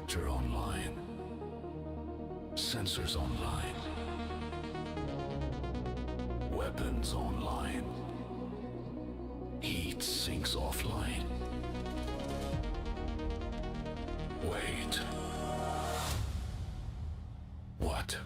Reactor online. Sensors online. Weapons online. Heat sinks offline. Wait. What?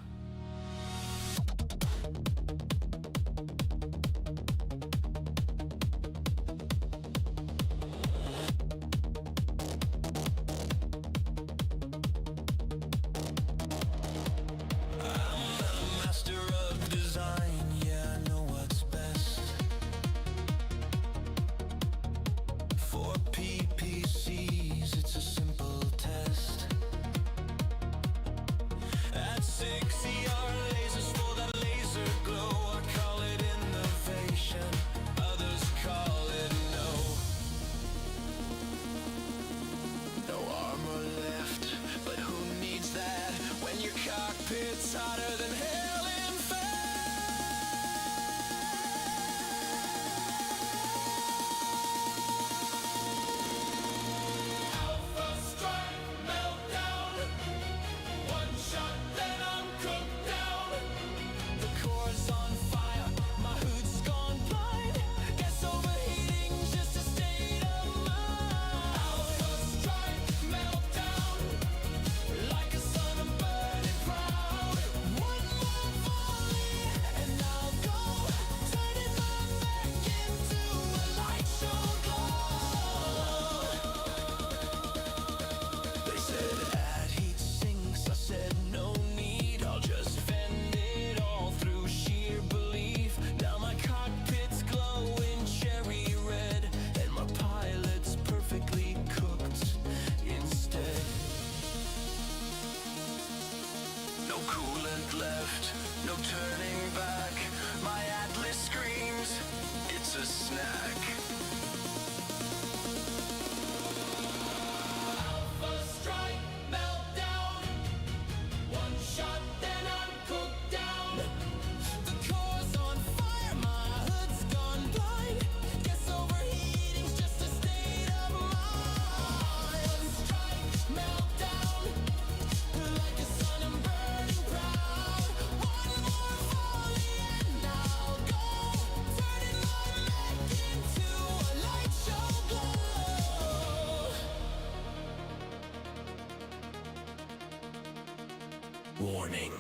Warning.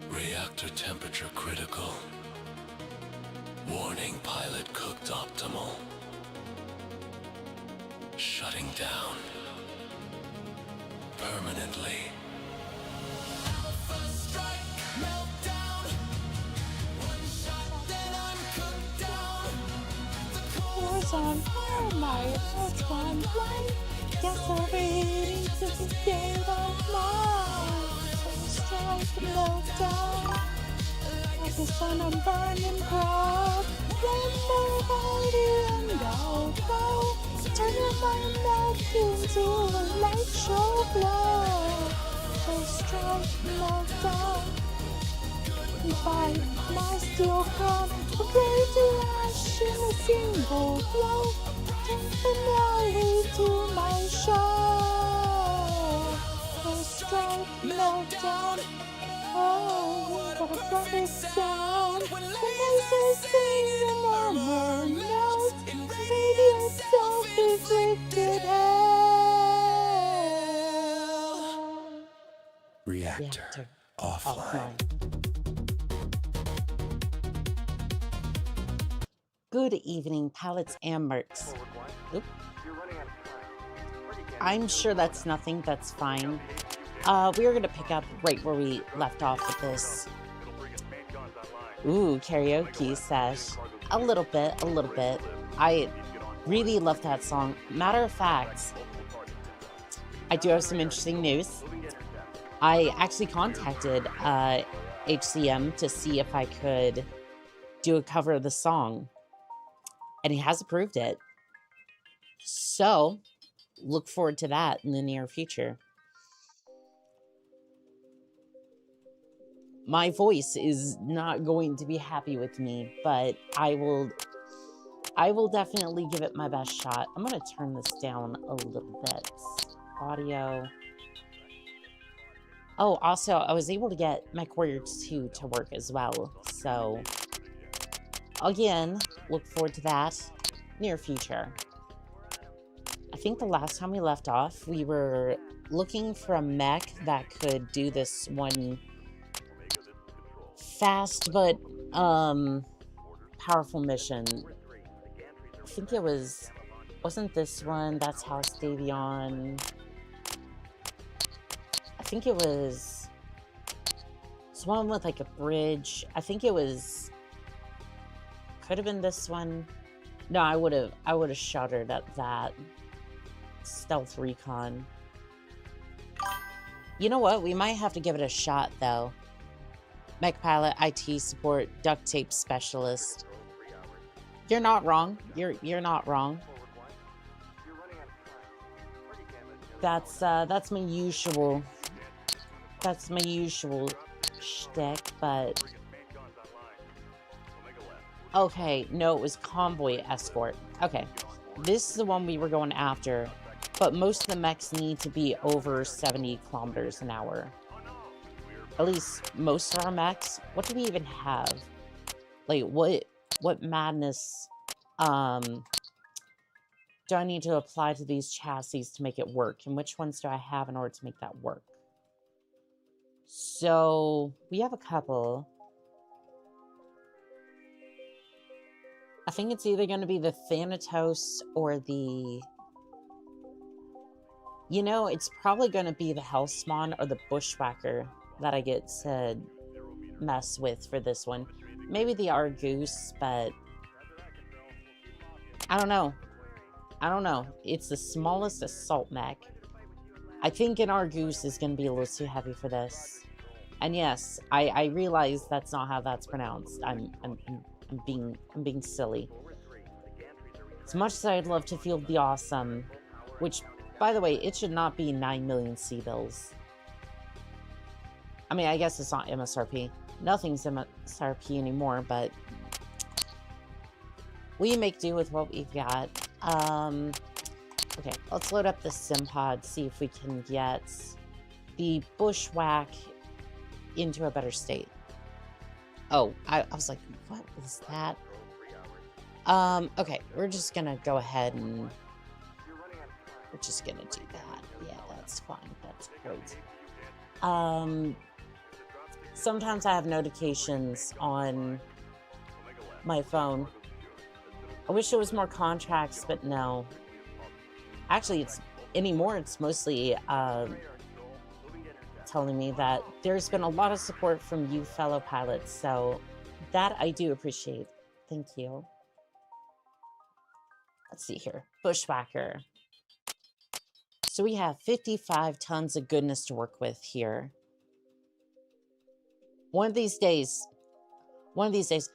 Reactor temperature critical. Warning, pilot cooked optimal. Shutting down. Permanently. Alpha strike, meltdown. One shot, then I'm cooked down. The core's on fire, my heart's gone blind. Guess I'll be to the state of mind. So strike the meltdown. Like the sun, I'm burning proud. Rainbow body and I'll go. Turning my mouth into a light show glow. So strike the meltdown. By my steel crown, prepared to ash in a single blow. Finale to my show. So strike meltdown. Oh, what a perfect sound. When lasers sing an armor note, radiant self-inflicted hell. Reactor offline. Good evening, pallets and mercs. Oop. I'm sure that's nothing, that's fine. We are going to pick up right where we left off with this. Ooh, karaoke sesh. A little bit. I really love that song. Matter of fact, I do have some interesting news. I actually contacted HCM to see if I could do a cover of the song. And he has approved it. So, look forward to that in the near future. My voice is not going to be happy with me, but I will definitely give it my best shot. I'm going to turn this down a little bit. audio. Oh, also, I was able to get MechWarrior 2 to work as well. So, again, look forward to that near future. I think the last time we left off, we were looking for a mech that could do this one fast but powerful mission. I think it wasn't this one, that's House Davion. I think it was one with like a bridge. I think it could have been this one. No, I would have shuddered at that. Stealth Recon. You know what? We might have to give it a shot, though. Mech Pilot, IT Support, Duct Tape Specialist. You're not wrong. You're not wrong. That's my usual. That's my usual shtick, but... Okay, no, it was Convoy Escort. Okay, this is the one we were going after. But most of the mechs need to be over 70 kilometers an hour. At least most of our mechs. What do we even have? Like, what madness do I need to apply to these chassis to make it work? And which ones do I have in order to make that work? So, we have a couple. I think it's either going to be the Thanatos or the... You know, it's probably going to be the Hellspawn or the Bushwhacker that I get to mess with for this one. Maybe the Argoose, but... I don't know. I don't know. It's the smallest assault mech. I think an Argoose is going to be a little too heavy for this. And yes, I realize that's not how that's pronounced. I'm being silly. As much as I'd love to field the Awesome, which... By the way, it should not be 9 million C-bills. I mean, I guess it's not MSRP. Nothing's MSRP anymore, but... we make do with what we've got. Okay, let's load up the Simpod, see if we can get the Bushwhack into a better state. Oh, I was like, what was that? Okay, we're just gonna go ahead and... We're just gonna do that. Yeah, that's fine. That's great. Sometimes I have notifications on my phone. I wish it was more contracts, but no. Actually, it's mostly telling me that there's been a lot of support from you fellow pilots, so that I do appreciate. Thank you. Let's see here. Bushwhacker. So we have 55 tons of goodness to work with here. One of these days,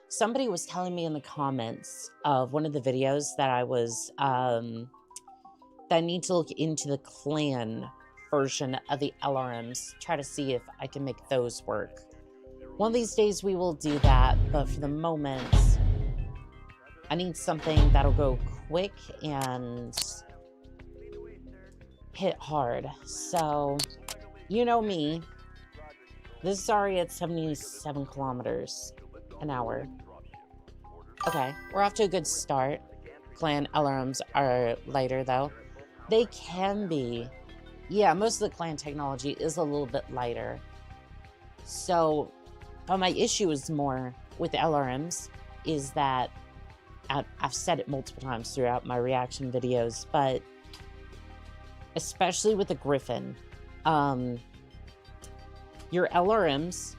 somebody was telling me in the comments of one of the videos that I was, that I need to look into the clan version of the LRMs, try to see if I can make those work. One of these days we will do that, but for the moment, I need something that'll go quick and hit hard. So, you know me. This is already at 77 kilometers an hour. Okay, we're off to a good start. Clan LRMs are lighter, though. They can be. Yeah, most of the clan technology is a little bit lighter. So, but my issue is more with LRMs is that, I've said it multiple times throughout my reaction videos, but especially with the Griffin, your LRMs,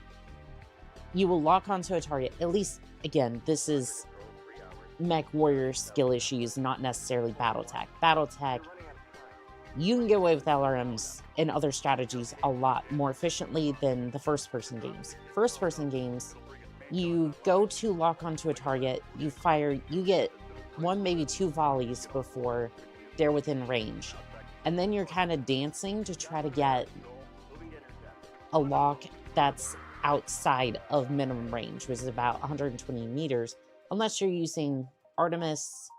you will lock onto a target. At least, again, this is MechWarrior skill issues, not necessarily Battletech. Battletech, you can get away with LRMs and other strategies a lot more efficiently than the first-person games. First-person games, you go to lock onto a target, you fire, you get one, maybe two volleys before they're within range. And then you're kind of dancing to try to get a lock that's outside of minimum range, which is about 120 meters, unless you're using Artemis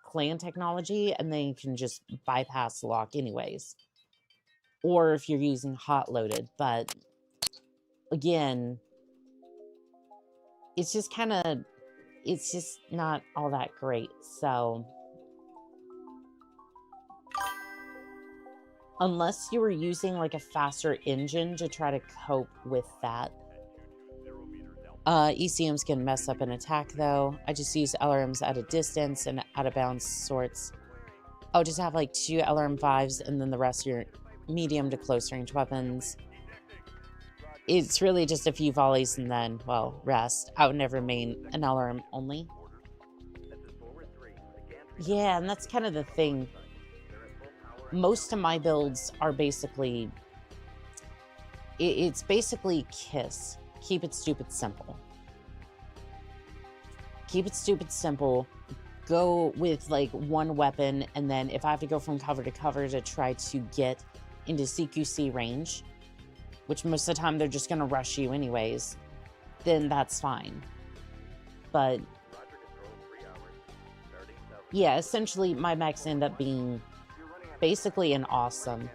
clan technology, and then you can just bypass the lock anyways. or if you're using hot loaded. But again, it's just kind of, it's just not all that great. So unless you were using like a faster engine to try to cope with that. ECMs can mess up an attack though. I just use LRMs at a distance and out of bounds sorts. I'll just have like 2 LRM 5s and then the rest are your medium to close range weapons. It's really just a few volleys and then, well, rest. I would never main an LRM only. Yeah, and that's kind of the thing. Most of my builds are basically... It's basically KISS. Keep it stupid simple. Keep it stupid simple. Go with like one weapon, and then if I have to go from cover to cover to try to get into CQC range, which most of the time they're just going to rush you anyways, then that's fine. But yeah, essentially my mechs end up being basically an awesome.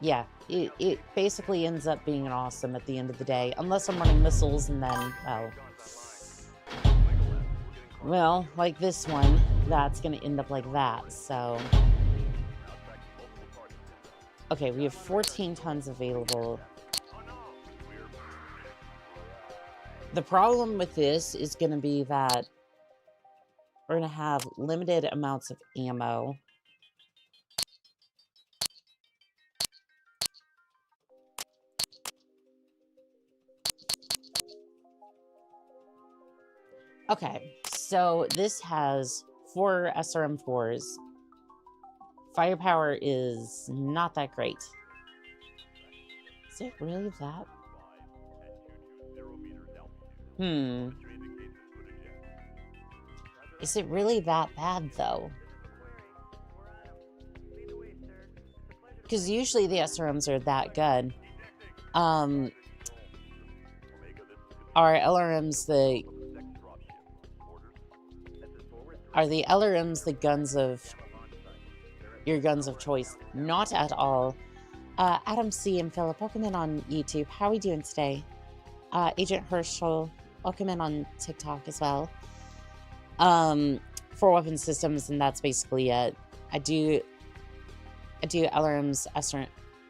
Yeah, it basically ends up being an awesome at the end of the day, unless I'm running missiles and then, well, like this one, that's going to end up like that, so. Okay, we have 14 tons available. The problem with this is going to be that we're going to have limited amounts of ammo. Okay, so this has 4 SRM4s. Firepower is not that great. Is it really that? Is it really that bad, though? Because usually the SRMs are that good. Are LRMs the... Are the LRMs the guns of... your guns of choice? Not at all. Adam C. and Philip, welcome in on YouTube. How are we doing today? Agent Herschel, welcome in on TikTok as well. 4 weapon systems, and that's basically it. I do LRMs, SRM,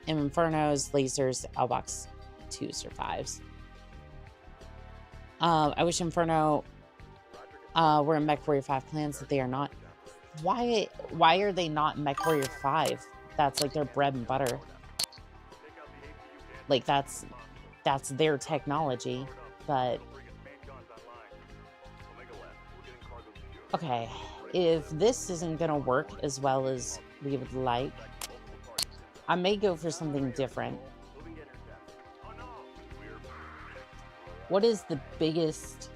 Infernos, lasers, L-Box 2s or 5s. I wish Inferno were in MechWarrior 5 clans, that they are not. Why are they not in MechWarrior 5? That's like their bread and butter. Like that's their technology, but okay, if this isn't gonna work as well as we would like, I may go for something different. What is the biggest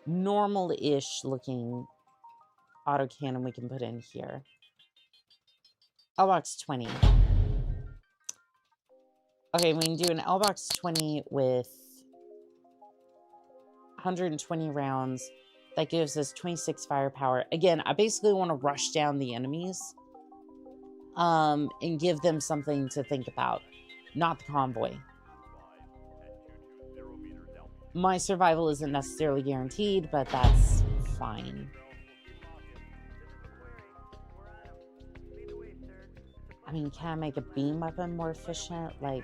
normal-ish looking autocannon we can put in here? L-Box 20. Okay, we can do an L-Box 20 with 120 rounds. That gives us 26 firepower. Again, I basically want to rush down the enemies and give them something to think about. Not the convoy. My survival isn't necessarily guaranteed, but that's fine. I mean, can I make a beam weapon more efficient? Like...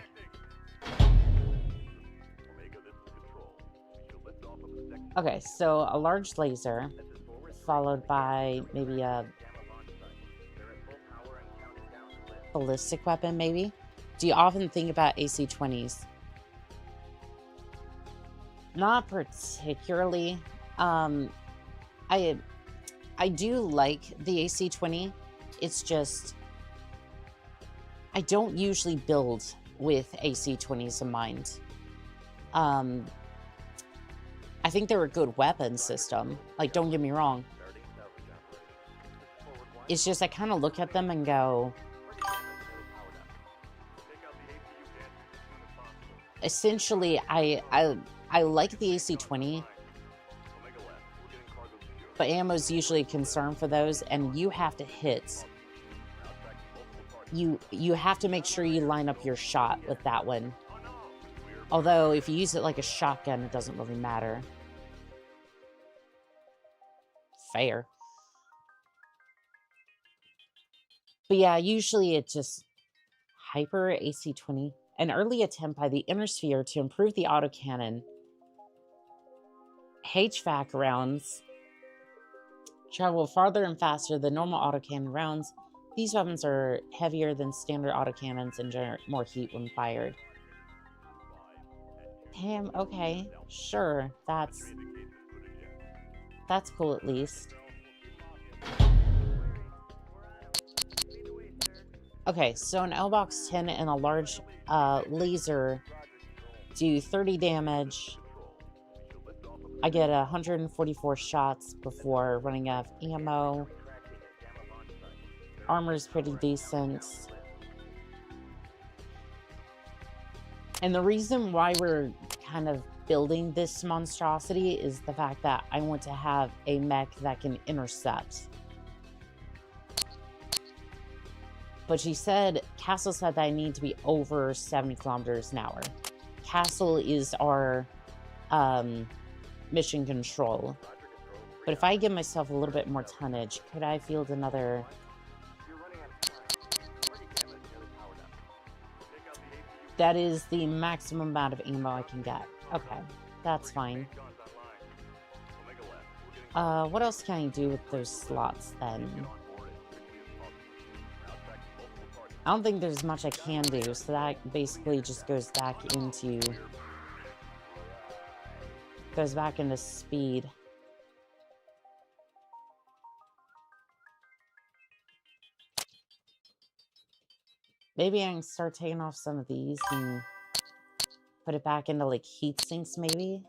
Okay, so a large laser, followed by maybe a ballistic weapon, maybe? Do you often think about AC-20s? Not particularly. I do like the AC-20. It's just... I don't usually build with AC-20s in mind. I think they're a good weapon system. Like, don't get me wrong. It's just I kind of look at them and go... Essentially, I like the AC-20, but ammo's usually a concern for those, and you have to hit. you have to make sure you line up your shot with that one. Although, if you use it like a shotgun, it doesn't really matter. Fair. But yeah, usually it's just Hyper AC-20. An early attempt by the Inner Sphere to improve the autocannon. HVAC rounds travel farther and faster than normal autocannon rounds. These weapons are heavier than standard autocannons and generate more heat when fired. Damn, okay. Sure, that's cool at least. Okay, so an L-Box 10 and a large laser do 30 damage. I get 144 shots before running out of ammo. Armor's pretty decent. And the reason why we're kind of building this monstrosity is the fact that I want to have a mech that can intercept. But Castle said that I need to be over 70 kilometers an hour. Castle is our mission control. But if I give myself a little bit more tonnage, could I field another... That is the maximum amount of ammo I can get. Okay, that's fine. What else can I do with those slots then? I don't think there's much I can do, so that basically just goes back into speed. Maybe I can start taking off some of these and put it back into, like, heat sinks, maybe?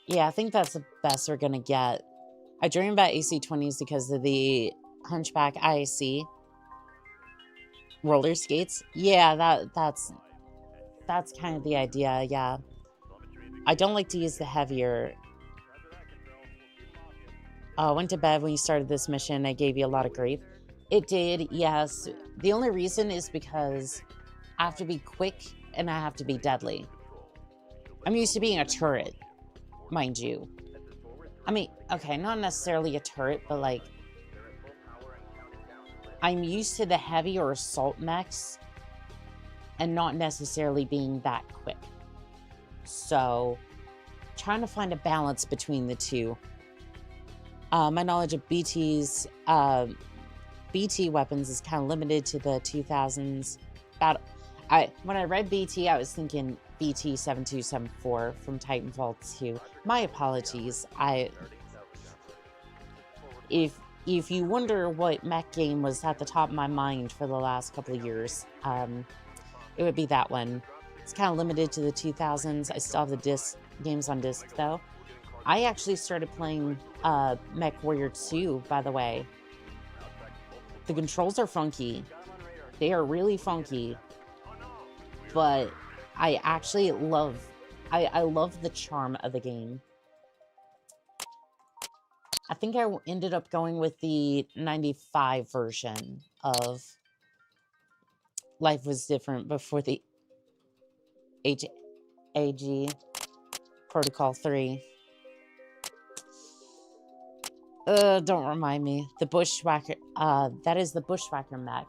Yeah, I think that's the best we're gonna get. I dream about AC-20s because of the Hunchback IAC. Roller skates? Yeah, that's kind of the idea, yeah. I don't like to use the heavier. I went to bed when you started this mission. I gave you a lot of grief. It did, yes. The only reason is because I have to be quick and I have to be deadly. I'm used to being a turret, mind you. I mean, okay, not necessarily a turret, but like, I'm used to the heavy or assault mechs and not necessarily being that quick. So, trying to find a balance between the two. My knowledge of BT weapons is kind of limited to the 2000s. When I read BT, I was thinking BT 7274 from Titanfall 2. My apologies. If you wonder what mech game was at the top of my mind for the last couple of years, it would be that one. It's kind of limited to the 2000s. I still have the games on disc, though. I actually started playing MechWarrior 2, by the way. The controls are funky. They are really funky. But I actually love the charm of the game. I think I ended up going with the 95 version of Life Was Different before the AG Protocol 3. Don't remind me. The Bushwhacker, that is the Bushwhacker mech.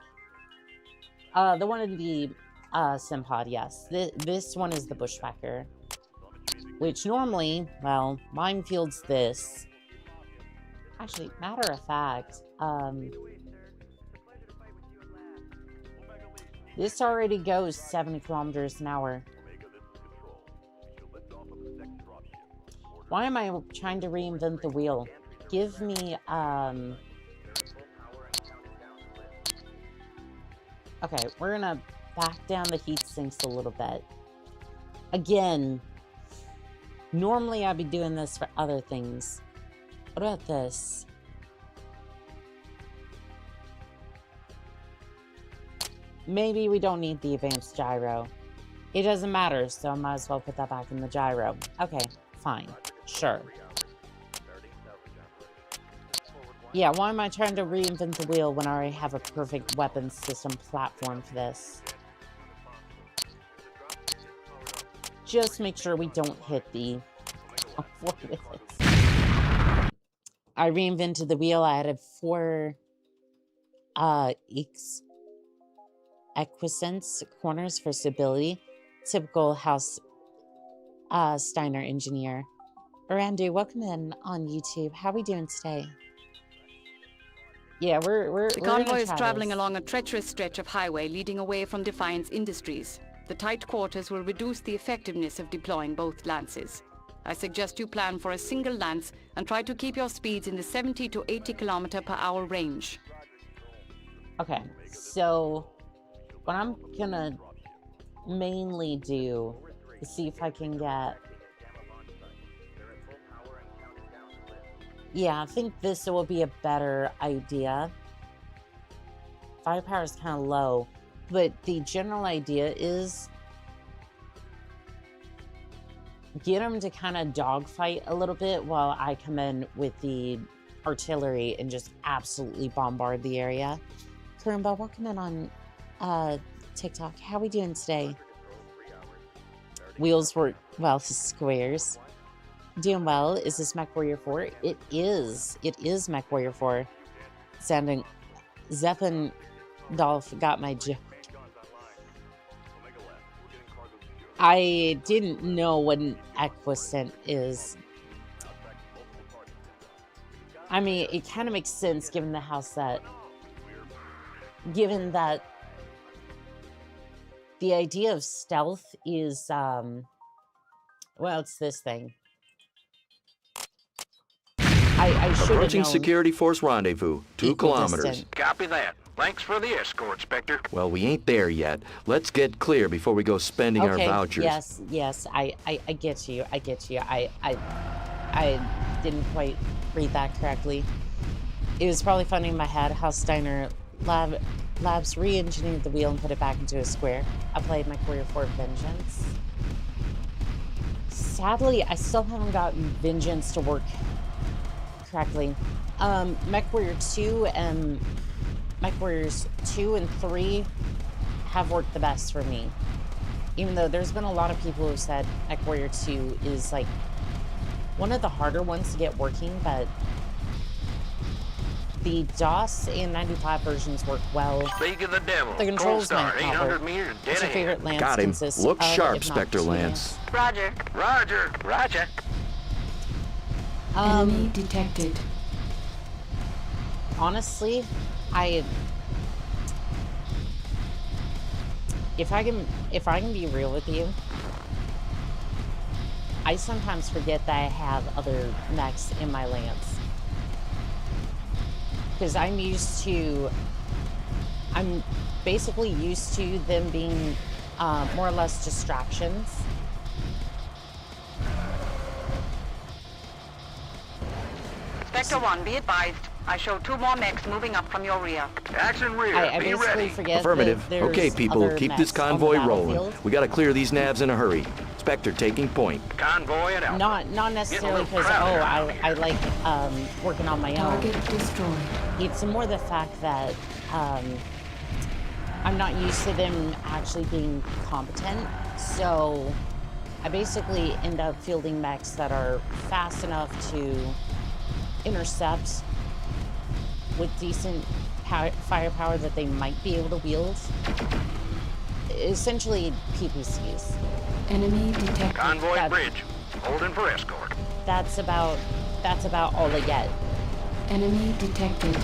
The one in the Simpod, yes. This one is the Bushwhacker. Which normally, well, minefields this. Actually, matter of fact, this already goes 70 kilometers an hour. Why am I trying to reinvent the wheel? Give me, okay, we're gonna back down the heat sinks a little bit. Again, normally I'd be doing this for other things. What about this? Maybe we don't need the advanced gyro. It doesn't matter, so I might as well put that back in the gyro. Okay, fine. Sure. Yeah, why am I trying to reinvent the wheel when I already have a perfect weapons system platform for this? Just make sure we don't hit the with it. I reinvented the wheel. I added 4 equiescence corners for stability. Typical House Steiner engineer. Randy, welcome in on YouTube. How are we doing today? Yeah, The convoy is traveling along a treacherous stretch of highway leading away from Defiance Industries. The tight quarters will reduce the effectiveness of deploying both lances. I suggest you plan for a single lance and try to keep your speeds in the 70 to 80 km/h range. Okay, so what I'm gonna mainly do is see if I can get... Yeah, I think this will be a better idea. Firepower is kind of low, but the general idea is get them to kind of dogfight a little bit while I come in with the artillery and just absolutely bombard the area. Kurumba, welcome in on TikTok. How are we doing today? Wheels work well, squares. Doing well. Is this MechWarrior 4? It is. It is MechWarrior 4. Sounding... Zeppin Dolph got my joke. I didn't know what an equiescent is. I mean, it kind of makes sense given the house set. Given that the idea of stealth is, well, it's this thing. I should Approaching have known. security force rendezvous, 2 kilometers. Copy that. Thanks for the escort, Spectre. Well, we ain't there yet. Let's get clear before we go spending our vouchers. Yes, I get you. I get you. I didn't quite read that correctly. It was probably funny in my head how Steiner Labs re-engineered the wheel and put it back into a square. I played MechWarrior 4 Vengeance. Sadly, I still haven't gotten Vengeance to work correctly. MechWarrior 2 and MechWarriors 2 and 3 have worked the best for me. Even though there's been a lot of people who said MechWarrior 2 is like one of the harder ones to get working, but the DOS and 95 versions work well. Speak of the devil. The controls might not 800 work. meters, dead What's your ahead. favorite lance? Got him. Consists Look of, sharp, if not Spectre two Lance. Roger. Roger, roger. Enemy detected. Honestly, if I can be real with you, I sometimes forget that I have other mechs in my lance. Because I'm basically used to them being more or less distractions. Spectre 1, be advised. I show 2 more mechs moving up from your rear. Action rear, I be basically ready. forget Affirmative. that there's Okay, people, other keep this mechs on the convoy rolling. battlefield. We gotta clear these navs in a hurry. Spectre taking point. Convoy and out. Not necessarily Getting a because, little oh, crowded I like working on my own. Target destroyed. It's more the fact that I'm not used to them actually being competent, so I basically end up fielding mechs that are fast enough to intercept with decent firepower that they might be able to wield. Essentially PPCs. Enemy detected. Convoy bridge, holding for escort. That's about all they get. Enemy detected.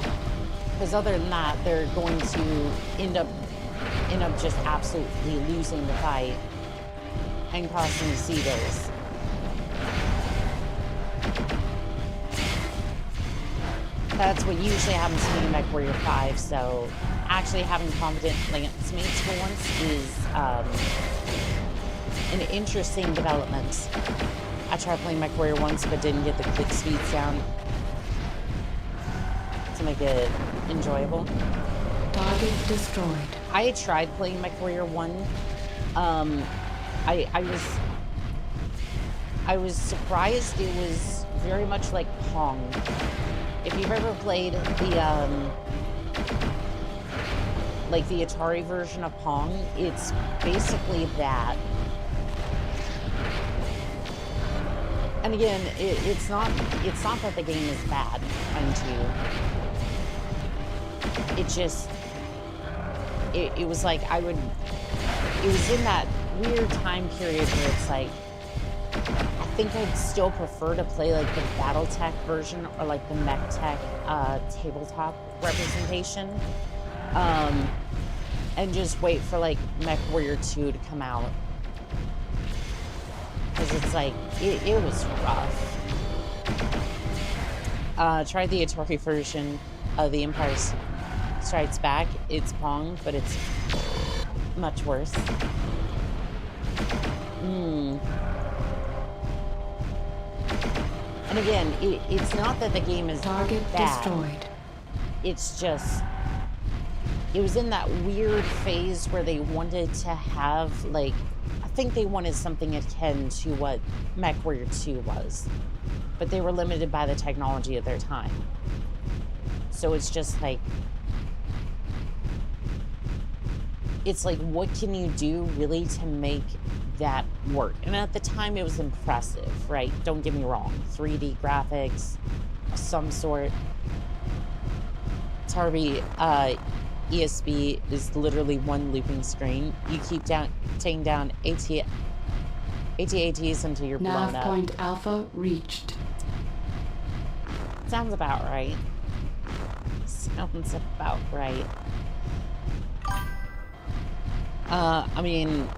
Because other than that, they're going to end up just absolutely losing the fight and costing the sea bills. That's what usually happens to me in MechWarrior 5, so actually having competent lance mates for once is an interesting development. I tried playing MechWarrior once, but didn't get the click speeds down to make it enjoyable. Target destroyed. I had tried playing MechWarrior 1. I was surprised it was very much like Pong. if you've ever played the, like the Atari version of Pong, it's basically that. And again, it's not that the game is bad, mind you. It just, it was like it was in that weird time period where it's like, I think I'd still prefer to play like the BattleTech version or like the MechTech tabletop representation. And just wait for like MechWarrior 2 to come out. Because it's like, it was rough. Tried the Atari version of The Empire Strikes Back. It's Pong, but it's much worse. And again, it's not that the game is Target bad. destroyed. It's just, it was in that weird phase where they wanted to have, like, I think they wanted something akin to what MechWarrior 2 was. But they were limited by the technology of their time. So it's just like, it's like, what can you do really to make that work? And at the time it was impressive, right? Don't get me wrong. 3D graphics of some sort. Tarby, ESB is literally one looping screen. You keep taking down AT-ATs until you're blown Nav up. point Alpha reached. Sounds about right. Sounds about right. I mean,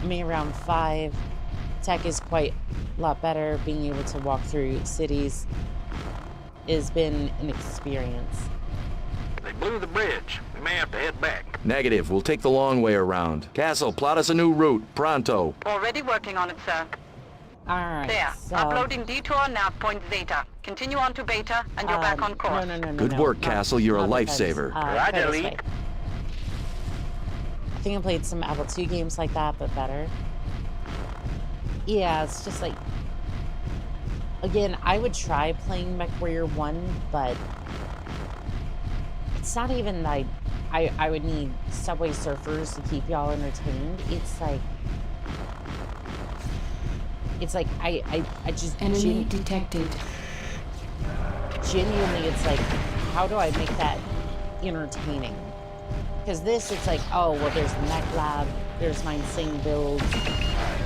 around 5, tech is quite a lot better. Being able to walk through cities has been an experience. They blew the bridge. We may have to head back. Negative. We'll take the long way around. Castle, plot us a new route. Pronto. Already working on it, sir. Alright, There. so... Uploading detour nav point Zeta. Continue on to Beta, and you're back on course. No. Good work, Castle. You're a not lifesaver. Roger, this Lee. way. I think I played some Apple II games like that, but better. Yeah, it's just like... Again, I would try playing MechWarrior 1, but... It's not even like... I would need Subway Surfers to keep y'all entertained. It's like... I just... Enemy detected. Genuinely, it's like, how do I make that entertaining? Because this, it's like, oh, well, there's the Mech Lab, there's my insane builds,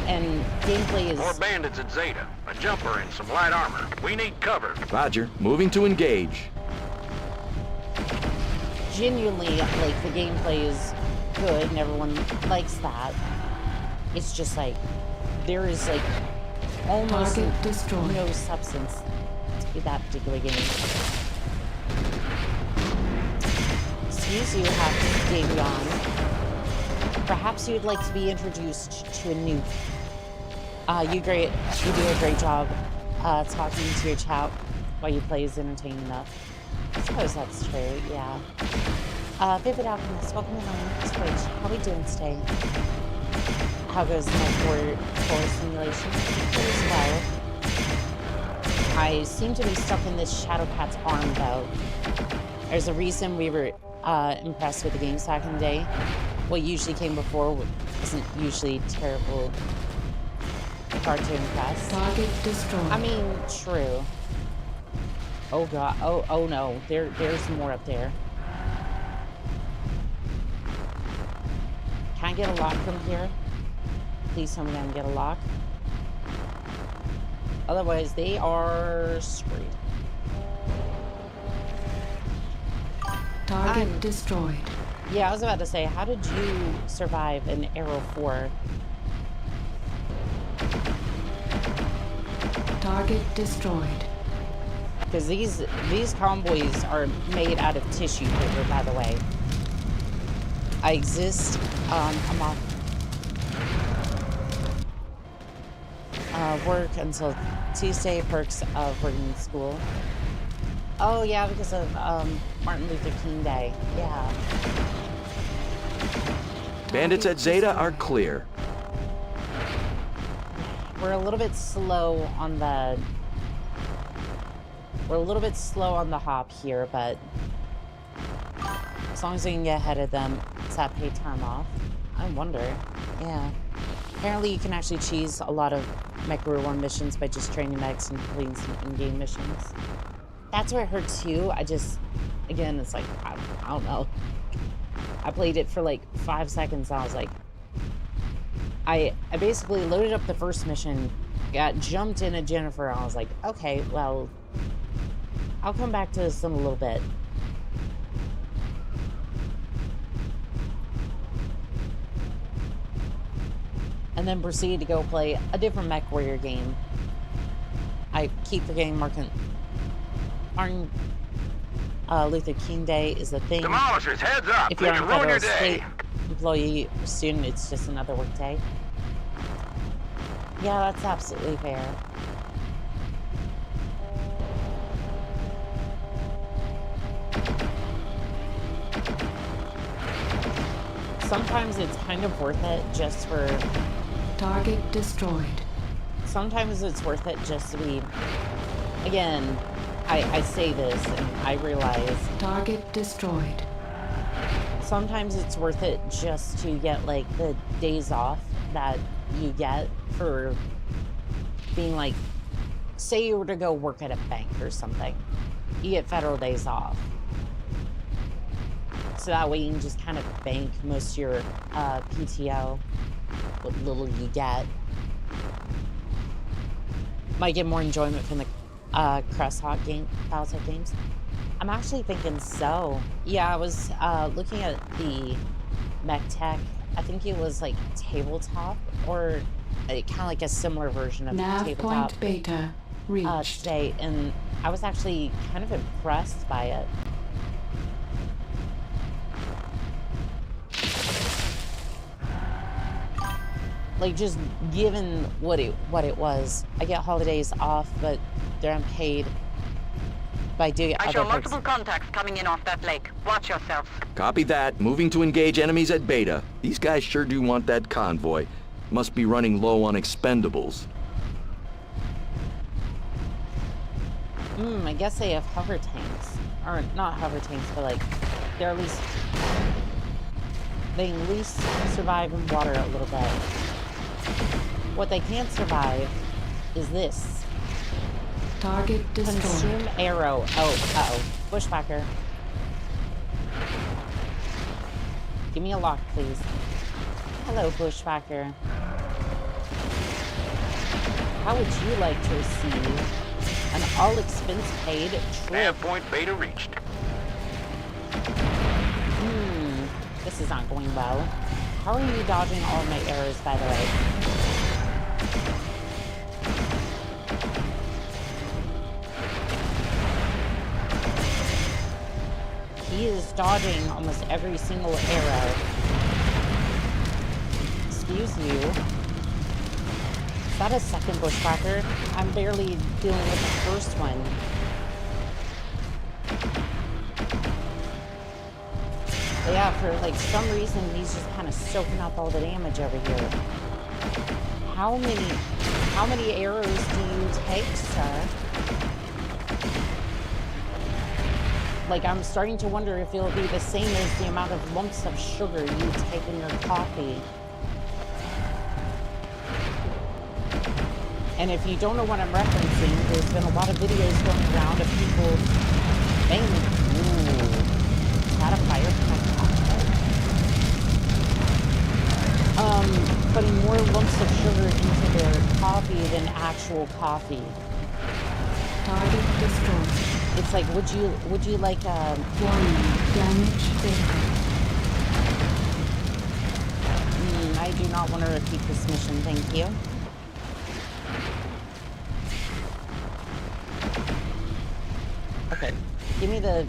and gameplay is... More bandits at Zeta. A jumper and some light armor. We need cover. Roger. Moving to engage. Genuinely, like, the gameplay is good, and everyone likes that. It's just like, there is, like, almost Target destroyed. no substance to that particular game. Excuse you, Happy Game on. Perhaps you'd like to be introduced to a nuke. You do a great job talking to your chat while you play is entertaining enough. I suppose that's true, yeah. Vivid Alchemist, welcome along to Twitch. How are we doing today? How goes my core simulation? Pretty well. I seem to be stuck in this Shadowcat's arm, though. There's a reason we were impressed with the games back in the day. What usually came before wasn't usually terrible, hard to impress. Target destroyed. I mean, true. Oh god, oh no, there's more up there. Can I get a lock from here? Please tell me I can get a lock. Otherwise, they are screwed. Target destroyed. Yeah, I was about to say, how did you survive an Arrow 4? Target destroyed. Because these convoys are made out of tissue paper, by the way. I exist. I'm off work until Tuesday. Perks of working in school. Oh yeah, because of Martin Luther King Day. Yeah. Bandits at Zeta are clear. We're a little bit slow on the We're a little bit slow on the hop here, but as long as we can get ahead of them, it's that paid time off. I wonder. Yeah. Apparently you can actually cheese a lot of MechWarrior missions by just training mechs and completing some in-game missions. That's what I heard too. I just, again, it's like, I don't know. I played it for like 5 seconds and I was like, I basically loaded up the first mission, got jumped in at Jennifer, and I was like, okay, well, I'll come back to this in a little bit. And then proceeded to go play a different MechWarrior game. I keep forgetting Martin Luther King Day is a thing. Demolishers, heads up! If you're They on can ruin federal your day. state employee or student, it's just another work day. Yeah, that's absolutely fair. Sometimes it's kind of worth it just for... Target destroyed. Sometimes it's worth it just to be... Again, I say this and I realize... Target destroyed. Sometimes it's worth it just to get, like, the days off that you get for being, like... Say you were to go work at a bank or something. You get federal days off. So that way you can just kind of bank most of your PTO, what little you get. Might get more enjoyment from the cross-hot game, Battletech games. I'm actually thinking so. Yeah, I was looking at the Mech Tech. I think it was like tabletop or kind of like a similar version of Nav tabletop point beta reached. today, and I was actually kind of impressed by it. Like, just given what it was. I get holidays off, but they're unpaid. But I do get I other show perks. multiple contacts coming in off that lake. Watch yourselves. Copy that. Moving to engage enemies at Beta. These guys sure do want that convoy. Must be running low on expendables. I guess they have hover tanks. Or not hover tanks, but like, they're at least... They at least survive in water a little bit. What they can't survive is this. Target destroyed. Consume arrow. Oh, uh-oh. Bushwhacker. Give me a lock, please. Hello, Bushwhacker. How would you like to receive an all-expense-paid trip? Nav point beta reached. This is not going well. How are you dodging all my arrows, by the way? He is dodging almost every single arrow. Excuse you. Is that a second bushwhacker? I'm barely dealing with the first one. But yeah, for like some reason, he's just kind of soaking up all the damage over here. How many arrows do you take, sir? Like, I'm starting to wonder if it'll be the same as the amount of lumps of sugar you take in your coffee. And if you don't know what I'm referencing, there's been a lot of videos going around of people banging. Ooh, is that a fire from my cockpit? Putting more lumps of sugar into their coffee than actual coffee. Target destroyed. It's like, would you like Warning, damage failed. I do not want to repeat this mission, thank you. Okay, give me the...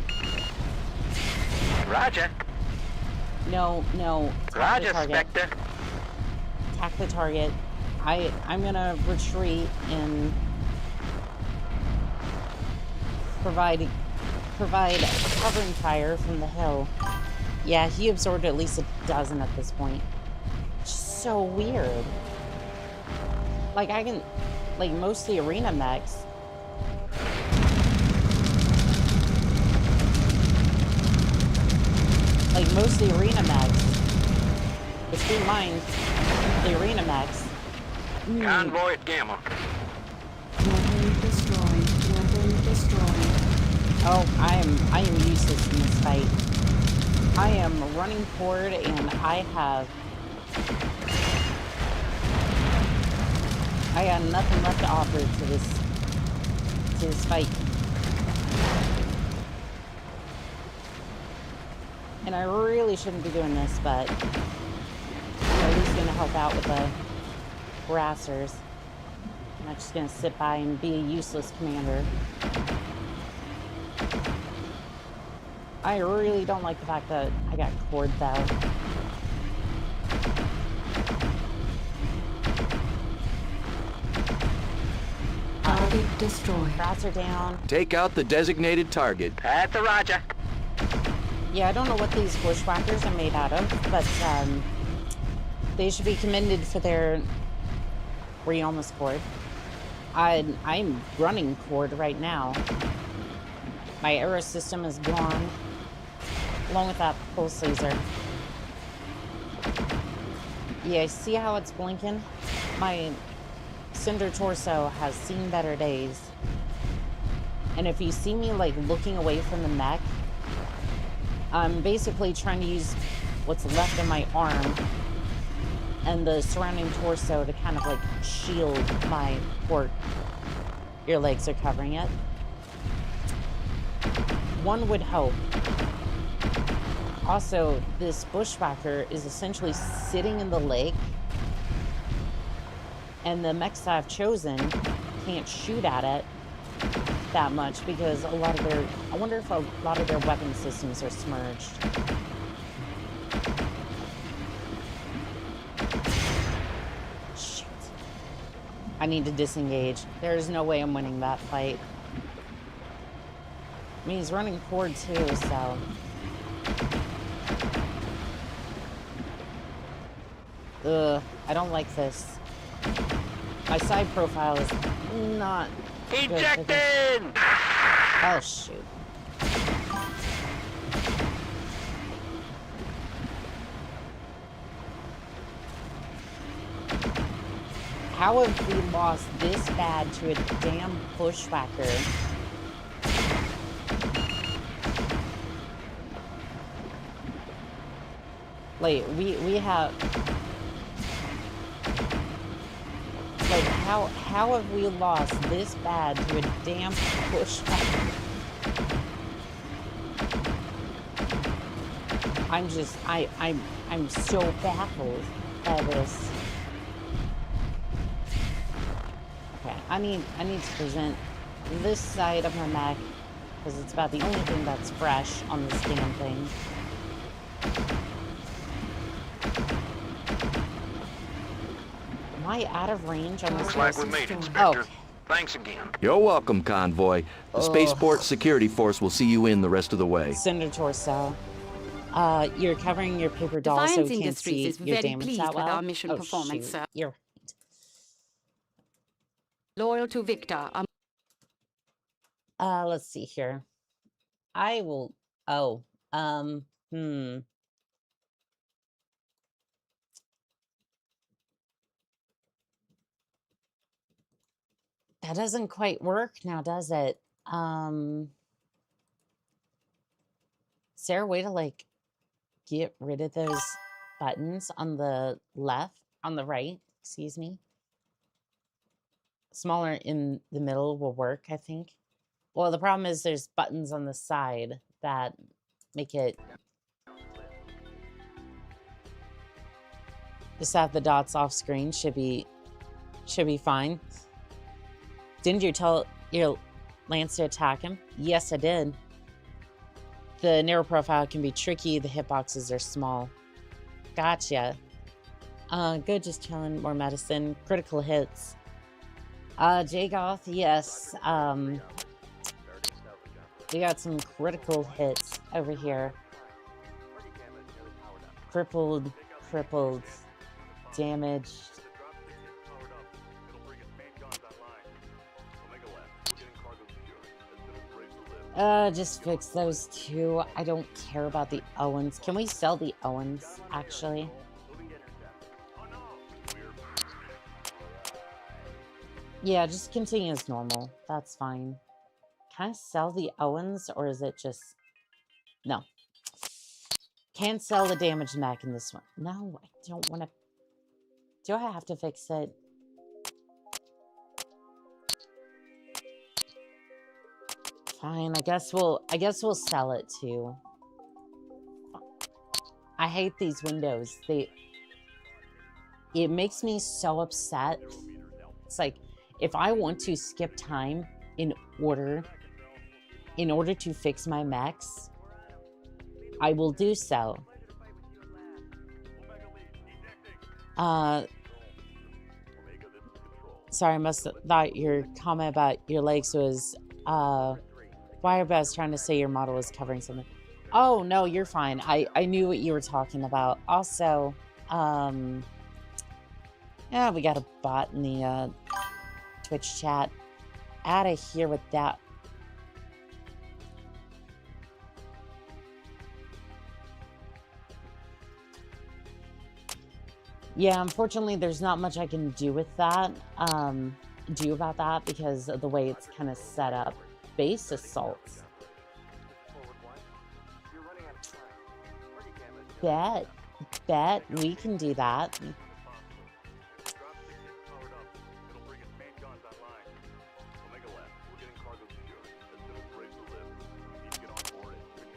Roger. No, attack the Roger, target. Spectre. Attack the target. I'm gonna retreat and provide covering fire from the hill. Yeah, he absorbed at least a dozen at this point. Just so weird. Like, I can... Like, most of the arena mechs... Like, most of the arena mechs. Between mine, the arena mechs. Convoy at Gamma. Weapon destroyed. Weapon destroyed. Oh, I am useless in this fight. I am running forward, and I got nothing left to offer to this fight. And I really shouldn't be doing this, but I'm at least gonna help out with the harassers. I'm not just gonna sit by and be a useless commander. I really don't like the fact that I got cord though. Target destroyed. Harasser down. Take out the designated target. At the Roger. Yeah, I don't know what these bushwhackers are made out of, but they should be commended for their realness cord. I'm running cord right now. My arrow system is gone, along with that pulse laser. Yeah, see how it's blinking? My cinder torso has seen better days. And if you see me like looking away from the mech, I'm basically trying to use what's left of my arm and the surrounding torso to kind of like shield my port. Your legs are covering it. One would hope. Also, this bushwhacker is essentially sitting in the lake, and the mechs I've chosen can't shoot at it that much because a lot of their, I wonder if a lot of their weapon systems are smudged. Shit. I need to disengage. There's no way I'm winning that fight. I mean, he's running forward too, so. Ugh, I don't like this. My side profile is not good for this. Ejected! Oh, shoot. How have we lost this bad to a damn bushwhacker? Like, we have... Like, how have we lost this bad to a damn bushwhacker? I'm just, I'm so baffled by this. Okay, I need to present this side of my mech because it's about the only thing that's fresh on this damn thing. Am I out of range on this? Looks like we made it, Inspector. Okay. Thanks again. You're welcome, Convoy. The Spaceport Security Force will see you in the rest of the way. Cinder torso. You're covering your paper doll so Defiance we can't Industries see is your very damage pleased that with well. our mission Oh, performance, shoot. sir. You're Loyal to Victor. let's see here. I will. Oh, That doesn't quite work now, does it? Is there a way to like get rid of those buttons on the left, on the right? Excuse me. Smaller in the middle will work, I think. Well, the problem is there's buttons on the side that make it. Just have the dots off screen should be fine. Didn't you tell your Lance to attack him? Yes, I did. The narrow profile can be tricky. The hitboxes are small. Gotcha. Good, just chilling. More medicine. Critical hits. Jagoth, yes. We got some critical hits over here. Crippled, damaged. Just fix those two. I don't care about the Owens. Can we sell the Owens, actually? Yeah, just continue as normal. That's fine. Can I sell the Owens, or is it just... No. Can't sell the damaged mech in this one. No, I don't want to... Do I have to fix it? Fine, I guess we'll sell it too. I hate these windows. It makes me so upset. It's like, if I want to skip time in order to fix my mechs, I will do so. Sorry, I must have thought your comment about your legs was, Wirebuzz was trying to say your model was covering something. Oh, no, you're fine. I knew what you were talking about. Also, yeah, we got a bot in the, Twitch chat. Out of here with that. Yeah, unfortunately, there's not much I can do with that, about that, because of the way it's kind of set up. Base assaults. Bet we can do that.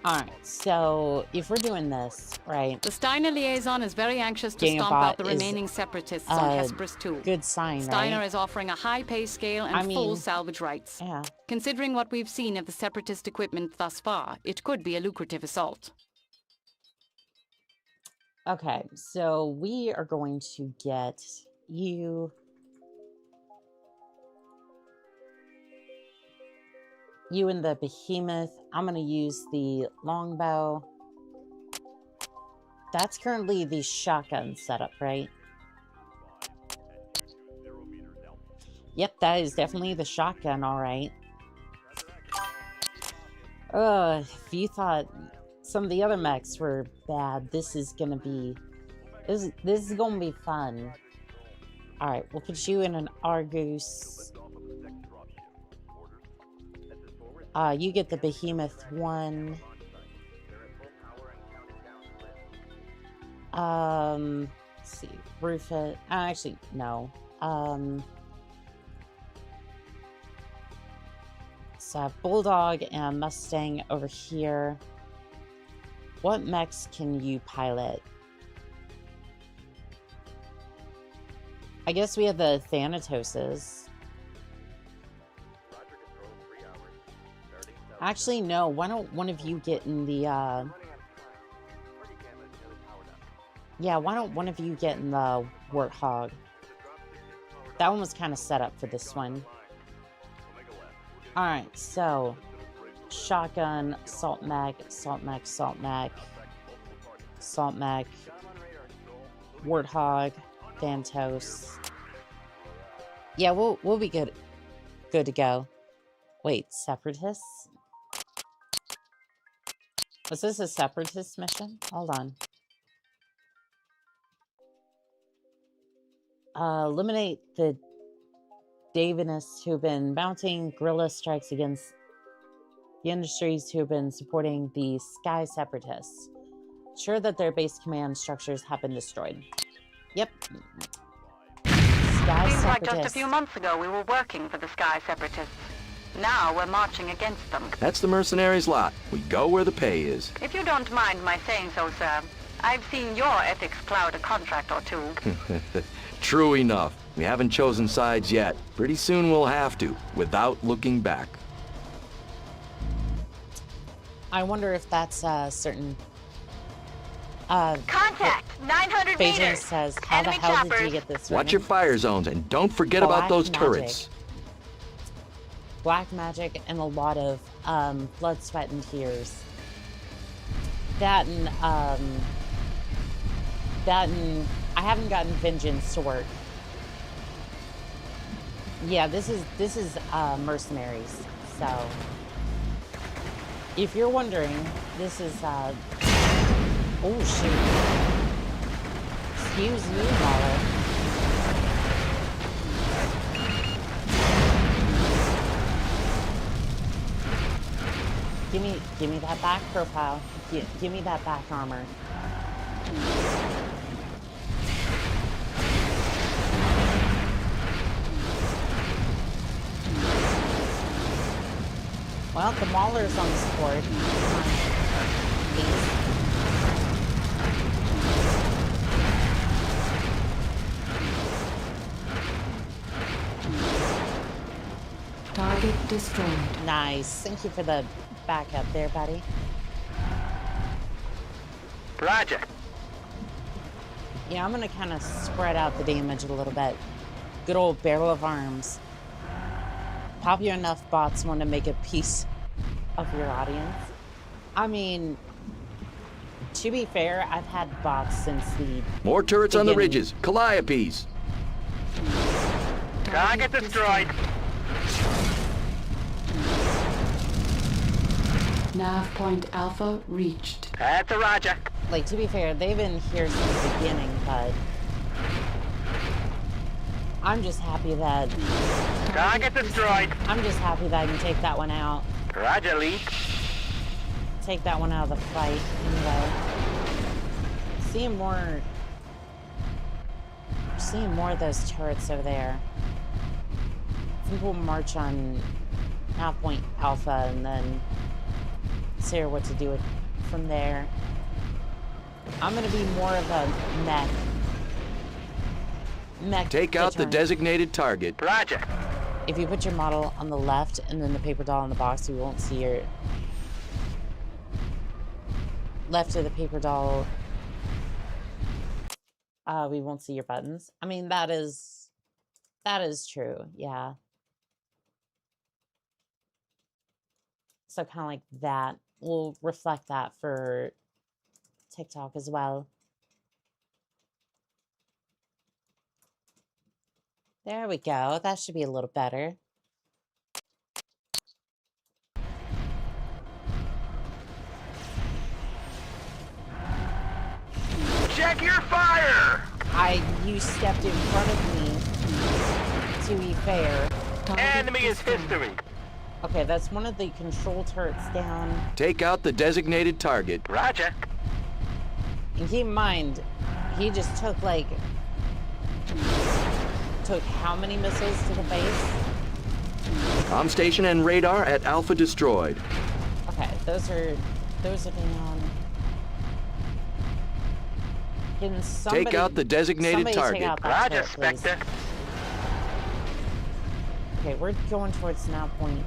Alright, so if we're doing this, right... The Steiner liaison is very anxious to stomp out the remaining separatists on Hesperus 2. Good sign, Steiner right? is offering a high pay scale and full salvage rights. Yeah. Considering what we've seen of the separatist equipment thus far, it could be a lucrative assault. Okay, so we are going to get you... You and the behemoth. I'm going to use the longbow. That's currently the shotgun setup, right? Yep, that is definitely the shotgun, all right. If you thought some of the other mechs were bad, this is going to be... This is going to be fun. All right, we'll put you in an Argus... you get the behemoth one. Let's see, roof it. Actually, no. So I have Bulldog and Mustang over here. What mechs can you pilot? I guess we have the Thanatoses. Actually, no. Why don't one of you get in the, Yeah, why don't one of you get in the Warthog? That one was kind of set up for this one. Alright, so... Shotgun, Salt Mech, Salt Mech, Salt Mech, Salt Mech, Warthog, Thantos. Yeah, we'll be good to go. Wait, Separatists? Was this a Separatist mission? Hold on. Eliminate the Davinists who've been mounting guerrilla strikes against the industries who've been supporting the Sky Separatists. Ensure that their base command structures have been destroyed. Yep. Sky Seems like Separatists. just a few months ago we were working for the Sky Separatists. Now we're marching against them. That's the Mercenaries lot. We go where the pay is. If you don't mind my saying so, sir, I've seen your ethics cloud a contract or two. True enough. We haven't chosen sides yet. Pretty soon we'll have to, without looking back. I wonder if that's a certain... Contact! 900 Beijing meters! says, how the Enemy hell did you choppers. get this Watch your fire zones and don't forget about those turrets. Black magic and a lot of blood, sweat, and tears. That and I haven't gotten vengeance to work. Yeah, this is Mercenaries. So If you're wondering, this is, oh shoot. Excuse me, Mauler. Give me that back profile. Give me that back armor. Well, the Mauler's on support. Please. Target destroyed. Nice. Thank you for the backup there, buddy. Roger. Yeah, I'm gonna kind of spread out the damage a little bit. Good old barrel of arms. Popular enough bots want to make a piece of your audience. I mean, to be fair, I've had bots since the More turrets on the beginning. ridges. Calliopes. Target destroyed. Nav point Alpha reached. That's a roger. Like, to be fair, they've been here since the beginning, but I'm just happy that Target destroyed. I'm just happy that I can take that one out. Roger, lead. Take that one out of the fight anyway. Seeing more of those turrets over there. I think we'll march on Nav Point Alpha and then see what to do with from there. I'm gonna be more of a mech. Take out the Patron. designated target. Roger. If you put your model on the left and then the paper doll in the box, we won't see your left of the paper doll. We won't see your buttons. I mean, that is true. Yeah. So kind of like that. We'll reflect that for TikTok as well. There we go. That should be a little better. Check your fire. You stepped in front of me, to be fair. Enemy is history. Okay, that's one of the control turrets down. Take out the designated target. Roger. And keep in mind, he just took how many missiles to the base? Com station and radar at Alpha destroyed. Okay, those are down. Can somebody Take out the designated somebody target. Take out that Roger, turret, please? Spectre. Okay, we're going towards Nav Point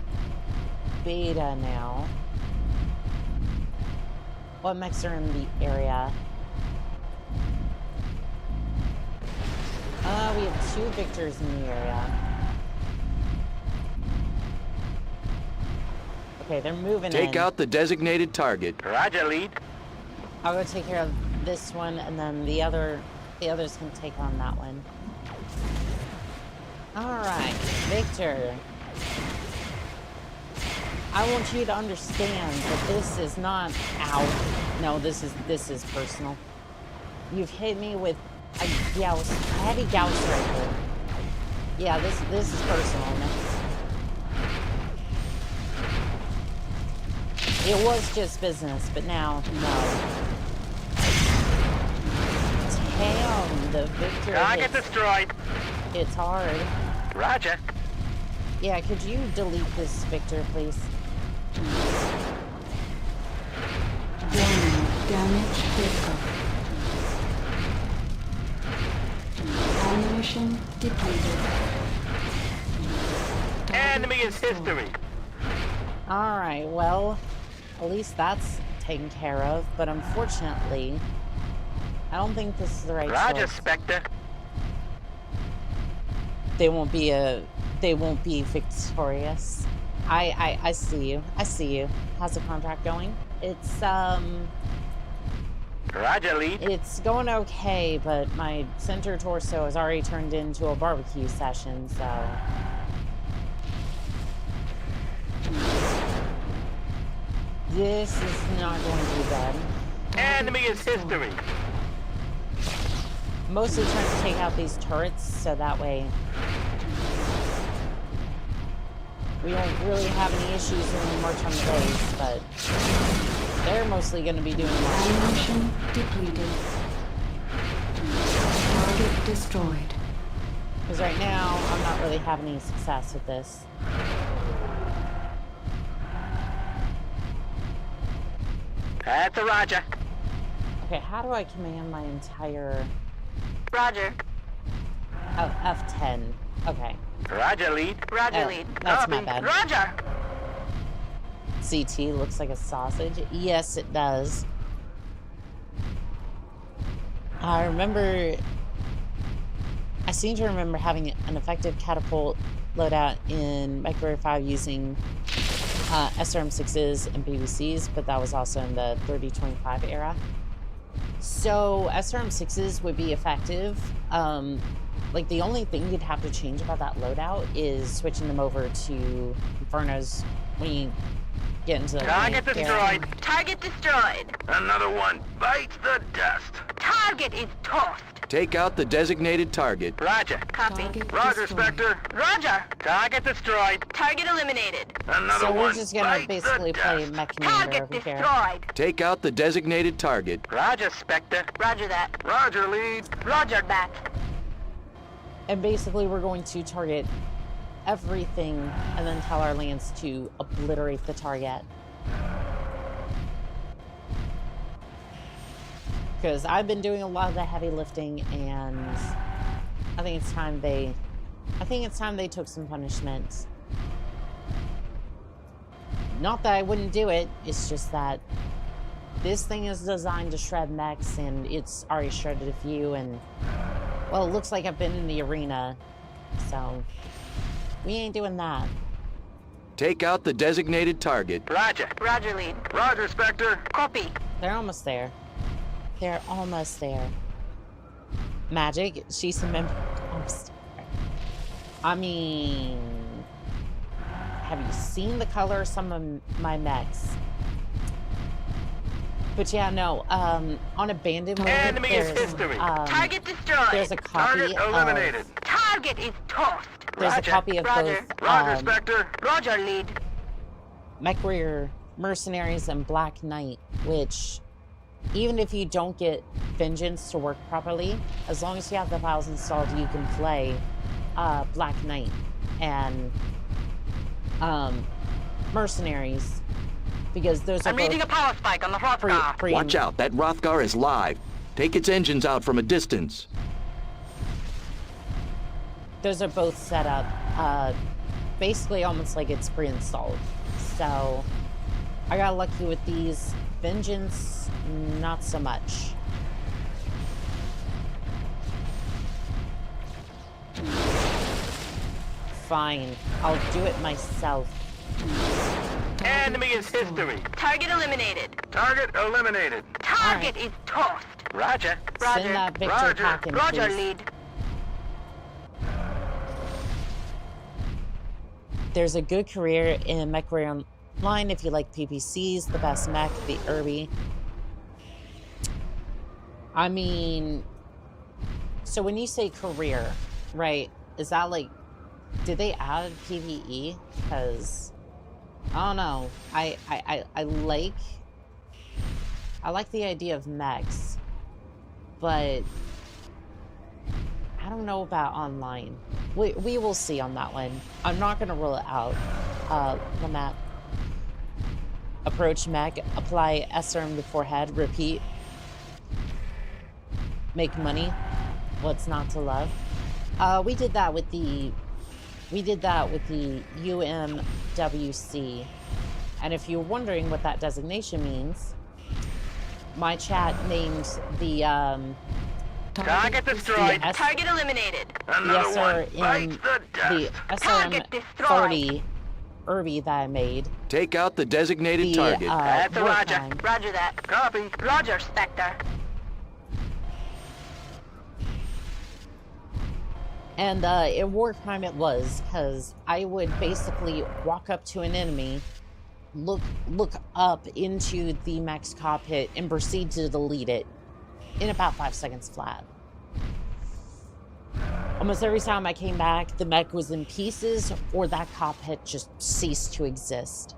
Beta now. What mechs are in the area? We have 2 victors in the area. Okay, they're moving in. Take out the designated target. Roger, lead. I'll go take care of this one, and then the others can take on that one. Alright, Victor. I want you to understand that this is not no, this is personal. You've hit me with a heavy Gauss rifle. Yeah, this is personal. It was just business, but now, no. Damn, the Victor Target destroyed. It's hard. Roger. Yeah, could you delete this Victor, please? Warning, damage critical. Ammunition depleted. Enemy is history. Alright, well, at least that's taken care of, but unfortunately, I don't think this is the right Roger, choice. Spectre. They won't be victorious. I see you. I see you. How's the contract going? It's Roger, lead. it's going okay, but my center torso has already turned into a barbecue session, so This is not going to be bad. Enemy is history. Mostly trying to take out these turrets so that way we don't really have any issues when we march on the base, but they're mostly going to be doing that. Ammunition depleted. Target destroyed. Because right now, I'm not really having any success with this. That's a roger. Okay, how do I command my entire... Roger. Oh, F10. Okay. Roger, lead. Roger, Oh, lead. that's Copy. my bad. Roger. CT looks like a sausage. Yes, it does. I seem to remember having an effective catapult loadout in MechWarrior 5 using SRM6s and PPCs, but that was also in the 3025 era. So SRM6s would be effective. Like the only thing you'd have to change about that loadout is switching them over to Infernos when you get into the Target lane. destroyed. Target destroyed. Another one bites the dust. Target is tossed. Take out the designated target. Roger. Copy. Target Roger, destroyed. Spectre. Roger. Target destroyed. Target eliminated. Another So one we're just gonna bites basically the play dust. Mech Commander Target over here. destroyed. Take out the designated target. Roger, Spectre. Roger that. Roger, lead. Roger that. And basically we're going to target everything and then tell our lands to obliterate the target. Because I've been doing a lot of the heavy lifting and I think it's time they took some punishment. Not that I wouldn't do it, it's just that this thing is designed to shred mechs and it's already shredded a few, and well, it looks like I've been in the arena, so we ain't doing that. Take out the designated target. Roger. Roger, lead. Roger, Spectre. Copy. They're almost there. They're almost there. Magic, she's a member. Almost there. I mean, have you seen the color of some of my mechs? But yeah, no, on Abandoned World, Enemy is there's, history. Target destroyed. there's a copy Target of, eliminated. Target is tossed. there's a Roger. copy of Roger. both Roger, Spectre. Roger, lead. MechWarrior, Mercenaries, and Black Knight, which, even if you don't get Vengeance to work properly, as long as you have the files installed, you can play Black Knight and Mercenaries, because those are I'm reading a power spike on the Hrothgar. free. Watch out, that Hrothgar is live. Take its engines out from a distance. Those are both set up basically almost like it's pre-installed. So I got lucky with these. Vengeance, not so much. Fine, I'll do it myself. Enemy is history. Target eliminated. Target eliminated. Target is tossed. Roger. Roger. Send that Victor Roger. pack in, Roger, please. lead. There's a good career in MechWarrior Online if you like PPCs, the best mech, the Irby. I mean, so when you say career, right, is that like, did they add PvE? Because I don't know. I like the idea of mechs, but I don't know about online. We will see on that one. I'm not gonna rule it out. The map. Approach mech, apply SRM to forehead, repeat. Make money. What's not to love? We did that with the UMWC. And if you're wondering what that designation means, my chat named the Target destroyed. Target eliminated. Another one bites the the dust. Target SRM30 Irby that I made. Take out the designated The target. That's a roger. wartime. Roger that. Copy. Roger, Spectre. And in wartime it was, because I would basically walk up to an enemy look up into the mech's cockpit and proceed to delete it in about 5 seconds flat. Almost every time I came back, the mech was in pieces or that cockpit just ceased to exist.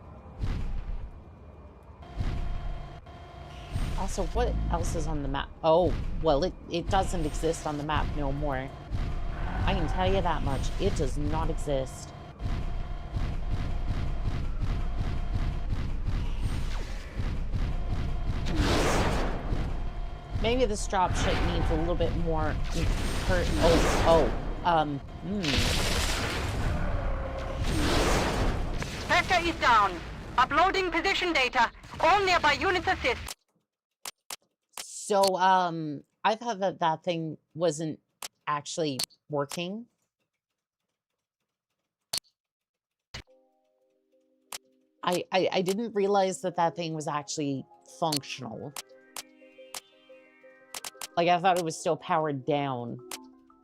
Also, what else is on the map? Oh, well, it doesn't exist on the map no more. I can tell you that much. It does not exist. Maybe this dropship needs a little bit more... Spectre is down. Uploading position data. All nearby units assist. So, I thought that thing wasn't actually working. I didn't realize that thing was actually functional. Like, I thought it was still powered down.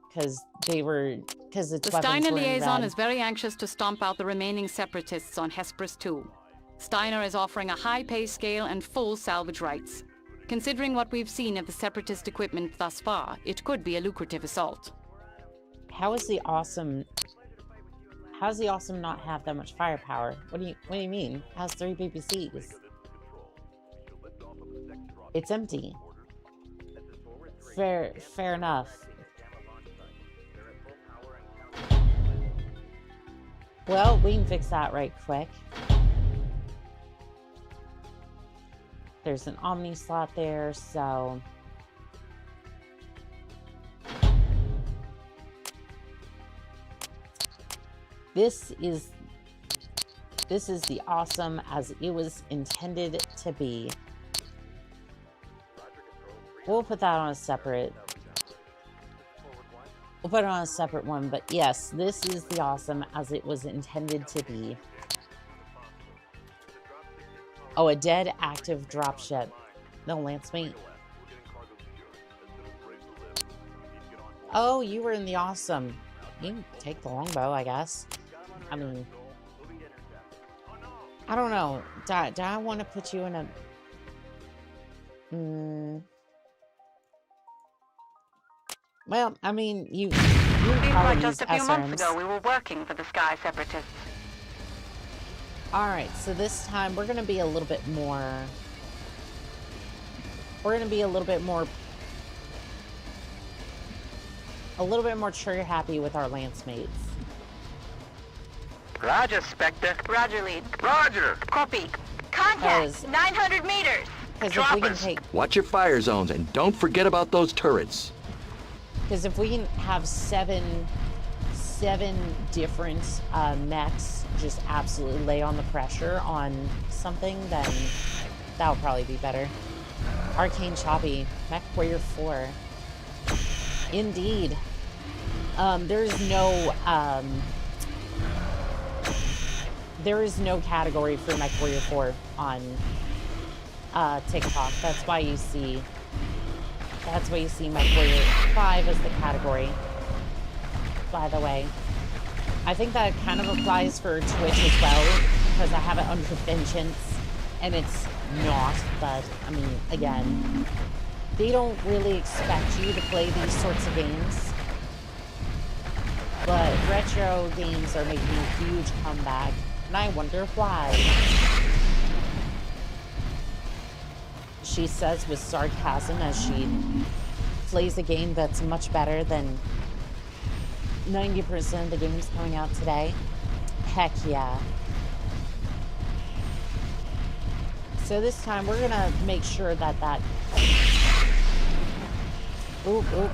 Because its The weapons Steiner were in liaison red. is very anxious to stomp out the remaining separatists on Hesperus 2. Steiner is offering a high pay scale and full salvage rights. Considering what we've seen of the separatist equipment thus far, it could be a lucrative assault. How does the Awesome not have that much firepower? What do you mean? It has 3 PPCs. It's empty. Fair enough. Well, we can fix that right quick. There's an Omni slot there, so... This is the Awesome as it was intended to be. We'll put that on a separate... We'll put it on a separate one, but yes, this is the Awesome as it was intended to be. Oh, a dead active dropship. No, Lance mate. Oh, you were in the Awesome. You can take the longbow, I guess. I mean... I don't know. Do I want to put you in a... Well, I mean, you Seems probably like use just a few months SRMs. ago we were working for the Sky Separatists. Alright, so this time we're gonna be a little bit more... We're gonna be a little bit more trigger happy with our lance mates. Roger, Spectre. Roger, lead. Roger! Copy. Contact! 900 meters! Because if we can take... Watch your fire zones and don't forget about those turrets. Because if we can have seven different mechs just absolutely lay on the pressure on something, then that would probably be better. Arcane Choppy, MechWarrior 4. Indeed. There is no category for MechWarrior 4 on TikTok. That's why you see MechWarrior 5 as the category. By the way, I think that kind of applies for Twitch as well, because I have it under vengeance, and it's not, but, I mean, again, they don't really expect you to play these sorts of games, but retro games are making a huge comeback, and I wonder why. She says with sarcasm as she plays a game that's much better than 90% of the games coming out today. Heck yeah. So this time we're gonna make sure that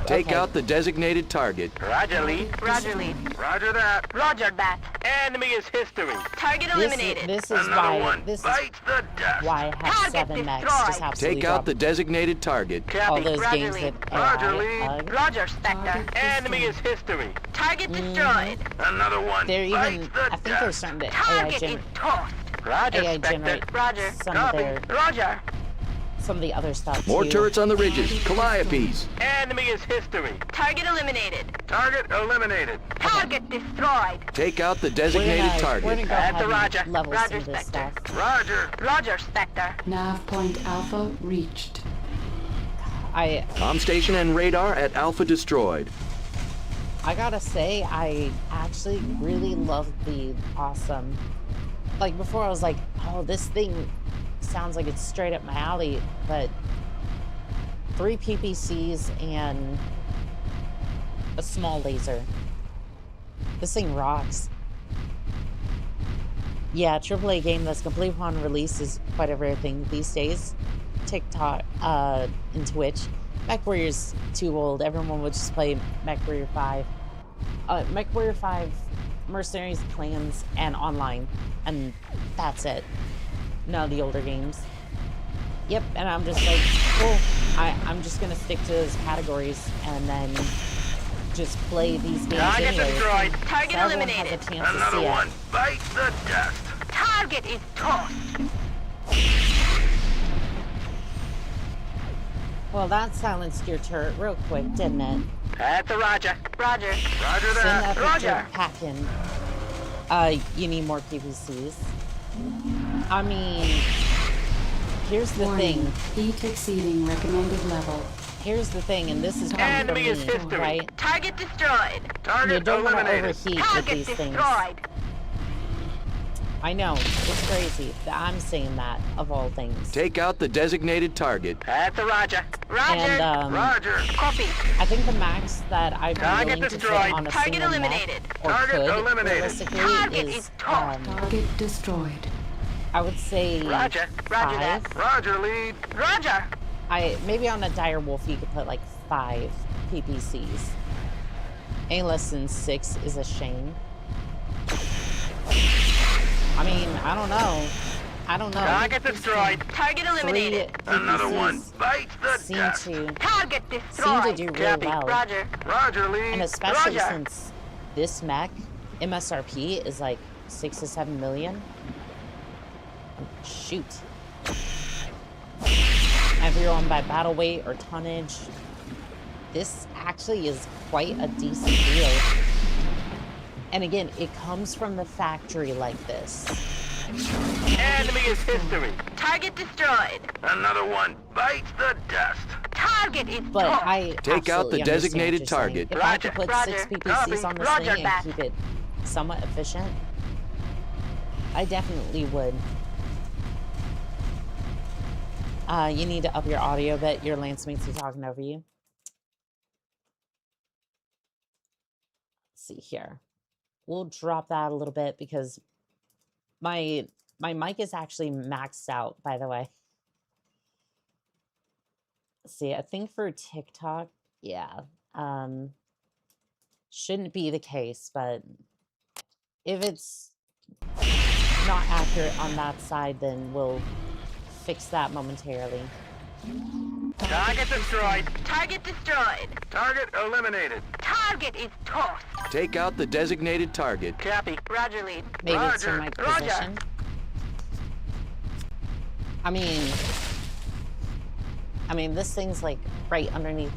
Take okay. out the designated target. Roger, lead. Roger, lead. Roger that. Roger, that. Enemy is history. Target eliminated. This is Another why one this is bites the dust. why I have Target 7 mechs destroyed. just absolutely Take out drop the designated target. all Copy. those Roger, games lead. that Roger, AI lead. hug. Roger, Spectre. Enemy is history. Target destroyed. Another one They're bites even the I think they're dust. starting to Target is tossed. Roger, AI Spectre. generate Roger. some of Copy. their Roger. some of the other stuff More too. turrets on the ridges. Calliopes. Enemy is history. Target eliminated. Target eliminated. Target destroyed. Take out the designated We're target. gonna go At ahead the Roger. and level Roger, some of this Spectre. stuff. Roger. Roger, Spectre. Nav point Alpha reached. Comm station and radar at Alpha destroyed. I gotta say, I actually really love the awesome. Like before, I was like, oh, this thing sounds like it's straight up my alley, but 3 PPCs and a small laser. This thing rocks. Yeah, AAA game that's complete upon release is quite a rare thing these days. TikTok and Twitch. MechWarrior's too old. Everyone would just play MechWarrior 5. MechWarrior 5, Mercenaries, Clans, and online. And that's it. None of the older games. Yep, and I'm just like, cool. I'm just gonna stick to those categories and then just play these games Target anyway. destroyed. Target So everyone eliminated. has a chance to Another see one. it. Bite the dust. Target is tossed. Well, that silenced your turret real quick, didn't it? At the Roger. Roger. Roger Send that. that Roger. pack in. You need more PPCs. I mean, here's the thing. Heat exceeding recommended level. Here's the thing, and this is coming from Enemy is me, history. right? Target destroyed. You Target don't want to eliminated. overheat with Target these things. destroyed. I know, it's crazy that I'm saying that, of all things. Take out the designated target. At the Roger. Roger. And, Roger. Copy. I think the max that I'd be Target willing to put destroyed. on a Target single mech, eliminated. or Target could, eliminated. realistically, Target is, is tossed. Target destroyed. I would say Roger. Roger 5. that. Roger, lead. Roger. Maybe on a dire wolf you could put like 5 PPCs. Any less than 6 is a shame. I mean, I don't know. I don't know. Target destroyed. Target 3 eliminated. Another one. PPCs Bite the seem dust. to Target seem destroyed. to do really Copy. well. Roger. Roger, lead. And especially Roger. since this mech MSRP is like 6 to 7 million. Shoot. And if you're on by battle weight or tonnage, this actually is quite a decent deal. And again, it comes from the factory like this. Enemy is history. Target destroyed. Another one. Bite the dust. Target is But tossed. I Take out the absolutely understand designated what you're saying. target. If I could Roger. put 6 Roger. PPCs on this Roger thing that. and keep it somewhat efficient, I definitely would. You need to up your audio a bit. Your lance mates are talking over you. Let's see here. We'll drop that a little bit because my mic is actually maxed out, by the way. Let's see, I think for TikTok, yeah, shouldn't be the case, but if it's not accurate on that side, then we'll fix that momentarily. Target destroyed. Target destroyed. Target eliminated. Target is tossed. Take out the designated target. Copy. Roger lead. Maybe it's from my Roger. position. I mean, this thing's like right underneath.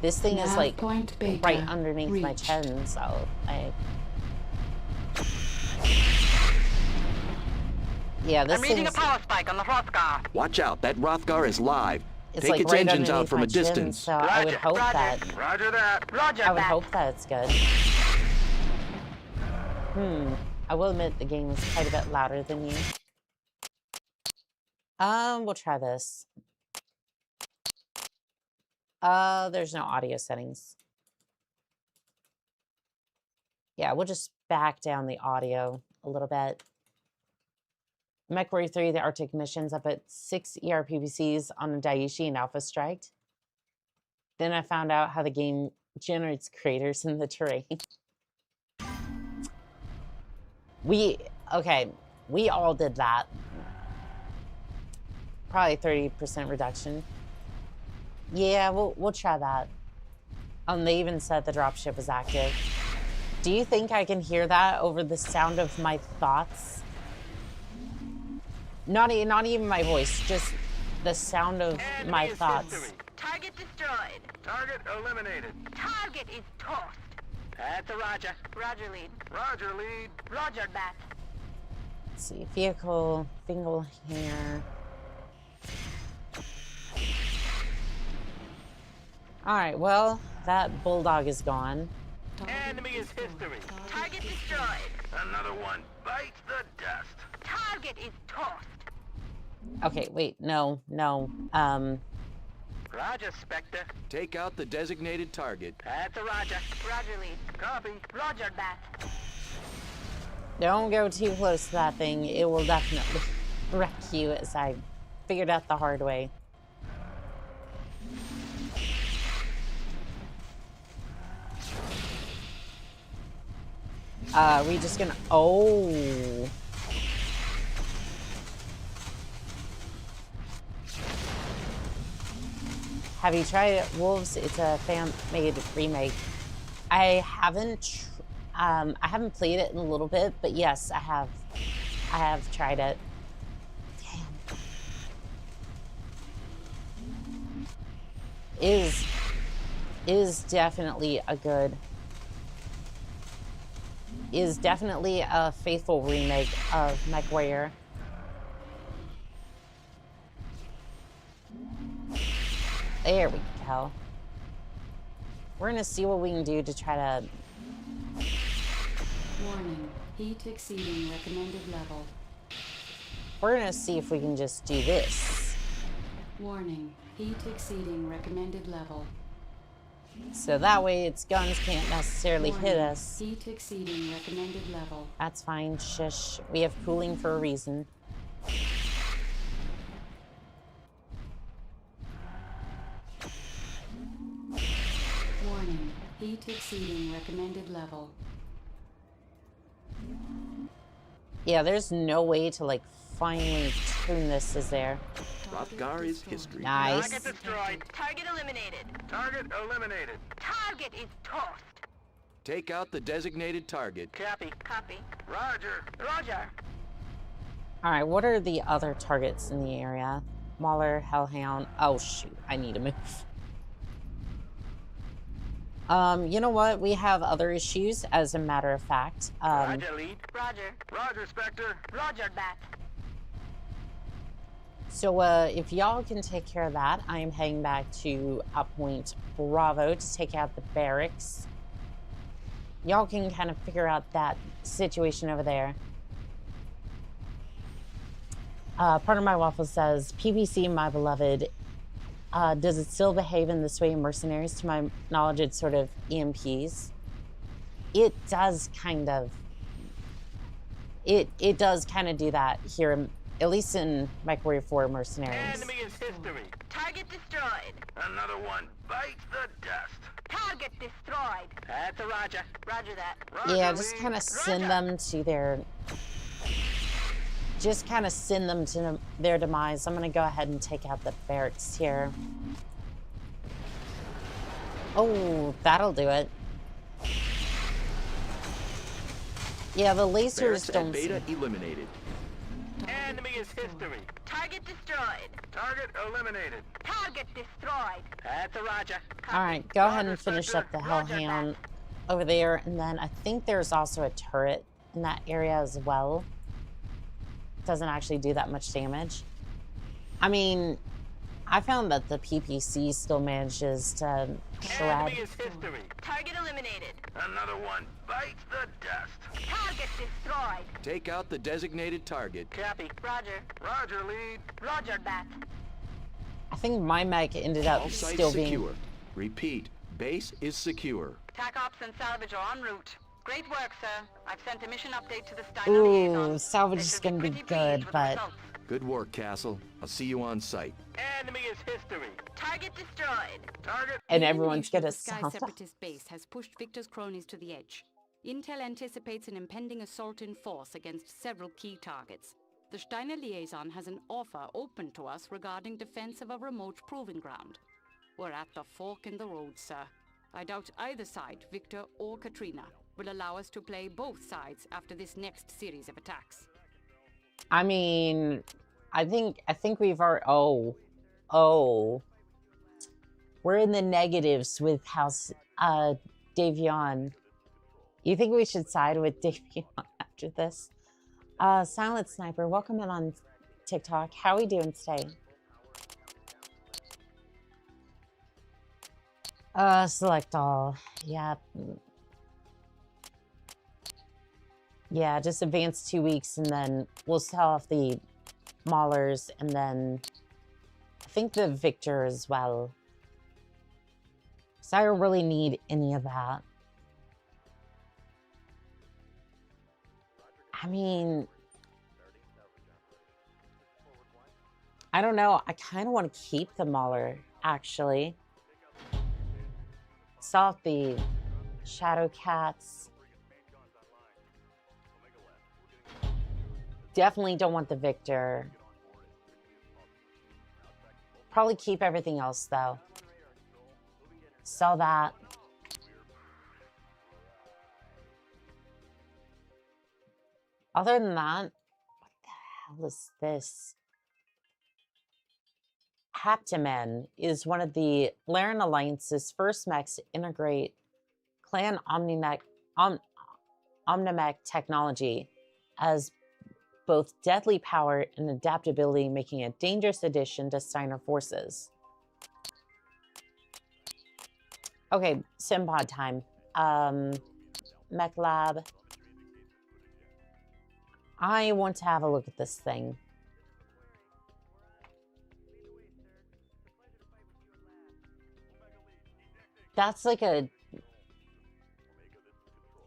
This thing is Nav like point beta right underneath my reached. chin, so yeah, this I'm reading a thing's power spike on the Hrothgar. Watch out, that Hrothgar is live. it's Take like its right engines underneath out from my a chin, distance. so I would Roger, hope Roger. that Roger that. Roger I would that. hope that it's good. I will admit the game is quite a bit louder than you. We'll try this. There's no audio settings. Yeah, we'll just back down the audio a little bit. MechWarrior 3, the Arctic missions up at 6 ERPPCs on the Daiichi and Alpha Strike. Then I found out how the game generates craters in the terrain. We all did that. Probably 30% reduction. Yeah, we'll try that. They even said the dropship was active. Do you think I can hear that over the sound of my thoughts? Not even my voice, just the sound of my Enemy is thoughts. history. Target destroyed. Target eliminated. Target is tossed. That's a Roger. Roger lead. Roger, lead. Roger that. Let's see, vehicle, fingal here. Alright, well, that bulldog is gone. Enemy is history. Target destroyed. Another one bites the dust. Target is tossed. Okay, wait, no. Roger, Spectre. Take out the designated target. That's a Roger. Roger lead. Copy. Roger that. Don't go too close to that thing. It will definitely wreck you, as I figured out the hard way. We just gonna... Oh. Have you tried Wolves? It's a fan-made remake. I haven't played it in a little bit, but yes, I have tried it. Damn. Is definitely a faithful remake of MechWarrior. There we go. We're gonna see what we can do to try to... Warning, heat exceeding recommended level. We're gonna see if we can just do this. Warning, heat exceeding recommended level. So that way its guns can't necessarily hit Warning, us. heat exceeding recommended level. That's fine, shush. We have cooling for a reason. Warning, heat exceeding recommended level. Yeah, there's no way to, like, finely tune this, is there? Hrothgar is history. Nice. Target destroyed. Target eliminated. Target eliminated. Target is tossed. Take out the designated target. Copy. Copy. Roger. Roger. Alright, what are the other targets in the area? Mauler, Hellhound. Oh, shoot. I need to move. You know what? We have other issues, as a matter of fact. Roger, lead. Roger. Roger, Spectre. Roger that. So, if y'all can take care of that, I am heading back to Point Bravo to take out the barracks. Y'all can kind of figure out that situation over there. Part of my waffle says, PPC, my beloved, does it still behave in this way in Mercenaries? To my knowledge, it's sort of EMPs. It does kind of... It does kind of do that here, at least in MechWarrior 4 Mercenaries. Enemy is history. Target destroyed. Another one bites the dust. Target destroyed. That's a Roger. Roger that. Roger, Yeah, just lead. kind of send them to their... Just kind of send them to their demise. I'm going to go ahead and take out the barracks here. Oh, that'll do it. Yeah, the lasers Barracks don't... at Beta eliminated. Enemy is history. Target destroyed. Target eliminated. Target destroyed. That's a Roger. All right, go ahead and Roger, finish Spectre. up the Roger Hellhound over there. And then I think there's also a turret in that area as well. Doesn't actually do that much damage. I mean, I found that the PPC still manages to shred. Enemy is history. Target eliminated. Another one bites the dust. Target destroyed. Take out the designated target. Copy. Roger. Roger, lead. Roger that. I think my mech ended up All sites still secure. being... Repeat, base is secure. TAC ops and salvage are en route. Great work, sir. I've sent a mission update to the Steiner liaison. Ooh, salvage They is should gonna be pretty good, pleased with the but... results. Good work, Castle. I'll see you on site. Enemy is history. Target destroyed. Target. And The everyone's evolution of gonna the Sky sound... Separatist base has pushed Victor's cronies to the edge. Intel anticipates an impending assault in force against several key targets. The Steiner liaison has an offer open to us regarding defense of a remote proving ground. We're at the fork in the road, sir. I doubt either side, Victor or Katrina, will allow us to play both sides after this next series of attacks. I mean, I think we've already... Oh, Oh. We're in the negatives with House Davion. You think we should side with Davion after this? Silent Sniper, welcome in on TikTok. How are we doing today? Select all. Yeah. Yeah, just advance 2 weeks and then we'll sell off the Maulers and then I think the Victor as well. So I don't really need any of that. I mean, I don't know. I kind of want to keep the Mauler, actually. Sell off the Shadow Cats. Definitely don't want the Victor. Probably keep everything else, though. Sell that. Other than that, what the hell is this? Haptimen is one of the Laren Alliance's first mechs to integrate Clan Omnimech technology as both deadly power and adaptability, making a dangerous addition to Steiner forces. Okay, Simpod time. Mech Lab. I want to have a look at this thing. That's like a...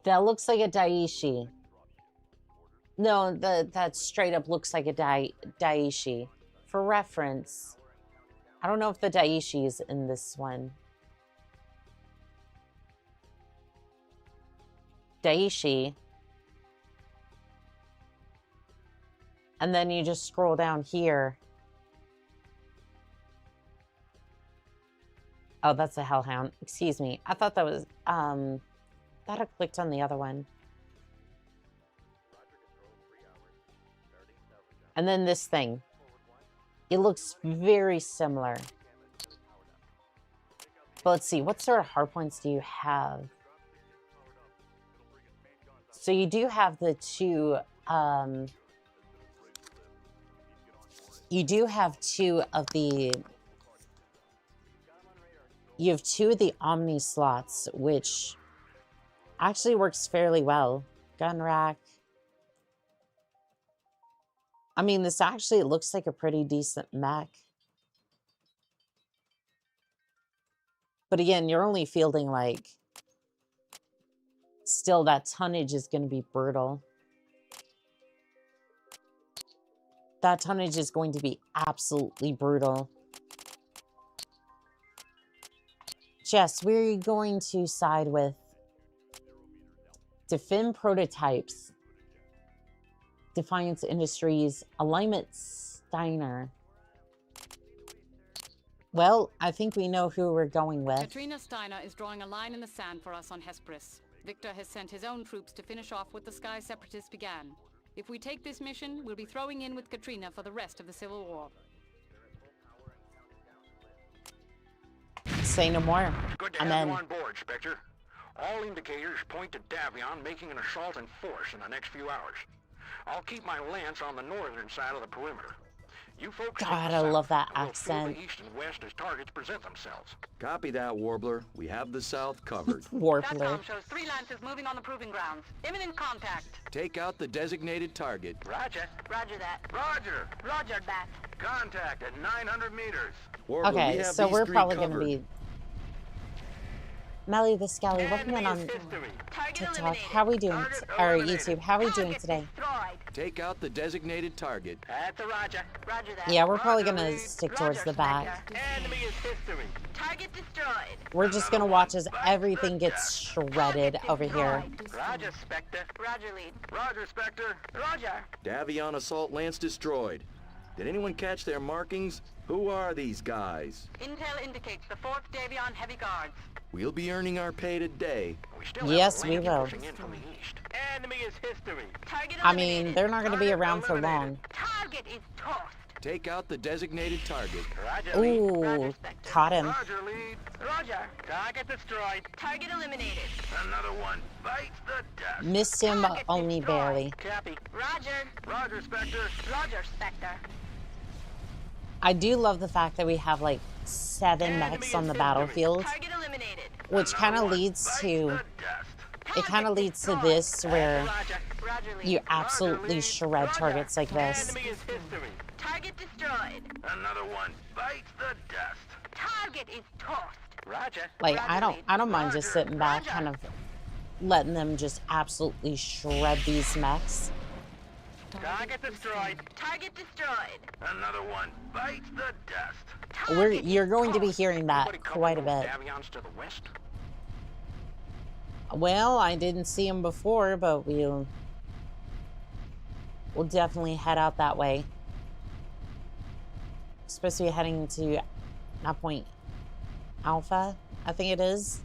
That looks like a Daiichi. No, that straight up looks like a Daiichi. For reference, I don't know if the Daiichi is in this one. Daiichi. And then you just scroll down here. Oh, that's a Hellhound. Excuse me. I thought that was, thought I clicked on the other one. And then this thing. It looks very similar. But let's see, what sort of hardpoints do you have? So you do have the two, you do have two of the... You have two of the Omni slots, which actually works fairly well. Gun rack. I mean, this actually looks like a pretty decent mech. But again, you're only fielding like... Still, that tonnage is going to be brutal. That tonnage is going to be absolutely brutal. Jess, we're going to side with Defin Prototypes, Defiance Industries, Alignment Steiner. Well, I think we know who we're going with. Katrina Steiner is drawing a line in the sand for us on Hesperus. Victor has sent his own troops to finish off what the Sky Separatists began. If we take this mission, we'll be throwing in with Katrina for the rest of the Civil War. Say no more. Good to have you on board, Spectre. All indicators point to Davion making an assault in force in the next few hours. I'll keep my lance on the northern side of the perimeter. You folks... God, I love that accent. We'll fill the east and west as targets present themselves. Copy that, Warbler. We have the south covered. Warbler. SATCOM shows 3 Lances moving on the proving grounds. Imminent contact. Take out the designated target. Roger. Roger that. Roger. Roger that. Contact at 900 meters. Warbler, we Okay, have so these we're three probably going covered. to be... Melly the Scally, welcome in on Target TikTok. eliminated. How we doing? Target Or eliminated. YouTube, how we doing Target today? destroyed. Take out the designated target. That's a Roger. Roger that. Yeah, we're probably Roger, going to lead. stick Roger, towards the back. Spectre. Enemy is history. Target destroyed. We're just going to watch as everything gets shredded over here. Roger, Spectre. Roger lead. Roger, Spectre. Roger. Davion assault lance destroyed. Did anyone catch their markings? Who are these guys? Intel indicates the 4th Davion Heavy Guards. We'll be earning our pay today. We still Yes, have we Atlantic will. pushing in from the east. Enemy is history. Target I eliminated. mean, they're not going to be around for long. Target is tossed. Take out the designated target. Roger, lead. Roger, Ooh, Spectre. caught him. Roger, lead. Roger. Target destroyed. Target eliminated. Another one bites the dust. Missed him Target only destroyed. barely. Copy. Roger. Roger, Spectre. Roger, Spectre. I do love the fact that we have like 7 mechs on the battlefield, Target eliminated. which kind of Another one leads bites to, the dust. it kind of Target leads to destroyed. this where Roger. Roger, lead. you absolutely lead. shred Roger. targets like this. Enemy is history. Target destroyed. Another one bites the dust. Target is tossed. Roger. Like Roger, I don't mind just Roger. sitting back, Roger. kind of letting them just absolutely shred these mechs. Target destroyed. Target destroyed. Another one bites the dust. You're going to be hearing that Anybody quite a cover those bit. Davions to the west? Well, I didn't see him before, but we'll definitely head out that way. Supposed to be heading to Point Alpha, I think it is.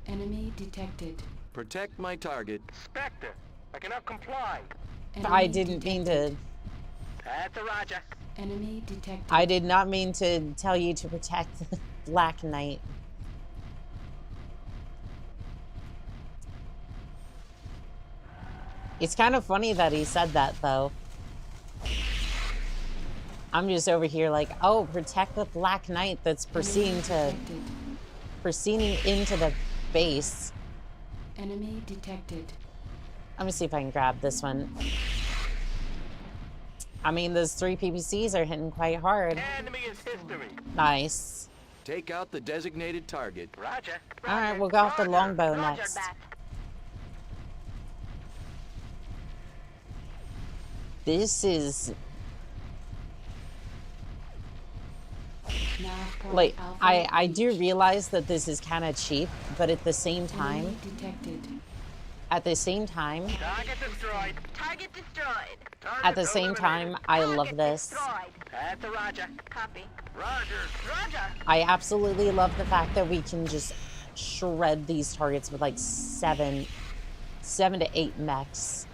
Enemy detected. Protect my target. Spectre, I cannot comply. I Enemy didn't mean to. detected. That's a Roger. Enemy detected. I did not mean to tell you to protect the Black Knight. It's kind of funny that he said that, though. I'm just over here like, oh, protect the Black Knight that's proceeding into the base. Enemy detected. Let me see if I can grab this one. I mean, those 3 PPCs are hitting quite hard. Enemy is history. Nice. Take out the designated target. Roger. All right, we'll go off the longbow Roger next. that. This is Nav point like Alpha I do reached. realize that this is kind of cheap, but at the same time, Enemy detected. Target destroyed. Target destroyed. Target at the same eliminated. time, I Target love this. destroyed. That's a Roger. Copy. Roger. Roger. I absolutely love the fact that we can just shred these targets with like 7 to 8 mechs.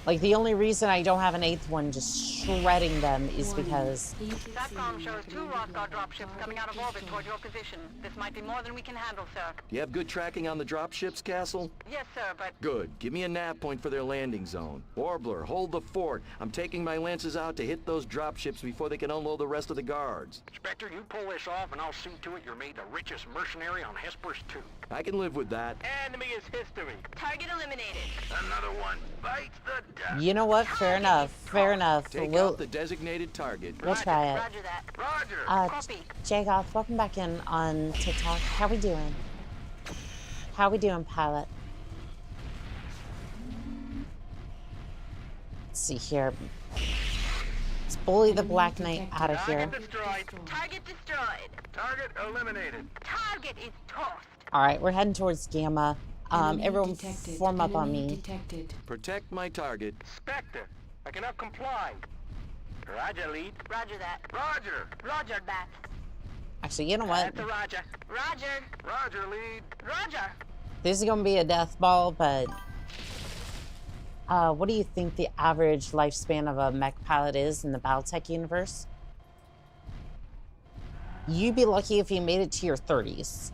Like, the only reason I don't have an 8th one just shredding them is Warning. because Heat SATCOM exceeding shows 2 recommended Rosgar level. dropships coming out of orbit toward your position. This might be more than we can handle, sir. You have good tracking on the dropships, Castle? Yes, sir, but Good. Give me a nav point for their landing zone. Warbler, hold the fort. I'm taking my lances out to hit those dropships before they can unload the rest of the guards. Spectre, you pull this off and I'll see to it you're made the richest mercenary on Hesperus 2. I can live with that. Enemy is history. target eliminated. Another one bites the dust. you know what? Fair enough. Fair enough. Take We'll out the designated target. try it. Roger that. Roger. Copy. Jagoth, welcome back in on TikTok. How we doing? How we doing, pilot? Let's see here. Let's bully the Black Knight out of here. Target destroyed. Target destroyed. Target eliminated. Target is tossed. All right, we're heading towards Gamma. Enemy Everyone detected. form up on Enemy me. Detected. Protect my target. Spectre, I cannot comply. Roger, lead. Roger that. Roger. Roger that. Actually, you know what? That's a Roger. Roger. Roger, lead. Roger. This is gonna be a death ball, but what do you think the average lifespan of a mech pilot is in the Battletech universe? You'd be lucky if you made it to your 30s.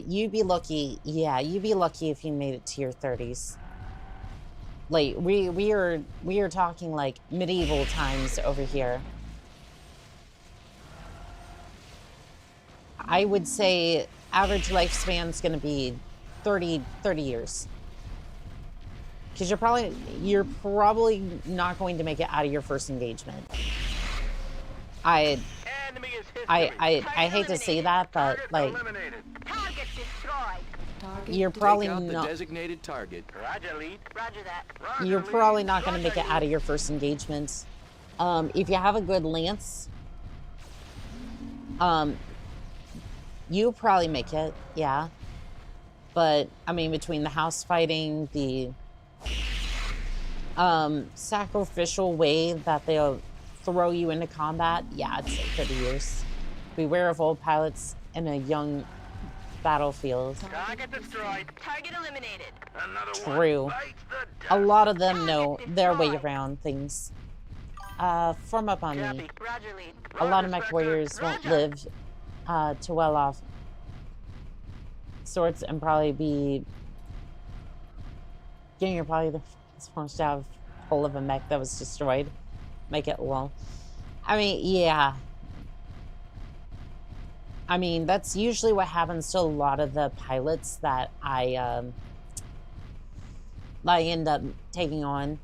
You'd be lucky. Yeah, you'd be lucky if you made it to your 30s. Like we are talking like medieval times over here. I would say average lifespan is going to be 30 years. Because you're probably not going to make it out of your first engagement. Enemy is history. I hate to say that, but Target like eliminated. Target destroyed. Target you're detected. probably Take out not. the designated target. Roger, lead. Roger that. Roger, You're lead. probably not going to Roger, make it out of your first engagement. If you have a good lance, you'll probably make it, yeah. But I mean, between the house fighting, the sacrificial way that they'll throw you into combat, yeah, I'd say 30 years. Beware of old pilots and a young battlefield. Target destroyed. Target eliminated. Another True. one bites the dust. A lot of them know their way around things. Form up on me. Copy. Roger, lead. A lot of Roger, MechWarriors won't Roger. live too well off sorts and probably be getting probably the first out of whole of a mech that was destroyed. Make it long. I mean, yeah. I mean, that's usually what happens to a lot of the pilots that I end up taking on.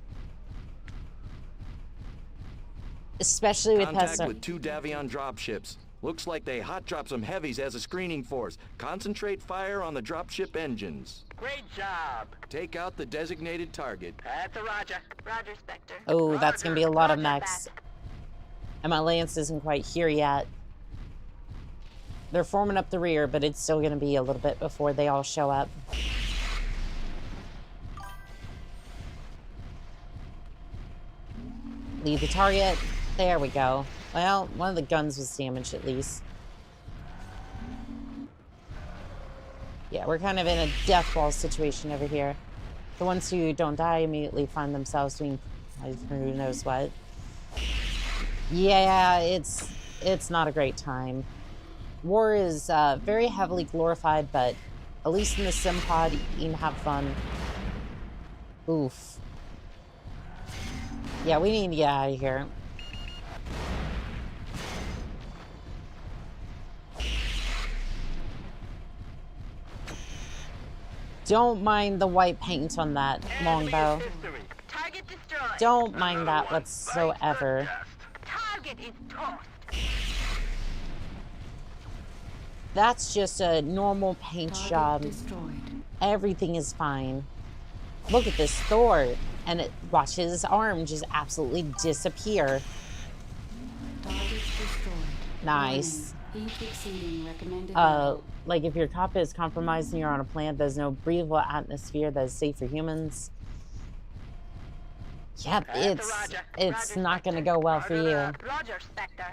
Especially with Contact with 2 Davion dropships. Looks like they hot dropped some heavies as a screening force. Concentrate fire on the dropship engines. Great job. Take out the designated target. That's a Roger. Roger, Spectre. Oh, that's gonna be a lot of Roger mechs. that. And my lance isn't quite here yet. They're forming up the rear, but it's still gonna be a little bit before they all show up. Lead the target. There we go. Well, one of the guns was damaged at least. Yeah, we're kind of in a death ball situation over here. The ones who don't die immediately find themselves doing who knows what. Yeah, it's not a great time. War is very heavily glorified, but at least in the sim pod, you can have fun. Oof. Yeah, we need to get out of here. Don't mind the white paint on that longbow. Target destroyed. Don't mind that whatsoever. Target is tossed. That's just a normal paint Target job. destroyed. Everything is fine. Look at this Thor. And watch his arm just absolutely disappear. Target destroyed. Nice. Warning. Heat exceeding recommended level. Like if your cockpit is compromised and you're on a planet, there's no breathable atmosphere that is safe for humans. Yep, it's not gonna go well for you. Roger, Spectre.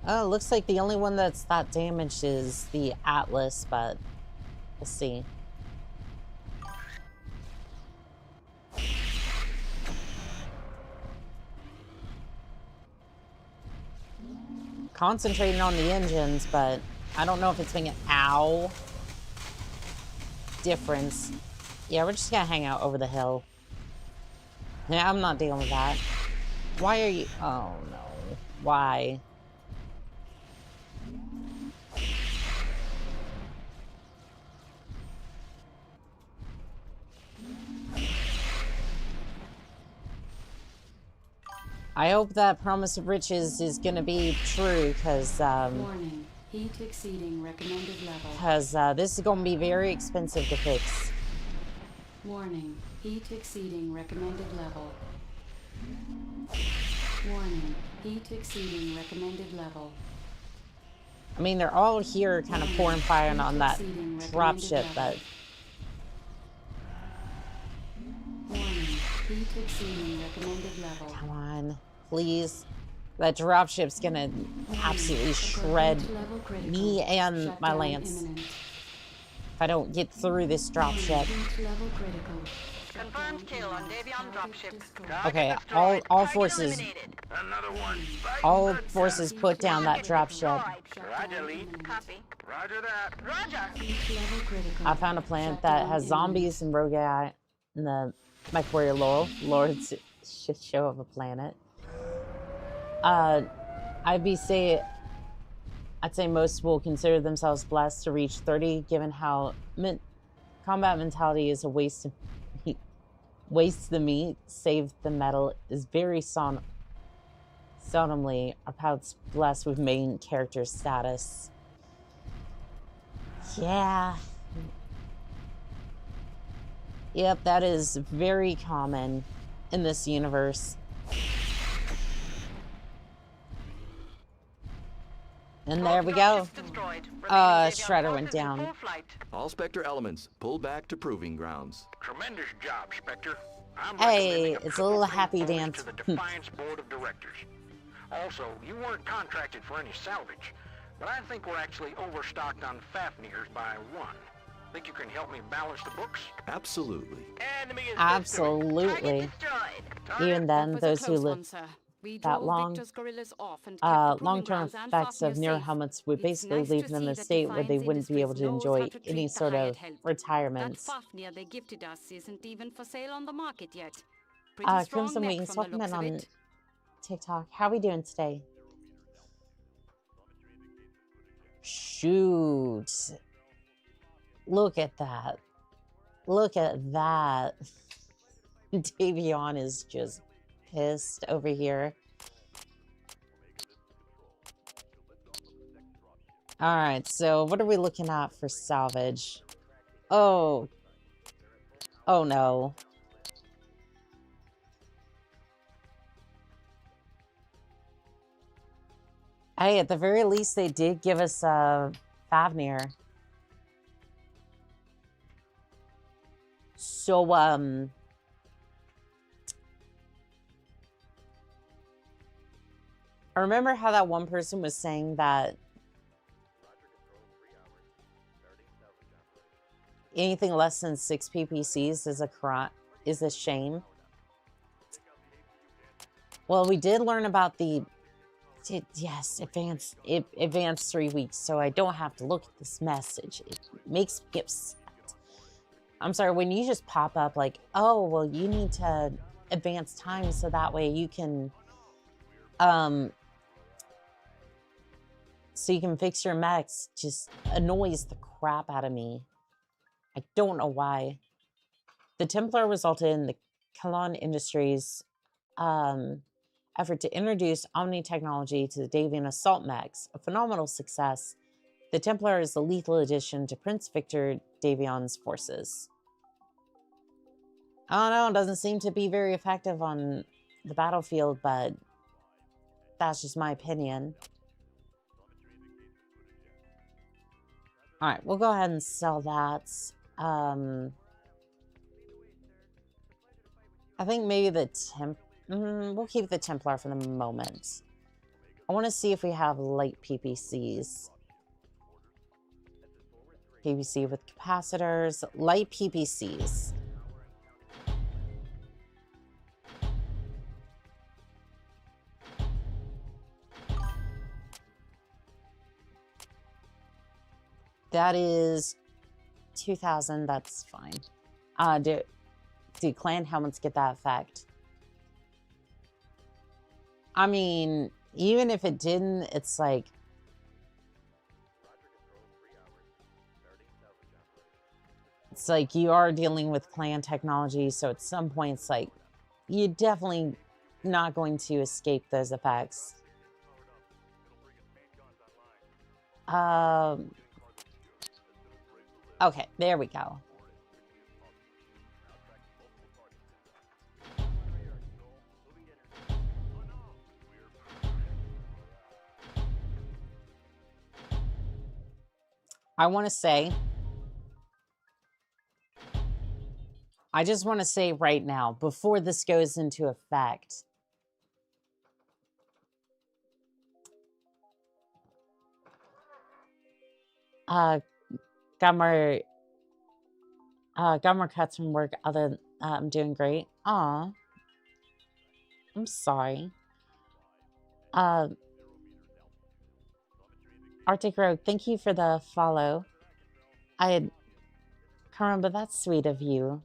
Oh, looks like the only one that's that damaged is the Atlas, but we'll see. Concentrating on the engines, but I don't know if it's making an ow difference. Yeah, we're just gonna hang out over the hill. Yeah, I'm not dealing with that. Why are you? Oh no. Why? I hope that promise of riches is gonna be true, because Warning. Heat exceeding recommended level. this is gonna be very expensive to fix. Warning. Heat exceeding recommended level. Warning. Heat exceeding recommended level. I mean, they're all here kind of pouring fire on that dropship, but Warning. Heat exceeding recommended level. come on, please. That dropship's gonna absolutely shred Level critical. me and my Shutdown lance imminent. if I don't get through this dropship. Heat level critical. Confirmed kill on Davion dropship. Okay, all forces, Another one bites all the forces put down that dropship. Roger, lead. Copy. Roger that. Roger. Heat level critical. I found a planet that has zombies and rogue AI in the MechWarrior lore. Lord's shit show of a planet. I'd say most will consider themselves blessed to reach 30, given how combat mentality is a waste the meat, save the metal is very seldomly are pilots blessed with main character status. Yeah. Yep, that is very common in this universe. And there we go. Shredder went down. All Spectre elements, pull back to proving grounds. Tremendous job, Spectre. I'm Hey, recommending it's a little appropriate happy votes dance. to the Defiance Board of Directors. Also, you weren't contracted for any salvage, but I think we're actually overstocked on Fafnirs by one. Think you can help me balance the books? Absolutely. Enemy is Absolutely. destroyed. Even That then, was a those who close live one, sir. We that drove long, Victor's guerrillas off and kept the proving long-term grounds and effects of Fafnir near safe. helmets would It's basically nice leave to them in see a that state where they Defiance wouldn't be able Industries to knows enjoy how to any treat the sort of hired help. That retirement. Fafnir they gifted us isn't even for sale on the market yet. Pretty strong Crimson neck Wings, from the welcome looks in of on it. TikTok. How we doing today? Shoot. Look at that. Look at that. Davion is just pissed over here. Alright, so what are we looking at for salvage? Oh. Oh no. Hey, at the very least, they did give us a Fafnir. So, I remember how that one person was saying that anything less than 6 PPCs is a shame. Well, we did learn about the advanced 3 weeks, so I don't have to look at this message. It makes me upset. I'm sorry, when you just pop up like, oh, well, you need to advance time so that way you can, so you can fix your mechs, just annoys the crap out of me. I don't know why. The Templar resulted in the Callouts Industries effort to introduce Omni technology to the Davian assault mechs, a phenomenal success. The Templar is the lethal addition to Prince Victor Davion's forces. I don't know, it doesn't seem to be very effective on the battlefield, but that's just my opinion. Alright, we'll go ahead and sell that. I think maybe the we'll keep the Templar for the moment. I want to see if we have light PPCs. PPC with capacitors. Light PPCs. That is 2,000. That's fine. Do clan helmets get that effect? I mean, even if it didn't, it's like... It's like you are dealing with clan technology, so at some point it's like, you're definitely not going to escape those effects. Okay, there we go. I just want to say right now, before this goes into effect, got more cuts from work other I'm doing great. Aw. I'm sorry. Arctic Road, thank you for the follow. Caramba, that's sweet of you.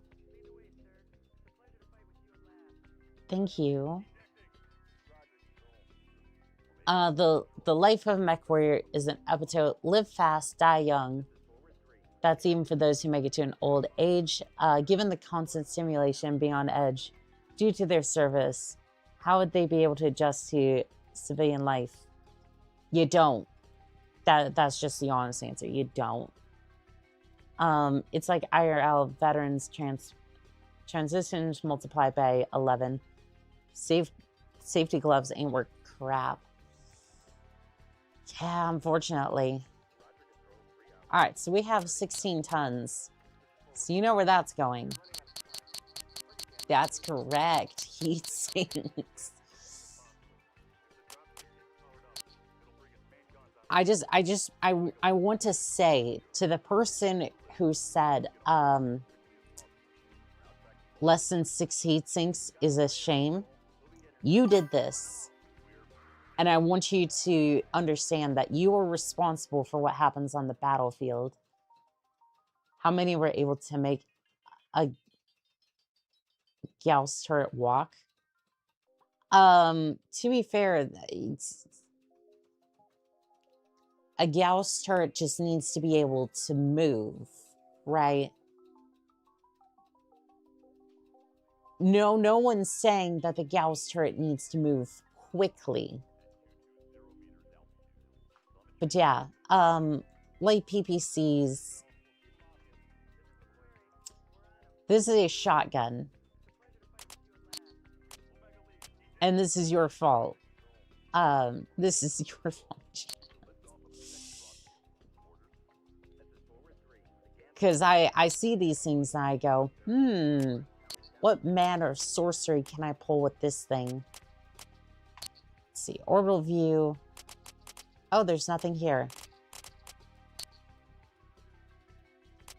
Thank you. The life of MechWarrior is an epitome. Live fast, die young. That's even for those who make it to an old age. Given the constant stimulation being on edge due to their service, how would they be able to adjust to civilian life? You don't. That's just the honest answer. You don't. It's like IRL veterans transitions multiplied by 11. Safety gloves ain't worth crap. Yeah, unfortunately. All right, so we have 16 tons. So you know where that's going. That's correct. Heat sinks. I want to say to the person who said less than 6 heat sinks is a shame. You did this. And I want you to understand that you are responsible for what happens on the battlefield. How many were able to make a Gauss turret walk? To be fair, a Gauss turret just needs to be able to move, right? No one's saying that the Gauss turret needs to move quickly. But yeah, light PPCs. This is a shotgun. And this is your fault. This is your fault. Because I see these things and I go, what manner of sorcery can I pull with this thing? Let's see, orbital view. Oh, there's nothing here.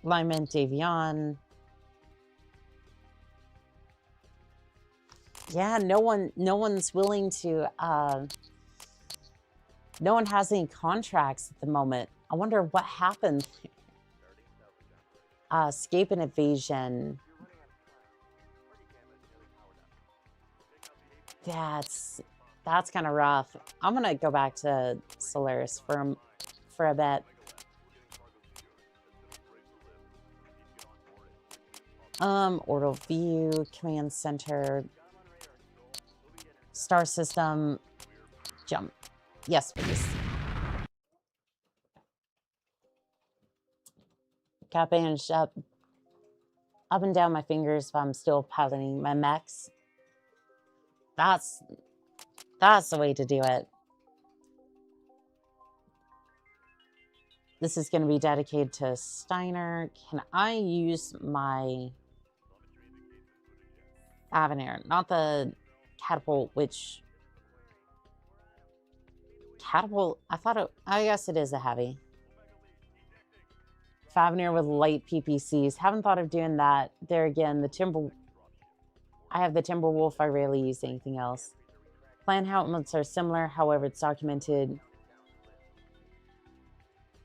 Alignment, Davion. Yeah, no one's willing to, no one has any contracts at the moment. I wonder what happened. Escape and evasion. That's kind of rough. I'm gonna go back to Solaris for a bit. Orbital view, command center, star system, jump. Yes, please. Got bandaged up and down my fingers if I'm still piloting my mechs. That's the way to do it. This is going to be dedicated to Steiner. Can I use my Avenir? Not the catapult, which... Catapult? I guess it is a heavy. Avenir with light PPCs. Haven't thought of doing that. There again, I have the Timberwolf. I rarely use anything else. Plan helmets are similar. However, it's documented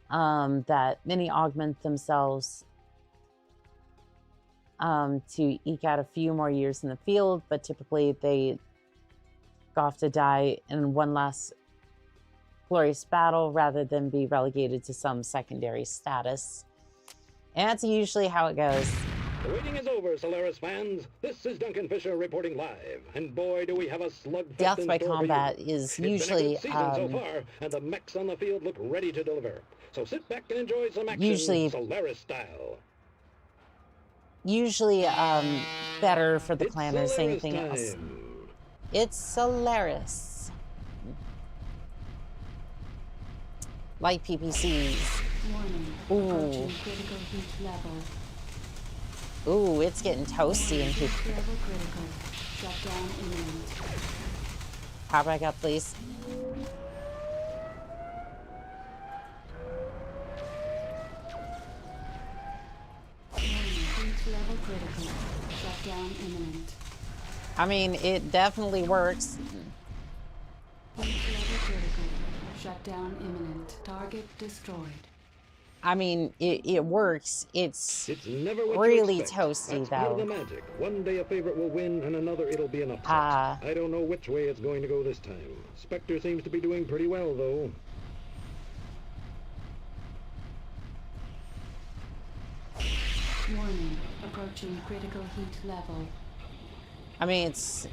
that many augment themselves to eke out a few more years in the field, but typically they go off to die in one last glorious battle rather than be relegated to some secondary status. And that's usually how it goes. The waiting is over, Solaris fans. This is Duncan Fisher reporting live. And boy, do we have a slugfest. Death by combat is usually it's been a good season so far, and the mechs on the field look ready to deliver. So sit back and enjoy some action, usually Solaris style. Usually better for the It's planners than anything Solaris else. time. It's Solaris. Light PPCs. Warning. Ooh. Approaching critical heat level. Ooh, it's getting toasty in here. Heat level critical. Shutdown imminent. Power back up, please. Warning. Heat level critical. Shutdown imminent. I mean, it definitely works. Heat level critical. Shutdown imminent. Target destroyed. I mean, it works. It's never what really you expect. toasty, That's part of though. the magic. One day a favorite will win, and another it'll be an upset. I don't know which way it's going to go this time. Spectre seems to be doing pretty well, though. Warning. Approaching critical heat level. I mean, it's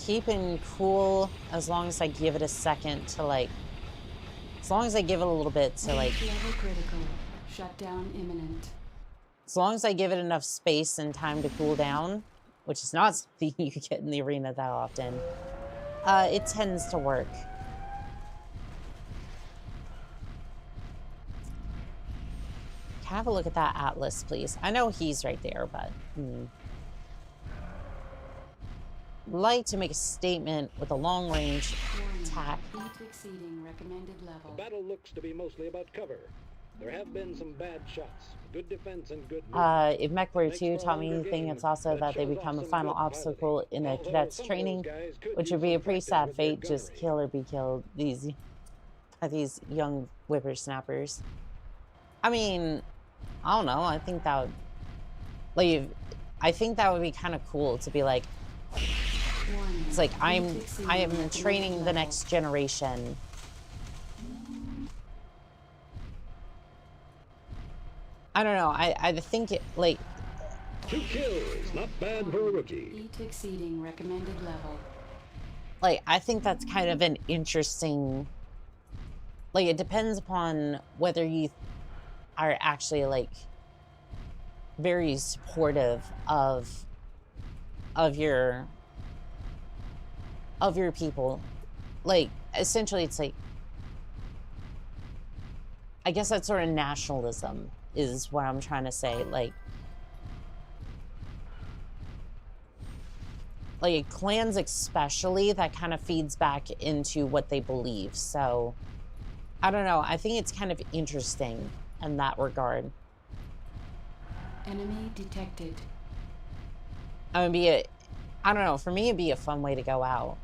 keeping cool as long as I give it a second to, like... As long as I give it a little bit to, like... Heat level critical. Shutdown imminent. As long as I give it enough space and time to cool down, which is not something you get in the arena that often, it tends to work. Can I have a look at that Atlas, please? I know he's right there, but... like to make a statement with a long-range attack. Heat exceeding recommended level. The battle looks to be mostly about cover. There have been some bad shots, good defense and good If MechWarrior 2 taught me anything, it's also that they become a final obstacle in a cadet's training, which would be a pretty sad fate, just kill or be killed, these young whippersnappers. I mean, I don't know, I think that would, like, I think that would be kind of cool to be like, it's like, I am training the next generation. I don't know, I think it, like... 2 kills, not bad for a rookie. Heat exceeding recommended level. Like, I think that's kind of an interesting... Like, it depends upon whether you are actually, like, very supportive of your people. Like, essentially, it's like... I guess that's sort of nationalism, is what I'm trying to say. Like clans especially, that kind of feeds back into what they believe. So, I don't know. I think it's kind of interesting in that regard. Enemy detected. I don't know, for me it'd be a fun way to go out.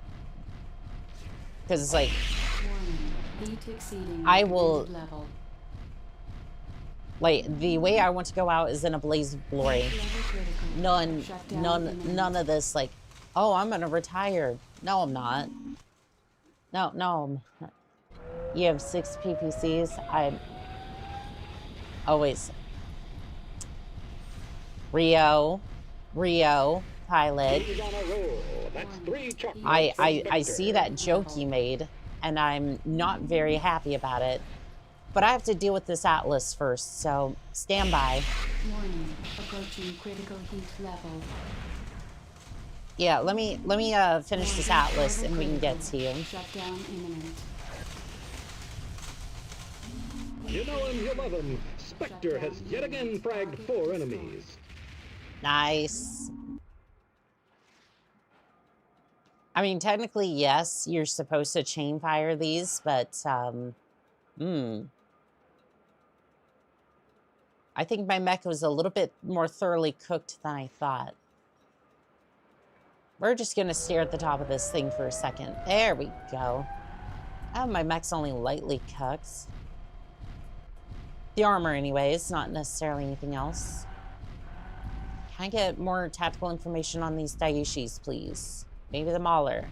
Because it's like, Heat exceeding I will... level. Like, the way I want to go out is in a blaze of glory. None of this, like, oh, I'm gonna retire. No, I'm not. No. You have 6 PPCs. Always. Rio, pilot. I see that joke you made, and I'm not very happy about it. But I have to deal with this Atlas first, so stand by. Warning, approaching critical heat level. Yeah, let me finish this Atlas and we can get to you. Shutdown imminent. You know him, you love him. Spectre has yet again fragged 4 enemies. Nice. I mean, technically, yes, you're supposed to chain fire these, but, I think my mech was a little bit more thoroughly cooked than I thought. We're just gonna stare at the top of this thing for a second. There we go. Oh, my mech's only lightly cooked. The armor anyways, not necessarily anything else. Can I get more tactical information on these Daishis, please? Maybe the Mauler.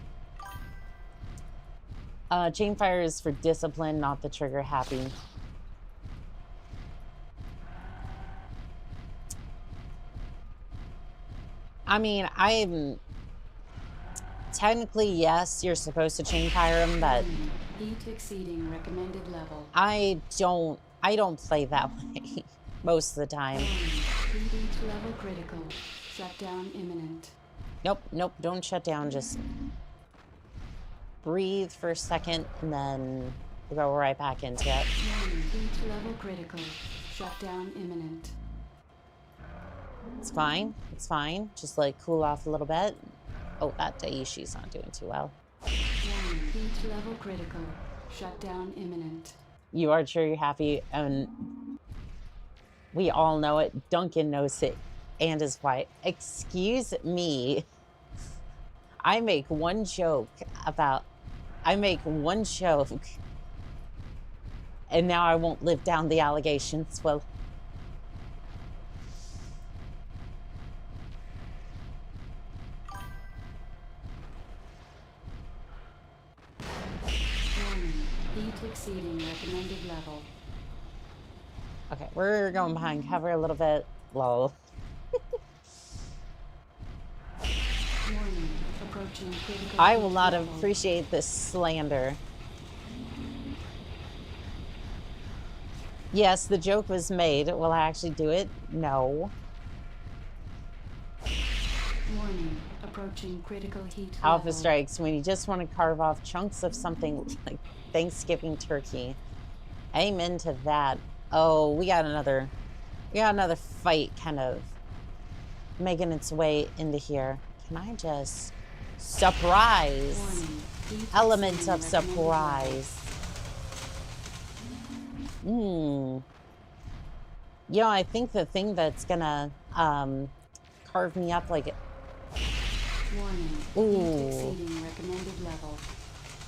Chain fire is for discipline, not the trigger happy. I mean, technically, yes, you're supposed to chain fire them, but heat exceeding recommended level. I don't play that way most of the time. Heat level critical. Shutdown imminent. Nope, don't shut down, just breathe for a second and then we'll go right back into it. Heat level critical. Shutdown imminent. It's fine. Just like cool off a little bit. Oh, that Daishi's not doing too well. Heat level critical. Shutdown imminent. You are sure you're happy, and we all know it. Duncan knows it, and his wife. Excuse me. I make one joke, and now I won't live down the allegations. Well, exceeding recommended level. Okay, we're going behind cover a little bit. Lol. Warning, approaching critical. I will not appreciate this slander. Yes, the joke was made. Will I actually do it? No. Warning, approaching critical heat Alpha level. strikes when you just want to carve off chunks of something like Thanksgiving turkey. Amen to that. Oh, we got another fight kind of making its way into here. Can I just Surprise. Element of surprise. You know, I think the thing that's gonna carve me up like ooh. Recommended level.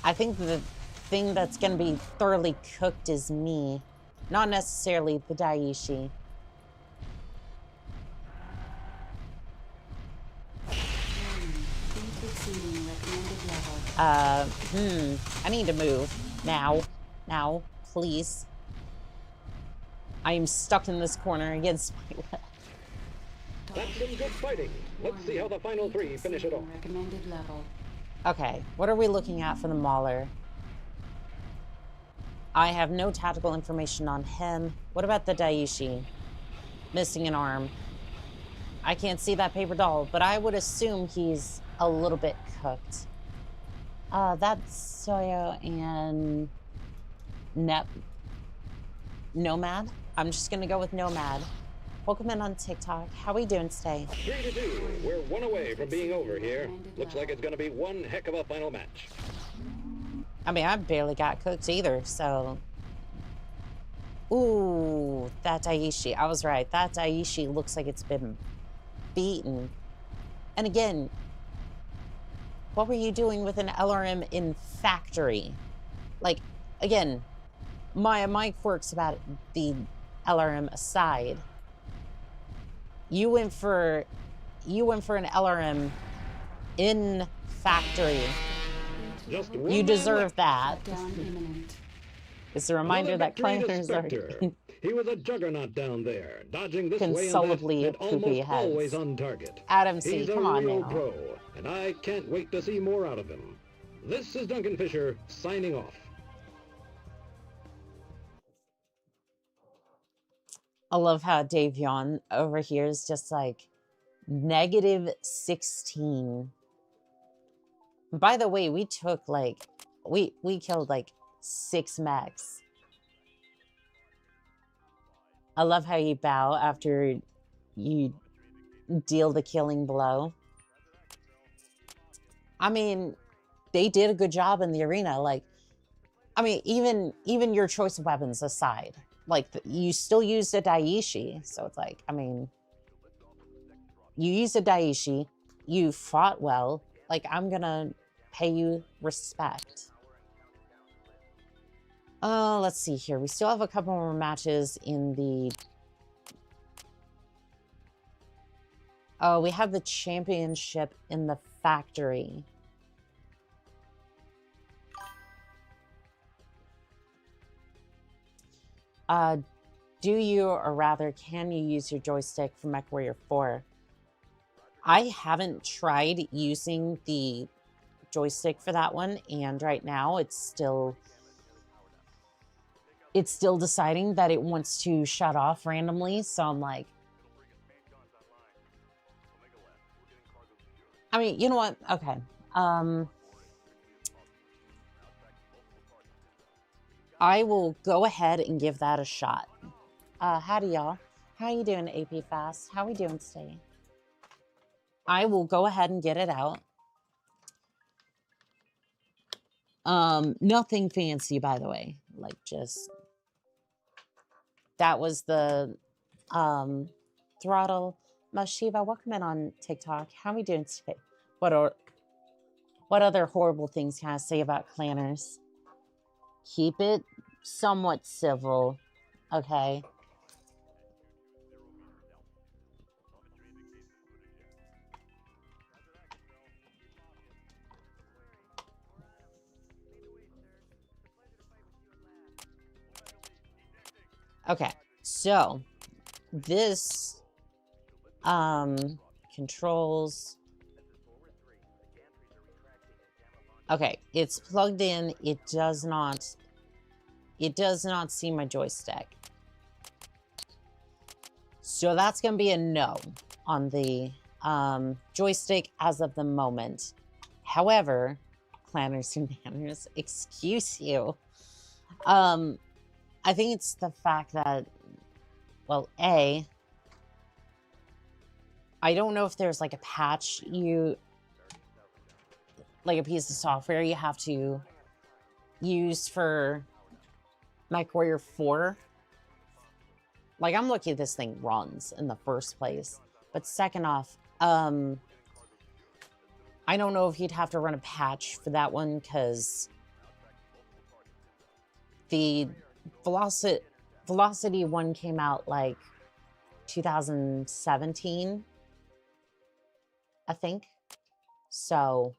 I think the thing that's gonna be thoroughly cooked is me, not necessarily the Daiichi. I need to move. Now, please. I am stuck in this corner against my will. That's some good fighting. Let's see how the final three finish it off. Recommended level. Okay, what are we looking at for the Mauler? I have no tactical information on him. What about the Daiichi? Missing an arm. I can't see that paper doll, but I would assume he's a little bit cooked. That's Soyo and Nomad. I'm just gonna go with Nomad. Welcome in on TikTok. How are we doing today? 3-2. We're one away from being over here. Looks like it's gonna be one heck of a final match. I mean, I barely got cooked either, so... Ooh, that Daiichi. I was right. That Daiichi looks like it's been beaten. And again, what were you doing with an LRM in factory? Like, again, my quirks about the LRM aside, you went for an LRM in factory. You deserve that. It's a reminder that claimers are he was a juggernaut down there, dodging this consolably way and that, and poopy almost heads. always on target. Adam C, He's come a on real now. pro, and I can't wait to see more out of him. This is Duncan Fisher signing off. I love how Davion over here is just like -16. By the way, we took like we killed like 6 mechs. I love how you bow after you deal the killing blow. I mean, they did a good job in the arena. Like, I mean, even your choice of weapons aside, like you still used a Daiichi, so it's like, I mean, you used a Daiichi, you fought well. Like, I'm gonna pay you respect. Let's see here. We still have a couple more matches in the... Oh, we have the championship in the factory. Do you, or rather, can you use your joystick for MechWarrior 4? I haven't tried using the joystick for that one, and right now it's still deciding that it wants to shut off randomly, so I'm like, I mean, you know what? Okay. I will go ahead and give that a shot. Howdy, y'all. How you doing, AP Fast? How we doing today? I will go ahead and get it out. Nothing fancy, by the way. Like, just... That was the throttle. Mashiva, welcome in on TikTok. How are we doing today? What other horrible things can I say about clanners? Keep it somewhat civil, okay? Okay, so this controls. Okay, it's plugged in. It does not see my joystick. So that's going to be a no on the joystick as of the moment. However, planners and manners, excuse you. I think it's the fact that, well, I don't know if there's like a patch like a piece of software you have to use for MechWarrior 4. Like, I'm lucky this thing runs in the first place. But second off, I don't know if you'd have to run a patch for that one, because the Velocity one came out, like, 2017, I think. So,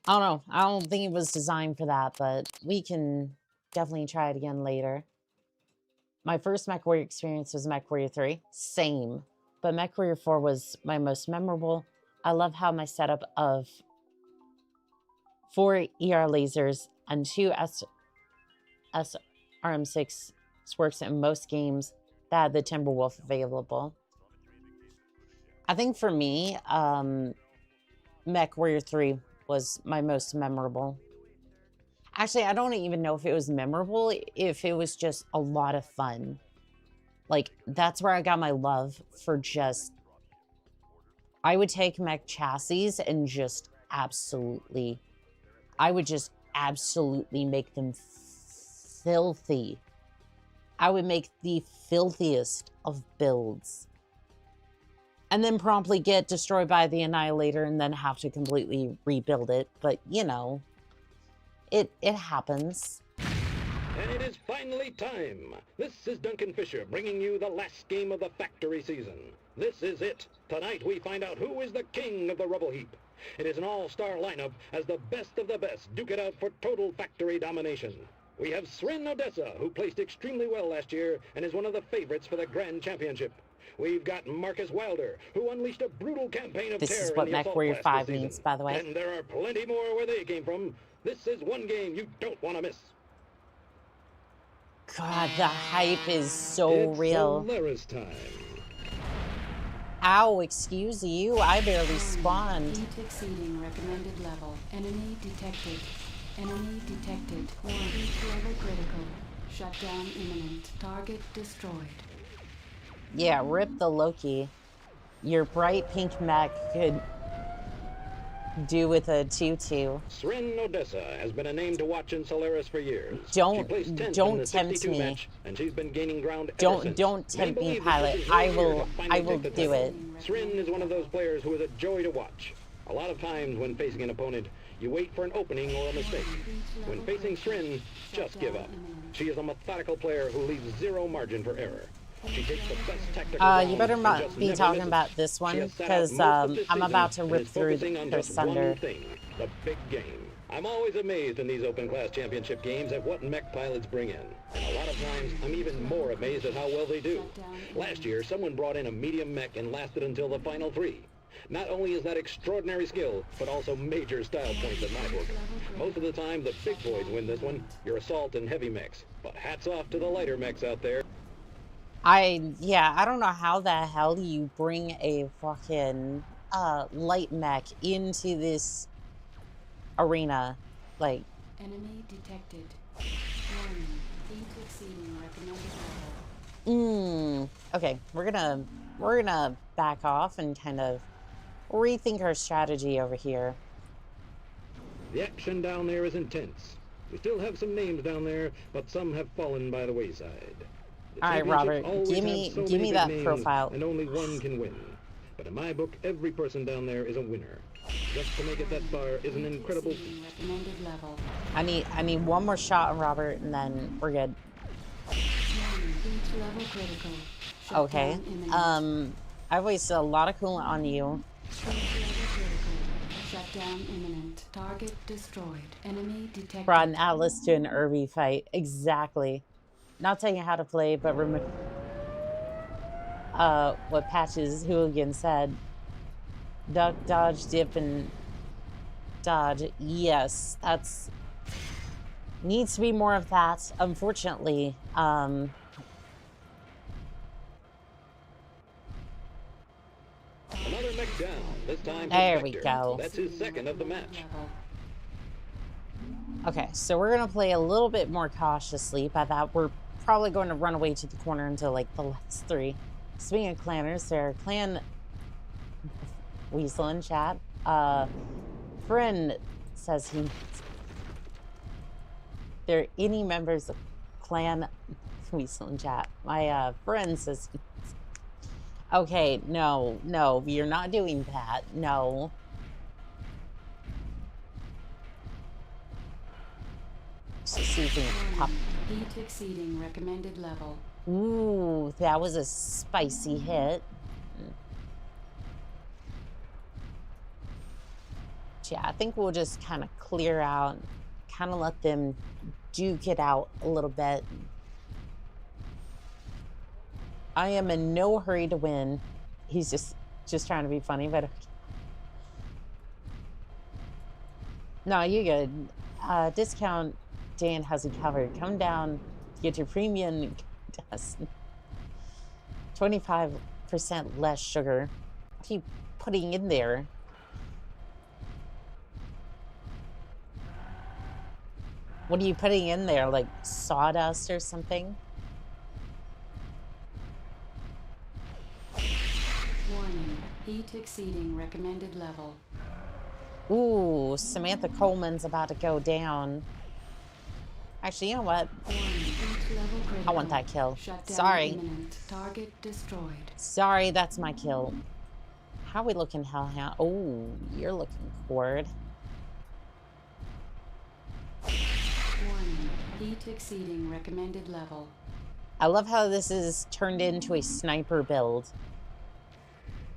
I don't know. I don't think it was designed for that, but we can definitely try it again later. My first MechWarrior experience was MechWarrior 3. Same. But MechWarrior 4 was my most memorable. I love how my setup of 4 ER lasers and 2 SRM6 works in most games that had the Timberwolf available. I think for me, MechWarrior 3 was my most memorable. Actually, I don't even know if it was memorable, if it was just a lot of fun. Like, that's where I got my love for just... I would take mech chassis and just absolutely... I would just absolutely make them filthy. I would make the filthiest of builds. And then promptly get destroyed by the Annihilator and then have to completely rebuild it. But, you know, it happens. And it is finally time. This is Duncan Fisher bringing you the last game of the factory season. This is it. Tonight we find out who is the king of the rubble heap. It is an all-star lineup as the best of the best duke it out for total factory domination. We have Srin Odessa, who placed extremely well last year and is one of the favorites for the Grand Championship. We've got Marcus Wilder, who unleashed a brutal campaign of terror. This is what MechWarrior 5 means, by the way. And there are plenty more where they came from. This is one game you don't want to miss. God, the hype is so real. It's time. Ow, excuse you, I barely spawned. Heat exceeding recommended level. Enemy detected. Enemy detected. Warning. Heat level critical. Shutdown imminent. Target destroyed. Yeah, rip the Loki. Your bright pink mech could do with a tutu. Srin Odessa has been a name to watch in Solaris for years. Don't tempt me. Match, and she's been gaining ground don't tempt me, Pilot. I will do it. Srin is one of those players who is a joy to watch. A lot of times when facing an opponent, you wait for an opening or a mistake. When facing Srin, just give up. She is a methodical player who leaves zero margin for error. She takes the best tactical you better not be talking about this one, because I'm about to rip through their thunder. The big game. I'm always amazed in these open class championship games at what mech pilots bring in. And a lot of times, I'm even more amazed at how well they do. Last year, someone brought in a medium mech and lasted until the final 3. Not only is that extraordinary skill, but also major style points in my book. Most of the time, the big boys win this one, your assault and heavy mechs. But hats off to the lighter mechs out there. I don't know how the hell you bring a fucking light mech into this arena. Like, enemy detected. Warning. Heat exceeding recommended level. Okay, we're gonna back off and kind of rethink our strategy over here. The action down there is intense. We still have some names down there, but some have fallen by the wayside. All right, Robert, give me that profile. And only one can win. But in my book, every person down there is a winner. Just to make it that far is an incredible feat. Recommended level. I need one more shot on Robert, and then we're good. Heat level critical. Okay. I've wasted a lot of coolant on you. Shutdown imminent. Target destroyed. Enemy detected. Brought an Atlas to an Irby fight. Exactly. Not telling you how to play, but remember what Patch's Hooligan said. Duck, dodge, dip, and dodge. Yes, that's... needs to be more of that, unfortunately. Another mech down. This time there we go. That's his second of the match. Okay, so we're going to play a little bit more cautiously. By that, we're probably going to run away to the corner until, like, the last 3. Speaking of clanners, there are Clan Weasel in chat. friend says there are any members of clan Weasel in chat. My friend says, okay, no, you're not doing that. No. Just see if we can pop. Heat exceeding recommended level. Ooh, that was a spicy hit. Yeah, I think we'll just kind of clear out, kind of let them duke it out a little bit. I am in no hurry to win. He's just trying to be funny, but no, you good. Discount Dan has it covered. Come down, get your premium. 25% less sugar. What are you putting in there? What are you putting in there? Like sawdust or something? Warning. Heat exceeding recommended level. Ooh, Samantha Coleman's about to go down. Actually, you know what? Warning. Heat level critical. I want that kill. Shutdown Sorry. imminent. Target destroyed. Sorry, that's my kill. How we looking, Hellhound? Oh, you're looking cord. Warning. Heat exceeding recommended level. I love how this is turned into a sniper build.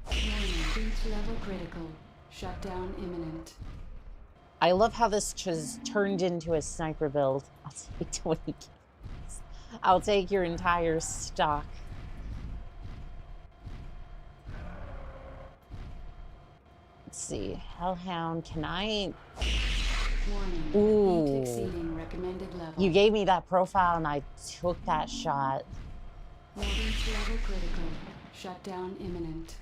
Warning. Heat level critical. Shutdown imminent. I love how this just turned into a sniper build. I'll take 20 kills. I'll take your entire stock. Let's see. Hellhound, can I... Warning. Ooh. Heat exceeding recommended level. You gave me that profile and I took that shot. Warning. Level critical. Shutdown imminent.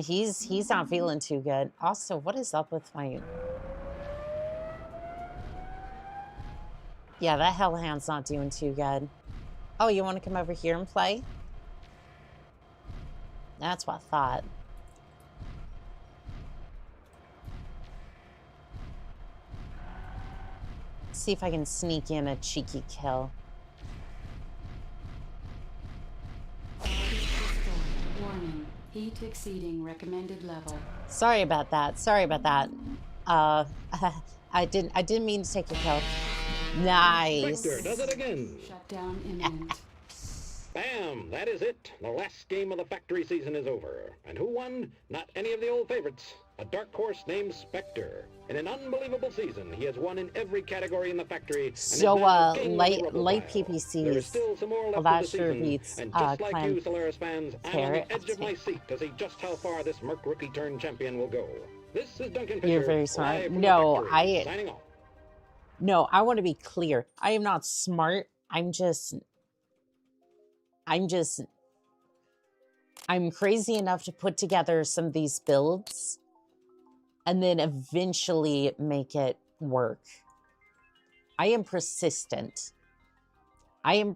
He's not feeling too good. Also, what is up with my... Yeah, that Hellhound's not doing too good. Oh, you want to come over here and play? That's what I thought. Let's see if I can sneak in a cheeky kill. Warning. Heat exceeding recommended level. Sorry about that. Sorry about that. I didn't mean to take your kill. Nice. Spectre does it again. Shutdown imminent. Bam! That is it. The last game of the factory season is over. And who won? Not any of the old favorites. A dark horse named Spectre. In an unbelievable season, he has won in every category in the factory. And So, is now the king of the light rubble pile. PPCs. There is still some more left Well, of that the sure season. beats, And just like Clan you, Solaris fans, I'm on Carrot. the edge of my seat to see just how far this Merc rookie turned champion will go. This is Duncan Fisher. You're very smart. live from the No, factory, signing off. No, I want to be clear. I am not smart. I'm crazy enough to put together some of these builds and then eventually make it work. I am persistent. And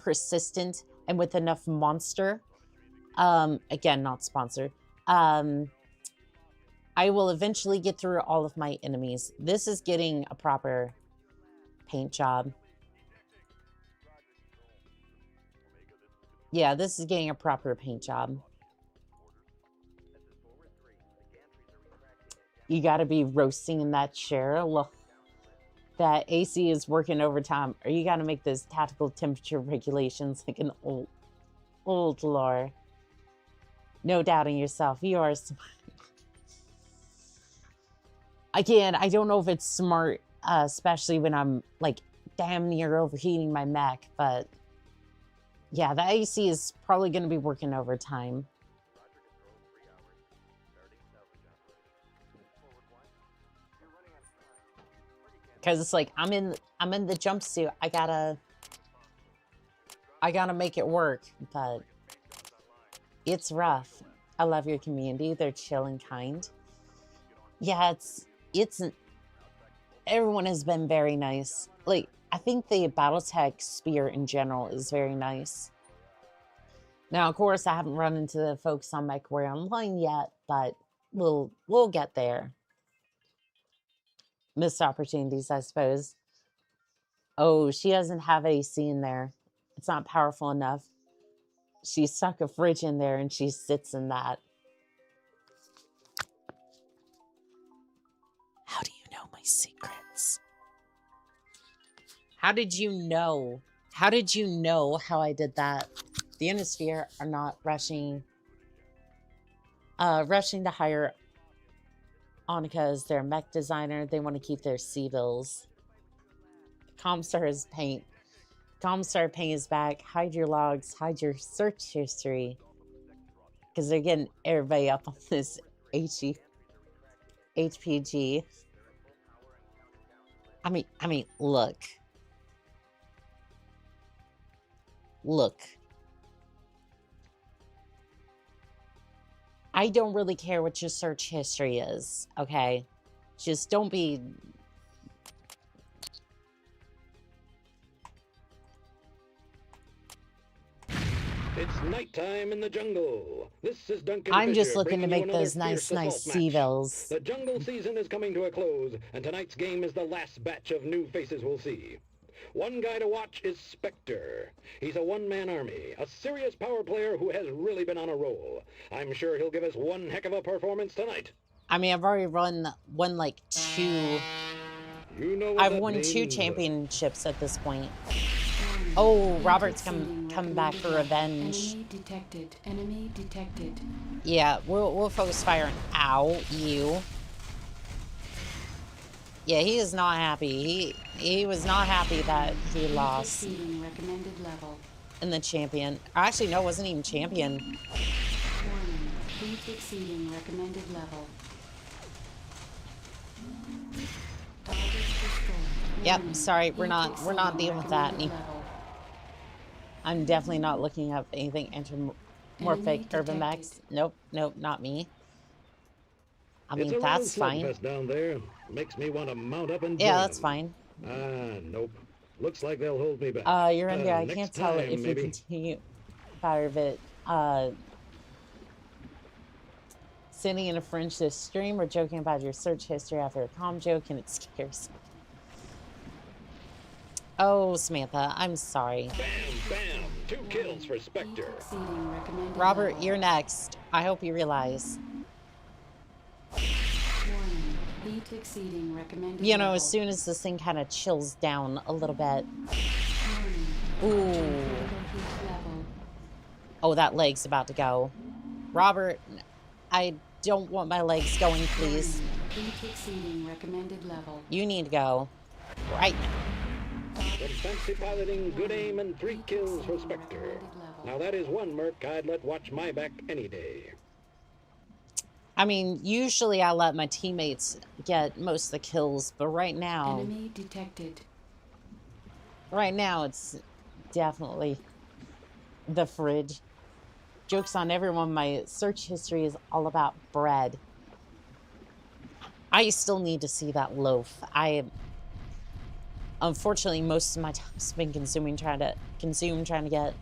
with enough monster, again, not sponsored, I will eventually get through all of my enemies. This is getting a proper paint job. Yeah, this is getting a proper paint job. You gotta be roasting in that chair. Look, that AC is working overtime. Or you gotta make those tactical temperature regulations like an old lore. No doubting yourself. You are smart. Again, I don't know if it's smart, especially when I'm like damn near overheating my mech, but yeah, the AC is probably going to be working overtime. Because it's like I'm in the jumpsuit. I gotta make it work, but it's rough. I love your community. They're chill and kind. Yeah, everyone has been very nice. Like, I think the Battletech Spear in general is very nice. Now, of course, I haven't run into the folks on MechWarrior Online yet, but we'll get there. missed opportunities, I suppose. Oh, she doesn't have AC in there. It's not powerful enough. She stuck a fridge in there and she sits in that. How do you know my secrets? How did you know? How did you know how I did that? The Ionosphere are not rushing to hire Annika as their mech designer. They want to keep their civils. Comstar is paint. Comstar paying his back. Hide your logs. Hide your search history. Because they're getting everybody up on this HPG. I mean, look. Look. I don't really care what your search history is, okay? Just don't be... It's nighttime in the jungle. This is Duncan I'm Fisher, just looking to bringing you make another those nice fierce assault match. civils. The jungle season is coming to a close, and tonight's game is the last batch of new faces we'll see. One guy to watch is Spectre. He's a one-man army, a serious power player who has really been on a roll. I'm sure he'll give us one heck of a performance tonight. I mean, I've already won like 2... You know what I've that won means. 2 championships at this point. Oh, Robert's come back for revenge. Enemy detected. Enemy detected. Yeah, we'll focus fire on... Ow, you. Yeah, he is not happy. He was not happy that he lost Exceeding recommended level. in the champion. Actually, no, it wasn't even champion. Warning. Heat exceeding recommended level. Target destroyed. Yep, Warning. sorry, we're Heat not exceeding dealing with that. recommended level. I'm definitely not looking up anything anthropomorphic urban max. Nope, not me. I mean, that's fine. It's a real slugfest down there. Makes me want to mount up and Yeah, join that's them. fine. Nope. Looks like they'll hold me back. You're in there. I Next can't tell time, if maybe. you continue fire of it. Sitting in a fringe this stream or joking about your search history after a calm joke and it scares me. Oh, Samantha, I'm sorry. Bam, bam. 2 kills for Spectre. Exceeding recommended Robert, level. you're next. I hope you realize. Warning. Heat exceeding recommended You know, level. as soon as this thing kind of chills down a little bit. Warning. Ooh. Critical heat level. Oh, that leg's about to go. Robert, I don't want my legs going, please. Warning. Heat exceeding recommended level. You need to go. Right now. Some fancy piloting, good aim, and 3 kills for Spectre. Now that is one Merc I'd let watch my back any day. I mean, usually I let my teammates get most of the kills, but right now... Enemy detected. Right now, it's definitely the fridge. Joke's on everyone, my search history is all about bread. I still need to see that loaf. Unfortunately, most of my time's been trying to get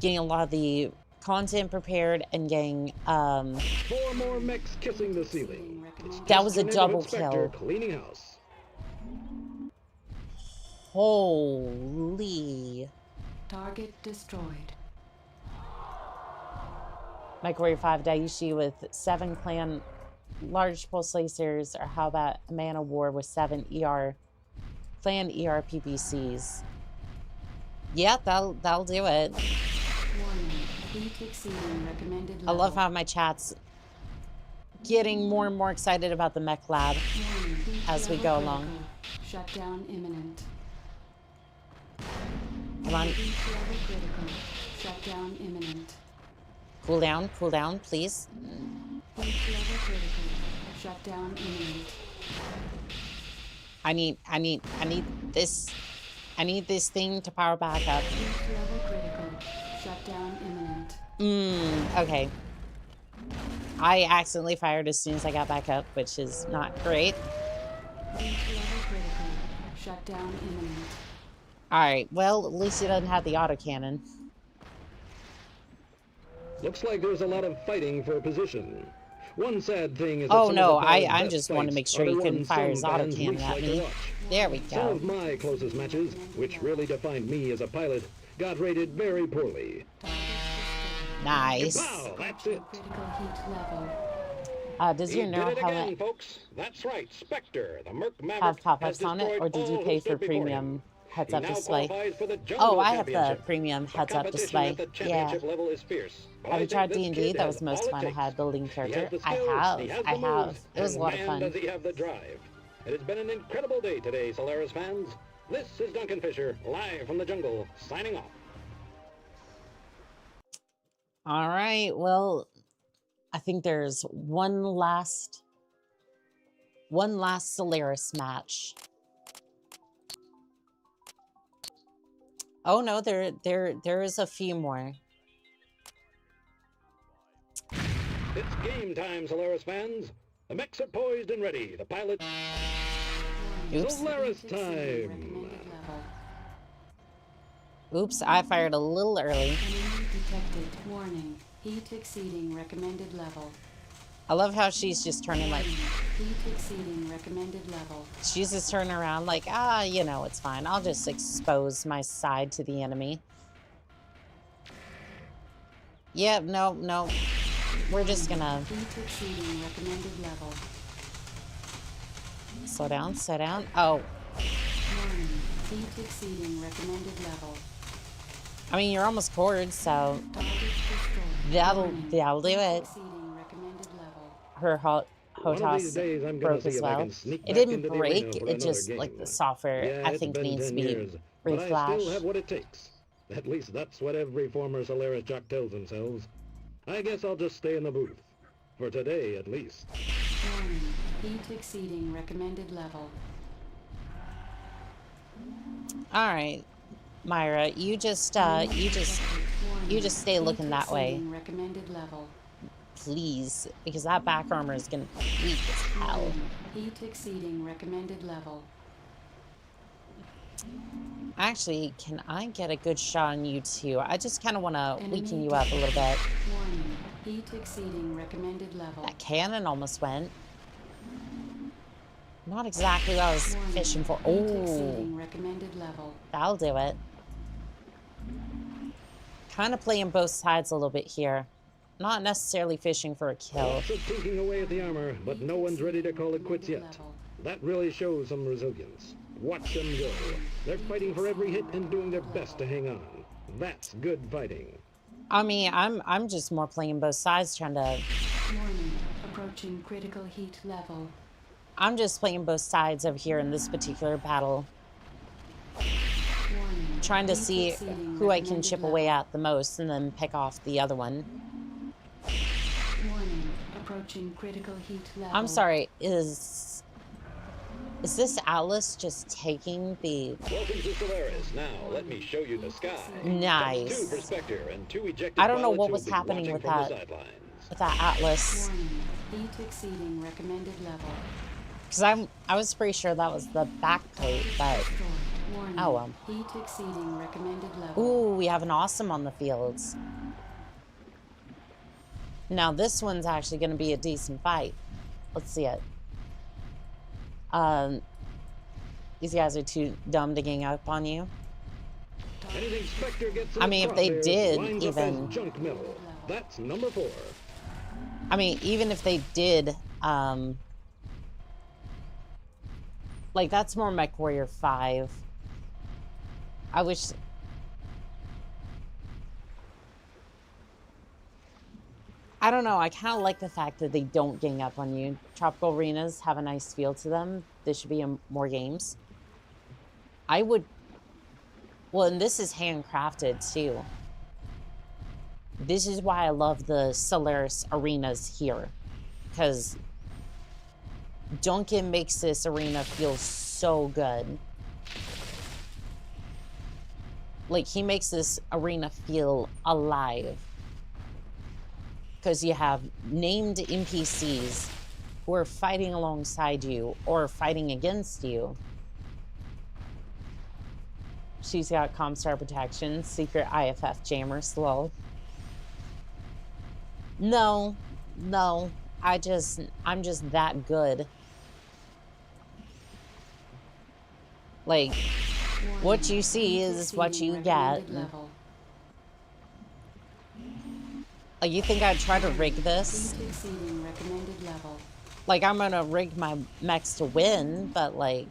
getting a lot of the content prepared and getting 4 more mechs kissing the ceiling. that was a Just double Spectre kill. cleaning house. Holy. Target destroyed. MechWarrior 5 Daiichi with 7 clan large pulse lasers, or how about a Man of War with 7 clan ER PPCs? Yeah, that'll do it. Warning. Heat exceeding recommended I level. love how my chat's getting more and more excited about the mech lab Warning. Heat as we level go along. critical. Shutdown imminent. Come on, Heat level critical. Shutdown imminent. cool down, please. Heat level critical. Shutdown imminent. I need this thing to power back up. Heat level critical. Shutdown imminent. Okay. I accidentally fired as soon as I got back up, which is not great. Heat level critical. Shutdown imminent. Alright, well, at least he doesn't have the autocannon. Looks like there's a lot of fighting for position. One sad thing is that Oh some no, of the battle's I best just want to fights make sure are you the couldn't ones fire his some fans autocannon least at like to me. watch. There we Some go. of my closest matches, which really defined me as a pilot, got rated very poorly. Nice. Wow, that's it. Critical heat level. Does He your did neural it again, helmet folks. That's right, Spectre, the Merc have Maverick, has pop-ups on it, destroyed or did you all pay who for stood before him. premium He heads-up now display? qualifies for the Oh, Jungle I have the Championship. premium The heads-up competition display. at the Yeah. championship level is fierce. But Have I you think tried this D&D? kid That has was the most all it fun I takes. had building He character. has the I skills, have. he has I the have. moves, It was a and lot of man, fun. does he have the drive. It has been an incredible day today, Solaris fans. This is Duncan Fisher, live from the jungle, signing off. All right. Well, I think there's one last Solaris match. Oh no, there is a few more. It's game time, Solaris fans. The mechs are poised and ready. The pilot... Oops. Solaris Heat exceeding time. recommended level. Oops, I fired a little early. Enemy detected. Warning. Heat exceeding recommended level. I love how she's just turning like, Warning. Heat exceeding recommended level. she's just turning around like, you know, it's fine. I'll just expose my side to the enemy. Yeah, no. We're just gonna Heat exceeding recommended level. slow down, slow down. Oh, Warning. Heat exceeding recommended level. I mean, you're almost cord, so Target destroyed. that'll Warning. do Heat it. exceeding recommended level. Her One of these days, I'm HOTAS gonna broke see as if I well. can sneak It back didn't into the break, arena for it another just, game. like, the software, Yeah, I it's think been needs 10 to be years, but I still reflashed. have what it takes. At least that's what every former Solaris jock tells themselves. I guess I'll just stay in the booth. For today, at least. Warning. Heat exceeding recommended level. All right, Myra, you just stay looking that way, Recommended level. please, because that back armor is gonna be weak as hell. Warning. Heat exceeding recommended level. Actually, can I get a good shot on you too? I just kind of want to Enemy weaken you up a little bit. Warning. Heat exceeding recommended level. That cannon almost went. Not exactly what I was Warning. fishing for. Heat Oh, exceeding recommended level. that'll do it. Kind of playing both sides a little bit here. Not necessarily fishing for a kill. Lots of tinking away at the armor, but no one's ready to call it quits yet. Level. That really shows some resilience. Watch them go. They're fighting for every hit and doing their best to hang on. That's good fighting. I mean, I'm just more playing both sides, trying to. Warning. Approaching critical heat level. I'm just playing both sides over here in this particular battle, Warning. trying to Heat see exceeding who I can recommended chip level. away at the most, and then pick off the other one. Warning. Approaching critical heat level. I'm sorry. Is this Atlas just taking the? Welcome to Solaris. Now, let me show you the sky. Nice. Two for Spectre and two ejected I don't know pilots what who'll was be happening watching with from the that. sidelines. With that Atlas, Warning. Heat exceeding recommended level. because I was pretty sure that was the back plate, but Destroyed. Warning. oh well. Heat exceeding recommended level. Ooh, we have an awesome on the fields. Now this one's actually going to be a decent fight. Let's see it. These guys are too dumb to gang up on you. Anything Spectre gets in I the mean, if they crosshairs did winds up even- as junk metal. That's number 4. I mean, even if they did, like that's more MechWarrior 5. I wish. I don't know. I kind of like the fact that they don't gang up on you. Tropical arenas have a nice feel to them. There should be more games. I would. Well, and this is handcrafted too. This is why I love the Solaris arenas here, because Duncan makes this arena feel so good. Like, he makes this arena feel alive. Because you have named NPCs who are fighting alongside you or fighting against you. She's got Comstar protection, secret IFF jammers, lol. No, no. I'm just that good. Like, what you see is what you get. Like, you think I'd try to rig this? Like, I'm gonna rig my mechs to win, but like,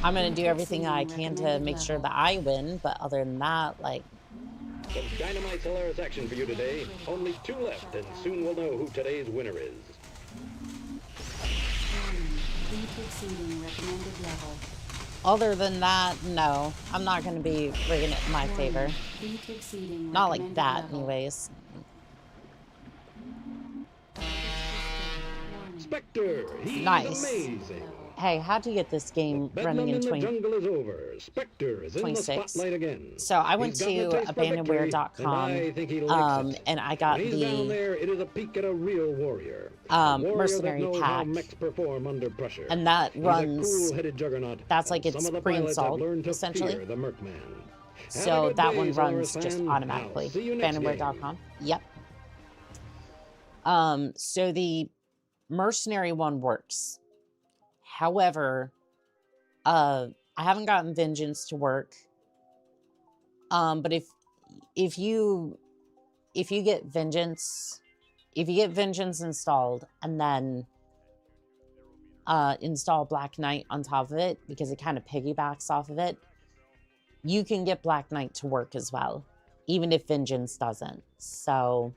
I'm gonna do everything I can to make sure that I win, but other than that, like... Some dynamite hilarious action for you today. Only 2 left, and soon we'll know who today's winner is. Other than that, no. I'm not gonna be rigging it in my favor. Not like that, anyways. Spectre, he's nice. Amazing. Hey, how'd you get this game running in the jungle is over. Spectre is 26? In the spotlight again. So I went to abandonware.com and I got the down there, it is a peek at a real warrior. Mercenary that pack. Perform under pressure. And that runs, juggernaut, that's like its pre-installed, essentially. So that one runs just automatically. Abandonware.com. Yep. So the mercenary one works. However, I haven't gotten Vengeance to work. But if you get Vengeance, installed and then install Black Knight on top of it, because it kind of piggybacks off of it, you can get Black Knight to work as well, even if Vengeance doesn't. So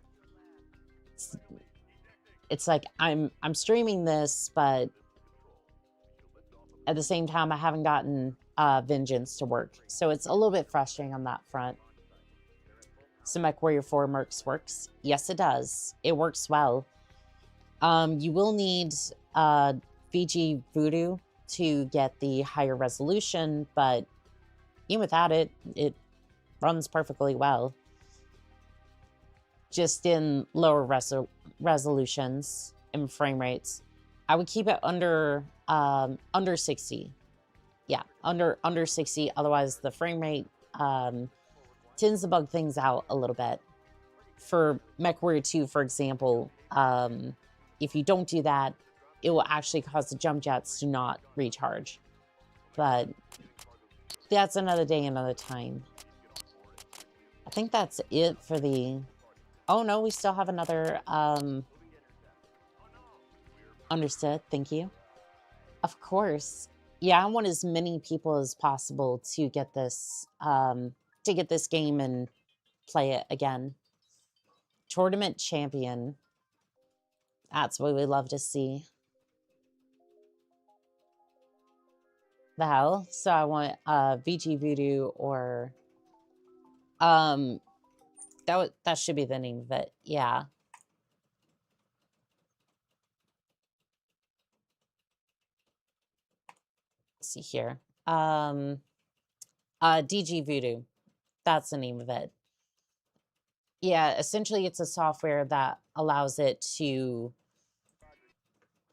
it's like I'm streaming this, but at the same time, I haven't gotten Vengeance to work. So it's a little bit frustrating on that front. So MechWarrior 4 Mercs works. Yes, it does. It works well. You will need VG Voodoo to get the higher resolution, but even without it, it runs perfectly well. Just in lower resolutions and frame rates. I would keep it under 60. Yeah, under 60. Otherwise, the frame rate tends to bug things out a little bit. For MechWarrior 2, for example, if you don't do that, it will actually cause the jump jets to not recharge. But that's another day, another time. I think that's it for the... Oh no, we still have another... Understood, thank you. Of course. Yeah, I want as many people as possible to get this game and play it again. Tournament champion. That's what we love to see. The hell? So I want VG Voodoo or that should be the name of it. Yeah. See here. DG Voodoo. That's the name of it. Yeah, essentially it's a software that allows it to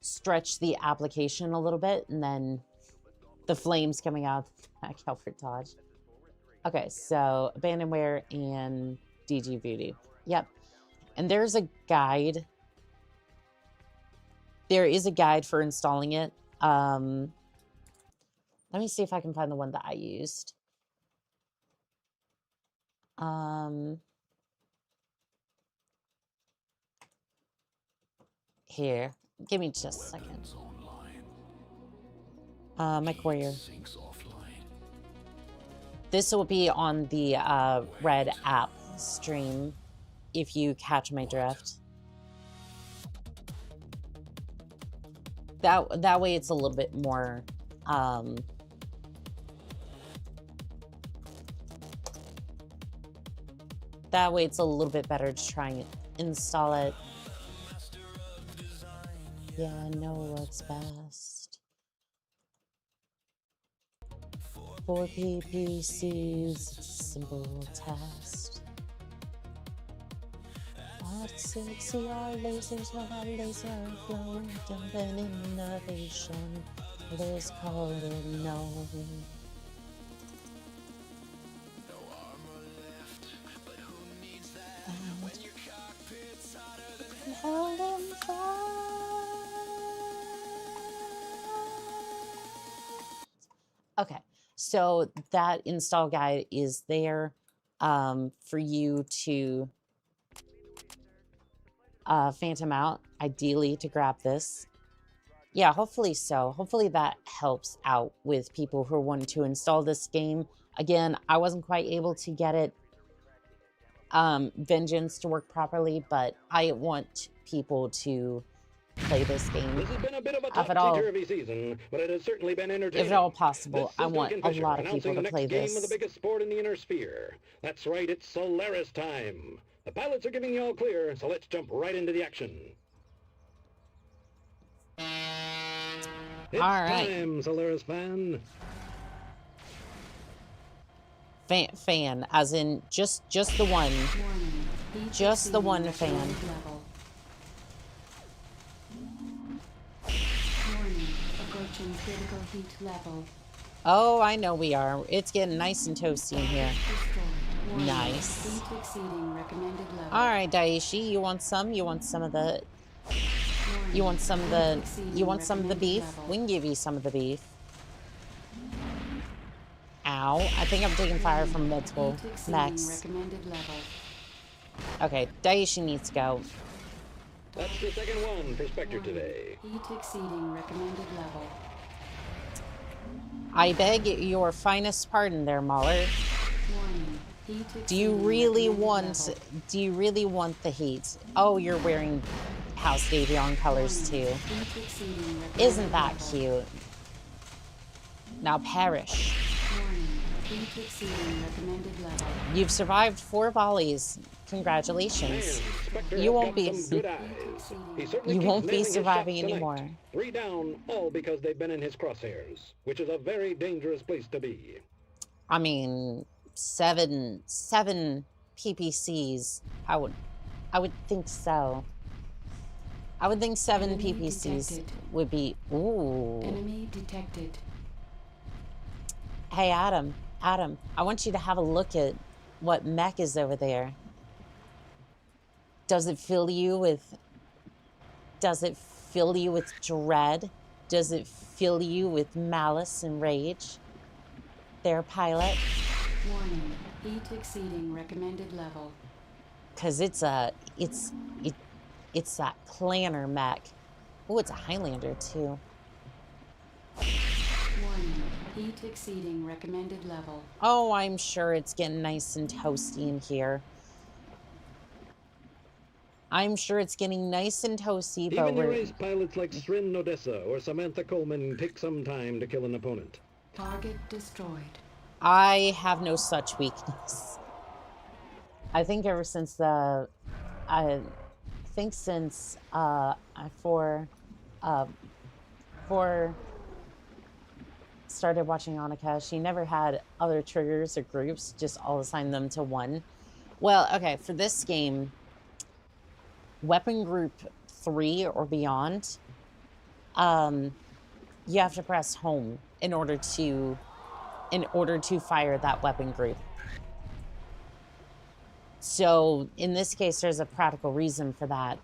stretch the application a little bit, and then the flames coming out back out for dodge. Okay, so Abandonware and DG Voodoo. Yep. And there's a guide. There is a guide for installing it. Let me see if I can find the one that I used. Here, give me just a second. MechWarrior. This will be on the Red app stream, if you catch my drift. That way it's a little bit more that way it's a little bit better to try and install it. Yeah, I know what's best. For PPCs, simple test. At 60 our lasers on our laser flow, dumping innovation. Let's call it no. held in fire. Okay, so that install guide is there for you to phantom out, ideally to grab this. Yeah, hopefully so. Hopefully that helps out with people who are wanting to install this game. Again, I wasn't quite able to get it Vengeance to work properly, but I want people to play this game. This has been a bit of a If at all, topsy-turvy season, but it has certainly been entertaining. if at all possible, This I is want Duncan a Fisher lot of people announcing to the play next game of the this. biggest sport in the inner sphere. That's right, it's Solaris time. The pilots are giving you all clear, so let's jump right into the action. It's All right. time, Solaris fan. Fan, as in just the one. Warning. Heat Just the exceeding one fan. recommended level. Warning. Approaching critical heat level. Oh, I know we are. It's getting nice and toasty in here. Destroyed. Warning. Nice. Heat exceeding recommended level. All right, Daishi, you want some? You want some of the? Warning. You want some of the? Heat exceeding You want some of the recommended beef? level. We can give you some of the beef. Ow! I think I'm taking fire from multiple Heat exceeding mechs. recommended level. Okay, Daishi needs to go. That's the second one for Spectre today. Heat exceeding recommended level. I beg your finest pardon there, Mahler. Warning. Heat Do you exceeding really recommended want? level. Do you really want the heat? Oh, you're wearing House Davion colors too. Heat exceeding recommended Isn't that level. cute? Now perish. Warning. Heat exceeding recommended level. You've survived 4 volleys. Congratulations. Man, Spectre You has won't got be some good eyes. He certainly You keeps won't be nailing his surviving shots tonight. anymore. 3 down, all because they've been in his crosshairs, which is a very dangerous place to be. I mean, seven PPCs. I would think so. I would think 7 Enemy PPCs detected. would be. Ooh. Enemy detected. Hey, Adam. Adam, I want you to have a look at what mech is over there. Does it fill you with dread? Does it fill you with malice and rage? There, pilot? Warning. Heat exceeding recommended level. Cause it's that clanner mech. Oh, it's a Highlander too. Warning. Heat exceeding recommended level. Oh, I'm sure it's getting nice and toasty in here. I'm sure it's getting nice and toasty, but Even your we're... ace pilots like Srin Nodessa or Samantha Coleman take some time to kill an opponent. Target destroyed. I have no such weakness. I think ever since for started watching Oni-chan, she never had other triggers or groups, just all assign them to one. Well, okay, for this game, weapon group 3 or beyond, you have to press home in order to fire that weapon group. So in this case, there's a practical reason for that.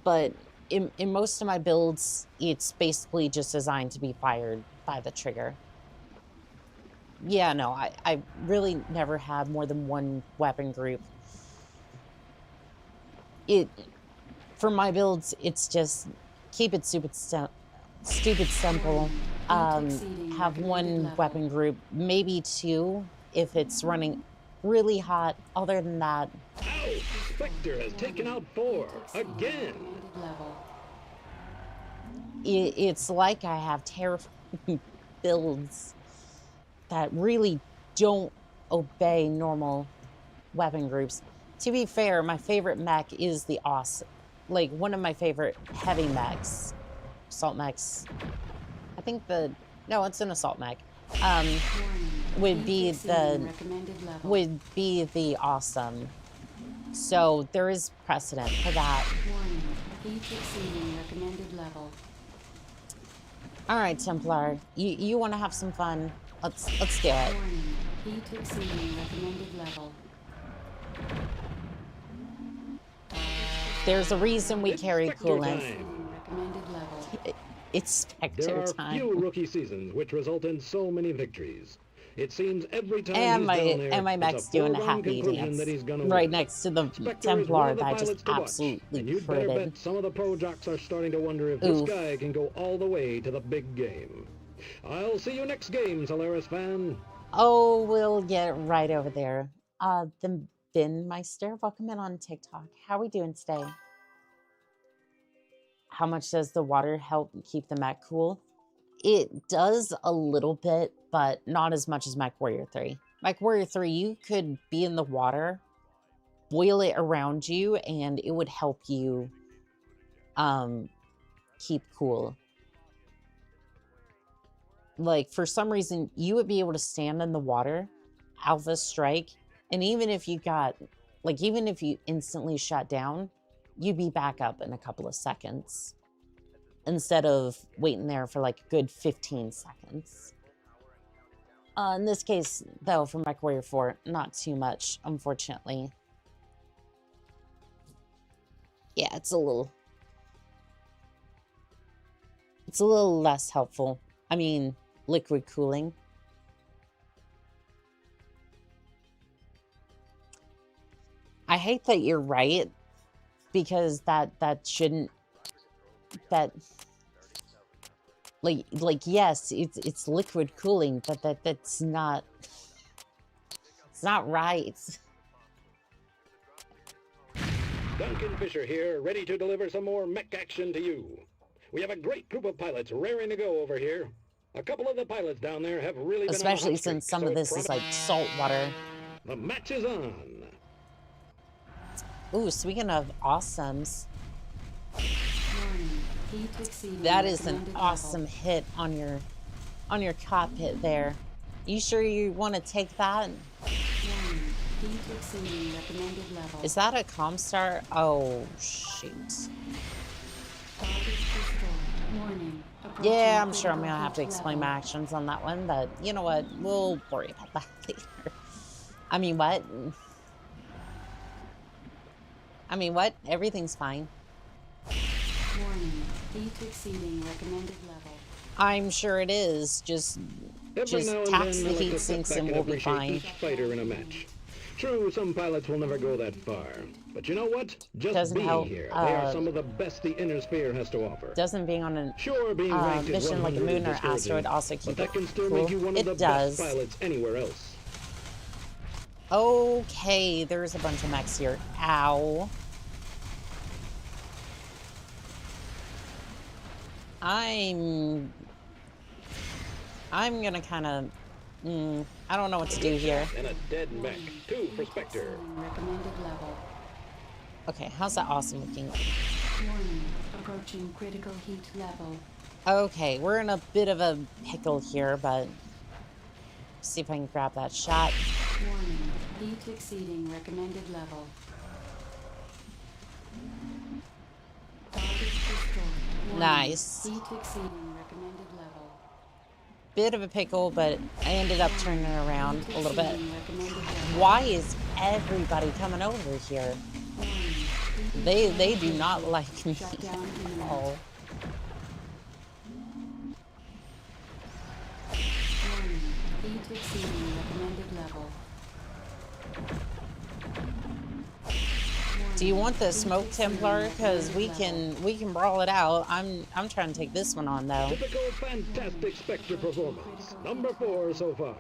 But in most of my builds, it's basically just designed to be fired by the trigger. Yeah, no, I really never had more than one weapon group. For my builds, it's just keep it stupid simple. Have one weapon group, maybe 2 if it's running really hot. Other than that, Ow! Spectre has taken out 4 again. Level. it's like I have terrifying builds that really don't obey normal weapon groups. To be fair, my favorite mech is the like one of my favorite heavy mechs, assault mechs. I think no, it's an assault mech. Would be the awesome. So there is precedent for that. Warning. Heat exceeding recommended level. All right, Templar, you want to have some fun? Let's do it. Warning. Heat exceeding recommended level. There's a reason we carry Spectre coolant. time. Recommended level. It's There Spectre are time. few rookie seasons which result in so many victories. It seems every time And he's my down there, and my it's mech's a doing a foregone happy conclusion dance that he's gonna right win. next to the Spectre is one Templar of the that I just pilots to watch, absolutely and you'd better critted. bet some of the pro jocks are starting to wonder if Oof. this guy can go all the way to the big game. I'll see you next game, Solaris fan. Oh, we'll get right over there. The Binmeister, welcome in on TikTok. How are we doing today? How much does the water help keep the mech cool? It does a little bit, but not as much as MechWarrior 3. MechWarrior 3, you could be in the water, boil it around you, and it would help you keep cool. Like, for some reason, you would be able to stand in the water, Alpha Strike, and even if you got, like, even if you instantly shut down, you'd be back up in a couple of seconds instead of waiting there for like a good 15 seconds. In this case, though, for MechWarrior 4, not too much, unfortunately. Yeah, it's a little less helpful. I mean, liquid cooling. I hate that you're right, because that shouldn't, that, like yes, it's liquid cooling, but that's not, it's not right. Duncan Fisher here, ready to deliver some more mech action to you. We have a great group of pilots raring to go over here. A couple of the pilots down there have really been Especially on a hot since streak, some so of this is like salt water. the match is on. Ooh, speaking of awesomes, Warning. Heat exceeding that is an recommended awesome level. hit on your cockpit there. You sure you want to take that? Warning. Heat exceeding recommended level. Is that a Comstar? Oh, shoot. Target destroyed. Warning. Approaching Yeah, I'm sure I'm critical gonna have to heat explain my level. actions on that one, but you know what? We'll worry about that later. I mean, what? Everything's fine. Warning. Heat exceeding recommended level. I'm sure it is. Just Every now and tax then, the I like heat to step sinks back and and we'll be appreciate fine. each fighter in a match. True, some pilots will never go that far. But you know what? Just Doesn't being help, here, they are some of the best the inner sphere has to offer. Doesn't being on an Sure, being ranked is mission like a 100 moon or discouraging, asteroid also but keep that it can still cool? make you one of the It does. best pilots anywhere else. Okay, there's a bunch of mechs here. Ow. I'm gonna kind of, I don't know what to do here. And a dead mech. 2 for Spectre. Exceeding recommended level. Okay, how's that awesome looking? Warning. Approaching critical heat level. Okay, we're in a bit of a pickle here, but see if I can grab that shot. Warning. Heat exceeding recommended level. Target destroyed. Warning. Nice. Heat exceeding recommended level. Bit of a pickle, but I ended up turning it around Heat a little bit. exceeding recommended level. Why is everybody coming over here? Warning. Heat They exceeding do not recommended like me Shut down at imminent. all. Warning. Heat exceeding recommended level. Do you want the Warning. smoke Heat exceeding Templar? Because recommended we can brawl it out. I'm trying to take this one on though. Typical fantastic Spectre performance. Number 4 so far.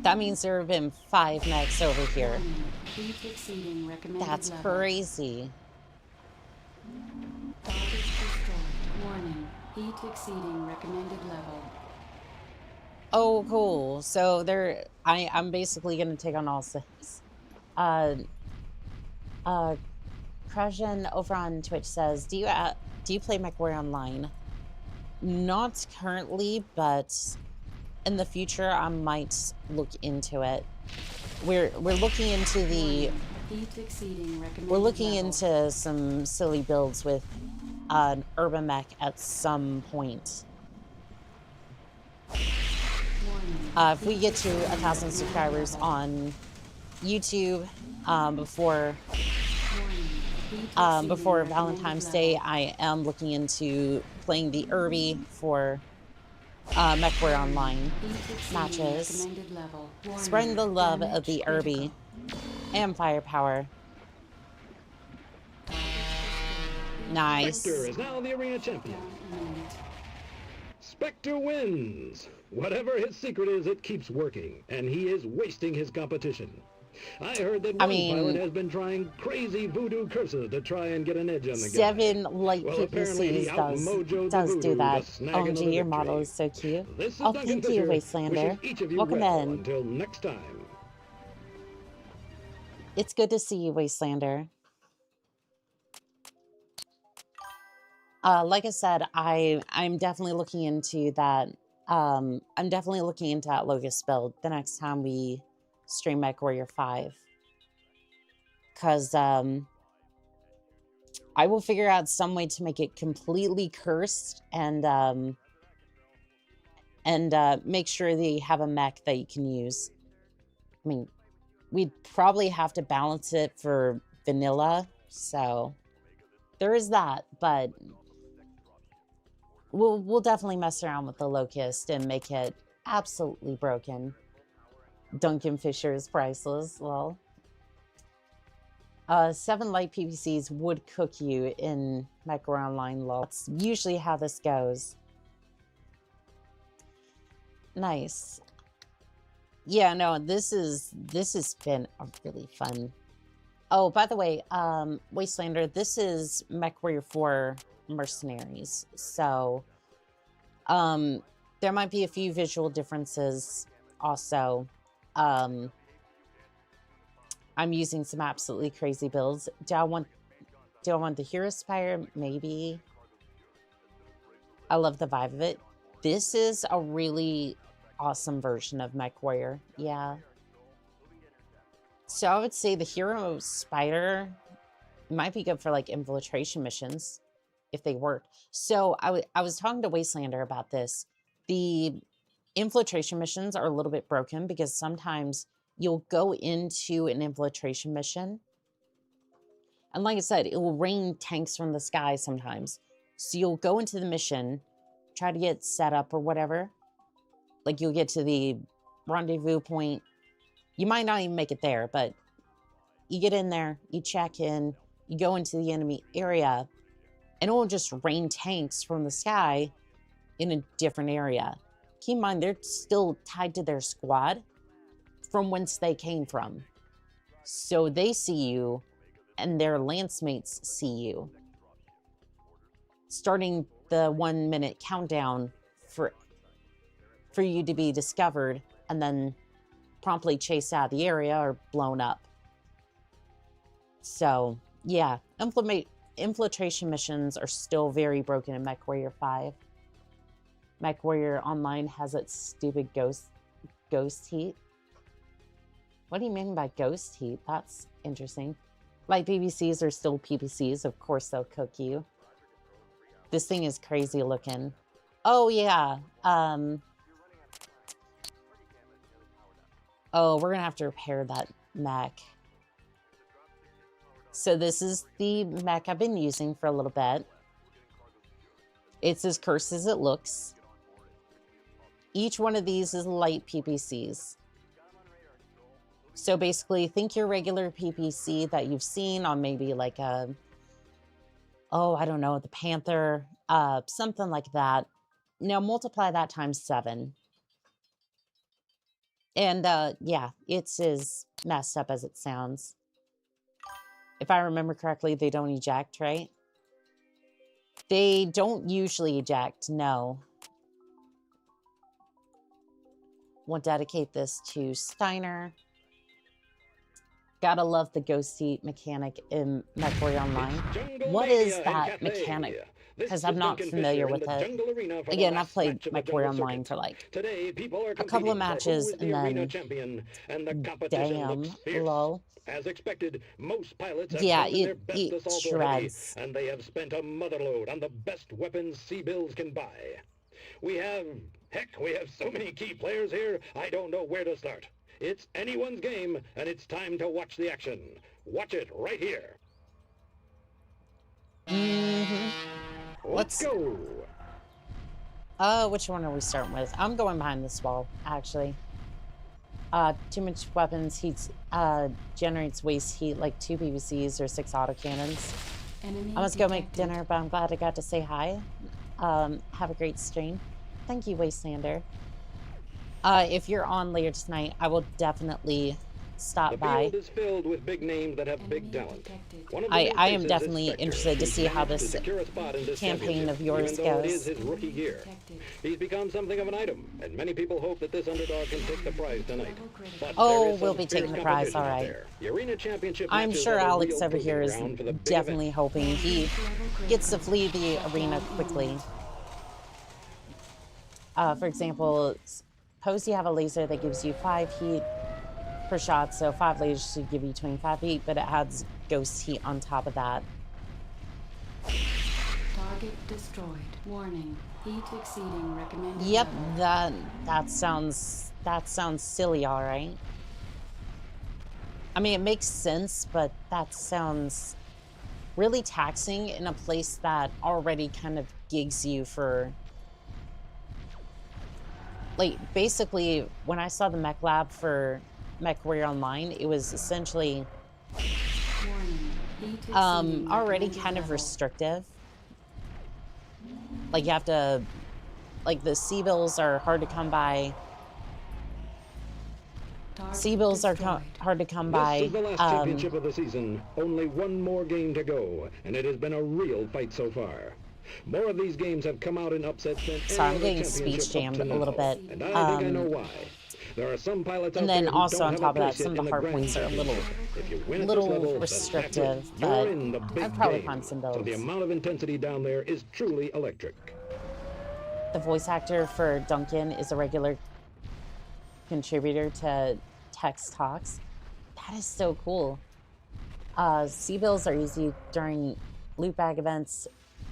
That means there have been 5 mechs over here. Warning. Heat exceeding recommended That's level. crazy. Target destroyed. Warning. Heat exceeding recommended level. Oh, cool. So I'm basically gonna take on all 6. Krasian over on Twitch says, do you play MechWarrior Online? Not currently, but in the future I might look into it. We're looking into the Heat exceeding recommended we're looking level. into some silly builds with an urban mech at some point. Warning. If we get to 1,000 subscribers on YouTube before Warning. before Valentine's Day, I am looking into playing the Irby for MechWarrior Online matches. Spreading the love of the Irby and firepower. Nice. Spectre is now the arena champion. Spectre wins! Whatever his secret is, it keeps working, and he is wasting his competition. I heard that one pilot has been trying crazy voodoo curses to try and get an edge on the guy. 7 light PPCs does do that. OMG, your model is so cute. Oh, thank you, Wastelander. Welcome in. Until next time. It's good to see you, Wastelander. Like I said, I'm definitely looking into that. I'm definitely looking into that Locust build the next time we stream MechWarrior 5. Because I will figure out some way to make it completely cursed and make sure that you have a mech that you can use. I mean, we'd probably have to balance it for vanilla, so there is that, but we'll definitely mess around with the Locust and make it absolutely broken. Duncan Fisher is priceless, lol. 7 light PPCs would cook you in MechWarrior Online, lol. That's usually how this goes. Nice. Yeah, no, this has been a really fun. Oh, by the way, Wastelander, this is MechWarrior 4 Mercenaries, so there might be a few visual differences also. I'm using some absolutely crazy builds. Do I want the Hero Spire? Maybe. I love the vibe of it. This is a really awesome version of MechWarrior. Yeah. So I would say the Hero Spider might be good for like infiltration missions if they work. So I was talking to Wastelander about this. The infiltration missions are a little bit broken because sometimes you'll go into an infiltration mission, and like I said, it will rain tanks from the sky sometimes. So you'll go into the mission, try to get set up or whatever. Like you'll get to the rendezvous point. You might not even make it there, but you get in there, you check in, you go into the enemy area, and it will just rain tanks from the sky in a different area. Keep in mind, they're still tied to their squad from whence they came from. So they see you, and their lance mates see you. Starting the 1-minute countdown for you to be discovered, and then promptly chased out of the area or blown up. So, yeah, infiltration missions are still very broken in MechWarrior 5. MechWarrior Online has its stupid ghost heat. What do you mean by ghost heat? That's interesting. Light PPCs are still PPCs. Of course they'll cook you. This thing is crazy looking. Oh, yeah. Oh, we're going to have to repair that mech. So this is the mech I've been using for a little bit. It's as cursed as it looks. Each one of these is light PPCs. So basically, think your regular PPC that you've seen on maybe like a, oh, I don't know, the Panther, something like that. Now multiply that times 7. And yeah, it's as messed up as it sounds. If I remember correctly, they don't eject, right? They don't usually eject, no. We'll dedicate this to Steiner. Gotta love the ghost seat mechanic in MechWarrior Online. What is that mechanic? Because I'm not familiar with it. Again, I've played MechWarrior Online for like a couple of matches, and then damn, lol. As expected, most pilots have yeah, their best assault shreds. and they have spent a motherload on the best weapons C-bills can buy. We have so many key players here, I don't know where to start. It's anyone's game, and it's time to watch the action. Watch it right here. Let's go. Which one are we starting with? I'm going behind this wall, actually. Too much weapons heats, generates waste heat like 2 PPCs or 6 autocannons. I must go make dinner, but I'm glad I got to say hi. Have a great stream. Thank you, Wastelander. If you're on later tonight, I will definitely stop by. The field is filled with big names that have big talent. I am definitely interested to see how this campaign of yours goes. It is his rookie year. He's become something of an item, and many people hope that this underdog can take the prize tonight. But oh, we'll be taking the prize, all right. The arena championship I'm sure Alex over here is definitely hoping he gets to flee the arena quickly. For example, suppose you have a laser that gives you 5 heat per shot, so 5 lasers should give you 25 heat, but it adds ghost heat on top of that. Target destroyed. Warning. Heat exceeding recommended. Yep, that sounds silly, all right. I mean, it makes sense, but that sounds really taxing in a place that already kind of gigs you for. Like, basically, when I saw the mech lab for MechWarrior Online, it was essentially already kind of restrictive. Like, you have to, like, the C-bills are hard to come by. C-bills are hard to come by. This is the last championship of the season. Only one more game to go, and it has been a real fight so far. More of these games have come out in upsets than sorry, I'm getting speech jammed a little bit. And I think I know why. There are some pilots out and then there who also don't on have top a of that, place some of the in hard grand points are a little If you win at this level, restrictive, you're but in the big I'd probably game. find some So the builds. amount of intensity down there is truly electric. The voice actor for Duncan is a regular contributor to Text Talks. That is so cool. C-bills are easy during loot bag events.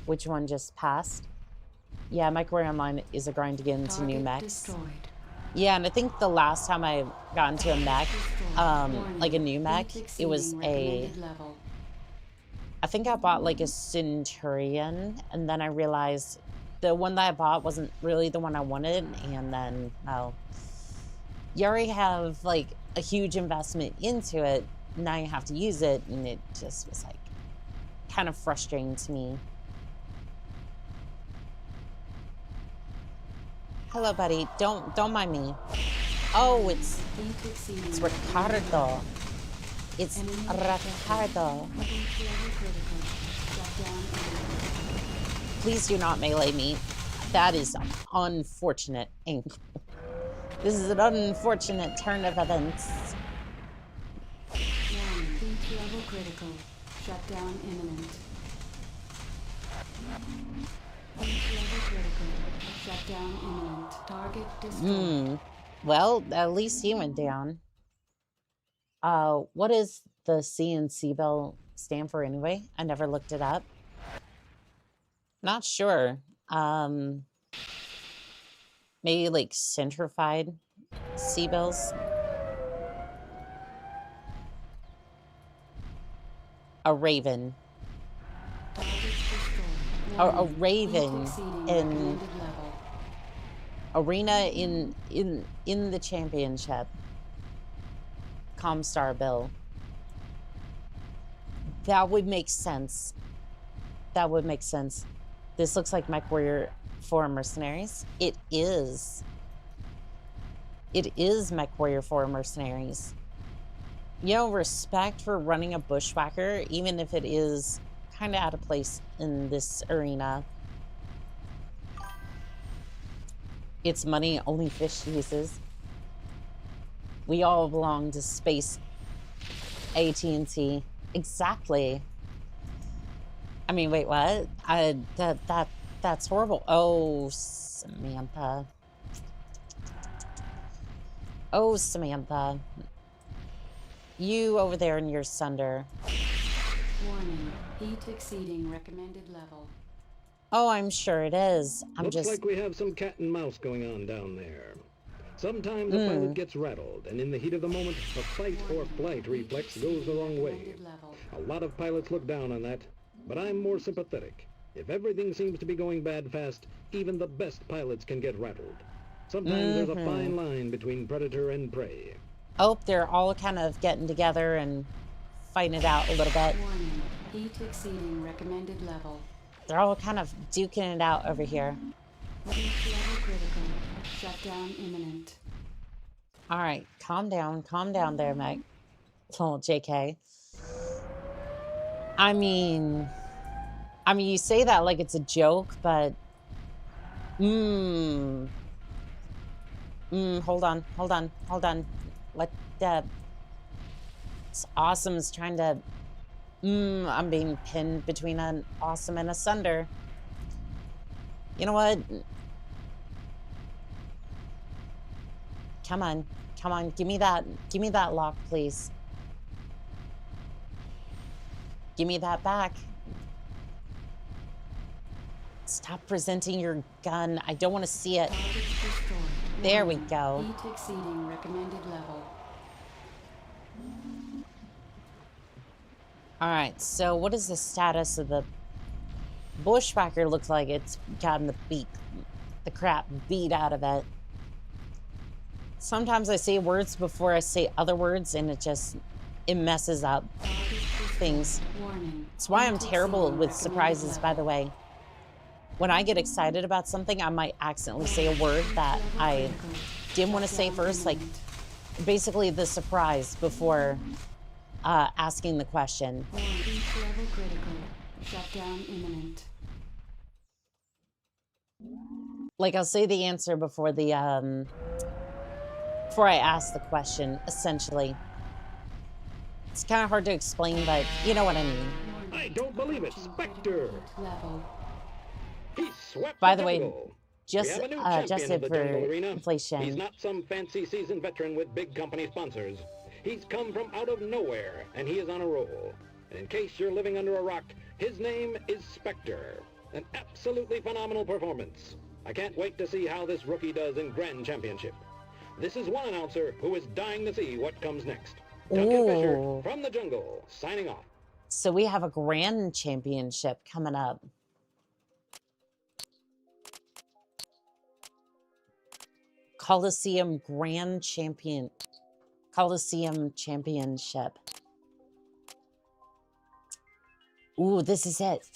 Which one just passed? Yeah, MechWarrior Online is a grind to get into new mechs. Yeah, and I think the last time I got into a mech, like a new mech, it was a... I think I bought like a Centurion, and then I realized the one that I bought wasn't really the one I wanted, and then, well, you already have like a huge investment into it, now you have to use it, and it just was like kind of frustrating to me. Hello, buddy. Don't mind me. Oh, it's Ricardo. It's Ricardo. Please do not melee me. That is an unfortunate angle. This is an unfortunate turn of events. Heat level critical. Shutdown imminent. Heat level critical. Shutdown imminent. Target destroyed. Well, at least he went down. What does the C and C bill stand for anyway? I never looked it up. Not sure. Maybe like centrified C bills. A raven. A raven in arena in the championship. Comstar bill. That would make sense. That would make sense. This looks like MechWarrior for Mercenaries. It is. It is MechWarrior for Mercenaries. You know, respect for running a bushwhacker, even if it is kind of out of place in this arena. It's money only fish uses. We all belong to space AT&T. Exactly. I mean, wait, what? That's horrible. Oh, Samantha. Oh, Samantha. You over there in your sunder. Warning. Heat exceeding recommended level. Oh, I'm sure it is. Looks like we have some cat and mouse going on down there. Sometimes a pilot gets rattled, and in the heat of the moment, a fight or flight reflex goes the wrong way. A lot of pilots look down on that. but I'm more sympathetic. If everything seems to be going bad fast, even the best pilots can get rattled. Sometimes there's a fine line between predator and prey. Oh, they're all kind of getting together and fighting it out a little bit. Warning. Heat exceeding recommended level. They're all kind of duking it out over here. Heat level critical. Shutdown imminent. All right, calm down there, Meg. Little JK. I mean, you say that like it's a joke, but hold on. Let this awesome is trying to. I'm being pinned between an awesome and a sunder. You know what? Come on, give me that lock, please. Give me that back. Stop presenting your gun. I don't want to see it. There we go. Heat exceeding recommended level. All right, so what is the status of the bushwhacker? Looks like it's gotten the crap beat out of it. Sometimes I say words before I say other words, and it messes up things. It's why I'm terrible with surprises, by the way. When I get excited about something, I might accidentally say a word that I didn't want to say first, like basically the surprise before asking the question. Heat level critical. Shutdown imminent. Like I'll say the answer before the before I ask the question, essentially. It's kind of hard to explain, but you know what I mean. I don't believe it, Spectre! Level. He swept By the way, jungle. just We have a new champion adjusted of the jungle for arena. inflation. He's not some fancy seasoned veteran with big company sponsors. He's come from out of nowhere, and he is on a roll. And in case you're living under a rock, his name is Spectre. An absolutely phenomenal performance. I can't wait to see how this rookie does in Grand Championship. This is one announcer who is dying to see what comes next. Duncan Fisher from the jungle, signing off. So we have a Grand Championship coming up. Coliseum Championship. Ooh, this is it.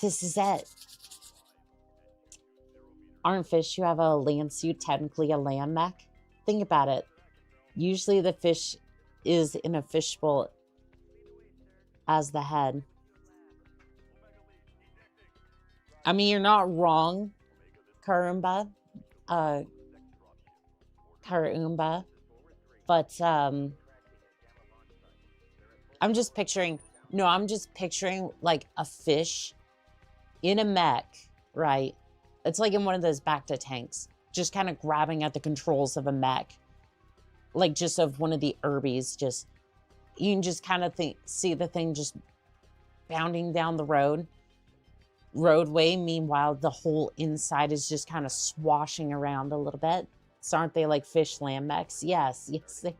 Aren't fish who have a land suit technically a land mech? Think about it. Usually the fish is in a fishbowl as the head. I mean, you're not wrong, Karumba. But I'm just picturing like a fish in a mech, right? It's like in one of those back-to tanks, just kind of grabbing at the controls of a mech, like just of one of the Urbies. Just you can just kind of see the thing just bounding down the roadway. Meanwhile, the whole inside is just kind of swashing around a little bit. So aren't they like fish land mechs? Yes, they.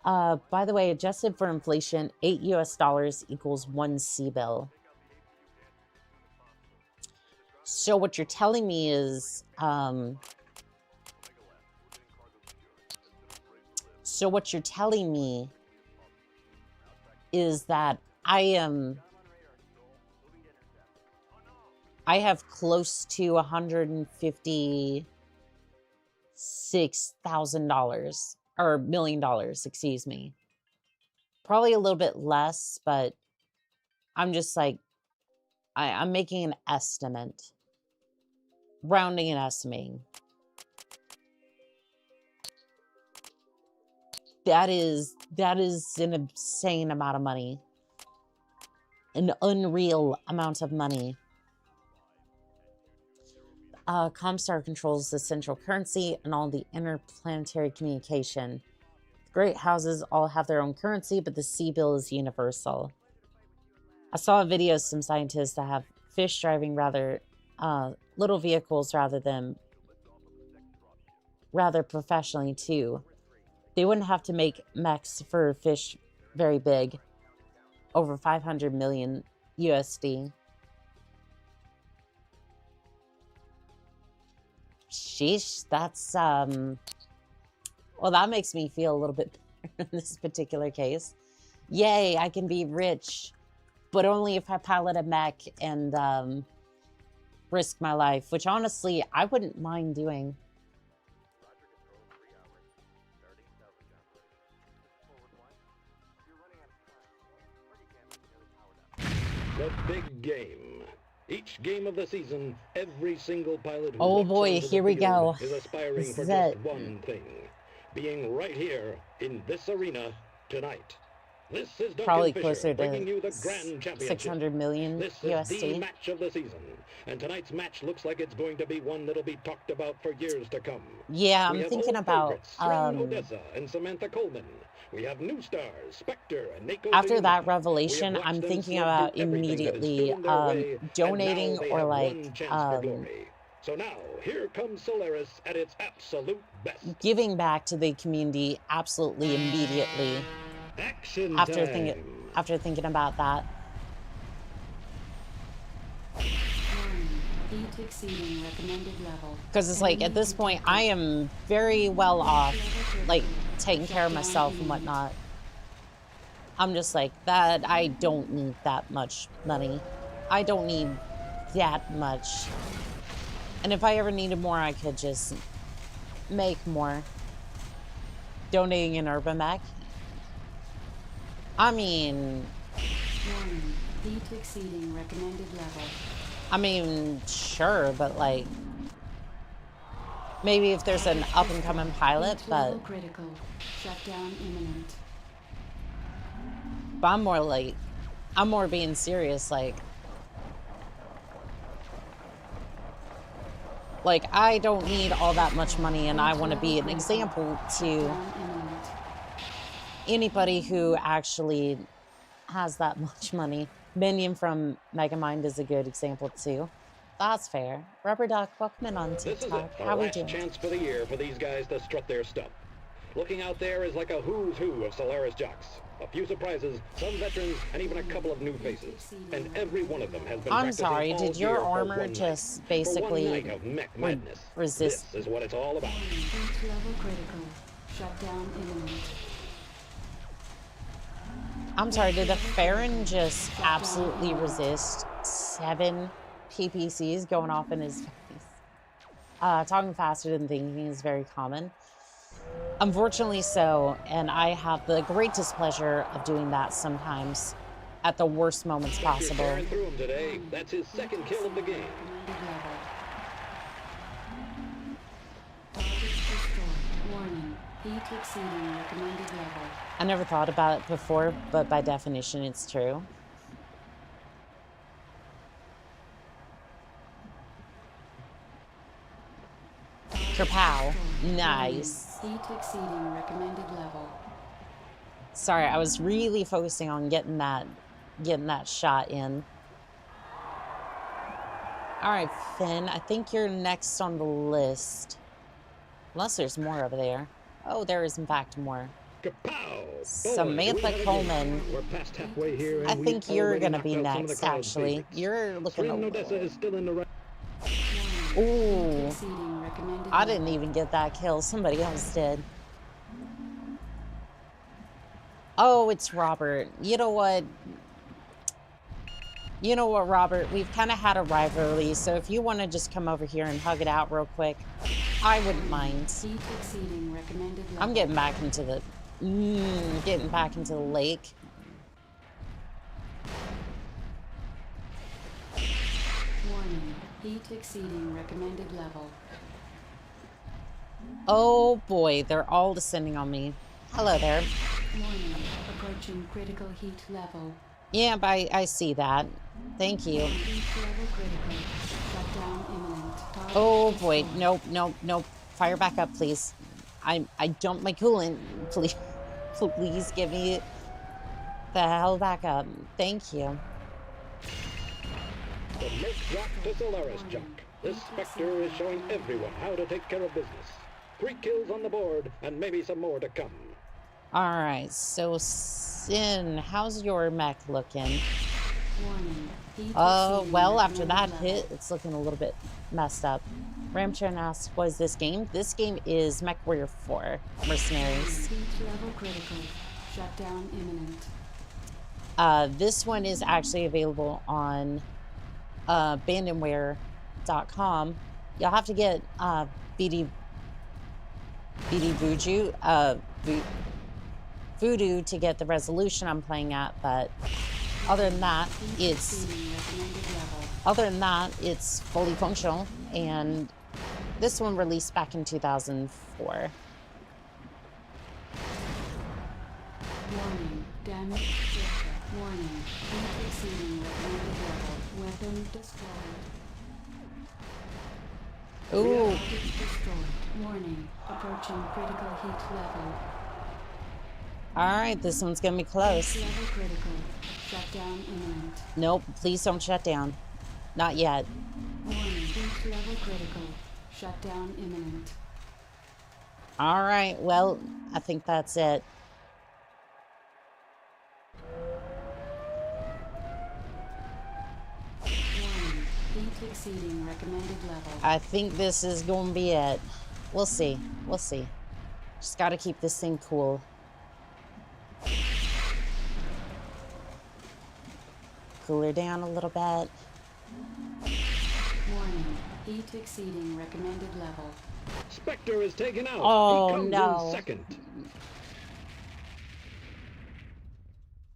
By the way, adjusted for inflation, $8 US equals 1 C-bill. So what you're telling me is, that I have close to $156,000 or $1 million, excuse me. Probably a little bit less, but I'm just like, I'm making an estimate, rounding and estimating. That is an insane amount of money, an unreal amount of money. Comstar controls the central currency and all the interplanetary communication. The great houses all have their own currency, but the C-bill is universal. I saw a video of some scientists that have fish driving rather little vehicles rather professionally too. They wouldn't have to make mechs for fish very big, over 500 million USD. Sheesh, that's, well, that makes me feel a little bit better in this particular case. Yay, I can be rich, but only if I pilot a mech and, risk my life, which honestly, I wouldn't mind doing. The big game. Each game of the season, every single pilot who Oh walks boy, onto the here we field go. is aspiring This for is just it. one thing. Being right here in this arena tonight. This is Duncan Probably Fisher, closer bringing to you the Grand Championship. 600 million This is the USD. match of the season, and tonight's match looks like it's going to be one that'll be talked about for years to come. Yeah, We I'm have thinking old about, favorites, Strain Odessa and Samantha Coleman. We have new stars, Spectre and Nako after Zayuma. that We have revelation, watched I'm them thinking slug about through everything that has immediately stood in their way, donating and now they or have like one chance for glory. So now, here comes Solaris at its absolute best. giving back to the community absolutely immediately Action after time. thinking about that. Warning. Heat exceeding recommended level. Because it's like, at this point, I am very well off, like, taking care of myself and whatnot. I'm just like, that, I don't need that much money. I don't need that much. And if I ever needed more, I could just make more. Donating an urban mech. I mean, Warning. Heat exceeding recommended level. Sure, but like, maybe if there's an up-and-coming pilot, Heat but level critical. Shutdown imminent. I'm more like, I'm more being serious, like, I don't need all that much money, and I want to be an example to Shutdown imminent. anybody who actually has that much money. Minion from Megamind is a good example too. That's fair. Rubber Duck, welcome in on This is TikTok. it, the How we last doing? chance for the year for these guys to strut their stuff. Looking out there is like a who's who of Solaris jocks. A few surprises, some veterans, and even a couple of new faces. And every one of them has been I'm practicing sorry, all did year your for armor one just night. basically For one night of mech madness. resist? This is what it's all about. Heat level critical. Shutdown imminent. I'm sorry, did the Farron just absolutely resist 7 PPCs going off in his face? Talking faster than thinking is very common. Unfortunately so, and I have the great displeasure of doing that sometimes at the worst moments Spectre possible. tearing through him today. That's his second kill of the game. Recommended level. Target destroyed. Warning. Heat exceeding recommended level. I never thought about it before, but by definition, it's true. Kerpow. Nice. Heat exceeding recommended level. Sorry, I was really focusing on getting that shot in. All right, Finn, I think you're next on the list. Unless there's more over there. Oh, there is in fact more. Kapow! Samantha Boy, Coleman. We're past halfway here, and I think we've you're already gonna knocked be out some of the next, crowd's actually. favorites. You're looking Strain a Odessa is still in the right. Ooh. Exceeding recommended I level. didn't even get that kill. Somebody else did. Oh, it's Robert. You know what? You know what, Robert? We've kind of had a rivalry, so if you want to just come over here and hug it out real quick, I wouldn't mind. Heat exceeding recommended level. I'm getting back into the... getting back into the lake. Warning. Heat exceeding recommended level. Oh boy, they're all descending on me. Hello there. Warning. Approaching critical heat level. Yeah, but I see that. Thank you. Heat level critical. Shutdown imminent. Target Oh boy, destroyed. nope, nope, nope. Fire back up, please. I dumped my coolant. Please, please give me the hell back up. Thank you. From Merc Jock to Solaris Jock, this Spectre is showing everyone how to take care of business. 3 kills on the board, and maybe some more to come. All right, so Sin, how's your mech looking? Warning. Heat Oh, exceeding well, after that recommended hit, level. it's looking a little bit messed up. Ramcharan asks, what is this game? This game is MechWarrior 4, Mercenaries. Heat level critical. Shutdown imminent. This one is actually available on abandonware.com. You'll have to get BD Voodoo to get the resolution I'm playing at, but other than that, it's fully functional, and this one released back in 2004. Warning. Damage filter. Warning. Heat exceeding recommended level. Weapon destroyed. Ooh, Package destroyed. Warning. Approaching critical heat level. all right, this one's gonna be close. Heat level critical. Shutdown imminent. Nope, please don't shut down. Not yet. Warning. Heat level critical. Shutdown imminent. All right, well, I think that's it. Warning. Heat exceeding recommended level. I think this is going to be it. We'll see. We'll see. Just got to keep this thing cool. Cool her down a little bit. Warning. Heat exceeding recommended level. Spectre is taken out. Oh, he comes no. in second.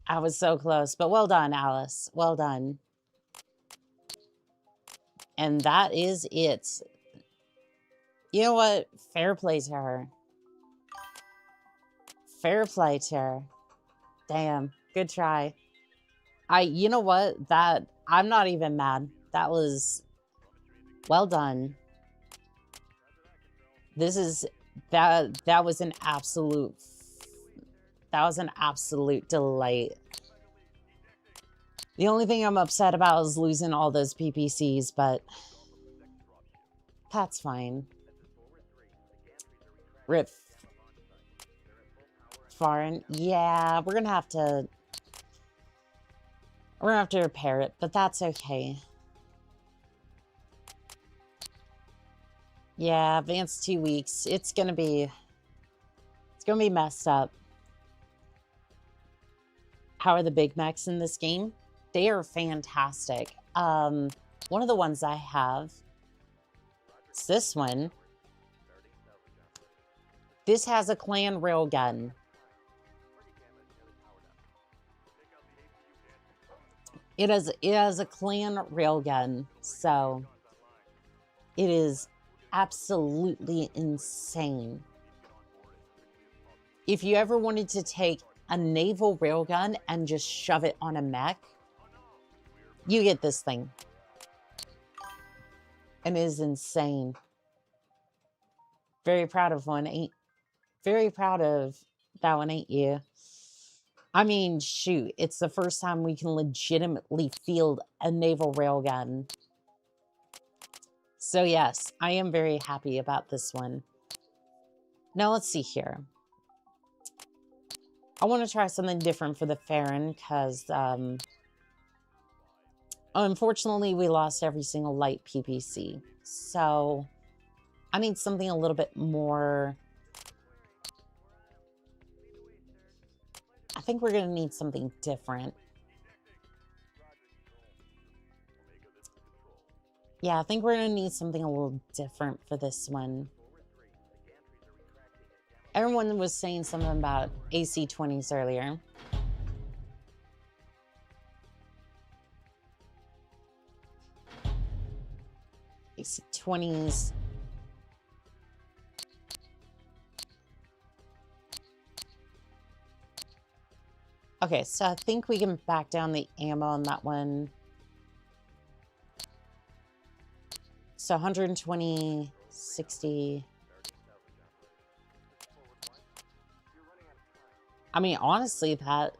I was so close, but well done, Alice. Well done. And that is it. You know what? Fair play to her. Fair play to her. Damn. Good try. You know what? I'm not even mad. That was well done. That was an absolute delight. The only thing I'm upset about is losing all those PPCs, but that's fine. Rip Farin. Yeah, we're gonna have to repair it, but that's okay. Yeah, advanced 2 weeks. It's gonna be messed up. How are the big mechs in this game? They are fantastic. One of the ones I have, it's this one. This has a clan railgun. It has a clan railgun, so it is absolutely insane. If you ever wanted to take a naval railgun and just shove it on a mech, you get this thing. And it is insane. Very proud of that one, ain't you? I mean, shoot, it's the first time we can legitimately field a naval railgun. So yes, I am very happy about this one. Now let's see here. I want to try something different for the Farron because, unfortunately, we lost every single light PPC. So I need something a little bit more. I think we're going to need something different. Yeah, I think we're going to need something a little different for this one. Everyone was saying something about AC-20s earlier. AC-20s. Okay, so I think we can back down the ammo on that one. So 120, 60. I mean, honestly, that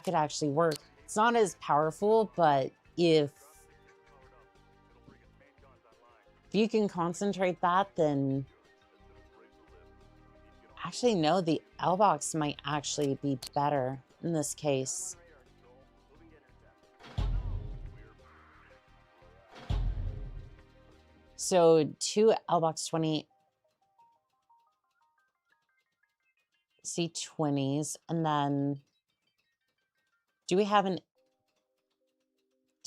could actually work. It's not as powerful, but if you can concentrate that, then actually, no, the L-box might actually be better in this case. So 2 L-Box 20 C20s, and then do we have an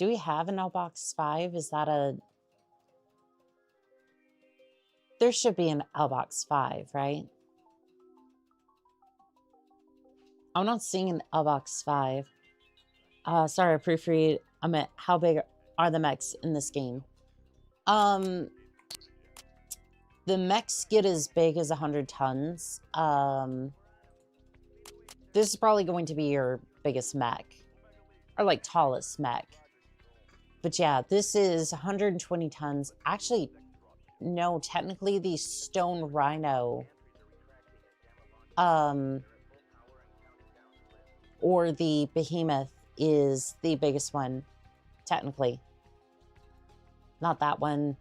L-Box 5? Is that a... There should be an L-Box 5, right? I'm not seeing an L-Box 5. Sorry, I proofread. I meant, how big are the mechs in this game? The mechs get as big as 100 tons. This is probably going to be your biggest mech. Or, like, tallest mech. But yeah, this is 120 tons. Actually, no, technically the Stone Rhino... or the Behemoth is the biggest one, technically. Not that one.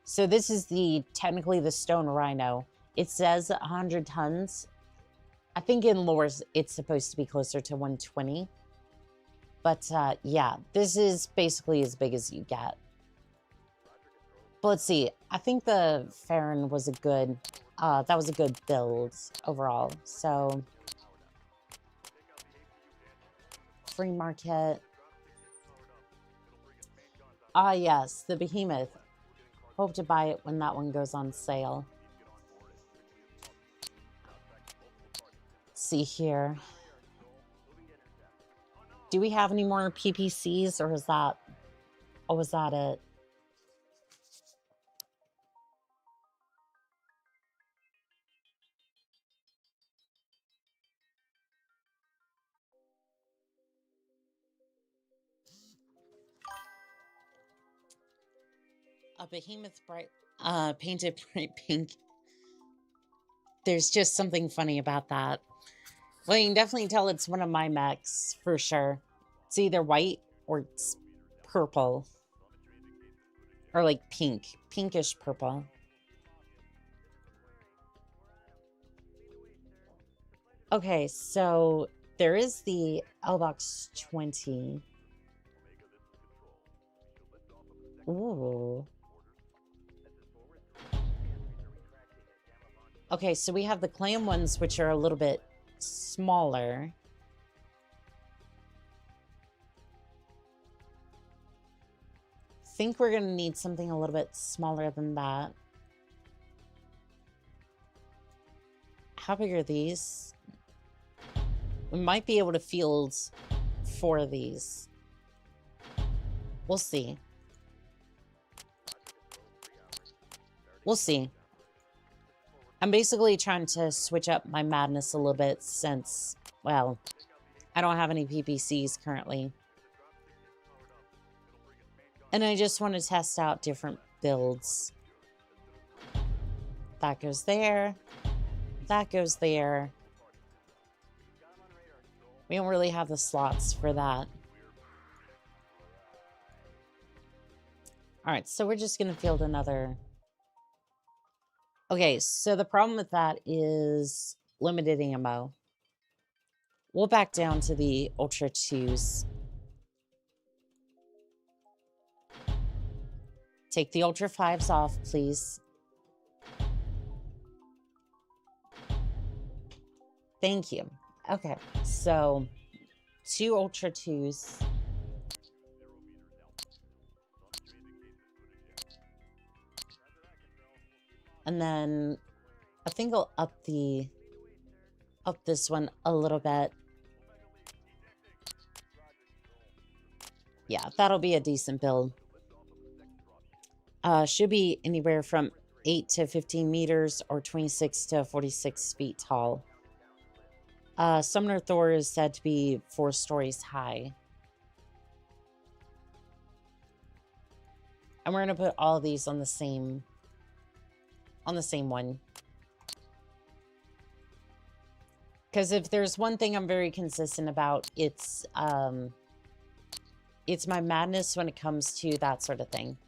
So this is technically the Stone Rhino. It says 100 tons. I think in lore it's supposed to be closer to 120. But yeah, this is basically as big as you get. But let's see. I think the Farron was a good... that was a good build overall. So, free market. Ah, yes, the Behemoth. Hope to buy it when that one goes on sale. Let's see here. Do we have any more PPCs, or is that... Oh, was that it? A Behemoth painted bright pink. There's just something funny about that. Well, you can definitely tell it's one of my mechs, for sure. It's either white or it's purple. Or like pink. Pinkish purple. Okay, so there is the L-Box 20. Ooh. Okay, so we have the clam ones, which are a little bit smaller. Think we're gonna need something a little bit smaller than that. How big are these? We might be able to field 4 of these. We'll see. We'll see. I'm basically trying to switch up my madness a little bit since, well, I don't have any PPCs currently. And I just want to test out different builds. That goes there. That goes there. We don't really have the slots for that. Alright, so we're just going to field another... Okay, so the problem with that is limited ammo. We'll back down to the Ultra 2s. Take the Ultra 5s off, please. Thank you. Okay, so 2 Ultra 2s. And then I think I'll up this one a little bit. Yeah, that'll be a decent build. Should be anywhere from 8 to 15 meters or 26 to 46 feet tall. Summoner Thor is said to be 4 stories high. And we're going to put all of these on the same one. Because if there's one thing I'm very consistent about, it's my madness when it comes to that sort of thing.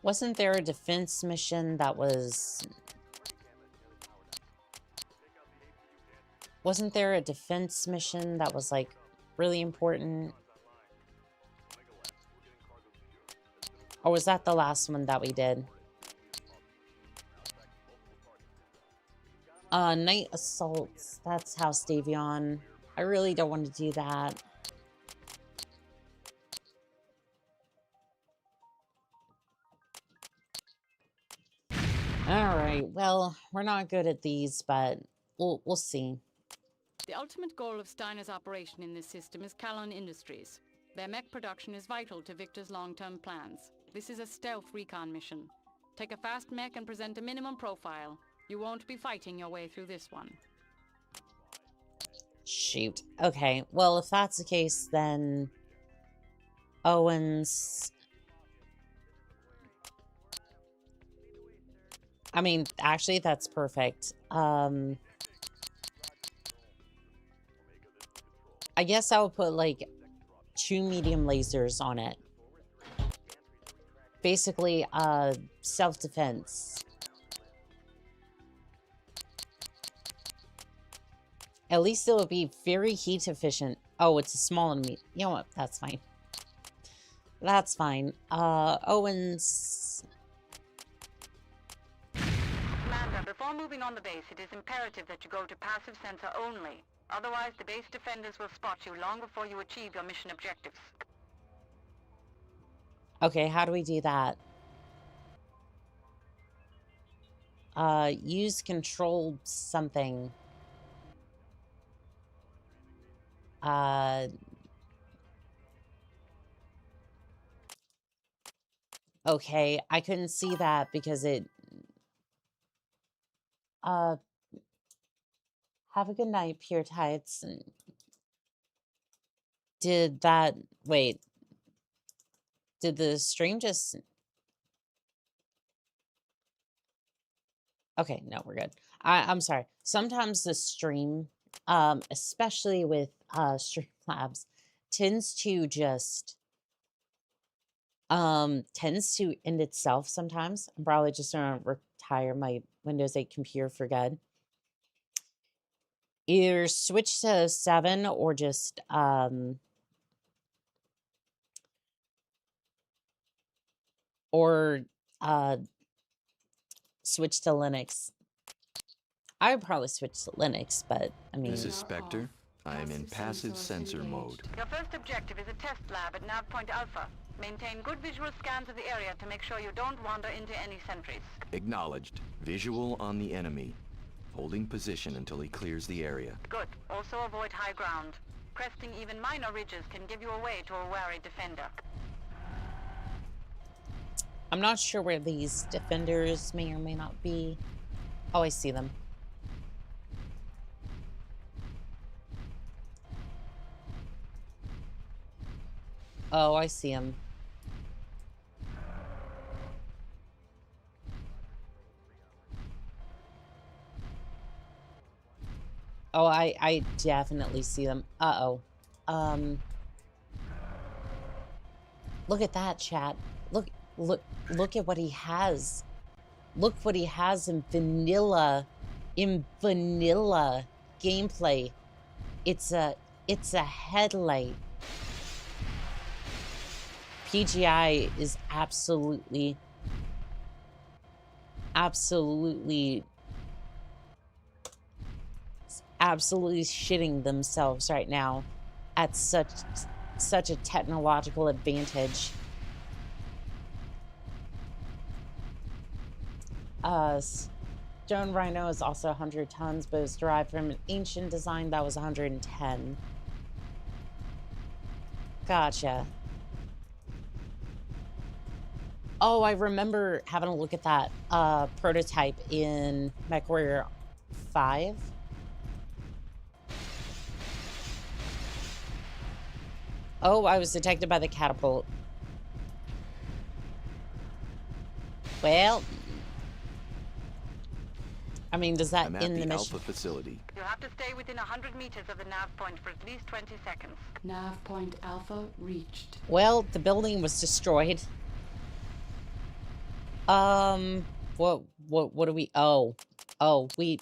Wasn't there a defense mission that was... Wasn't there a defense mission that was, like, really important? Or was that the last one that we did? Night assaults. That's House Davion. I really don't want to do that. Alright, well, we're not good at these, but we'll see. The ultimate goal of Steiner's operation in this system is Calon Industries. Their mech production is vital to Victor's long-term plans. This is a stealth recon mission. Take a fast mech and present a minimum profile. You won't be fighting your way through this one. Shoot. Okay, well, if that's the case, then Owens... I mean, actually, that's perfect. I guess I would put, like, 2 medium lasers on it. Basically, self-defense. At least it would be very heat efficient. Oh, it's a small enemy. You know what? That's fine. That's fine. Owens... Commander, before moving on the base, it is imperative that you go to passive sensor only. Otherwise, the base defenders will spot you long before you achieve your mission objectives. Okay, how do we do that? Use control something. Okay, I couldn't see that because it... Have a good night, Pure Tights. Did that... Wait. Did the stream just... Okay, no, we're good. I'm sorry. Sometimes the stream, especially with Streamlabs, tends to just... tends to end itself sometimes. I'm probably just gonna retire my Windows 8 computer for good. Either switch to 7 or just switch to Linux. I would probably switch to Linux, but I mean... This is Spectre. I am in passive sensor mode. Your first objective is a test lab at Nav Point Alpha. Maintain good visual scans of the area to make sure you don't wander into any sentries. Acknowledged. Visual on the enemy. Holding position until he clears the area. Good. Also avoid high ground. Cresting even minor ridges can give you away to a wary defender. I'm not sure where these defenders may or may not be. Oh, I see them. Oh, I see them. Oh, I definitely see them. Uh-oh. Look at that, chat. Look at what he has. Look what he has in vanilla gameplay. It's a headlight. PGI is absolutely shitting themselves right now at such a technological advantage. Stone Rhino is also 100 tons, but it's derived from an ancient design that was 110. Gotcha. Oh, I remember having a look at that prototype in MechWarrior 5. Oh, I was detected by the catapult. Well, I mean, does that I'm at end the the mission? Alpha facility. You'll have to stay within 100 meters of the nav point for at least 20 seconds. Nav point Alpha reached. Well, the building was destroyed. What do we... Oh, we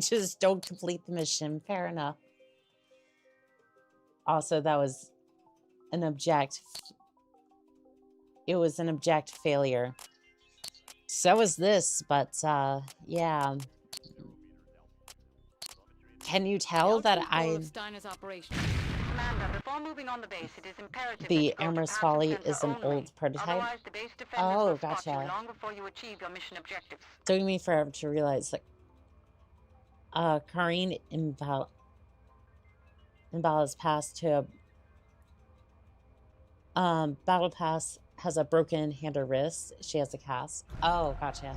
just don't complete the mission. Fair enough. Also, that was an object. it was an abject failure. So is this, but, yeah. Can you tell that Commander, before moving on the base, it is imperative the that you go to Amorous passive Folly sensor is an only. old prototype? Otherwise, the base defenders Oh, will spot you gotcha. long before you achieve your mission objectives. Took me forever to realize that Karine Imbala's pass to Battle Pass has a broken hand or wrist. She has a cast. Oh, gotcha.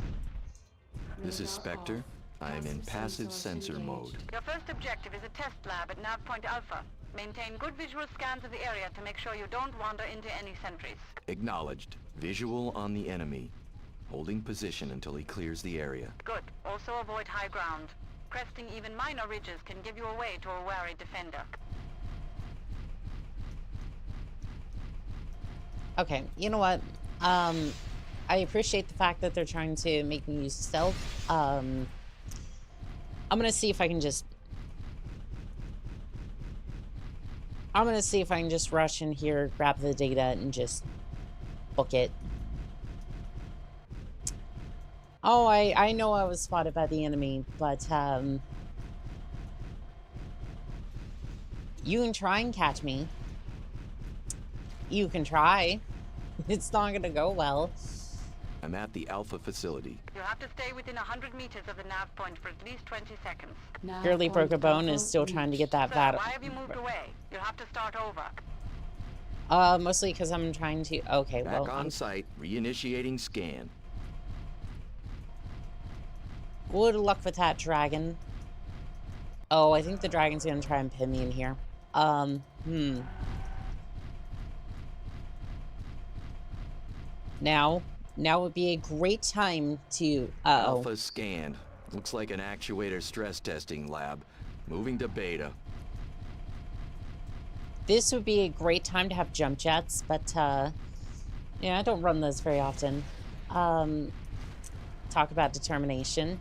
This is Spectre. I am in passive sensor mode. Your first objective is a test lab at Nav Point Alpha. Maintain good visual scans of the area to make sure you don't wander into any sentries. Acknowledged. Visual on the enemy. Holding position until he clears the area. Good. Also avoid high ground. Cresting even minor ridges can give you away to a wary defender. Okay, you know what? I appreciate the fact that they're trying to make me use stealth. I'm gonna see if I can just... I'm gonna see if I can just rush in here, grab the data, and just book it. Oh, I know I was spotted by the enemy, but, you can try and catch me. You can try. It's not gonna go well. I'm at the Alpha facility. You have to stay within 100 meters of the nav point for at least 20 seconds. Girly Broke a Bone is still trying to get that Sir, battle. why have you moved away? You'll have to start over. Mostly because I'm trying to... Okay, Back well... on site, reinitiating scan. Good luck with that, dragon. Oh, I think the dragon's gonna try and pin me in here. Now would be a great time to... Alpha scanned. Looks like an actuator stress testing lab. Moving to beta. This would be a great time to have jump jets, but, yeah, I don't run those very often. Talk about determination.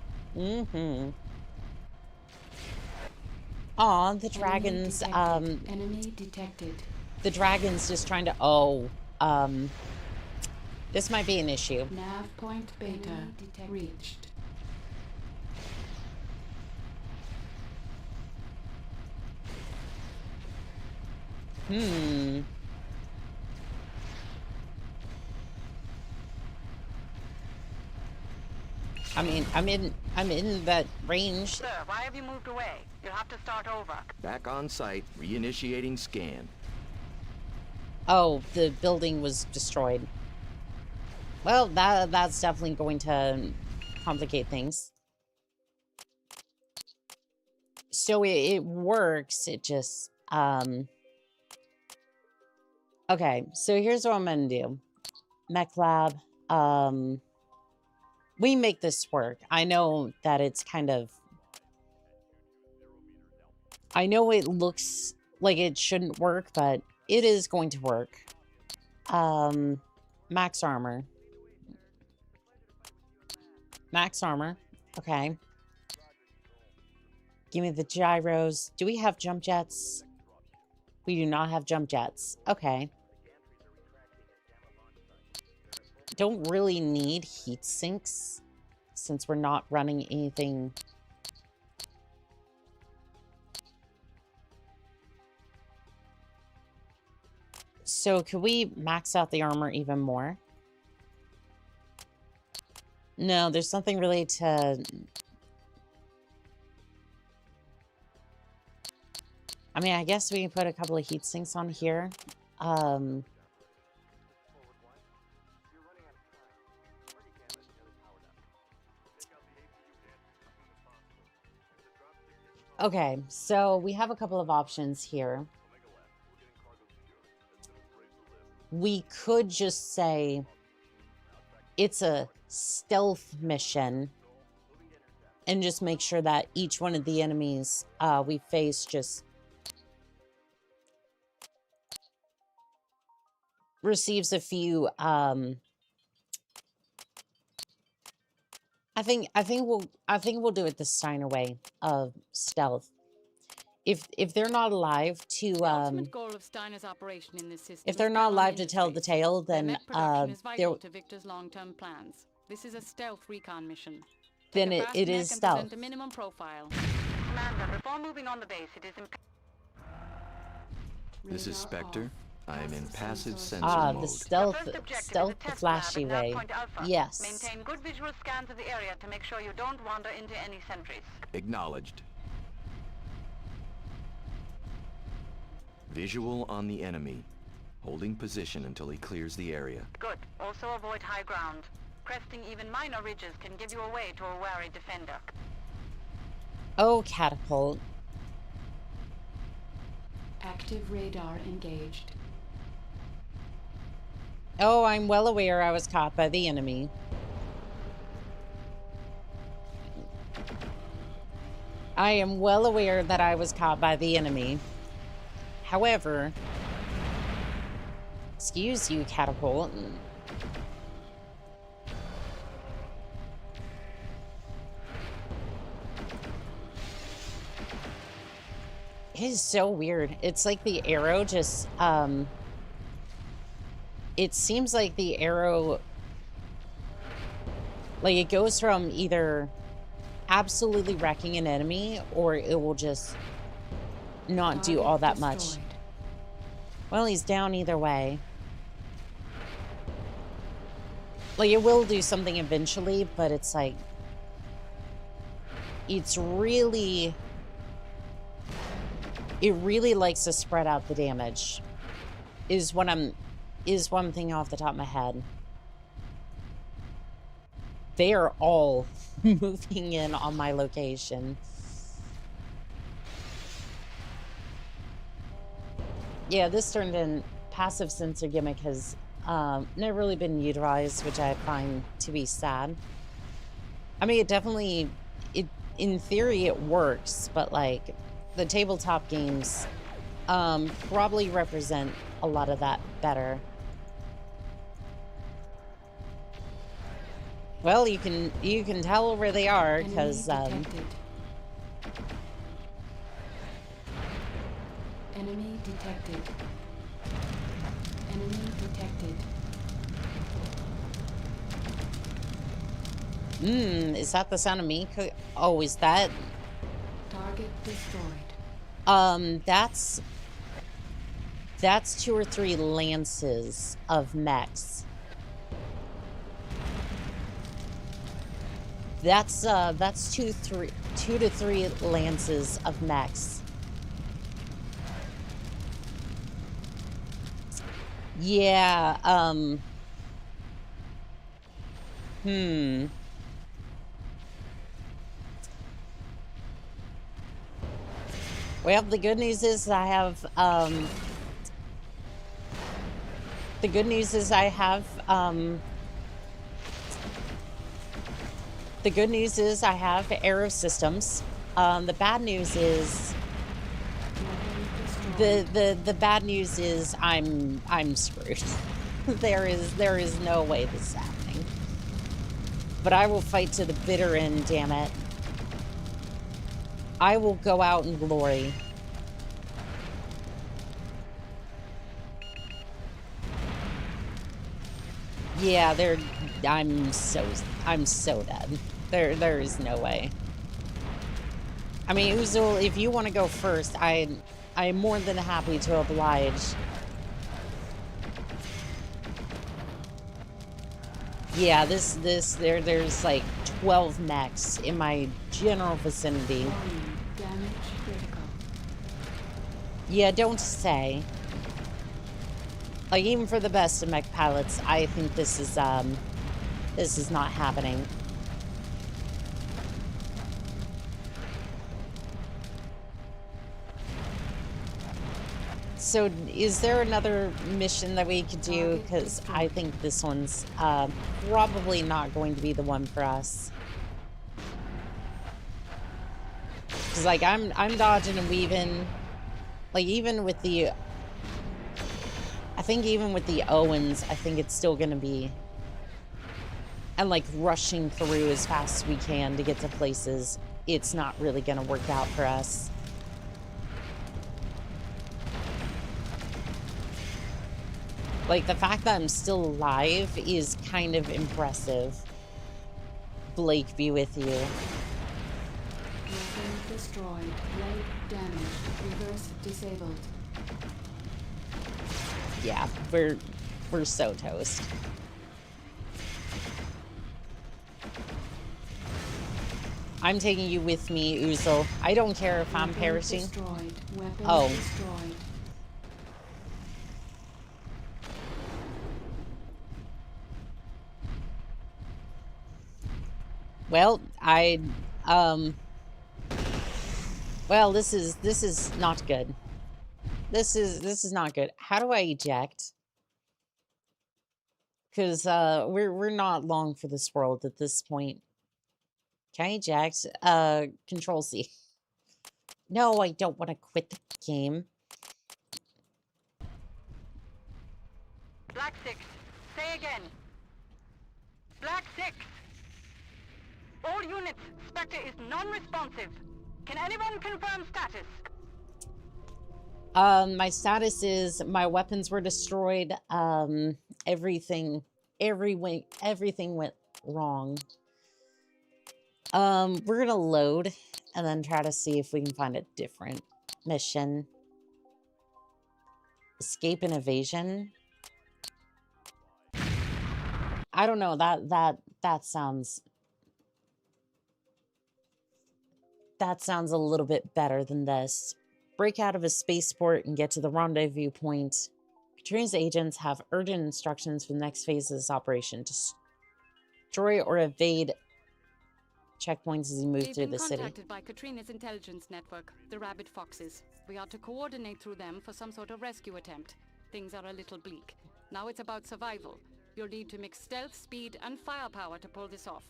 Aw, the dragons, Enemy detected. the dragon's just trying to... this might be an issue. Nav point beta reached. I mean, I'm in that range. Sir, why have you moved away? You'll have to start over. Back on site, reinitiating scan. Oh, the building was destroyed. Well, that's definitely going to complicate things. So it works, it just, okay, so here's what I'm gonna do. Mech Lab, we make this work. I know that it's kind of... I know it looks like it shouldn't work, but it is going to work. Max armor. Max armor. Okay. Give me the gyros. Do we have jump jets? We do not have jump jets. Okay. Don't really need heat sinks since we're not running anything. So could we max out the armor even more? No, there's nothing really to... I mean, I guess we can put a couple of heat sinks on here. Okay, so we have a couple of options here. We could just say it's a stealth mission and just make sure that each one of the enemies we face just receives a few I think we'll do it the Steiner way of stealth. if they're not alive to The ultimate goal of Steiner's operation in this system if they're is not Patron alive to tell the industries. tale, Their then mech production is vital they're to Victor's long-term plans. This is a stealth recon mission. then Take a fast it mech is and stealth. present a minimum profile. Commander, before moving on the base, it is This is Spectre. I am in passive sensor Ah, mode. the stealth, Your first objective is stealth, the test flashy lab at way. Nav Point Alpha. Yes. Maintain good visual scans of the area to make sure you don't wander into any sentries. Acknowledged. Visual on the enemy. Holding position until he clears the area. Good. Also avoid high ground. Cresting even minor ridges can give you away to a wary defender. Oh, catapult. Active radar engaged. Oh, I'm well aware I was caught by the enemy. I am well aware that I was caught by the enemy. However, excuse you, catapult. It is so weird. It's like the arrow just, it seems like the arrow, like it goes from either absolutely wrecking an enemy or it will just not do all that much. Well, he's down either way. Like, it will do something eventually, but it's like, it's really, it really likes to spread out the damage, is one thing off the top of my head. They are all moving in on my location. Yeah, this turned in passive sensor gimmick has never really been utilized, which I find to be sad. I mean, it definitely, in theory it works, but like the tabletop games probably represent a lot of that better. Well, you can tell where they are because Enemy detected. Enemy detected. is that the sound of me? Oh, is that? Target destroyed. That's 2 or 3 lances of mechs. That's 2 to 3 lances of mechs. Yeah, Well, the good news is I have, the good news is I have Aero Systems. The bad news is the bad news is I'm screwed. there is no way this is happening. But I will fight to the bitter end, damn it. I will go out in glory. Yeah, I'm so dead. There is no way. I mean, Uzul, if you want to go first, I am more than happy to oblige. Yeah, there's like 12 mechs in my general vicinity. Damage critical. Yeah, don't say. Like, even for the best of mech pilots, I think this is not happening. So, is there another mission that we could do? Because I think this one's probably not going to be the one for us. Because, like, I'm dodging and weaving. Like, even with the... I think even with the Owens, I think it's still going to be... And, like, rushing through as fast as we can to get to places, it's not really going to work out for us. Like, the fact that I'm still alive is kind of impressive. Blake be with you. Weapon destroyed. Leg damaged. Reverse disabled. Yeah, we're so toast. I'm taking you with me, Uzel. I don't care if I'm perishing. Destroyed. Weapon Oh. destroyed. Well, well, this is not good. This is not good. How do I eject? Because we're not long for this world at this point. Can I eject? Control C. No, I don't want to quit the game. Black 6, say again. Black 6! All units, Spectre is non-responsive. Can anyone confirm status? My status is my weapons were destroyed. Everything went wrong. We're gonna load and then try to see if we can find a different mission. Escape and evasion. I don't know, that sounds a little bit better than this. Break out of a spaceport and get to the rendezvous point. Katrina's agents have urgent instructions for the next phase of this operation. Destroy or evade checkpoints as you move through the city. We've been contacted by Katrina's intelligence network, the Rabbit Foxes. We are to coordinate through them for some sort of rescue attempt. Things are a little bleak. Now it's about survival. You'll need to mix stealth, speed, and firepower to pull this off.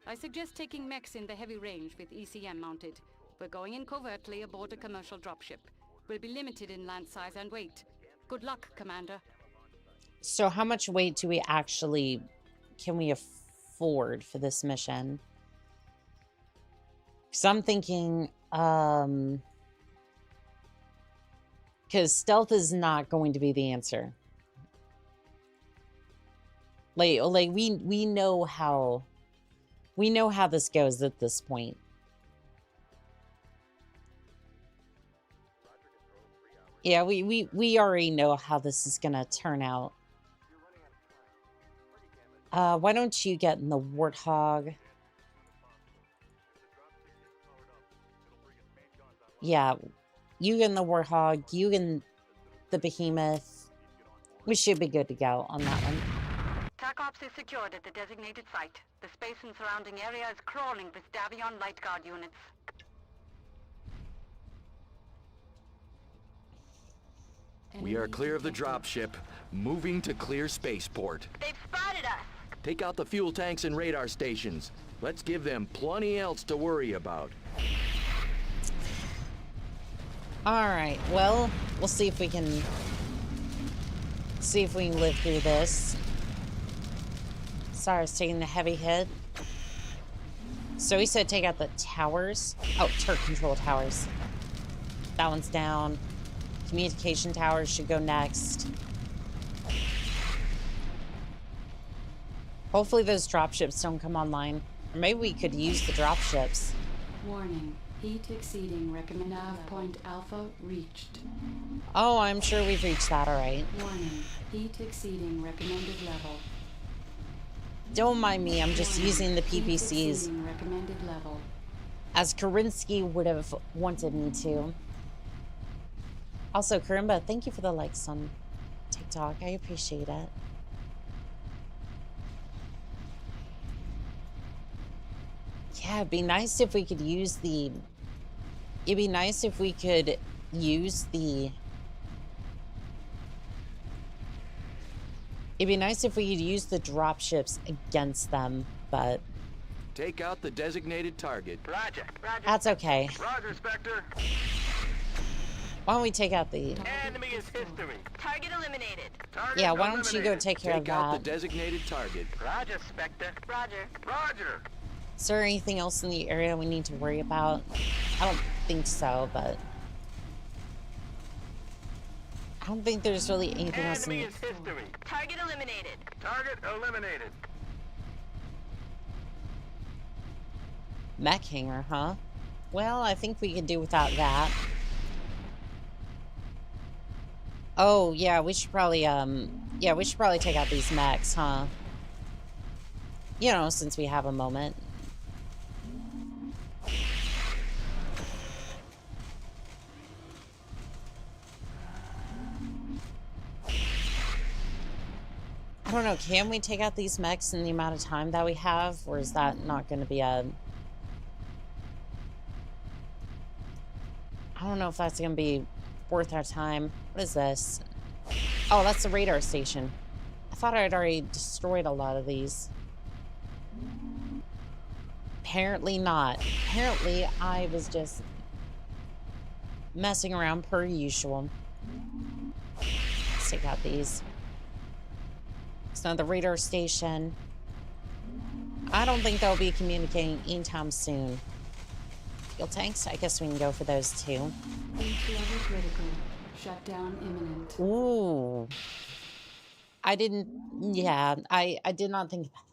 I suggest taking mechs in the heavy range with ECM mounted. We're going in covertly aboard a commercial dropship. We'll be limited in land size and weight. Good luck, Commander. So how much weight do we actually... can we afford for this mission? Because I'm thinking... because stealth is not going to be the answer. Like we know how... we know how this goes at this point. Yeah, we already know how this is gonna turn out. Why don't you get in the Warthog? Yeah, you get in the Warthog, you get in the Behemoth. We should be good to go on that one. TAC Ops is secured at the designated site. The space and surrounding area is crawling with Davion Light Guard units. We are clear of the dropship, moving to clear spaceport. They've spotted us! Take out the fuel tanks and radar stations. Let's give them plenty else to worry about. Alright, well, we'll see if we can... live through this. Sarah's taking the heavy hit. So he said take out the towers. Oh, turret control towers. That one's down. Communication towers should go next. Hopefully those dropships don't come online. Or maybe we could use the dropships. Warning. Heat exceeding recommended nav point alpha reached. Oh, I'm sure we've reached that, alright. Warning. Heat exceeding recommended level. Don't mind me, I'm just Warning. using the Heat PPCs exceeding recommended level. as Karinsky would have wanted me to. Also, Karimba, thank you for the likes on TikTok. I appreciate it. Yeah, it'd be nice if we could use the... It'd be nice if we could use the... It'd be nice if we could use the dropships against them, but... Take out the designated target. Roger. Roger. That's okay. Roger, Spectre. Why don't we take out the... Enemy is history. Target eliminated. Target Yeah, why don't you go eliminated. take care of Take out the that? designated target. Roger, Spectre. Roger. Roger. Is there anything else in the area we need to worry about? I don't think so, but... I don't think there's really anything else Enemy in... is history. Target eliminated. Target eliminated. Mech hangar, huh? Well, I think we could do without that. Oh, yeah, we should probably, yeah, we should probably take out these mechs, huh? You know, since we have a moment. I don't know, can we take out these mechs in the amount of time that we have? Or is that not going to be a... I don't know if that's going to be worth our time. What is this? Oh, that's the radar station. I thought I'd already destroyed a lot of these. Apparently not. Apparently I was just messing around per usual. Let's take out these. It's not the radar station. I don't think they'll be communicating anytime soon. Fuel tanks? I guess we can go for those too. Breach level critical. Shutdown imminent. Ooh. I didn't... Yeah, I did not think about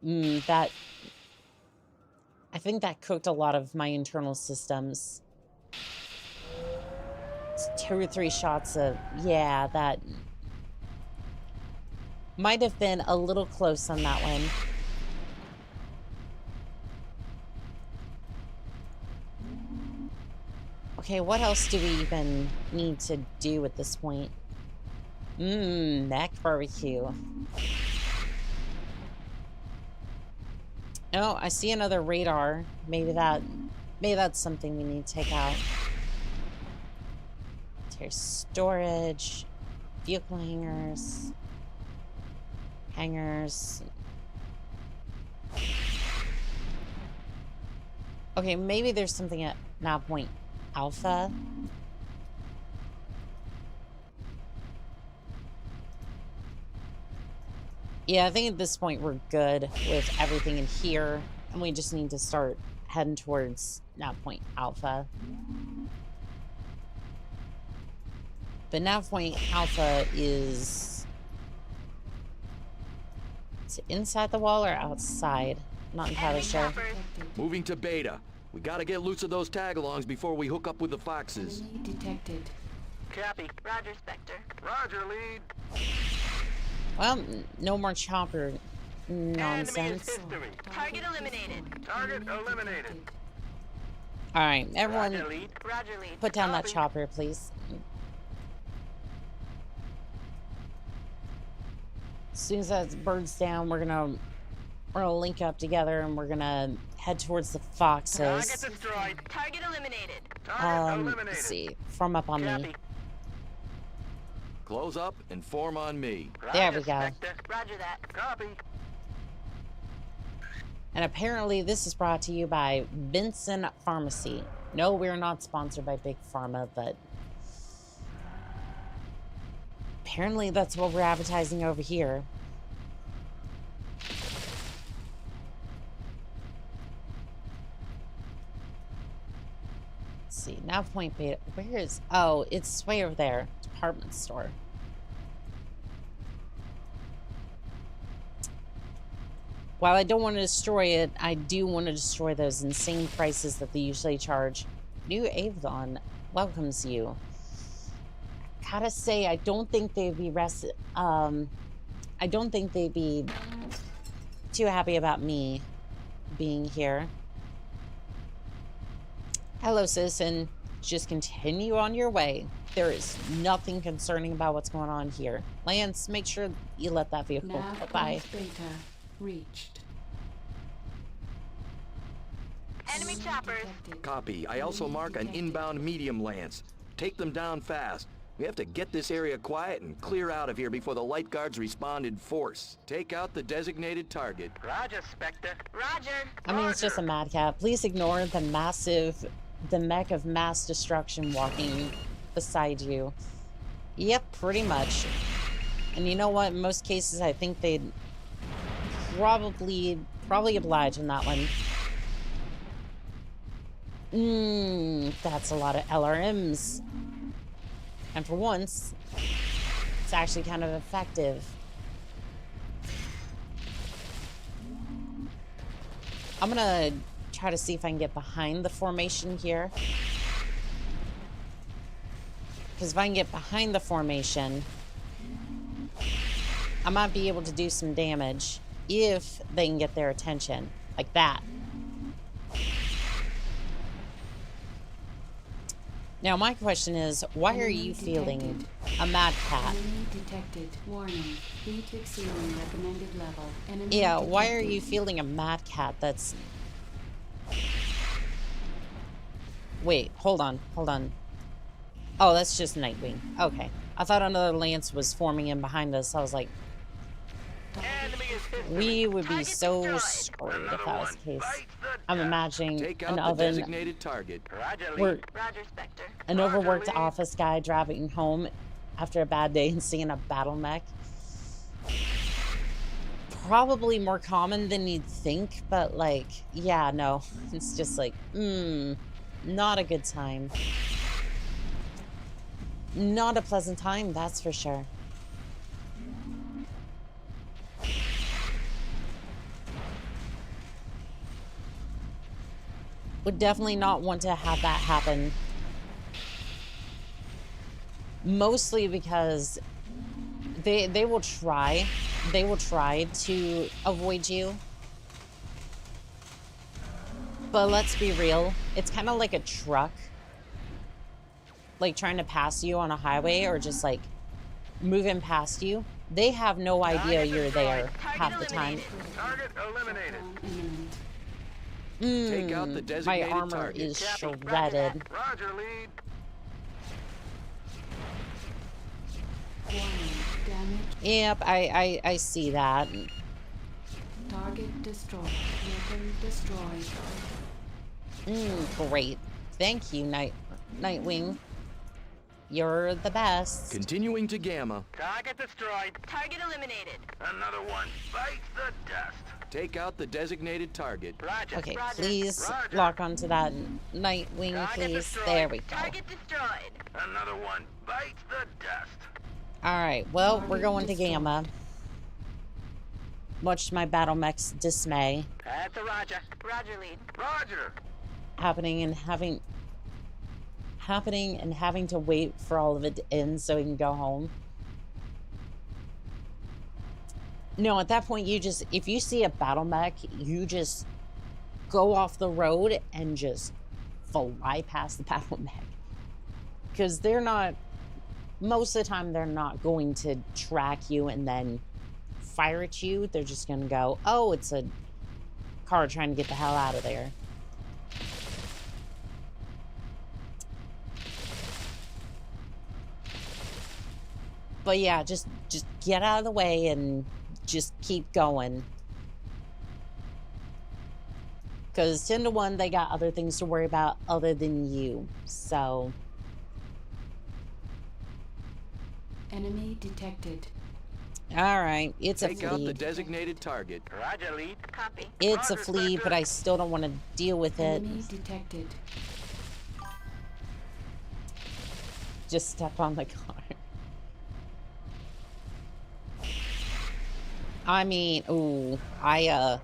that. That... I think that cooked a lot of my internal systems. It's 2 or 3 shots of... Yeah, that... Might have been a little close on that one. Okay, what else do we even need to do at this point? MechWarrior. Oh, I see another radar. Maybe that's something we need to take out. There's storage, vehicle hangars. Okay, maybe there's something at nav point Alpha. Yeah, I think at this point we're good with everything in here, and we just need to start heading towards nav point Alpha. But nav point Alpha is... Is it inside the wall or outside? Not entirely sure. Moving to Beta. We gotta get loose of those tag-alongs before we hook up with the Foxes. Enemy detected. Copy. Roger, Spectre. Roger, lead. Well, no more chopper Enemy is nonsense. history. Target eliminated. Target eliminated. Alright, everyone Roger, lead. Roger, lead. put down that Copy. chopper, please. As soon as that bird's down, we're gonna link up together and we're gonna head towards the Target Foxes. destroyed. Target eliminated. Target eliminated. Let's see. Form up on me. Copy. Close up and form on me. There we Roger, go. Spectre. Roger that. Copy. And apparently this is brought to you by Vincent Pharmacy. No, we're not sponsored by Big Pharma, but apparently that's what we're advertising over here. Let's see, nav point Beta. Where is... Oh, it's way over there. Department store. While I don't want to destroy it, I do want to destroy those insane prices that they usually charge. New Avon welcomes you. Gotta say, I don't think they'd be I don't think they'd be too happy about me being here. Hello, citizen. Just continue on your way. There is nothing concerning about what's going on here. Lance, make sure you let that vehicle Nav go by. point Beta reached. Enemy choppers. Detected. Copy. I also mark an inbound medium lance. Take them down fast. We have to get this area quiet and clear out of here before the light guards respond in force. Take out the designated target. Roger, Spectre. Roger. I mean, it's just a madcap. Please ignore the mech of mass destruction walking beside you. Yep, pretty much. And you know what? In most cases, I think they'd probably oblige in that one. That's a lot of LRMs. And for once, it's actually kind of effective. I'm gonna try to see if I can get behind the formation here. Because if I can get behind the formation, I might be able to do some damage if they can get their attention. Like that. Now, my question is, why are you feeling a mad cat? Enemy detected. Warning. Heat exceeding recommended level. Enemy Yeah, why are detected. you feeling a mad cat that's... Wait, hold on, hold on. Oh, that's just Nightwing. Okay. I thought another lance was forming in behind us. I was like, we would be so screwed if that was the case. I'm imagining Take out an the oven, designated target. Roger, Spectre. an overworked office guy driving home after a bad day and seeing a battle mech. Probably more common than you'd think, but like, yeah, no. It's just like, not a good time. Not a pleasant time, that's for sure. Would definitely not want to have that happen. Mostly because they will try to avoid you. But let's be real, it's kind of like a truck. Like trying to pass you on a highway or just like moving past you. They have no idea you're there half the time. Target eliminated. Imminent. Take out the My designated armor target. is shredded. Roger, lead. Warning. Damage. Yep, I see that. Target destroyed. Weapon destroyed. Great. Thank you, Nightwing. You're the best. Continuing to Gamma. Target destroyed. Target eliminated. Another one bites the dust. Take out the designated target. Roger. Okay, Roger. please Roger. lock onto that Nightwing, Target please. destroyed. There we go. Target destroyed. Another one bites the dust. Alright, well, we're Target going to destroyed. Gamma. Much to my battle mech's dismay. That's a Roger. Roger, lead. Roger. Happening and having to wait for all of it to end so he can go home. No, at that point, you just, if you see a battle mech, you just go off the road and just fly past the battle mech. Because they're not, most of the time, they're not going to track you and then fire at you. They're just going to go, oh, it's a car trying to get the hell out of there. But yeah, just get out of the way and just keep going. Because 10 to 1, they got other things to worry about other than you. So, Enemy detected. alright, it's a Take out the flea. designated target. Roger, lead. Copy. It's a Roger, flea, Spectre. but I still don't want to deal with it. Enemy detected. Just step on the car. I mean, ooh, I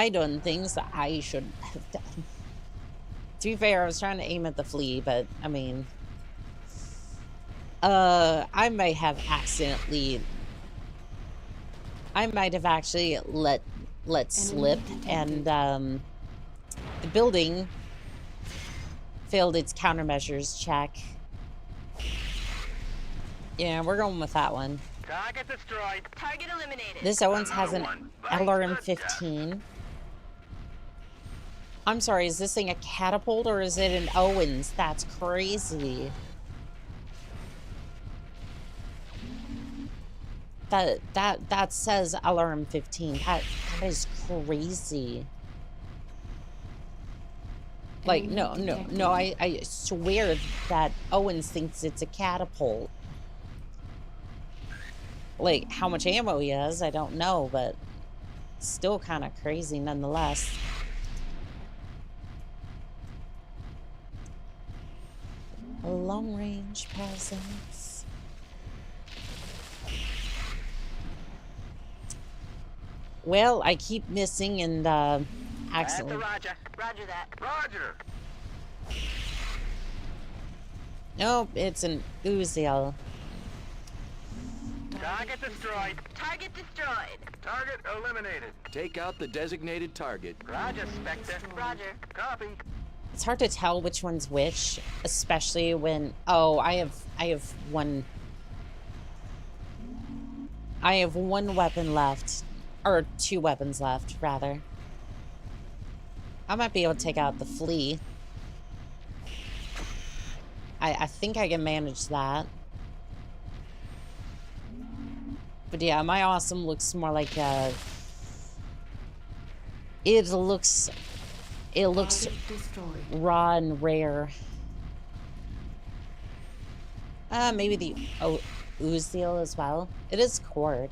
done things that I shouldn't have done. To be fair, I was trying to aim at the flea, but, I mean, I might have actually let slip, and, the building failed its countermeasures check. Yeah, we're going with that one. Target destroyed. Target eliminated. This Owens has an Another one bites the dust. LRM-15. I'm sorry, is this thing a catapult or is it an Owens? That's crazy. That says LRM-15. That is crazy. Like, no, I swear that Owens thinks it's a catapult. Like, how much ammo he has, I don't know, but still kind of crazy nonetheless. A long-range presence. Well, I keep missing and accidentally. Roger. Roger that. Roger! Nope, it's an Uziel. Target destroyed. Target destroyed. Target eliminated. Take out the designated target. Roger, Spectre. Roger. Copy. It's hard to tell which one's which, especially when I have one weapon left, or 2 weapons left rather. I might be able to take out the flea. I think I can manage that. But yeah, my awesome looks more like a... It looks raw and rare. Maybe the Uziel as well. It is cord.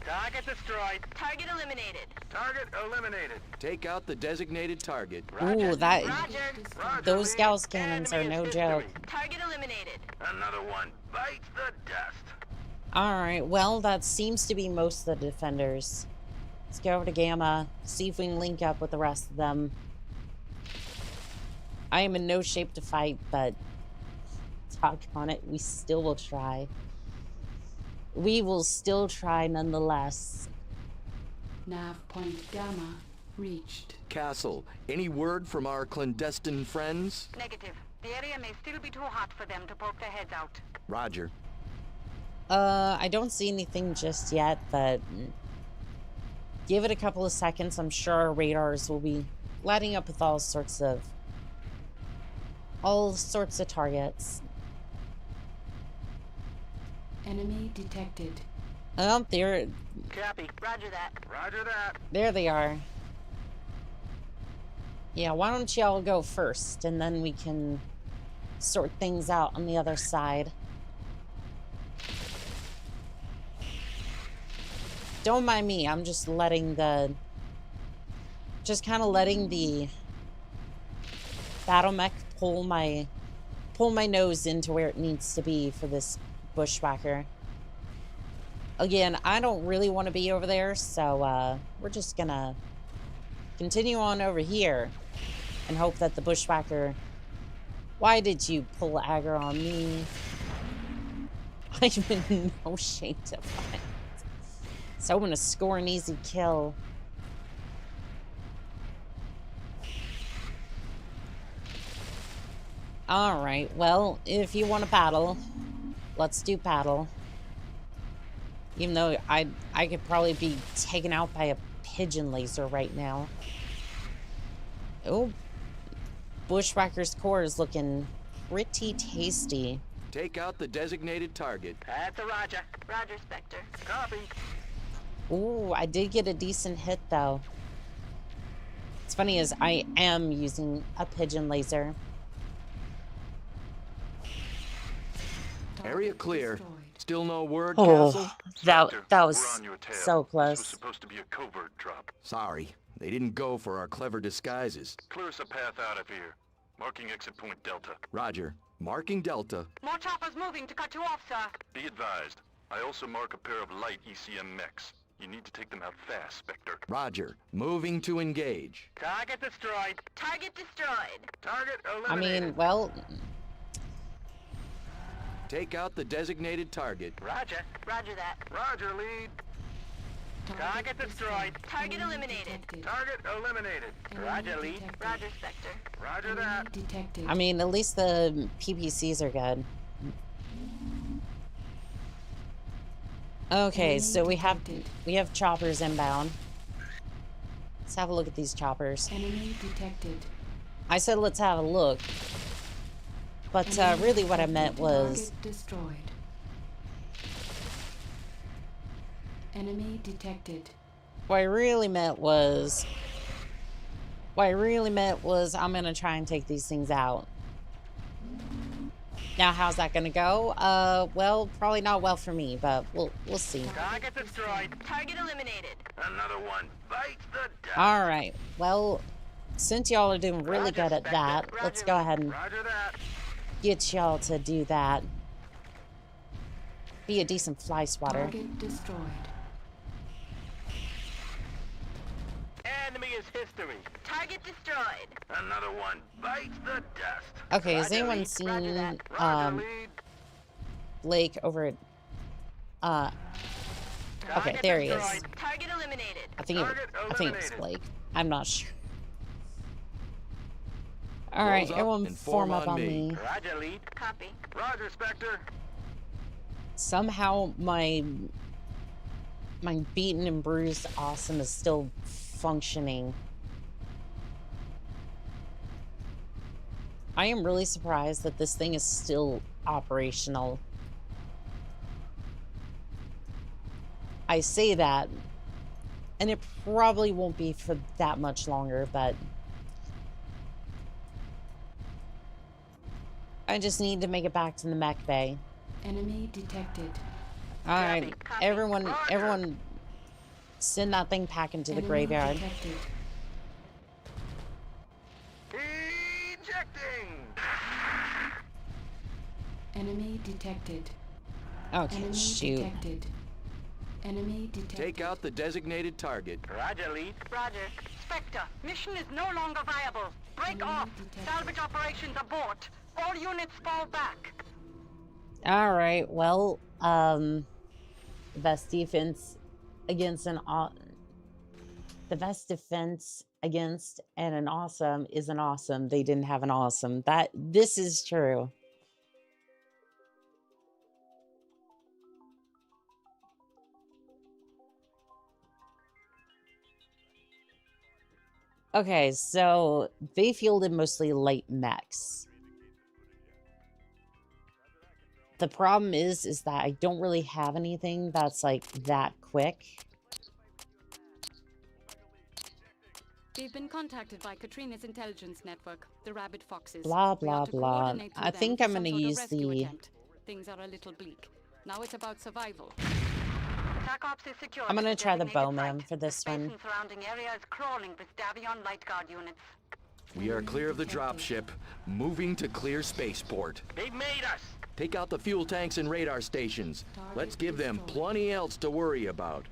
Target destroyed. Target eliminated. Target eliminated. Take out the designated target. Ooh, that... Roger. Those Gauss cannons are no joke. Target eliminated. Another one bites the dust. Alright, well, that seems to be most of the defenders. Let's go over to Gamma, see if we can link up with the rest of them. I am in no shape to fight, but talk on it, we still will try. We will still try nonetheless. Nav point Gamma reached. Castle, any word from our clandestine friends? Negative. The area may still be too hot for them to poke their heads out. Roger. I don't see anything just yet, but give it a couple of seconds. I'm sure our radars will be lighting up with all sorts of targets. Enemy detected. Oh, there. Copy. Roger that. Roger that. There they are. Yeah, why don't y'all go first, and then we can sort things out on the other side. Don't mind me, I'm just letting the... Just kind of letting the battle mech pull my nose into where it needs to be for this bushwhacker. Again, I don't really want to be over there, so we're just gonna continue on over here and hope that the bushwhacker... Why did you pull aggro on me? I'm in no shape to fight. So I'm gonna score an easy kill. Alright, well, if you want to paddle, let's do paddle. Even though I could probably be taken out by a pigeon laser right now. Oh, Bushwhacker's core is looking pretty tasty. Take out the designated target. That's a Roger. Roger, Spectre. Copy. Ooh, I did get a decent hit though. It's funny as I am using a pigeon laser. Area clear. Still no word, Oh, Castle? that was We're on your tail. so This was close. supposed to be a covert drop. Sorry, they didn't go for our clever disguises. Clear us a path out of here. Marking exit point Delta. Roger. Marking Delta. More choppers moving to cut you off, sir. Be advised. I also mark a pair of light ECM mechs. You need to take them out fast, Spectre. Roger. Moving to engage. Target destroyed. Target destroyed. Target I eliminated. mean, well, Take out the designated target. Roger. Roger that. Roger, lead. Target destroyed. Target eliminated. Target eliminated. Roger, lead. Roger, Spectre. Roger that. Detected. I mean, at least the PPCs are good. Okay, so we have choppers inbound. Let's have a look at these choppers. Enemy detected. I said let's have a look. But really what I meant was... Target destroyed. Enemy detected. What I really meant was I'm gonna try and take these things out. Now how's that gonna go? Well, probably not well for me, but we'll see. Target destroyed. Target eliminated. Another one bites the dust. Alright, well, since y'all are doing really good at that, let's go ahead and get y'all to do that. Be a decent fly swatter. Target destroyed. Enemy is history. Target destroyed. Another one bites the dust. Okay, has anyone seen Blake over at okay, there he is. Target eliminated. I think it's Blake. I'm not sure. Alright, everyone form up on me. Roger, lead. Copy. Roger, Spectre. Somehow my beaten and bruised awesome is still functioning. I am really surprised that this thing is still operational. I say that, and it probably won't be for that much longer, but I just need to make it back to the mech bay. Enemy detected. All right, everyone, send that thing packing to the graveyard. Detected. Ejecting. Enemy detected. Okay, Enemy shoot. detected. Enemy detected. Take out the designated target. Roger, lead. Roger. Spectre, mission is no longer viable. Break off. Salvage operations abort. All units fall back. All right, well, the best defense against an awesome is an awesome. They didn't have an awesome. This is true. Okay, so they fielded mostly light mechs. The problem is that I don't really have anything that's like that quick. We've been contacted by Katrina's intelligence network, the Rabbit Foxes. Blah, We are blah, to blah. coordinate with I them think for I'm some gonna sort of use rescue the... attempt. Things are a little bleak. Now it's about survival. TACOPS is secure. I'm gonna try the Designated bowman site. for this The space one. and surrounding area is crawling with Davion Light Guard units. We are clear of the dropship, moving to clear spaceport. They've made us. Take out the fuel tanks and radar stations. Let's give them plenty else to worry about.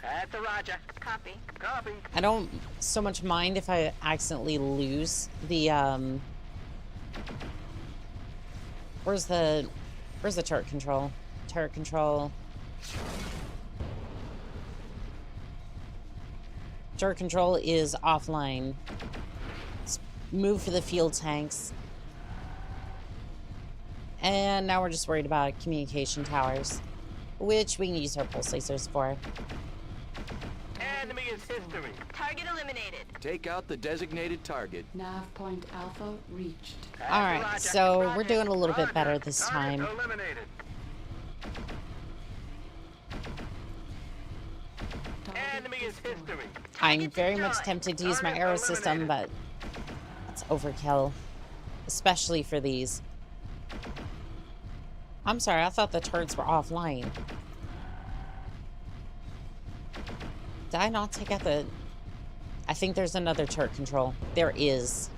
That's a Roger. Copy. Copy. I don't so much mind if I accidentally lose the, Where's the turret control? Turret control. Turret control is offline. Let's move for the fuel tanks. And now we're just worried about communication towers, which we can use our pulse lasers for. Enemy is history. Target eliminated. Take out the designated target. Nav point Alpha reached. All right, so we're doing a little bit better this time. Eliminated. Enemy is history. I'm very much tempted to use my arrow system, but it's overkill, especially for these. I'm sorry, I thought the turrets were offline. Did I not take out the... I think there's another turret control. There is.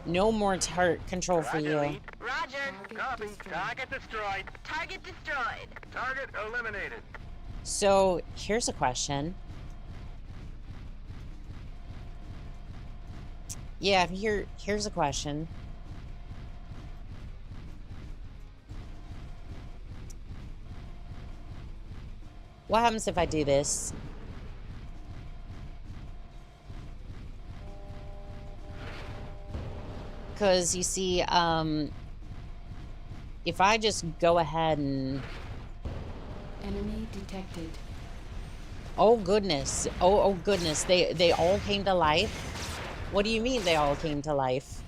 No more turret control for you. Lead. Roger. Copy. Target destroyed. Target destroyed. Target eliminated. So, here's a question. Yeah, here's a question. What happens if I do this? Because, you see, if I just go ahead and... Enemy detected. Oh, goodness. Oh, goodness. They all came to life? What do you mean they all came to life?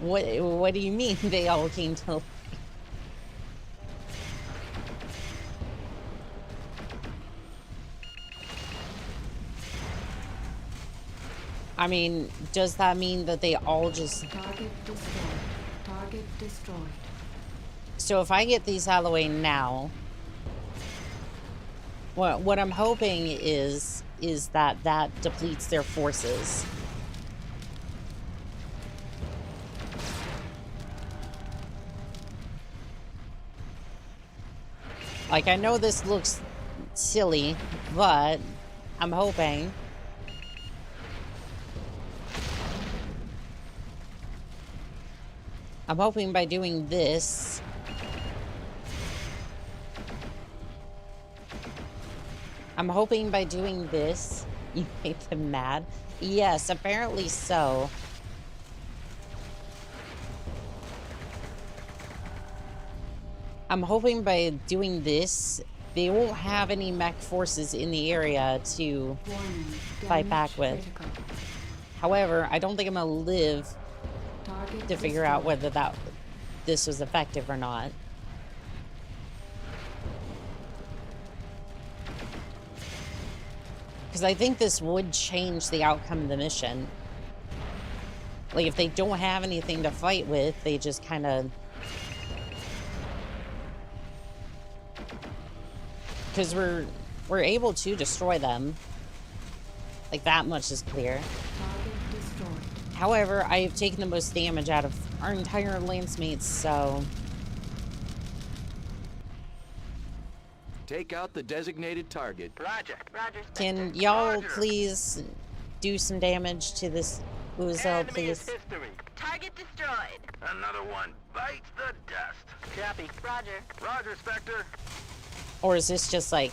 What do you mean they all came to life? I mean, does that mean that they all just... Target destroyed. Target destroyed. So if I get these out of the way now, what I'm hoping is that that depletes their forces. Like, I know this looks silly, but I'm hoping. I'm hoping by doing this, you make them mad. Yes, apparently so. I'm hoping by doing this, they won't have any mech forces in the area to fight back with. However, I don't think I'm gonna live to figure out whether this was effective or not. Because I think this would change the outcome of the mission. Like, if they don't have anything to fight with, they just kind of... Because we're able to destroy them. Like, that much is clear. However, I have taken the most damage out of our entire lance mates, so... Take out the designated target. Roger. Roger. Can y'all please do some damage to this Uzo, please? Target destroyed. Another one bites the dust. Copy. Roger. Roger, Spectre. Or is this just like,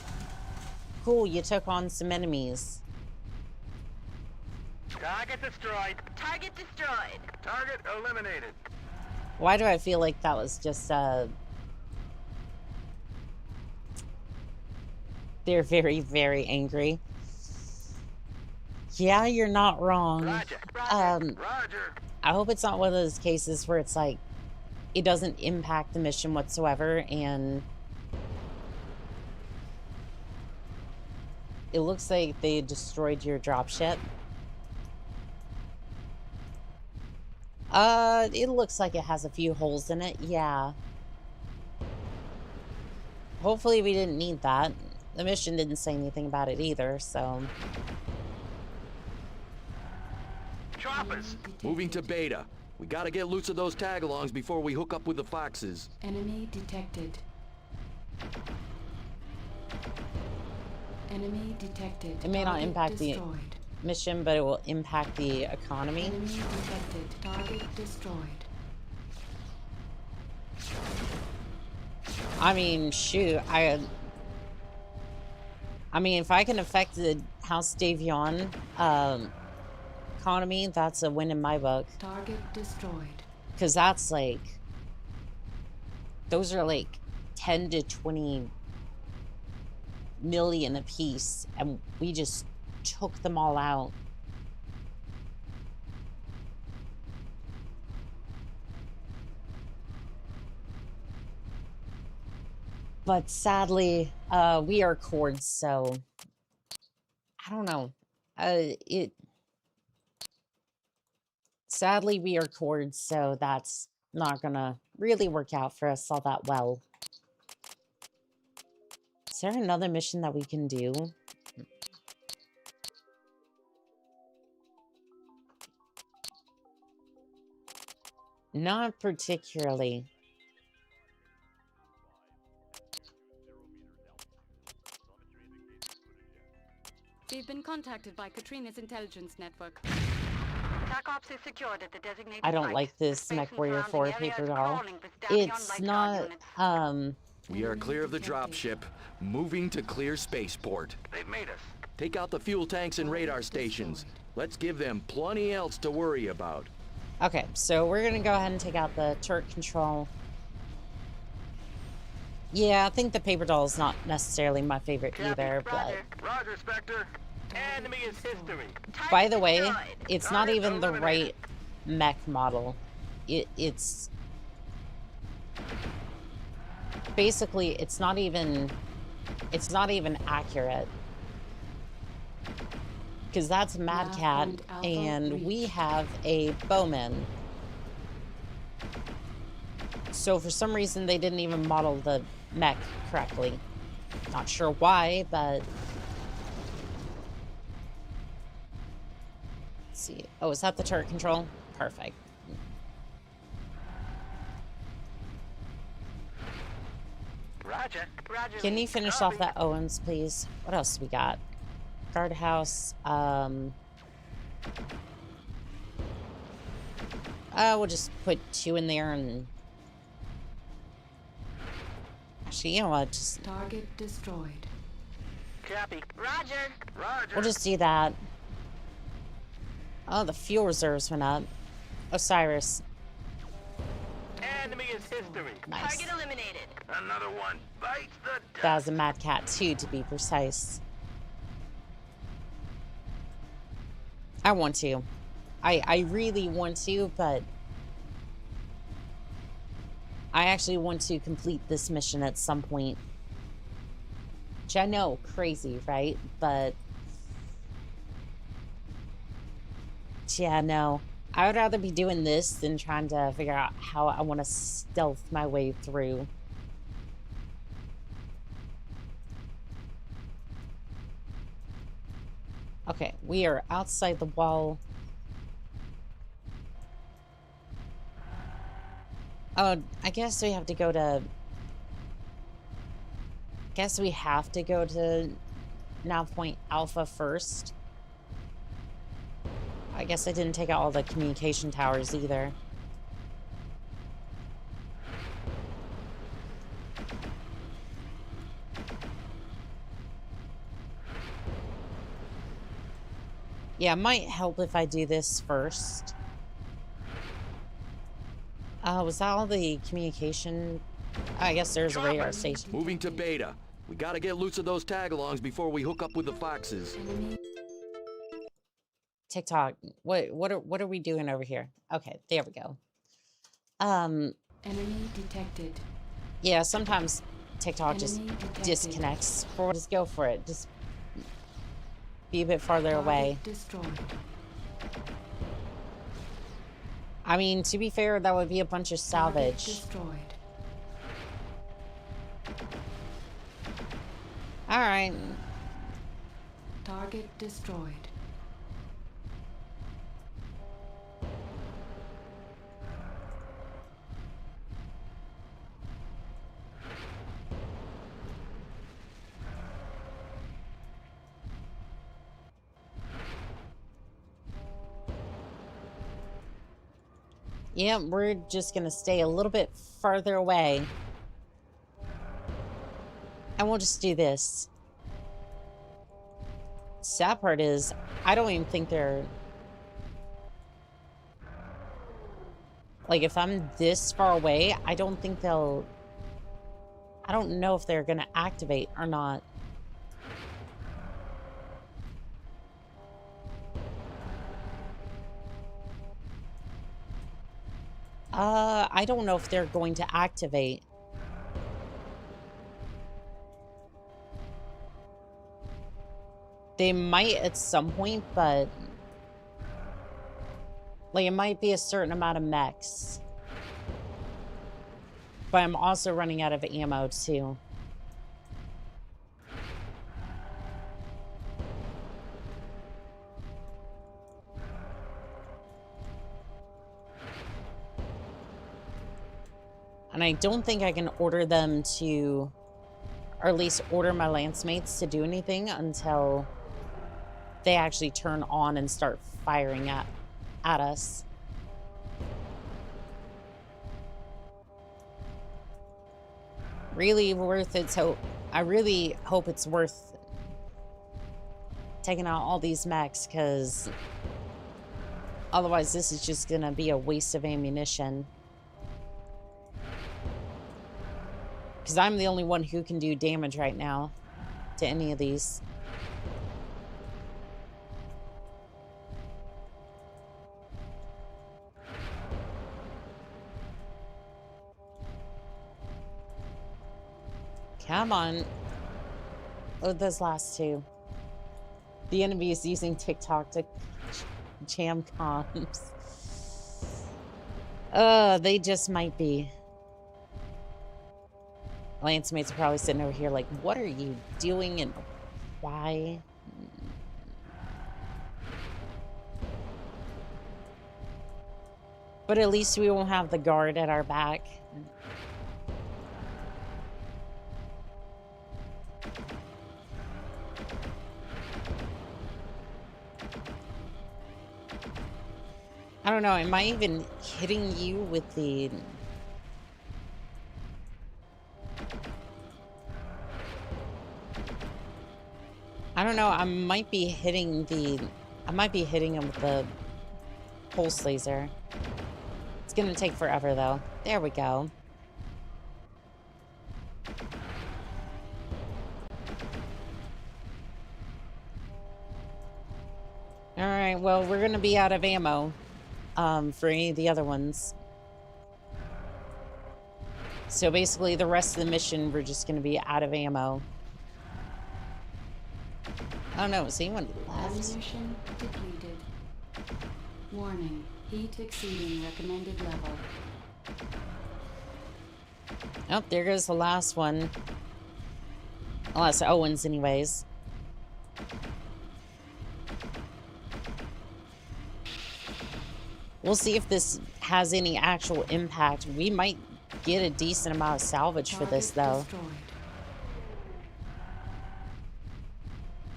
cool, you took on some enemies? Target destroyed. Target destroyed. Target eliminated. Why do I feel like that was just, they're very, very angry. Yeah, you're not wrong. Roger. Roger. Roger. I hope it's not one of those cases where it's like, it doesn't impact the mission whatsoever, and it looks like they destroyed your dropship. It looks like it has a few holes in it, yeah. Hopefully we didn't need that. The mission didn't say anything about it either, so... Choppers. Moving to beta. We gotta get loose of those tag-alongs before we hook up with the foxes. Enemy detected. Enemy detected. It may not Target impact the destroyed. mission, but it will impact the economy. Enemy detected. Target destroyed. I mean, shoot, I mean, if I can affect the House Davion economy, that's a win in my book. Target destroyed. Because that's like, those are like 10 to 20 million apiece, and we just took them all out. But sadly, we are cords, so I don't know. Sadly, we are cords, so that's not gonna really work out for us all that well. Is there another mission that we can do? Not particularly. We've been contacted by Katrina's intelligence network. TAC ops is secured at the designated I don't site. like this Space and MechWarrior 4 surrounding paper areas doll. crawling for Davion It's light not, guard units. We are clear of the dropship, moving to clear spaceport. They've made us. Take out the fuel tanks and radar stations. Let's give them plenty else to worry about. Okay, so we're gonna go ahead and take out the turret control. Yeah, I think the paper doll is not necessarily my favorite either, but... Roger, Spectre. Enemy is history. By the way, it's not even the right mech model. It's... Basically, it's not even accurate. Because that's Mad Cat, and we have a bowman. So for some reason, they didn't even model the mech correctly. Not sure why, but... Let's see. Oh, is that the turret control? Perfect. Roger. Roger. Can you finish off that Owens, please? What else do we got? Guardhouse. We'll just put 2 in there and... Actually, you know what? Just... Target destroyed. Copy. Roger. Roger. We'll just do that. Oh, the fuel reserves went up. Osiris. Enemy is history. Nice. Target eliminated. Another one bites the dust. That was a Mad Cat 2, to be precise. I want to. I really want to, but... I actually want to complete this mission at some point. Which I know, crazy, right? But... yeah, no. I would rather be doing this than trying to figure out how I want to stealth my way through. Okay, we are outside the wall. Oh, I guess we have to go to... guess we have to go to Nav Point Alpha first. I guess I didn't take out all the communication towers either. Yeah, it might help if I do this first. Was that all the communication? I guess there's a radar station. Moving to Beta. We gotta get loose of those tag-alongs before we hook up with the Foxes. TikTok. What are we doing over here? Okay, there we go. Enemy detected. Yeah, sometimes TikTok just Enemy detected. disconnects. Just go for it. Just be a bit farther Target away. destroyed. I mean, to be fair, that would be a bunch of Target salvage. destroyed. All right. Target destroyed. Yeah, we're just gonna stay a little bit farther away. And we'll just do this. Sad part is, I don't even think they're... like, if I'm this far away, I don't think they'll... I don't know if they're gonna activate or not. I don't know if they're going to activate. They might at some point, but... like, it might be a certain amount of mechs. But I'm also running out of ammo, too. And I don't think I can order them to... or at least order my lance mates to do anything until they actually turn on and start firing at us. Really worth it. So I really hope it's worth taking out all these mechs, because otherwise this is just gonna be a waste of ammunition. Because I'm the only one who can do damage right now to any of these. Come on. Oh, those last two. The enemy is using TikTok to jam comms. They just might be. Lance mates are probably sitting over here like, what are you doing and why? But at least we won't have the guard at our back. I don't know, am I even hitting you with the... I don't know, I might be hitting him with the pulse laser. It's gonna take forever though. There we go. Alright, well, we're gonna be out of ammo. For any of the other ones. So basically the rest of the mission we're just gonna be out of ammo. I don't know, is anyone left? Ammunition depleted. Warning, heat exceeding recommended level. Oh, there goes the last one. Unless Owen's anyways. We'll see if this has any actual impact. We might get a decent amount of salvage for this, though.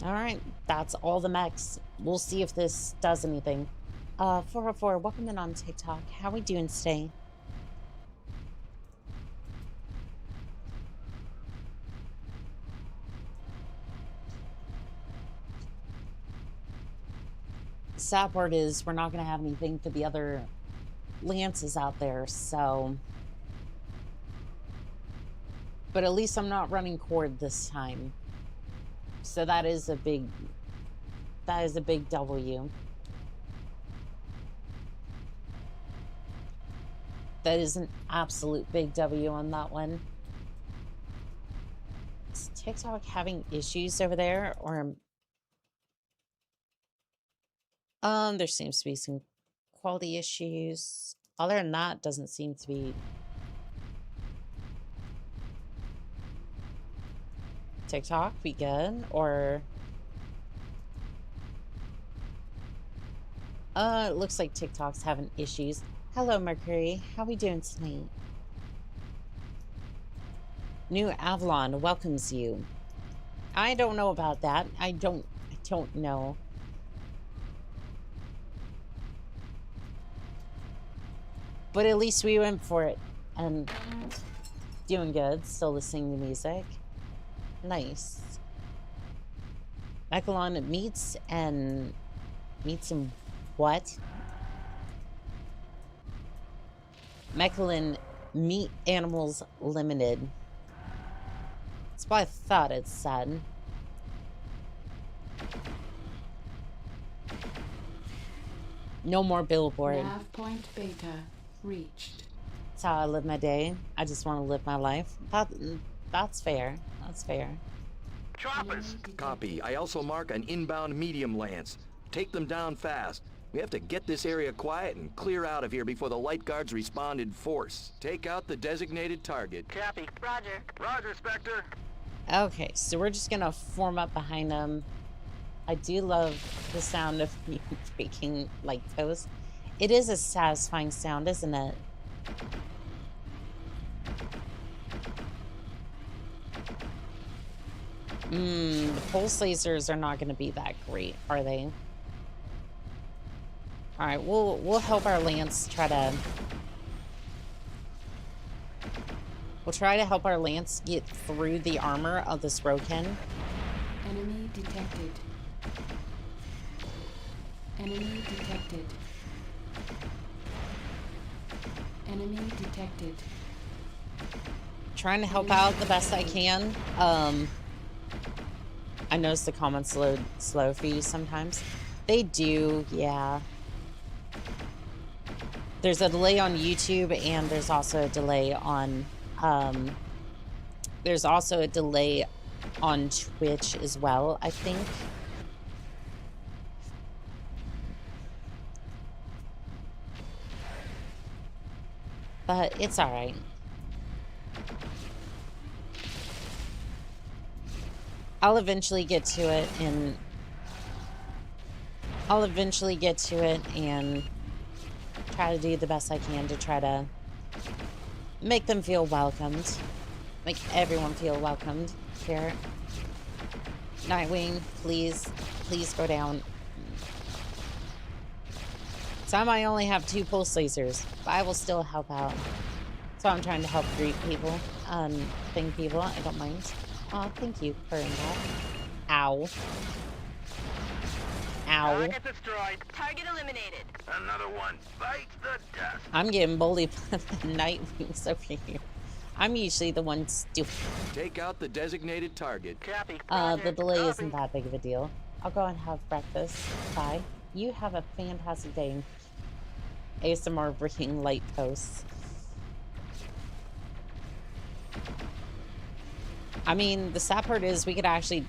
Alright, that's all the mechs. We'll see if this does anything. 404, welcome in on TikTok. How we doing today? Sad part is we're not going to have anything for the other lances out there, so... But at least I'm not running cord this time. So that is a big... That is a big W. That is an absolute big W on that one. Is TikTok having issues over there, or... There seems to be some quality issues. Other than that, doesn't seem to be. TikTok, we good? Or it looks like TikTok's having issues. Hello, Mercury. How we doing tonight? New Avalon welcomes you. I don't know about that. I don't know. But at least we went for it, and doing good, still listening to music. Nice. Mechalon meets and what? Mechalon Meat Animals Limited. That's what I thought it said. No more billboard. Nav point beta reached. That's how I live my day. I just want to live my life. That's fair. That's fair. Choppers! Copy. I also mark an inbound medium lance. Take them down fast. We have to get this area quiet and clear out of here before the light guards respond in force. Take out the designated target. Copy. Roger. Roger, Spectre. Okay, so we're just gonna form up behind them. I do love the sound of me breaking like toast. It is a satisfying sound, isn't it? The pulse lasers are not going to be that great, are they? All right, we'll help our lance try to. We'll try to help our lance get through the armor of this Roken. Enemy detected. Enemy detected. Enemy detected. Trying to help out the best I can. I notice the comments load slow for you sometimes. They do, yeah. There's a delay on YouTube, and there's also a delay on Twitch as well, I think. But it's alright. I'll eventually get to it and try to do the best I can to try to make them feel welcomed. Make everyone feel welcomed here. Nightwing, please go down. Some I only have 2 pulse lasers, but I will still help out. So I'm trying to help greet people, ping people. I don't mind. Oh, thank you for that. Ow. Ow. Target destroyed. Target eliminated. Another one bites the dust. I'm getting bullied by the Nightwings over here. I'm usually the one stupid. Take out the designated target. Copy. The delay isn't that big of a deal. I'll go and have breakfast. Bye. You have a fantastic day. ASMR bringing light posts. I mean, the sad part is we could actually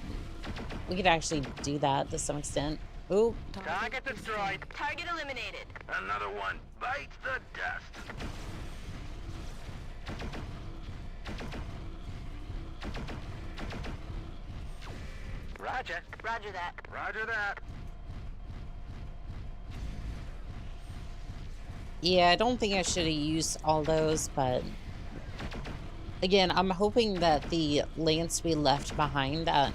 do that to some extent. Ooh. Target destroyed. Target eliminated. Another one bites the dust. Roger. Roger that. Roger that. Yeah, I don't think I should have used all those, but again, I'm hoping that the lance we left behind at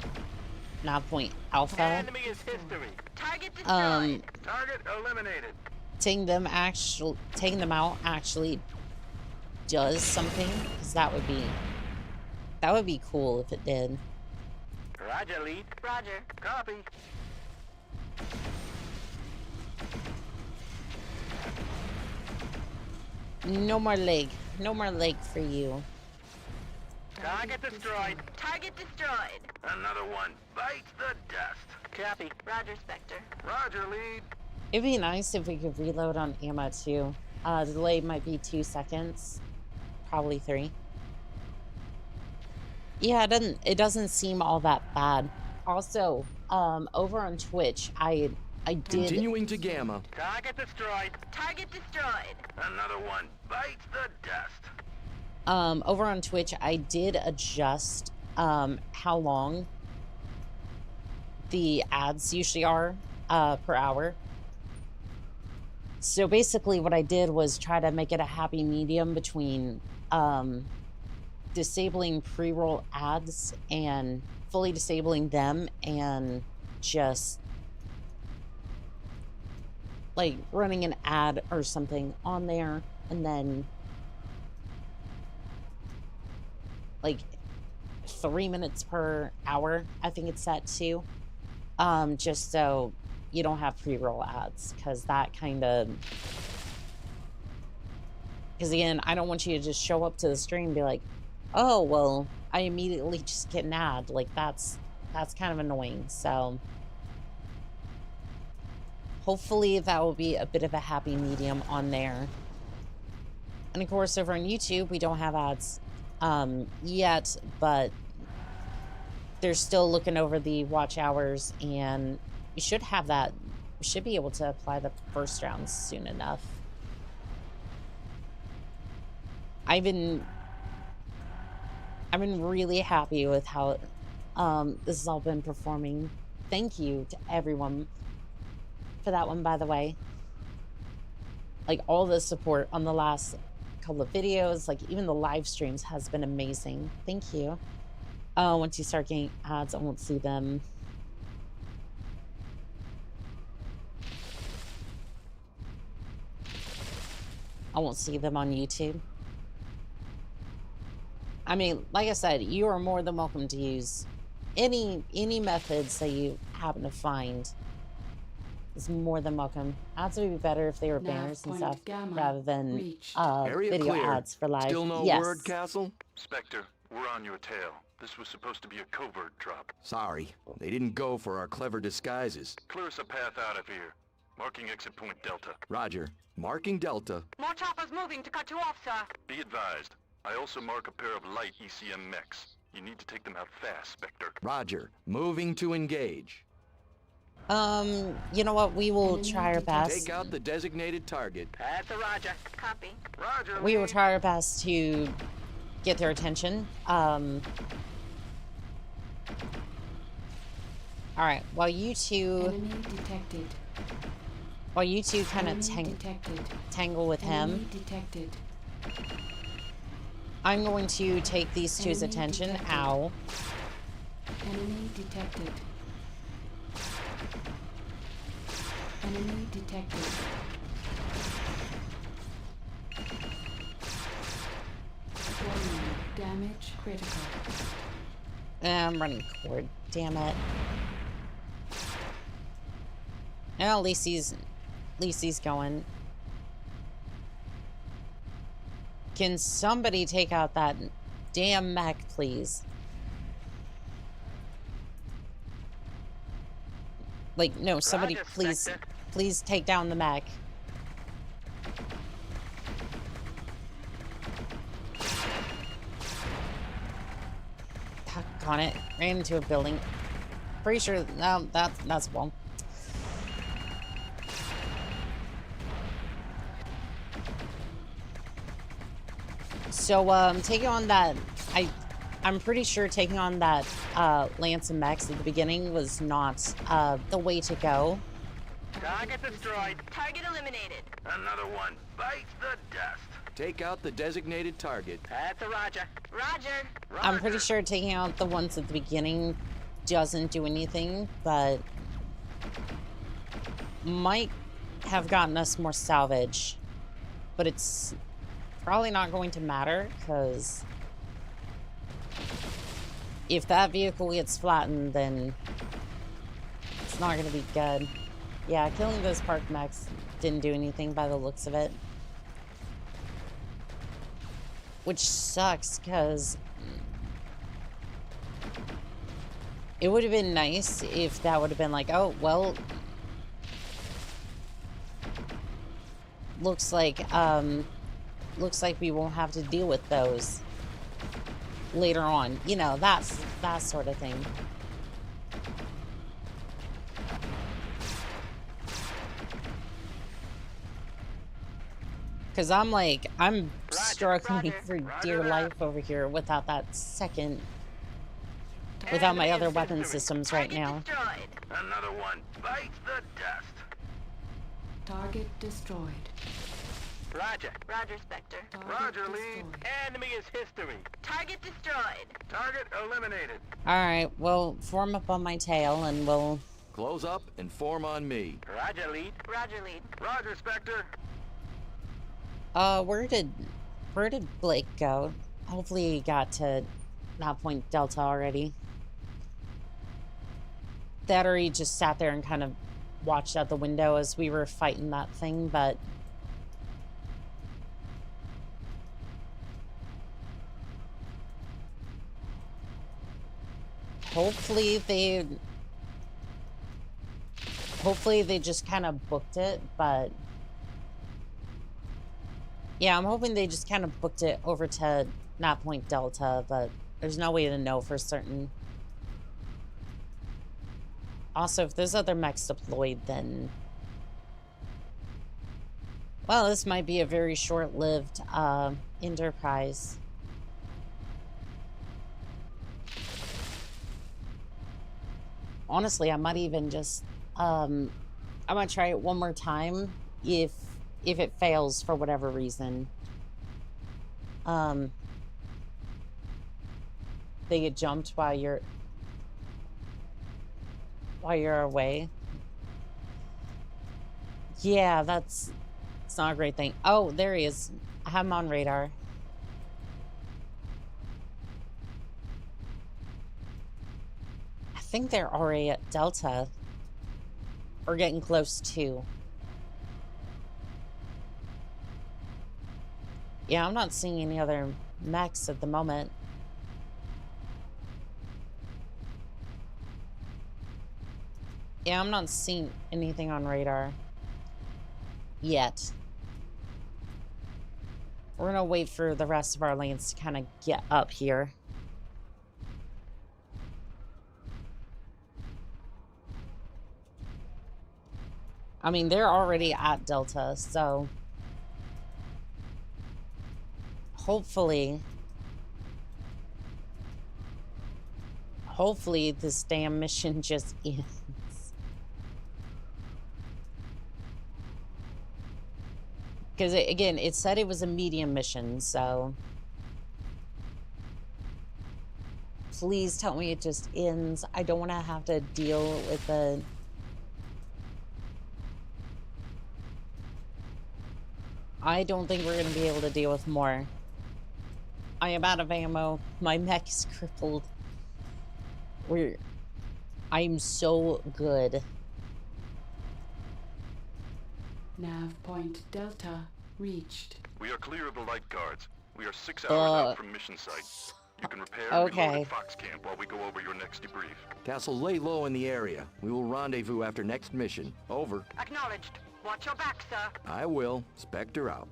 Nav Point Alpha, Enemy is history. Target destroyed. Target eliminated. taking them out actually does something, because that would be cool if it did. Roger, lead. Roger. Copy. No more leg for you. Target destroyed. Target destroyed. Another one bites the dust. Copy. Roger, Spectre. Roger, lead. It'd be nice if we could reload on ammo too. The delay might be 2 seconds, probably 3. Yeah, it doesn't seem all that bad. Also, over on Twitch, I did. Continuing to Gamma. Target destroyed. Target destroyed. Another one bites the dust. Over on Twitch, I did adjust how long the ads usually are per hour. So basically what I did was try to make it a happy medium between disabling pre-roll ads and fully disabling them, and just like running an ad or something on there, and then like 3 minutes per hour, I think it's set to, just so you don't have pre-roll ads, because that kind of, because again, I don't want you to just show up to the stream and be like, oh, well, I immediately just get an ad. Like, that's kind of annoying. So hopefully that will be a bit of a happy medium on there. And of course, over on YouTube, we don't have ads yet, but they're still looking over the watch hours, and you should have that. We should be able to apply the first rounds soon enough. I've been really happy with how this has all been performing. Thank you to everyone for that one, by the way. Like, all the support on the last couple of videos, like even the live streams, has been amazing. Thank you. Once you start getting ads, I won't see them. I won't see them on YouTube. I mean, like I said, you are more than welcome to use any methods that you happen to find. Is more than welcome. Ads would be better if they were banners and stuff, rather than video clear. ads for live. Still no yes. word, Castle? Spectre, we're on your tail. This was supposed to be a covert drop. Sorry, they didn't go for our clever disguises. Clear us a path out of here. Marking exit point Delta. Roger. Marking Delta. More choppers moving to cut you off, sir. Be advised, I also mark a pair of light ECM mechs. You need to take them out fast, Spectre. Roger. Moving to engage. You know what? We will Enemy try our best. Take out the designated target. That's a roger. Copy. Roger, We will lead. try our best to get their attention. Alright, while you two Enemy detected. kind of Enemy detected. tangle with him, Enemy detected. I'm going to take these two's Enemy attention. detected. Ow. Enemy detected. Enemy detected. Warning. Damage critical. I'm running cord. Damn it. Well, at least he's going. Can somebody take out that damn mech, please? Like, no, somebody, Roger, please, Spectre. please take down the mech. On it. Ran into a building. Pretty sure, no, that's well. So, taking on that, I'm pretty sure taking on that, Lance and Max at the beginning was not, the way to go. Target destroyed. Target eliminated. Another one bites the dust. Take out the designated target. That's a roger. Roger. I'm pretty sure taking out the ones at the beginning doesn't do anything, but might have gotten us more salvage. But it's probably not going to matter, because if that vehicle gets flattened, then it's not going to be good. Yeah, killing those park mechs didn't do anything by the looks of it. Which sucks, because it would have been nice if that would have been like, oh, well, looks like we won't have to deal with those later on. You know, that sort of thing. Because I'm struggling for dear life over here without that second, without my other weapon systems right now. Destroyed. Another one bites the dust. Target destroyed. Roger. Roger, Spectre. Target Roger, destroyed. lead. Enemy is history. Target destroyed. Target eliminated. Alright, well, form up on my tail and we'll... Close up and form on me. Roger, lead. Roger, lead. Roger, Spectre. Where did Blake go? Hopefully he got to Knot Point Delta already. That or he just sat there and kind of watched out the window as we were fighting that thing, but... Hopefully they just kind of booked it, but... Yeah, I'm hoping they just kind of booked it over to Knot Point Delta, but there's no way to know for certain. Also, if there's other mechs deployed, then... Well, this might be a very short-lived, enterprise. Honestly, I might even just, I'm gonna try it one more time if it fails for whatever reason. They get jumped while you're away. Yeah, it's not a great thing. Oh, there he is. I have him on radar. I think they're already at Delta. Or getting close to. Yeah, I'm not seeing any other mechs at the moment. Yeah, I'm not seeing anything on radar. Yet. We're gonna wait for the rest of our lanes to kind of get up here. I mean, they're already at Delta, so hopefully this damn mission just ends. Because, again, it said it was a medium mission, so please tell me it just ends. I don't want to have to deal with the... I don't think we're going to be able to deal with more. I am out of ammo. My mech is crippled. I'm so good. Nav point Delta reached. We are clear of the light guards. We are 6 hours out from mission site. You can repair and reload at Fox Camp while we go over your next debrief. Castle, lay low in the area. We will rendezvous after next mission. Over. Acknowledged. Watch your back, sir. I will. Spectre out.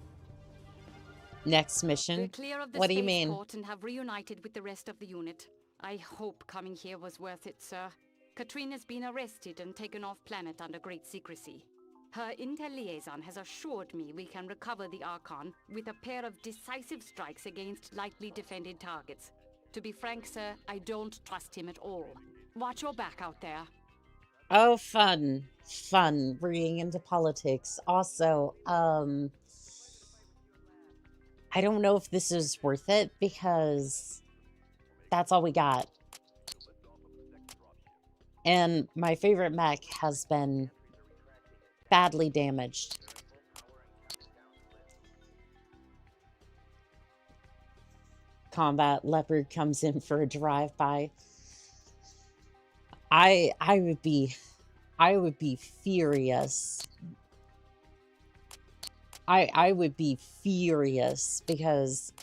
Next mission? We're clear of the What do you mean? spaceport and have reunited with the rest of the unit. I hope coming here was worth it, sir. Katrina's been arrested and taken off planet under great secrecy. Her intel liaison has assured me we can recover the Archon with a pair of decisive strikes against lightly defended targets. To be frank, sir, I don't trust him at all. Watch your back out there. Oh, fun. Fun. We're getting into politics. Also, I don't know if this is worth it because that's all we got. And my favorite mech has been badly damaged. Combat Leopard comes in for a drive-by. I would be furious. I would be furious because,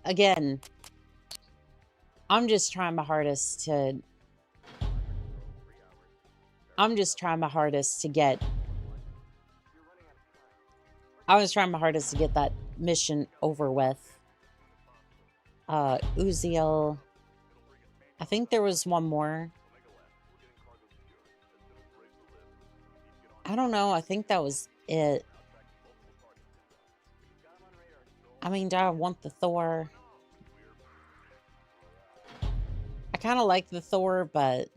again, I'm just trying my hardest to get... I was trying my hardest to get that mission over with. Uziel. I think there was one more. I don't know. I think that was it. I mean, do I want the Thor? I kind of like the Thor, but...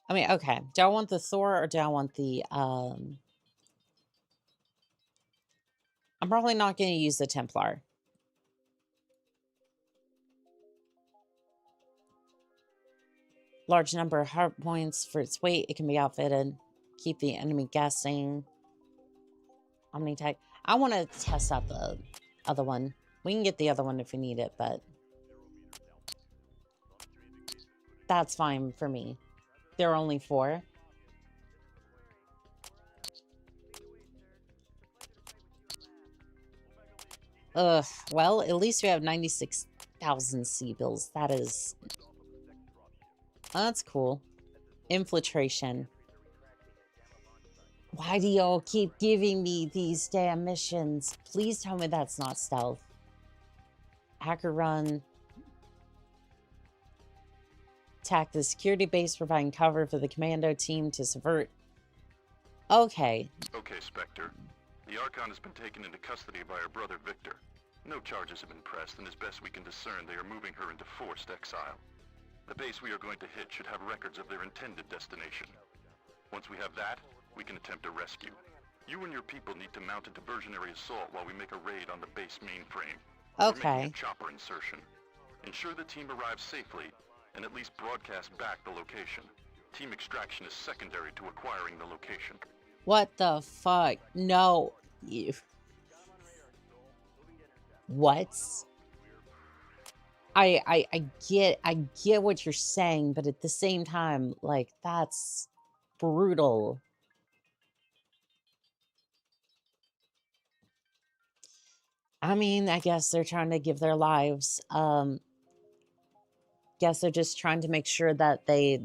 I mean, okay. Do I want the Thor or do I want the... I'm probably not going to use the Templar. Large number of hard points for its weight. It can be outfitted. Keep the enemy guessing. Omni-tag. I want to test out the other one. We can get the other one if we need it, but... that's fine for me. There are only 4. Ugh. Well, at least we have 96,000 C-bills. That is... that's cool. Infiltration. Why do y'all keep giving me these damn missions? Please tell me that's not stealth. Hacker run. Attack the security base, providing cover for the commando team to subvert. Okay. Okay, Spectre. The Archon has been taken into custody by her brother Victor. No charges have been pressed, and as best we can discern, they are moving her into forced exile. The base we are going to hit should have records of their intended destination. Once we have that, we can attempt a rescue. You and your people need to mount a diversionary assault while we make a raid on the base mainframe. Okay. We're making a chopper insertion. Ensure the team arrives safely, and at least broadcast back the location. Team extraction is secondary to acquiring the location. What the fuck? No. You... what? I get what you're saying, but at the same time, like, that's brutal. I mean, I guess they're trying to give their lives. Guess they're just trying to make sure that they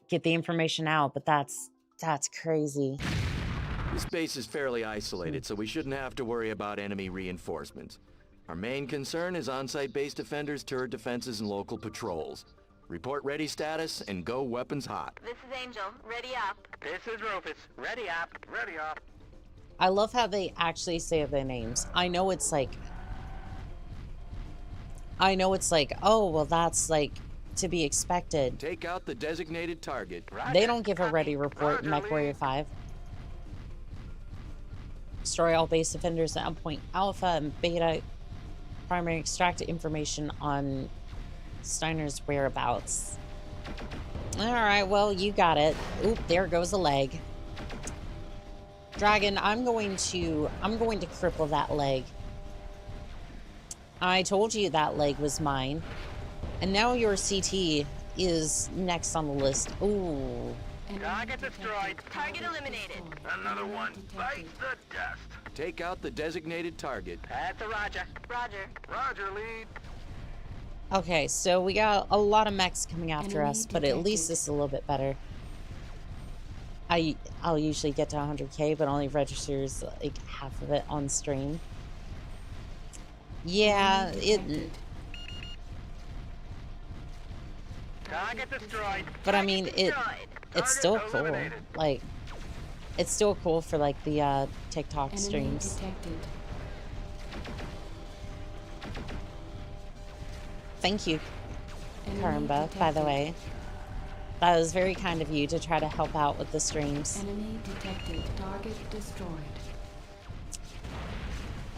get the information out, but that's crazy. This base is fairly isolated, so we shouldn't have to worry about enemy reinforcements. Our main concern is on-site base defenders, turret defenses, and local patrols. Report ready status and go weapons hot. This is Angel. Ready up. This is Rufus. Ready up. Ready up. I love how they actually say their names. I know it's like, oh, well, that's like to be expected. Take out the designated target. Roger. They don't give a ready report in Roger, MechWarrior 5. Destroy all base defenders at Point Alpha and Beta. Primary extract information on Steiner's whereabouts. Alright, well, you got it. Oop, there goes a leg. Dragon, I'm going to cripple that leg. I told you that leg was mine. And now your CT is next on the list. Ooh. Target destroyed. Target eliminated. Another one. Bite the dust. Take out the designated target. That's a Roger. Roger. Roger, lead. Okay, so we got a lot of mechs coming after Enemy us, but at least detected. this is a little bit better. I'll usually get to 100k, but only registers like half of it on stream. Yeah, it. Target destroyed. But I mean, it's Target still cool. eliminated. Like, it's still cool for like the TikTok Enemy streams. detected. Thank you, Enemy Karamba, by the detected. way. That was very kind of you to try to help out with the streams. Enemy detected. Target destroyed.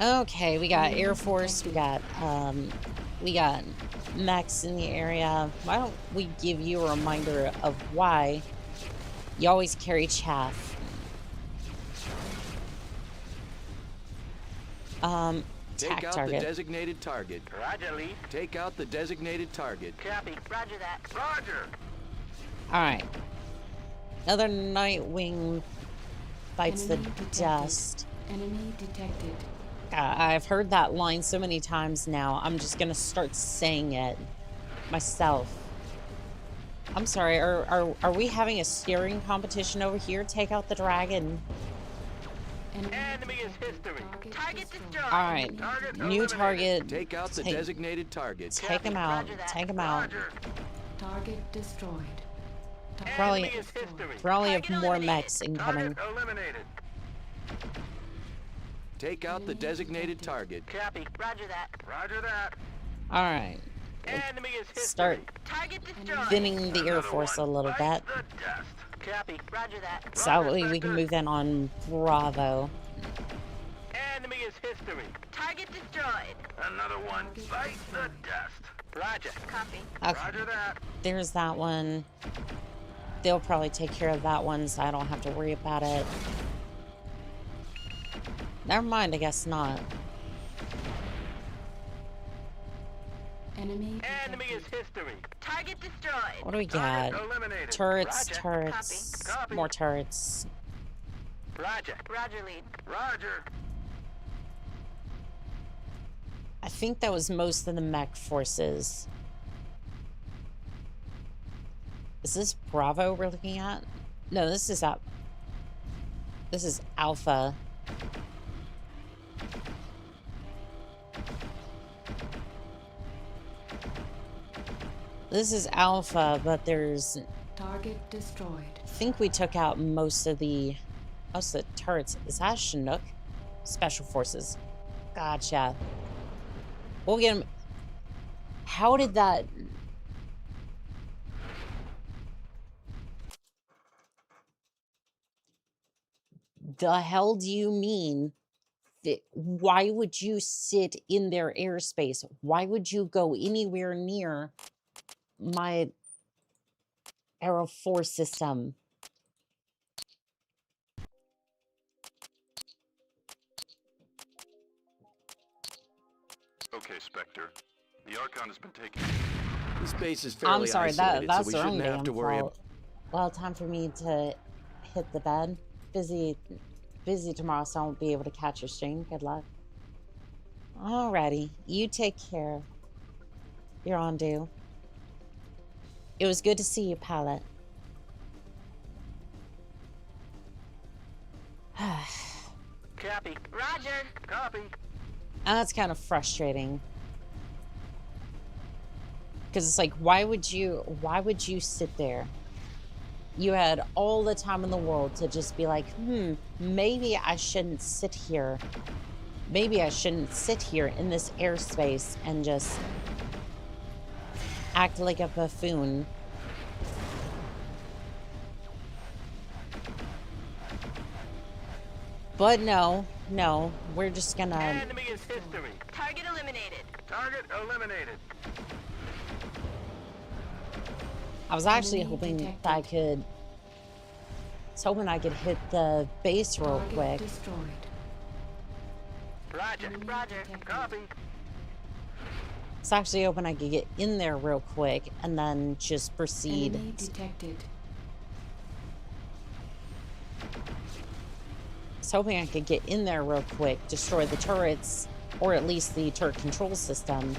Okay, we got Air Force, we got mechs in the area. Why don't we give you a reminder of why you always carry chaff? Take Tack out target. the designated target. Roger, lead. Take out the designated target. Copy. Roger that. Roger. Alright. Another Nightwing bites the Enemy detected. dust. Enemy detected. I've heard that line so many times now. I'm just gonna start saying it myself. I'm sorry, are we having a steering competition over here? Take out the dragon. Enemy is history. Target destroyed. Alright. Target New eliminated. target. Take out the Take- designated target. Take him out. Roger that. Take him out. Roger. Target destroyed. Probably- Enemy is history. Probably have Target more eliminated. mechs incoming. Target eliminated. Take out the designated target. Copy. Roger that. Roger that. Alright. Enemy is history. Start Target destroyed. thinning the Air Another Force a one. little Bite bit. the dust. Copy. Roger that. So that way we can move in on Bravo. Enemy is history. Target destroyed. Another one. Bite the dust. Roger. Copy. Okay, Roger that. there's that one. They'll probably take care of that one, so I don't have to worry about it. Never mind, I guess not. Enemy Enemy is detected. history. Target destroyed. What do we got? Target eliminated. Turrets, Roger. turrets, Copy. more turrets. Roger. Roger lead. Roger. I think that was most of the mech forces. Is this Bravo we're looking at? No, this is up. This is Alpha. This is Alpha, but there's... Target destroyed. I think we took out most of the turrets. Is that Chinook? Special Forces. Gotcha. We'll get him. How did that... The hell do you mean? Why would you sit in their airspace? Why would you go anywhere near my Aero Force system? Okay, Spectre. The Archon has been taken. This base is fairly I'm sorry, isolated, that's so we their own shouldn't have damn to worry fault. Well, time for me to hit the bed. Busy tomorrow, so I won't be able to catch your stream. Good luck. Alrighty, you take care. You're on due. It was good to see you, Pallet. Copy. Roger. Copy. That's kind of frustrating. Because it's like, why would you sit there? You had all the time in the world to just be like, maybe I shouldn't sit here. Maybe I shouldn't sit here in this airspace and just act like a buffoon. But no, we're just gonna... Enemy is history. Target eliminated. Target eliminated. I was actually hoping that I could... I could hit the base real quick. Destroyed. Roger. Roger. Copy. I was actually hoping I could get in there real quick and then just proceed. Enemy detected. I was hoping I could get in there real quick, destroy the turrets, or at least the turret control system,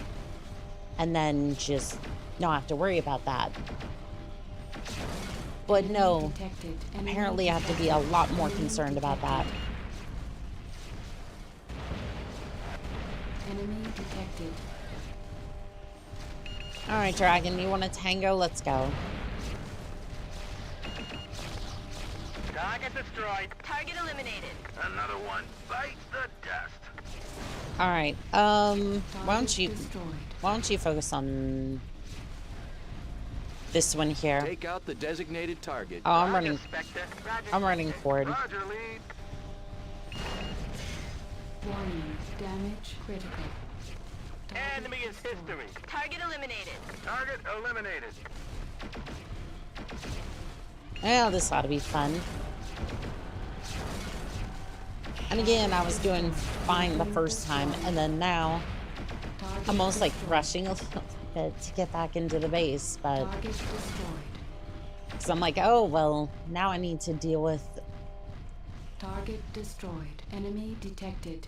and then just not have to worry about that. But no, apparently I have to be a lot more concerned about that. Enemy detected. Alright, Dragon, you want a tango? Let's go. Target destroyed. Target eliminated. Another one bites the dust. Alright, why don't you focus on this one here? Take out the designated target. Oh, I'm running forward. Roger, lead. Warning. Damage critical. Enemy is history. Target eliminated. Target eliminated. Well, this ought to be fun. And again, I was doing fine the first time, and then now I'm almost like rushing a little bit to get back into the base, but because I'm like, oh well, now I need to deal with. Target destroyed. Enemy detected.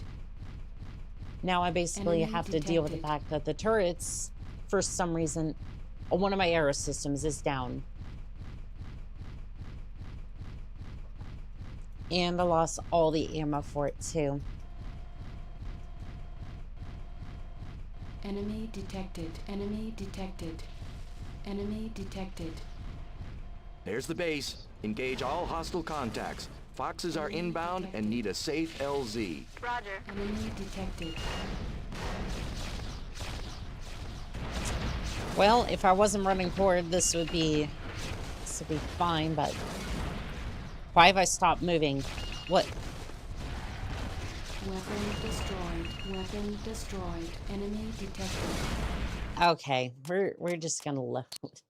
Now I basically Enemy have to deal with the detected. fact that the turrets, for some reason, one of my aero systems is down. And I lost all the ammo for it too. Enemy detected. Enemy detected. Enemy detected. There's the base. Engage all hostile contacts. Foxes are inbound and need a safe LZ. Roger. Enemy detected. Well, if I wasn't running forward, this would be fine, but why have I stopped moving? What? Weapon destroyed. Weapon destroyed. Enemy detected. Okay, we're just gonna left.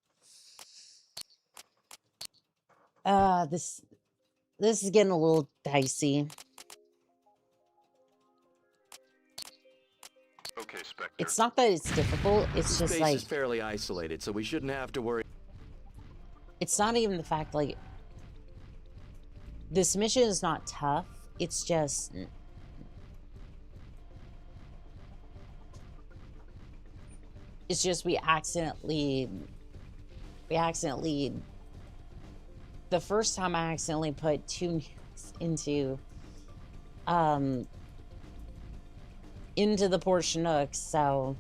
This is getting a little dicey. Okay, Spectre. It's not that it's difficult, it's This just base like is fairly isolated, so we shouldn't have to worry. it's not even the fact like this mission is not tough, it's just we accidentally the first time I accidentally put 2 nukes into the poor Chinooks, so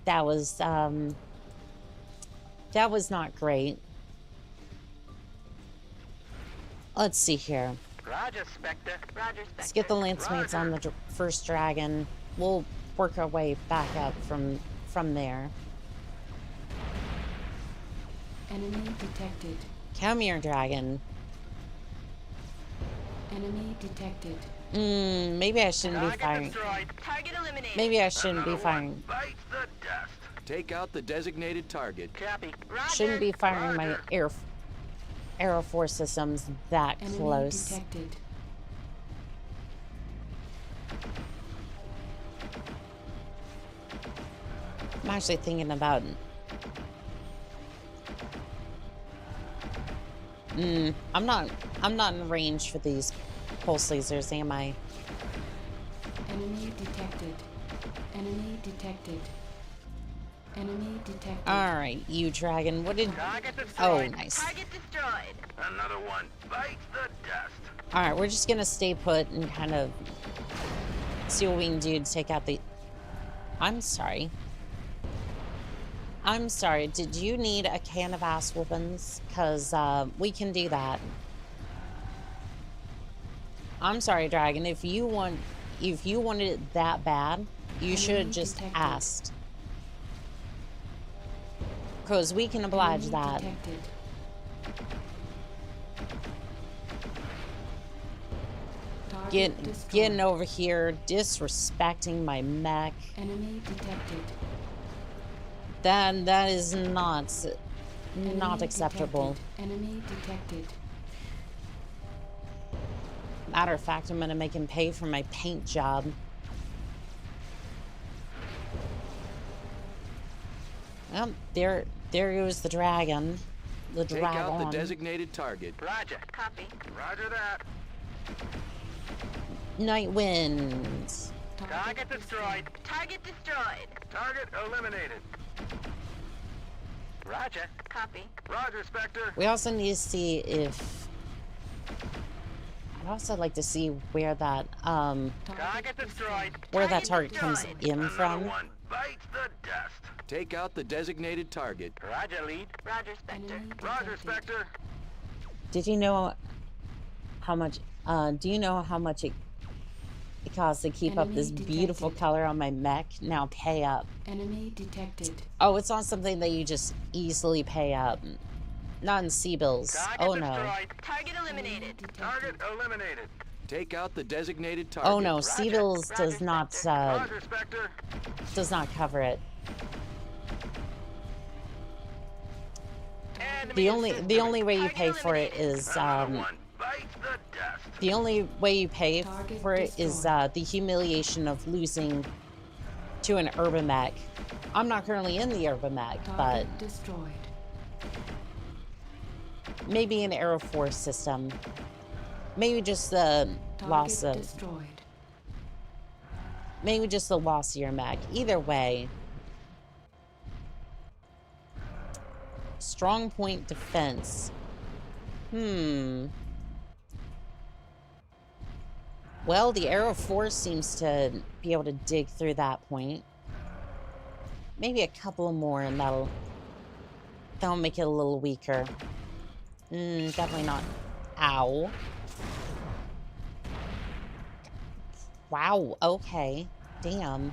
that was not great. Let's see here. Roger, Spectre. Roger, Spectre. Let's get the lance mates on the first dragon. We'll work our way back up from there. Enemy detected. Come here, dragon. Enemy detected. Maybe I shouldn't be Target firing. destroyed. Target eliminated. Maybe I shouldn't be Another firing. one bites the dust. Take out the designated target. Copy. Roger. Shouldn't be firing my Roger. Aero Force systems that Enemy close. detected. I'm actually thinking about. I'm not in range for these pulse lasers, am I? Enemy detected. Enemy detected. Enemy detected. Alright, you dragon. What did... Target Oh, destroyed. nice. Target destroyed. Another one bites the dust. Alright, we're just gonna stay put and kind of see what we can do to take out the... I'm sorry. I'm sorry, did you need a can of ass whoopings? Because we can do that. I'm sorry, Dragon, if you wanted it that bad, you should have just asked. Because we can oblige that. Getting over here, disrespecting my mech. Enemy detected. Then that is not acceptable. Enemy detected. Matter of fact, I'm gonna make him pay for my paint job. Well, there goes the dragon. The dragon. Take out the designated target. Roger. Copy. Roger that. Night winds. Target destroyed. Target destroyed. Target eliminated. Roger. Copy. Roger, Spectre. We also need to see if... I'd also like to see where that, Target destroyed. where that target comes in from. One bites the dust. Take out the designated target. Roger, lead. Roger, Spectre. Roger, Spectre. Did you know how much, do you know how much it costs to keep up this beautiful color on my mech? Now pay up. Enemy detected. Oh, it's not something that you just easily pay up. Not in C-bills. Oh no. Target eliminated. Target eliminated. Take out the designated target. Oh no, C-bills does not cover it. The only way you pay for it is the only way you pay for it is the humiliation of losing to an urban mech. I'm not currently in the urban mech, but maybe an Aero Force system. Maybe just the loss of maybe just the loss of your mech. Either way. Strong point defense. Well, the Aero Force seems to be able to dig through that point. Maybe a couple more and that'll make it a little weaker. Definitely not. Ow. Wow, okay. Damn.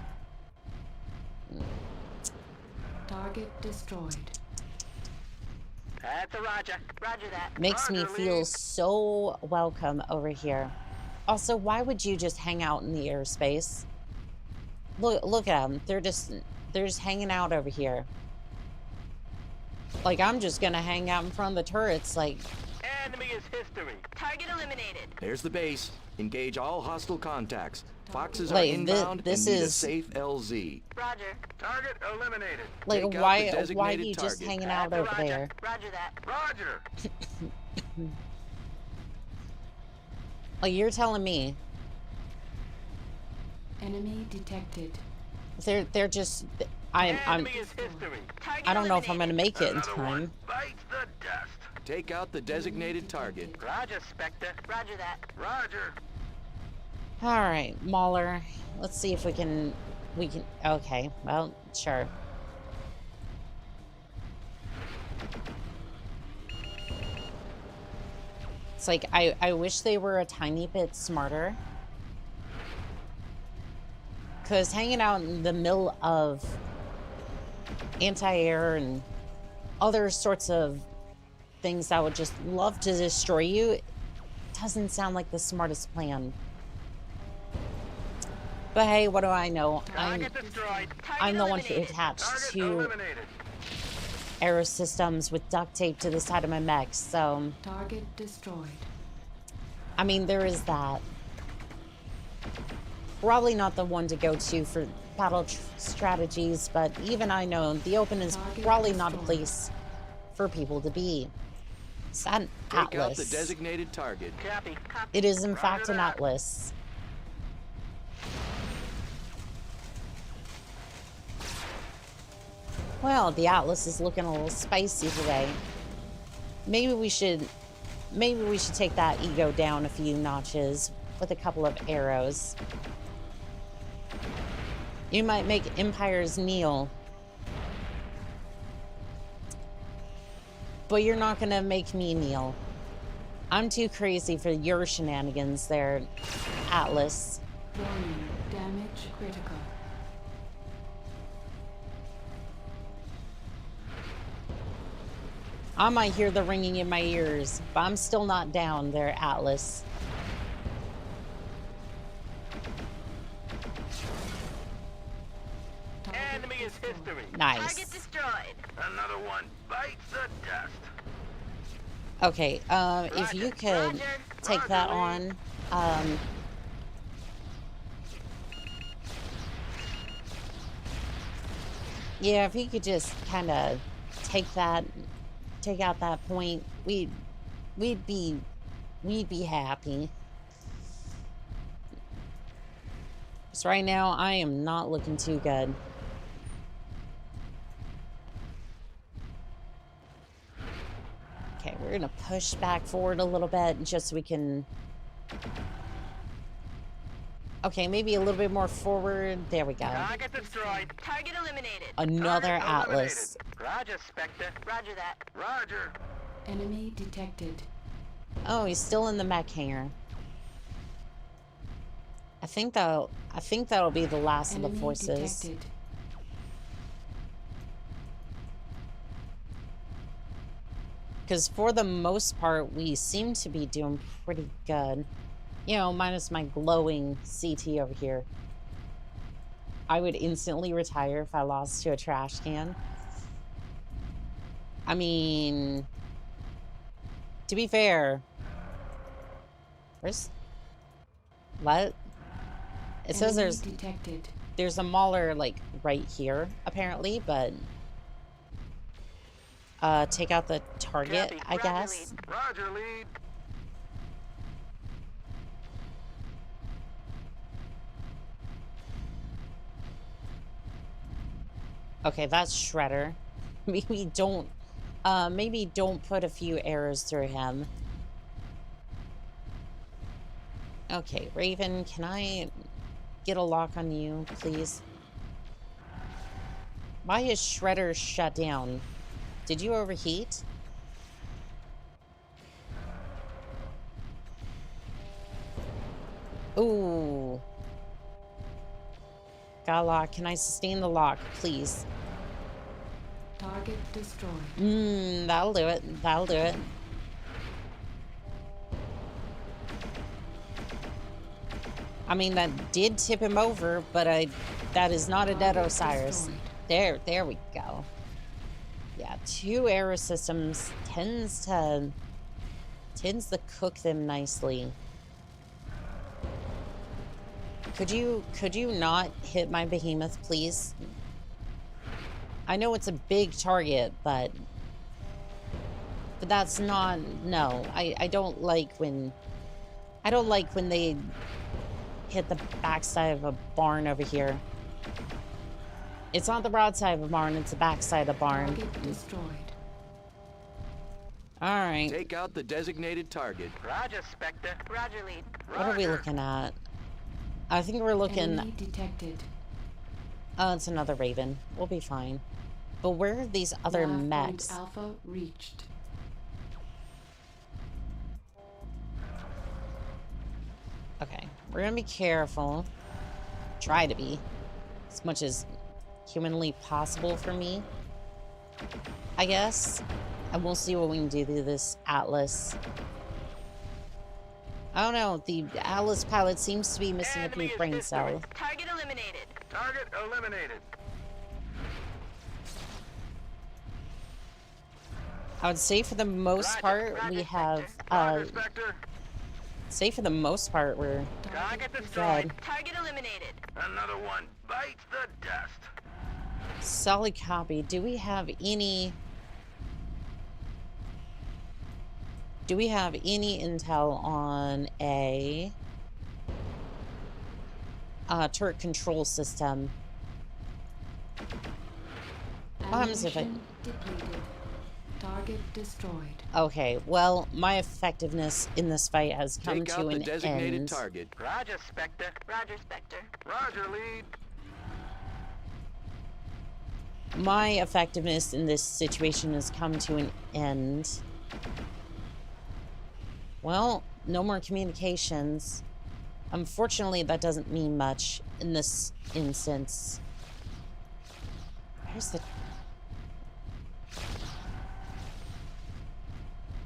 Target destroyed. That's a Roger. Roger that. Makes me feel so welcome over here. Also, why would you just hang out in the airspace? Look at them. They're just hanging out over here. Like, I'm just gonna hang out in front of the turrets, like... Enemy is history. Target eliminated. There's the base. Engage all hostile contacts. Foxes are Like, inbound this and need a is... safe LZ. Roger. Target eliminated. Like, Take out why the are designated you just target. hanging out over there? Roger that. Roger. Like, you're telling me Enemy detected. they're just... I don't know if I'm gonna make it in time. Bites the dust. Take out the designated target. Roger, Spectre. Roger that. Roger. Alright, Mauler. Let's see if we can... Okay, well, sure. It's like, I wish they were a tiny bit smarter. Because hanging out in the middle of anti-air and other sorts of things that would just love to destroy you doesn't sound like the smartest plan. But hey, what do I know? I'm the one who attached to aero systems with duct tape to the side of my mech, so... Target destroyed. I mean, there is that. Probably not the one to go to for battle strategies, but even I know the open is probably not a place for people to be. It's an atlas. Take out the designated target. Copy. Copy. It is in fact an atlas. Well, the atlas is looking a little spicy today. Maybe we should take that ego down a few notches with a couple of arrows. You might make empires kneel. But you're not gonna make me kneel. I'm too crazy for your shenanigans there, Atlas. Warning, damage critical. I might hear the ringing in my ears, but I'm still not down there, Atlas. Enemy is history. Nice. Target destroyed. Another one bites the dust. Okay, if you could Roger. take that on, yeah, if you could just kind of take out that point, we'd be happy. So right now, I am not looking too good. Okay, we're gonna push back forward a little bit just so we can... Okay, maybe a little bit more forward. There we go. Target destroyed. Target eliminated. Another Target Atlas. eliminated. Roger, Spectre. Roger that. Roger. Enemy detected. Oh, he's still in the mech hangar. I think that'll be the last of the Enemy forces. detected. Because for the most part, we seem to be doing pretty good. You know, minus my glowing CT over here. I would instantly retire if I lost to a trash can. I mean, to be fair, where's... What? It says Enemy detected. there's a mauler, like, right here, apparently, but... take out the target, Copy. I Roger, guess. lead. Roger, lead. Okay, that's Shredder. Maybe don't put a few arrows through him. Okay, Raven, can I get a lock on you, please? Why is Shredder shut down? Did you overheat? Ooh. Got a lock. Can I sustain the lock, please? Target destroyed. That'll do it. That'll do it. I mean, that did tip him over, but that is not a dead Target Osiris. destroyed. There we go. Yeah, 2 arrow systems tends to cook them nicely. Could you not hit my behemoth, please? I know it's a big target, but that's not... No, I don't like when they hit the backside of a barn over here. It's not the broadside of a barn, it's the backside of a barn. Target destroyed. Alright, Take out the designated target. Roger, Spectre. Roger, lead. what are we looking at? I think we're looking... Enemy detected. Oh, it's another Raven. We'll be fine. But where are these other Nav point mechs? Alpha reached. Okay, we're gonna be careful. Try to be. As much as humanly possible for me, I guess. And we'll see what we can do to this Atlas. I don't know, the Atlas pilot seems to be missing a Enemy few is brain history. cells. Target eliminated. Target eliminated. I would say for the most Roger, part, Roger, we have, Roger, Spectre. say for the most part, we're Target good. destroyed. Target eliminated. Another one bites the dust. Solid copy. Do we have any intel on a turret control system? What happens if I... Ammunition depleted. Target destroyed. Okay, well, my effectiveness in this fight has come Take to out the an designated end. target. Roger, Spectre. Roger, Spectre. Roger, lead. my effectiveness in this situation has come to an end. Well, no more communications. Unfortunately, that doesn't mean much in this instance. Where's the...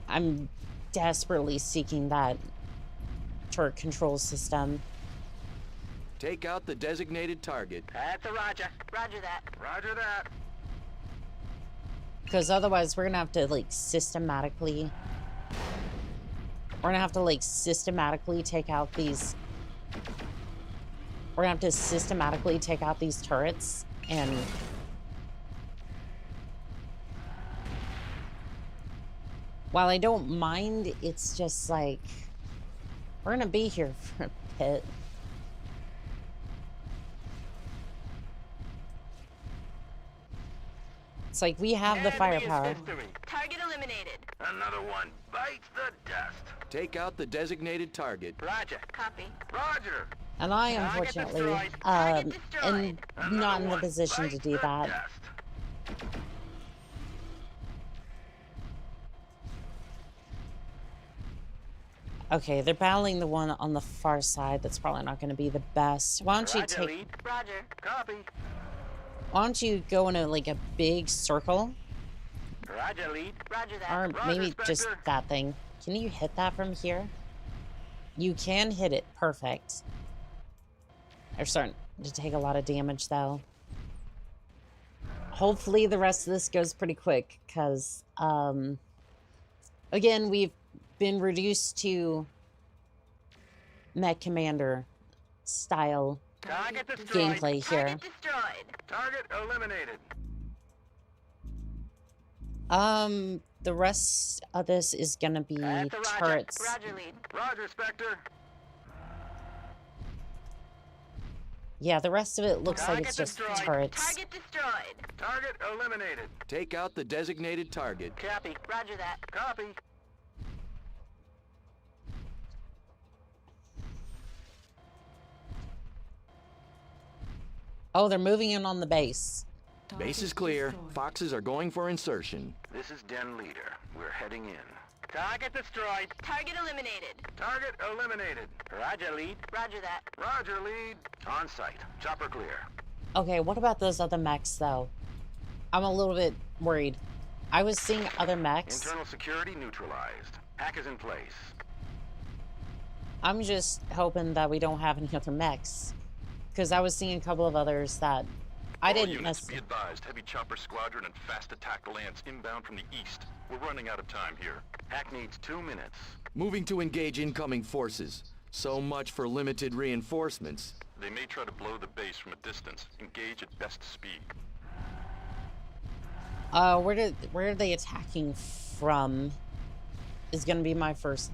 I'm desperately seeking that turret control system. Take out the designated target. That's a roger. Roger that. Roger that. Because otherwise, we're gonna have to, like, systematically... We're gonna have to, like, systematically take out these... We're gonna have to systematically take out these turrets, and... While I don't mind, it's just like... We're gonna be here for a bit. It's like we have the firepower. Target eliminated. Another one bites the dust. Take out the designated target. Roger. Copy. Roger. And I, Target unfortunately, destroyed. am Target destroyed. not in the Another position one to bites do the that. dust. Okay, they're battling the one on the far side. That's probably not going to be the best. Why don't you Roger, take... lead. Roger. Copy. Why don't you go in like a big circle? Roger, lead. Roger that. Or Roger, maybe just Spectre. that thing. Can you hit that from here? You can hit it. Perfect. They're starting to take a lot of damage, though. Hopefully the rest of this goes pretty quick, because, again, we've been reduced to Mech Commander style Target destroyed. gameplay here. Target destroyed. Target eliminated. The rest of this is gonna be That's a roger. turrets. Roger lead. Roger, Spectre. Yeah, the rest of it looks like Target it's just destroyed. turrets. Target destroyed. Target eliminated. Take out the designated target. Copy. Roger that. Copy. Oh, they're moving in on the base. Base is clear. Foxes are going for insertion. This is Den Leader. We're heading in. Target destroyed. Target eliminated. Target eliminated. Roger, lead. Roger that. Roger, lead. On site. Chopper clear. Okay, what about those other mechs, though? I'm a little bit worried. I was seeing other mechs. Internal security neutralized. Hack is in place. I'm just hoping that we don't have any other mechs. Because I was seeing a couple of others that I All didn't units be necessarily... advised, heavy chopper squadron and fast attack lance inbound from the east. We're running out of time here. Hack needs 2 minutes. Moving to engage incoming forces. So much for limited reinforcements. They may try to blow the base from a distance. Engage at best speed. Where are they attacking from? Is gonna be my first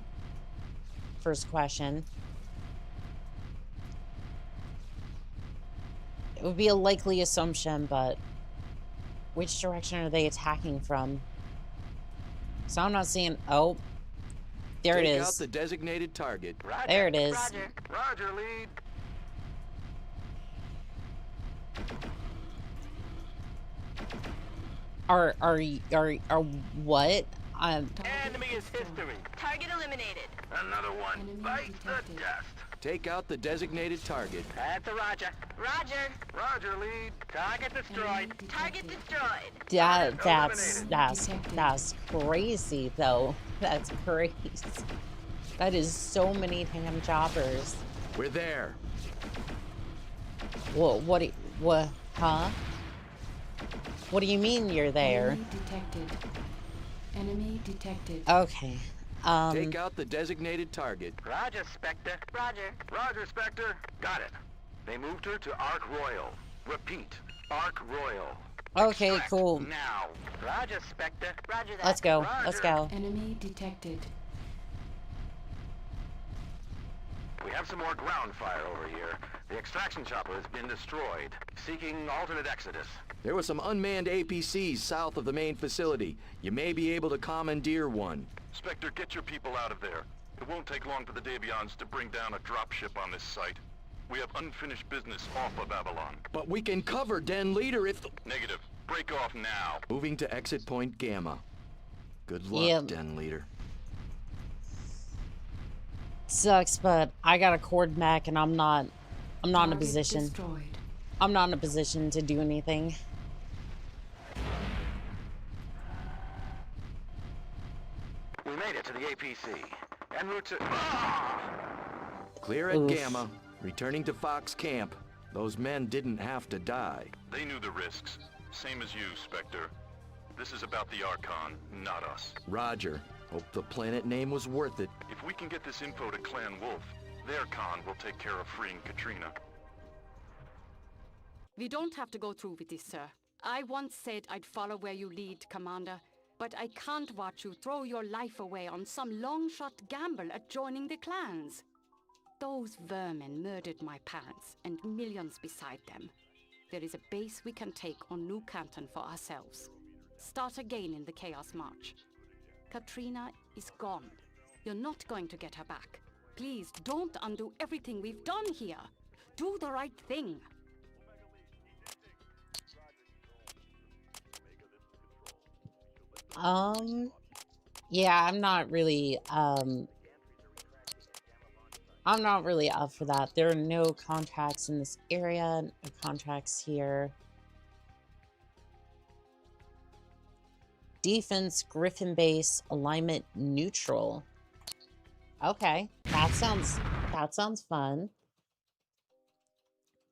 question. It would be a likely assumption, but which direction are they attacking from? So I'm not seeing... Oh, there it Take out is. the designated target. Roger. There it is. Roger. Roger, lead. Are what? Enemy is history. Target eliminated. Another one Enemy bites the detected. dust. Take out the designated target. That's a Roger. Roger. Roger, lead. Target destroyed. Target destroyed. That's crazy, though. That's crazy. That is so many damn choppers. We're there. What, huh? What do you mean you're there? Enemy detected. Enemy detected. Okay. Take out the designated target. Roger, Spectre. Roger. Roger, Spectre. Got it. They moved her to Ark Royal. Repeat, Ark Royal. Okay, Extract cool. Now. Roger, Spectre. Roger that. Let's go. Roger. Let's go. Enemy detected. We have some more ground fire over here. The extraction chopper has been destroyed. Seeking alternate exodus. There were some unmanned APCs south of the main facility. You may be able to commandeer one. Spectre, get your people out of there. It won't take long for the Davions to bring down a dropship on this site. We have unfinished business off of Avalon. But we can cover Den Leader if... Negative. Break off now. Moving to exit point Gamma. Good luck, Yep. Den Leader. Sucks, but I got a cord mech and I'm not in a Target position. destroyed. I'm not in a position to do anything. We made it to the APC. En route to... Clear at Oof. Gamma. Returning to Fox Camp. Those men didn't have to die. They knew the risks. Same as you, Spectre. This is about the Archon, not us. Roger. Hope the planet name was worth it. If we can get this info to Clan Wolf, their con will take care of freeing Katrina. We don't have to go through with this, sir. I once said I'd follow where you lead, Commander. But I can't watch you throw your life away on some long-shot gamble at joining the clans. Those vermin murdered my parents, and millions beside them. There is a base we can take on New Canton for ourselves. Start again in the Chaos March. Katrina is gone. You're not going to get her back. Please don't undo everything we've done here. Do the right thing. Yeah, I'm not really up for that. There are no contracts in this area, no contracts here. Defense, Griffin base, alignment neutral. Okay, that sounds fun.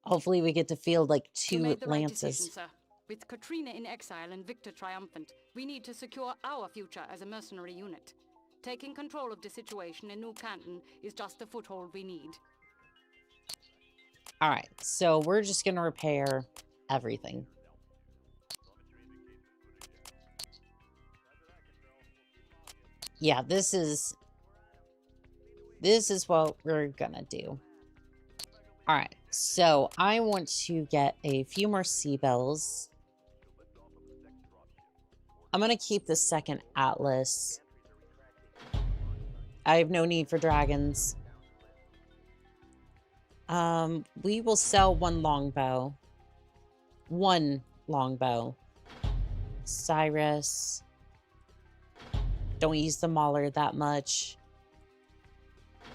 Hopefully we get to field like You 2 made the right lances. decision, sir. With Katrina in exile and Victor triumphant, we need to secure our future as a mercenary unit. Taking control of the situation in New Canton is just the foothold we need. Alright, so we're just gonna repair everything. Yeah, this is what we're gonna do. Alright, so I want to get a few more seabells. I'm gonna keep the second Atlas. I have no need for dragons. We will sell 1 longbow. 1 longbow. Cyrus. Don't use the Mauler that much.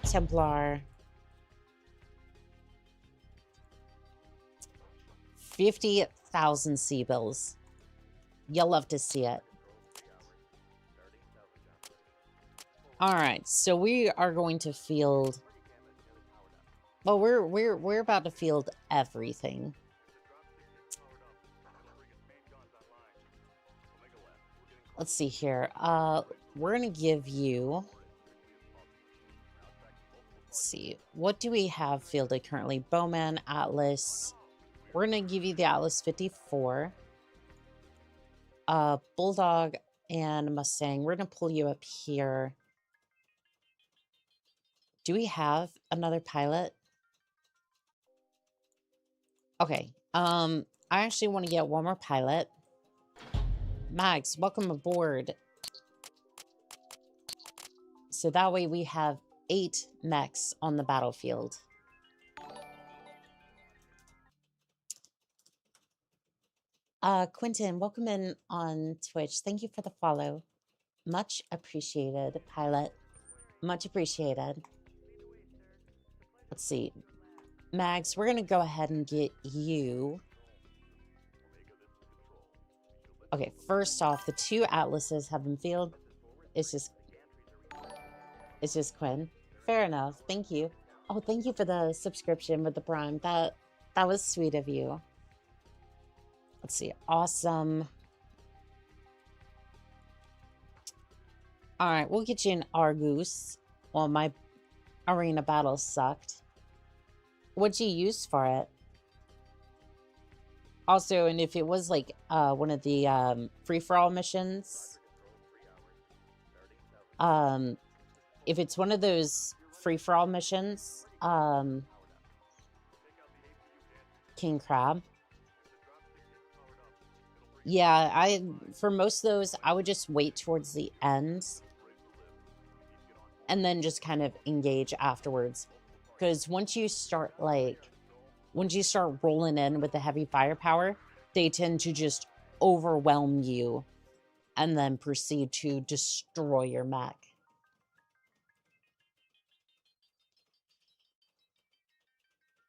Templar. 50,000 seabills. You'll love to see it. Alright, so we are going to field... Well, we're about to field everything. Let's see here. We're gonna give you... Let's see. What do we have fielded currently? Bowman, Atlas. We're gonna give you the Atlas 54. Bulldog and Mustang. We're gonna pull you up here. Do we have another pilot? Okay. I actually want to get 1 more pilot. Max, welcome aboard. So that way we have 8 mechs on the battlefield. Quentin, welcome in on Twitch. Thank you for the follow. Much appreciated, pilot. Much appreciated. Let's see. Mags, we're going to go ahead and get you. Okay, first off, the 2 Atlases have been fielded. It's just Quinn. Fair enough. Thank you. Oh, thank you for the subscription with the Prime. That was sweet of you. Let's see. Awesome. All right, we'll get you an Argus. Well, my arena battle sucked. What'd you use for it? Also, and if it was like one of the free-for-all missions, if it's one of those free-for-all missions, King Crab. Yeah, for most of those, I would just wait towards the end and then just kind of engage afterwards. Because once you start, like, once you start rolling in with the heavy firepower, they tend to just overwhelm you and then proceed to destroy your mech.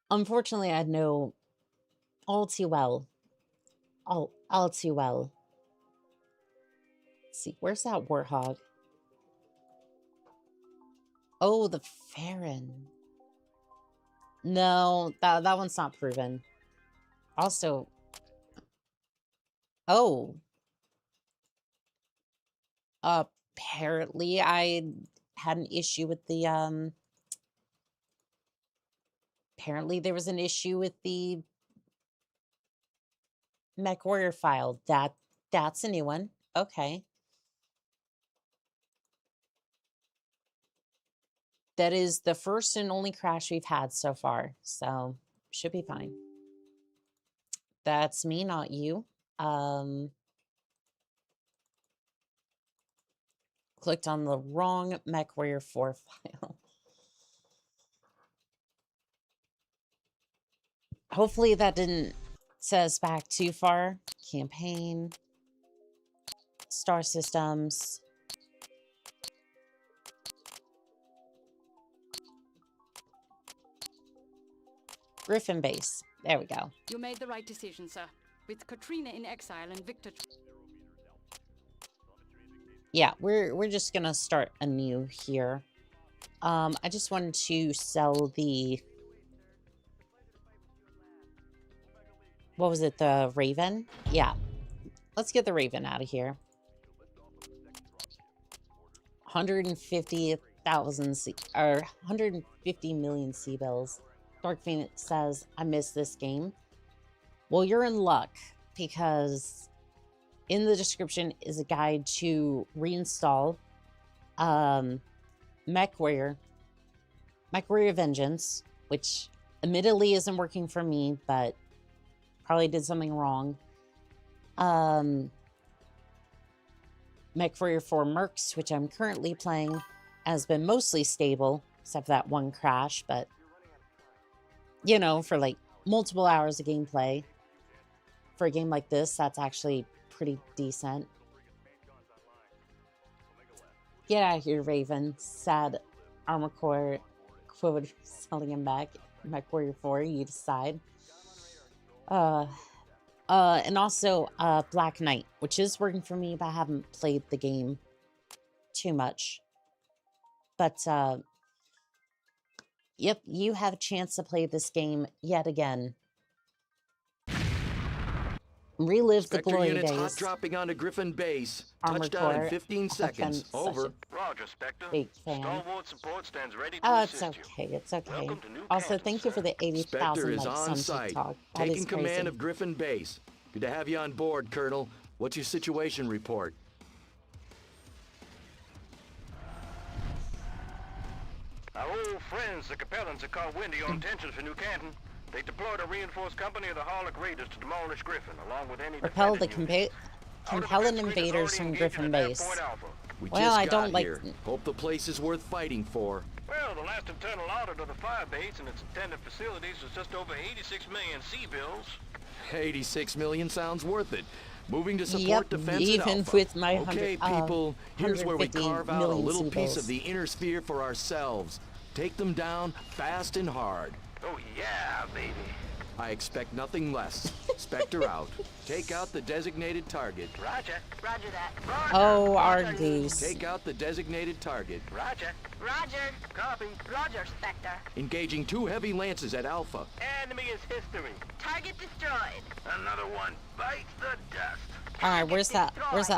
Unfortunately, I know all too well. All too well. Let's see, where's that warthog? Oh, the Farron. No, that one's not proven. Also, oh. Apparently I had an issue with the, apparently there was an issue with the MechWarrior file. That's a new one. Okay. That is the first and only crash we've had so far, so should be fine. That's me, not you. Clicked on the wrong MechWarrior 4 file. Hopefully that didn't set us back too far. Campaign. Star systems. Griffin base. There we go. You made the right decision, sir. With Katrina in exile and Victor... Yeah, we're just gonna start anew here. I just wanted to sell the... What was it? The Raven? Yeah. Let's get the Raven out of here. 150,000 or 150 million sea bills. Dark Phoenix says, I miss this game. Well, you're in luck because in the description is a guide to reinstall MechWarrior Vengeance, which admittedly isn't working for me, but probably did something wrong. MechWarrior 4 Mercs, which I'm currently playing, has been mostly stable, except for that one crash, but you know, for like multiple hours of gameplay. For a game like this, that's actually pretty decent. Get out of here, Raven. Sad Armor Core quote selling him back. MechWarrior 4, you decide. And also Black Knight, which is working for me, but I haven't played the game too much. But yep, you have a chance to play this game yet again. Relive the glory units days. Hot dropping onto Griffin base. Armor Touchdown Core. in 15 seconds. Over. Roger, Spectre. Big fan. Stalwart support stands ready to Oh, it's assist okay. you. It's okay. Welcome to New Also, Canton, thank you sir. for the 80,000 Spectre is likes on on site, TikTok. That taking is command crazy. of Griffin base. Good to have you on board, Colonel. What's your situation report? Our old friends, the Capellans, have caught wind of your intentions for New Canton. They deployed a reinforced company of the Harlock Raiders to demolish Griffin, along with any Repel the defending units. compelling invaders from Griffin base. We Well, just I got don't like- here. Hope the place is worth fighting for. Well, the last internal audit of the fire base and its attendant facilities was just over 86 million C-bills. 86 million sounds worth it. Moving to support Yep, defense even at Alpha. with my Okay, people, here's where we 150 carve out a million little sea piece bills. of the inner sphere for ourselves. Take them down fast and hard. Oh yeah, baby. I expect nothing less. Spectre out. Take out the designated target. Roger. Roger that. Oh, our Roger. goose. Take out the designated target. Roger. Roger. Copy. Roger, Spectre. Engaging 2 heavy lances at Alpha. Enemy is history. Target destroyed. Another one bites the dust. Alright, where's that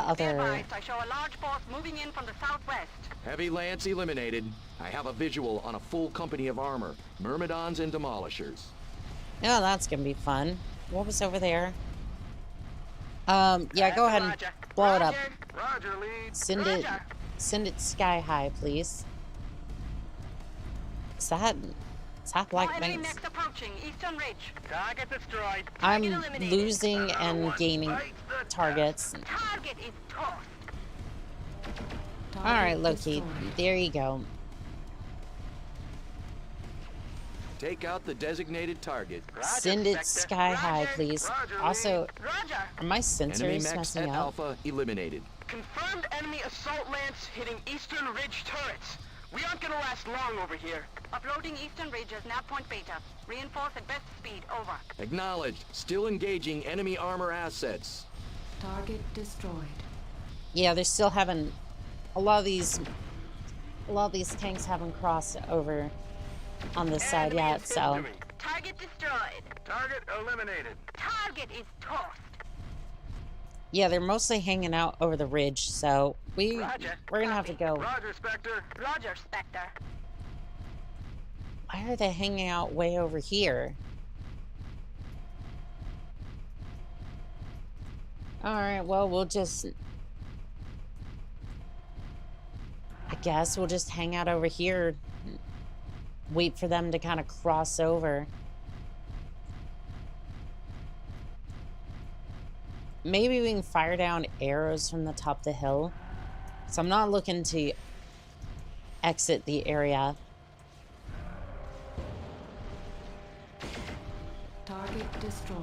other... Advised, I show a large force moving in from the southwest. Heavy lance eliminated. I have a visual on a full company of armor. Myrmidons and demolishers. Oh, that's gonna be fun. What was over there? Yeah, go ahead and blow it up. Roger, lead. Send it sky high, please. Is that Black Enemy Knights? next approaching, Eastern Ridge. Target destroyed. I'm eliminated. losing and gaining targets. Target is tossed. Alright, Loki, there you go. Take out the designated target. Send it sky high, please. Also, Roger. are my Enemy sensors mechs messing at up? Alpha eliminated. Confirmed enemy assault lance hitting Eastern Ridge turrets. We aren't gonna last long over here. Uploading Eastern Ridge as nav point beta. Reinforce at best speed. Over. Acknowledged. Still engaging enemy armor assets. Target destroyed. Yeah, they're still having a lot of these tanks haven't crossed over on this side Enemy yet, so infantry. Target destroyed. Target eliminated. Target is tossed. yeah, they're mostly hanging out over the ridge, so we're gonna have to go. Roger, Spectre. Roger, Spectre. Why are they hanging out way over here? Alright, well, I guess we'll just hang out over here. Wait for them to kind of cross over. Maybe we can fire down arrows from the top of the hill. So I'm not looking to exit the area. Target destroyed.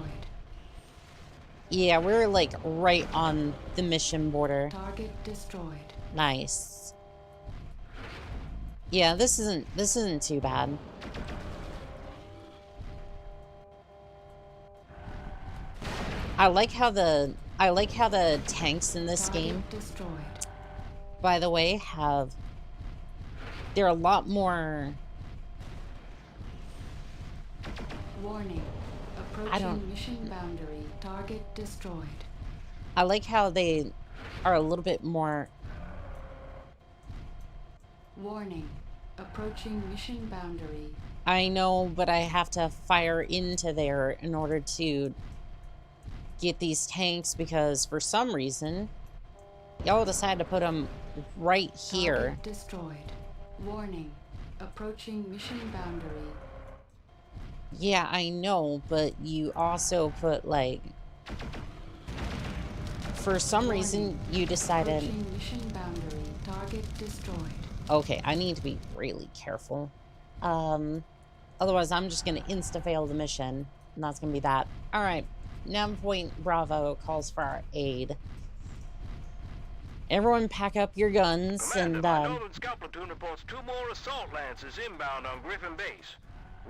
Yeah, we're like right on the mission border. Target destroyed. Nice. Yeah, this isn't too bad. I like how the tanks in this game, Destroyed. by the way, they're a lot more. Warning. Approaching mission boundary. Target destroyed. I like how they are a little bit more. Warning. Approaching mission boundary. I know, but I have to fire into there in order to get these tanks because for some reason y'all decided to put them right here. Target destroyed. Warning. Approaching mission boundary. Yeah, I know, but you also put like for some reason you decided. Approaching mission boundary. Target destroyed. Okay, I need to be really careful. Otherwise I'm just gonna insta-fail the mission, and that's gonna be that. Alright, 9 Point Bravo calls for our aid. Everyone pack up your guns. Commander, And my Northern Scout Platoon reports 2 more assault lances inbound on Griffin Base.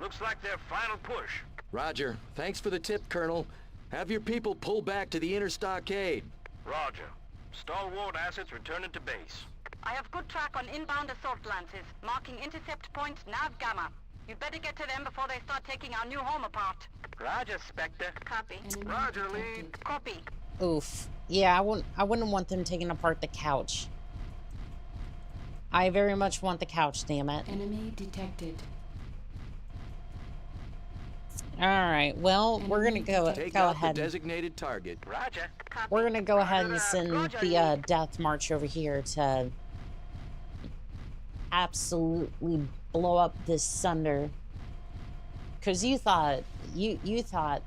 Looks like their final push. Roger. Thanks for the tip, Colonel. Have your people pull back to the inner stockade. Roger. Stalwart assets returning to base. I have good track on inbound assault lances, marking intercept point Nav Gamma. You'd better get to them before they start taking our new home apart. Roger, Spectre. Copy. Enemy Roger, detected. lead. Copy. oof. Yeah, I wouldn't want them taking apart the couch. I very much want the couch, damn it. Enemy detected. Alright, well, we're gonna go Take go out ahead. the designated target. Roger. Copy. We're gonna go ahead and that. send Roger, the lead. death march over here to absolutely blow up this Sunder. Cause you thought you thought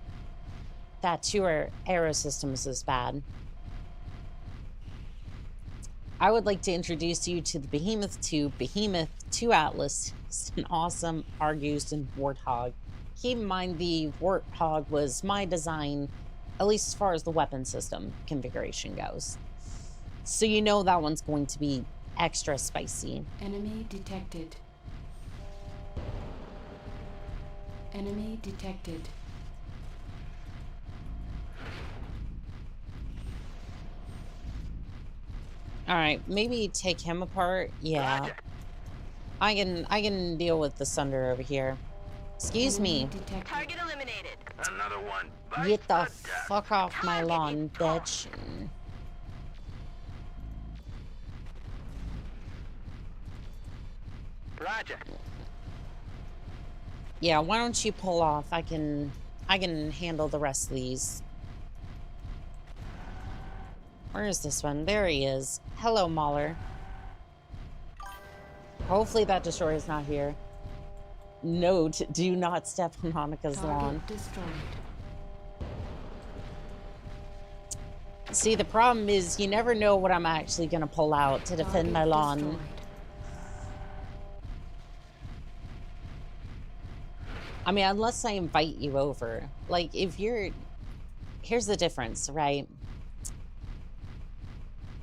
that 2 arrow systems was bad. I would like to introduce you to the Behemoth 2, Behemoth 2 Atlas. It's an awesome Argus and Warthog. Keep in mind the Warthog was my design, at least as far as the weapon system configuration goes. So you know that one's going to be extra spicy. Enemy detected. Enemy detected. Alright, maybe take him apart. Yeah. Roger. I can deal with the Sunder over here. Excuse me. Enemy detected. Target eliminated. Another one. Bite Get the dust. fuck off my Target lawn, is bitch. Roger. Yeah, why don't you pull off? I can handle the rest of these. Where is this one? There he is. Hello, Mauler. Hopefully that destroyer's not here. Note, do not step on Hanika's lawn. Target destroyed. See, the problem is you never know what I'm actually gonna pull out to defend my Target lawn. destroyed. I mean, unless I invite you over. Like, if you're... Here's the difference, right?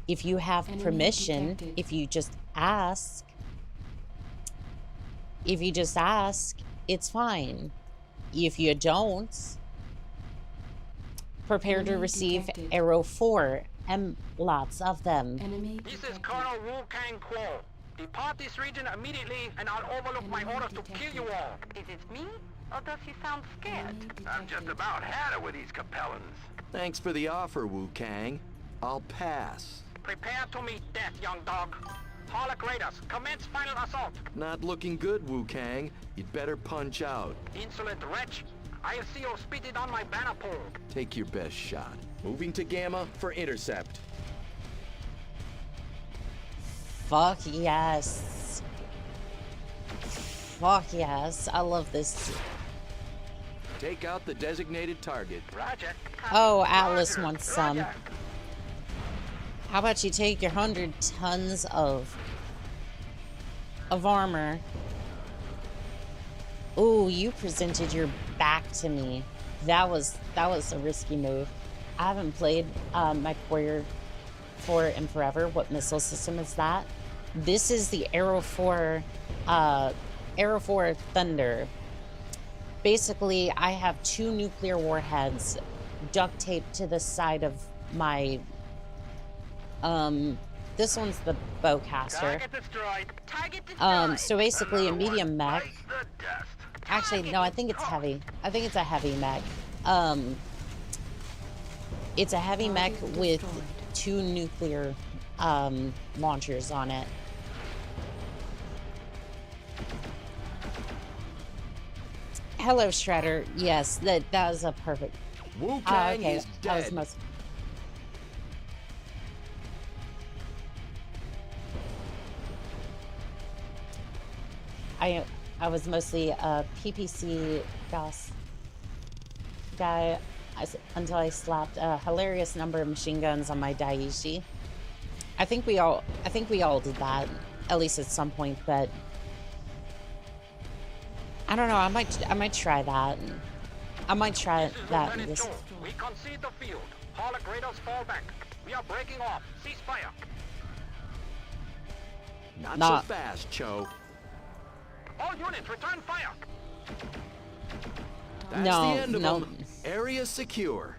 If you have permission, if you just ask, it's fine. If you don't, prepare to receive arrow 4 and lots of them. This is Colonel Wu Kang Kuo. Depart this region immediately and I'll overlook my orders to kill you all. Is it me, or does he sound scared? I've just about had it with these Capellans. Thanks for the offer, Wu Kang. I'll pass. Prepare to meet death, young dog. Harlock Raiders, commence final assault. Not looking good, Wu Kang. You'd better punch out. Insolent wretch. I'll see you spitted on my banner pole. Take your best shot. Moving to Gamma for intercept. Fuck yes. Fuck yes. I love this. Take out the designated target. Roger. Oh, Atlas wants some. How about you take your 100 tons of armor? Ooh, you presented your back to me. That was a risky move. I haven't played MechWarrior 4 in forever. What missile system is that? This is the Arrow 4 Thunder. Basically, I have 2 nuclear warheads duct taped to the side of my this one's the bowcaster. Target destroyed. Target destroyed. So basically a medium mech. Actually, no, I think it's heavy. I think it's a heavy mech. It's a heavy mech with 2 nuclear launchers on it. Hello, Shredder. Yes, that was a perfect. Wu Kang okay. is That was dead. most. I was mostly a PPC guy until I slapped a hilarious number of machine guns on my Daiichi. I think we all did that, at least at some point, but I don't know, I might try that. I might try that in this. We concede the field. Harlock Raiders fall back. We are breaking off. Cease fire. Not so fast, Cho. All units, return fire. That's the end of them. Area secure.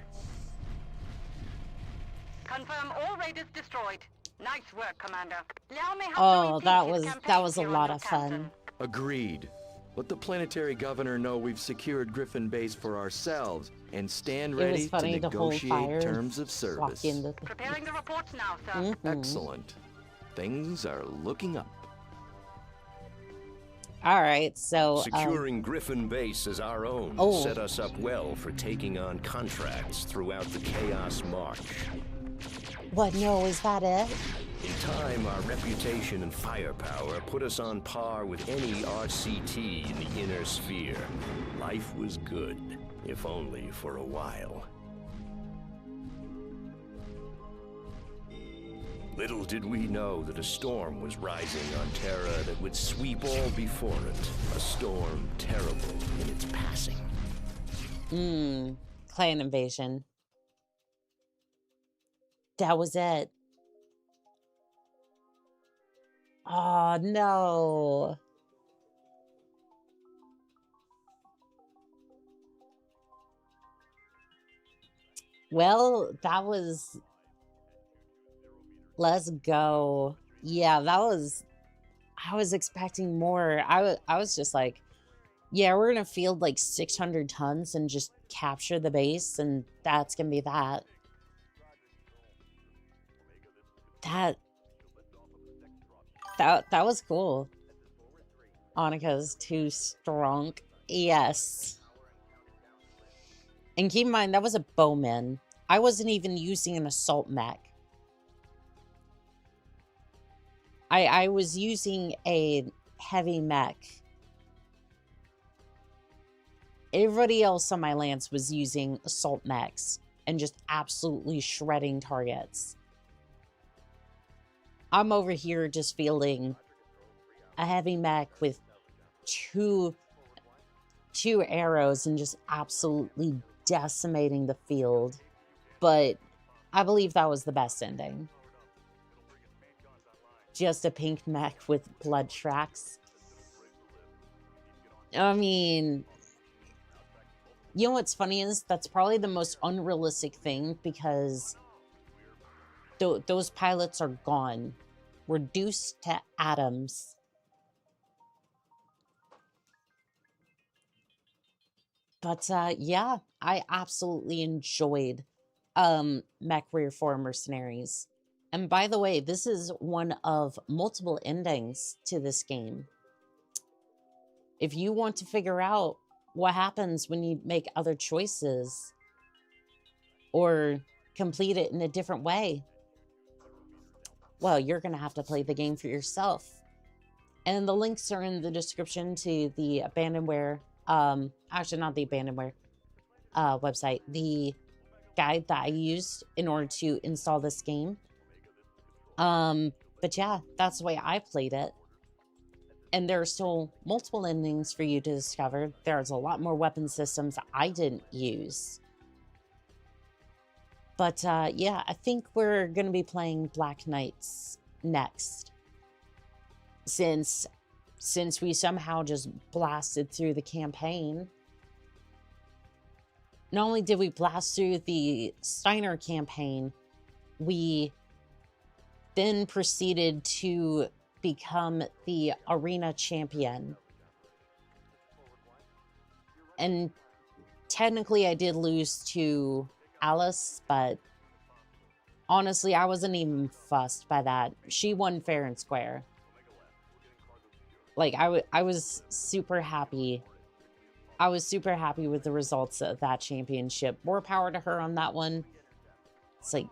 Confirm all raiders destroyed. Nice work, Commander. Liao may have Oh, to that repeat his was campaign a here lot on of New fun. Captain. Agreed. Let the planetary governor know we've secured Griffin Base for ourselves and stand It ready was funny to to hold negotiate fire. terms of service. Preparing the reports now, sir. Excellent. Things are looking up. All right, so securing Griffin Base as our own set us up well for taking on contracts throughout the Chaos March. What? No, is that it? In time, our reputation and firepower put us on par with any RCT in the inner sphere. Life was good, if only for a while. Little did we know that a storm was rising on Terra that would sweep all before it. A storm terrible in its passing. Clan invasion. That was it. Oh, no. Well, that was... Let's go. Yeah, that was... I was expecting more. I was just like, yeah, we're going to field like 600 tons and just capture the base, and that's going to be that. That was cool. Annika's too strong. Yes. And keep in mind, that was a bowman. I wasn't even using an assault mech. I was using a heavy mech. Everybody else on my lance was using assault mechs and just absolutely shredding targets. I'm over here just fielding a heavy mech with two 2 arrows and just absolutely decimating the field. But I believe that was the best ending. Just a pink mech with blood tracks. I mean, you know what's funny is that's probably the most unrealistic thing, because those pilots are gone, reduced to atoms. But yeah, I absolutely enjoyed MechWarrior 4 Mercenaries. And by the way, this is one of multiple endings to this game. If you want to figure out what happens when you make other choices or complete it in a different way, well, you're going to have to play the game for yourself. And the links are in the description to the Abandonware, actually not the Abandonware website, the guide that I used in order to install this game. But yeah, that's the way I played it. And there are still multiple endings for you to discover. There's a lot more weapon systems I didn't use. But yeah, I think we're going to be playing Black Knights next. Since we somehow just blasted through the campaign. Not only did we blast through the Steiner campaign, we then proceeded to become the arena champion. And technically I did lose to Alice, but honestly, I wasn't even fussed by that. She won fair and square. Like, I was super happy. I was super happy with the results of that championship. More power to her on that one. It's like,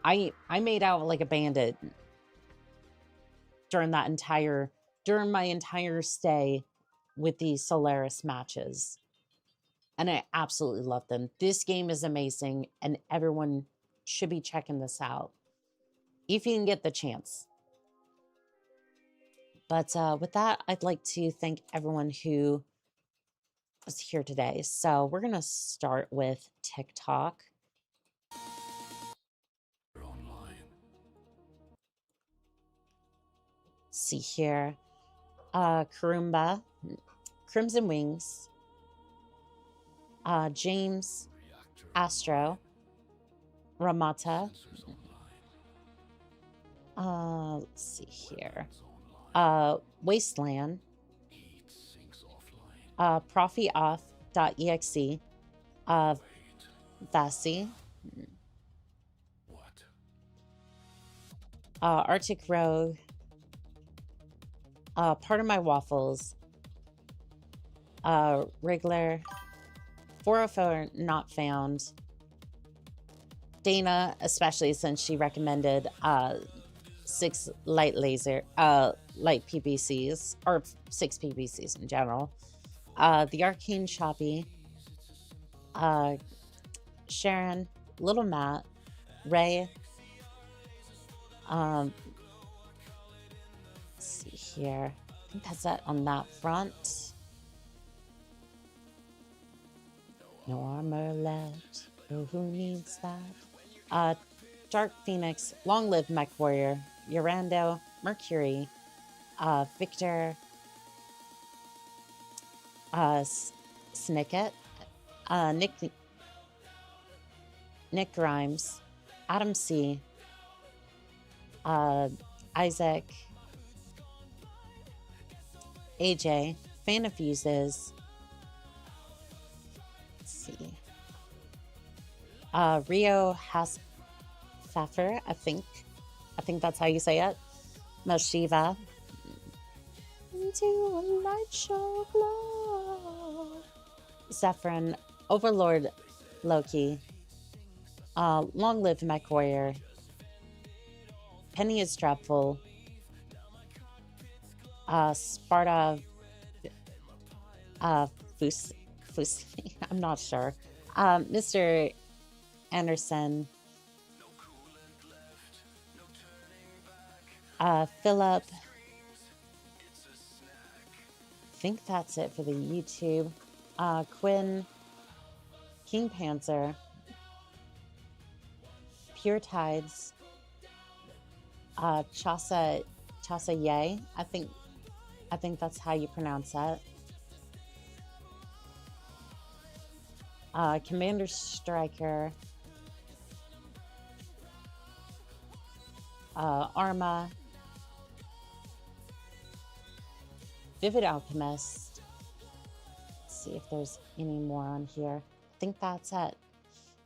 I made out like a bandit during my entire stay with the Solaris matches. And I absolutely love them. This game is amazing, and everyone should be checking this out if you can get the chance. But with that, I'd like to thank everyone who was here today. So we're going to start with TikTok. See here. Karumba, Crimson Wings, James, Astro, Ramata. Let's see here. Wasteland, profioff.exe, Vasi, Arctic Rogue, Part of My Waffles, Wriggler, 404 Not Found, Dana, especially since she recommended 6 light PPCs, or 6 PPCs in general. The Arcane Choppy, Sharon, Little Matt, Ray, let's see here. I think that's it on that front. No armor left. Oh, who needs that? Dark Phoenix, Long Live MechWarrior, Urando, Mercury, Victor, Snicket, Nick Grimes, Adam C, Isaac, AJ, Fan of Fuses, let's see, Rio Hasfafer, I think that's how you say it, Moshiva, into a light show glow, Zephyrin, Overlord Loki, Long Live MechWarrior, Penny is Dreadful, Sparta, Fus, I'm not sure, Mr. Anderson, Philip, I think that's it for the YouTube. Quinn, King Panzer, Pure Tides, Chasa Ye, I think that's how you pronounce that. Commander Striker, Arma, Vivid Alchemist. Let's see if there's any more on here. I think that's it.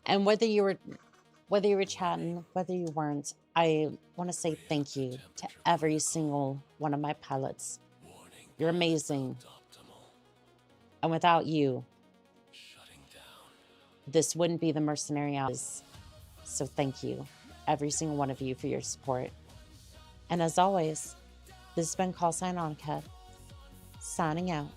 And whether you were chatting, whether you weren't, I want to say thank you to every single one of my pilots. You're amazing. And without you, this wouldn't be the Mercenary Hours. So thank you, every single one of you, for your support. And as always, this has been Callsign Onica, signing out.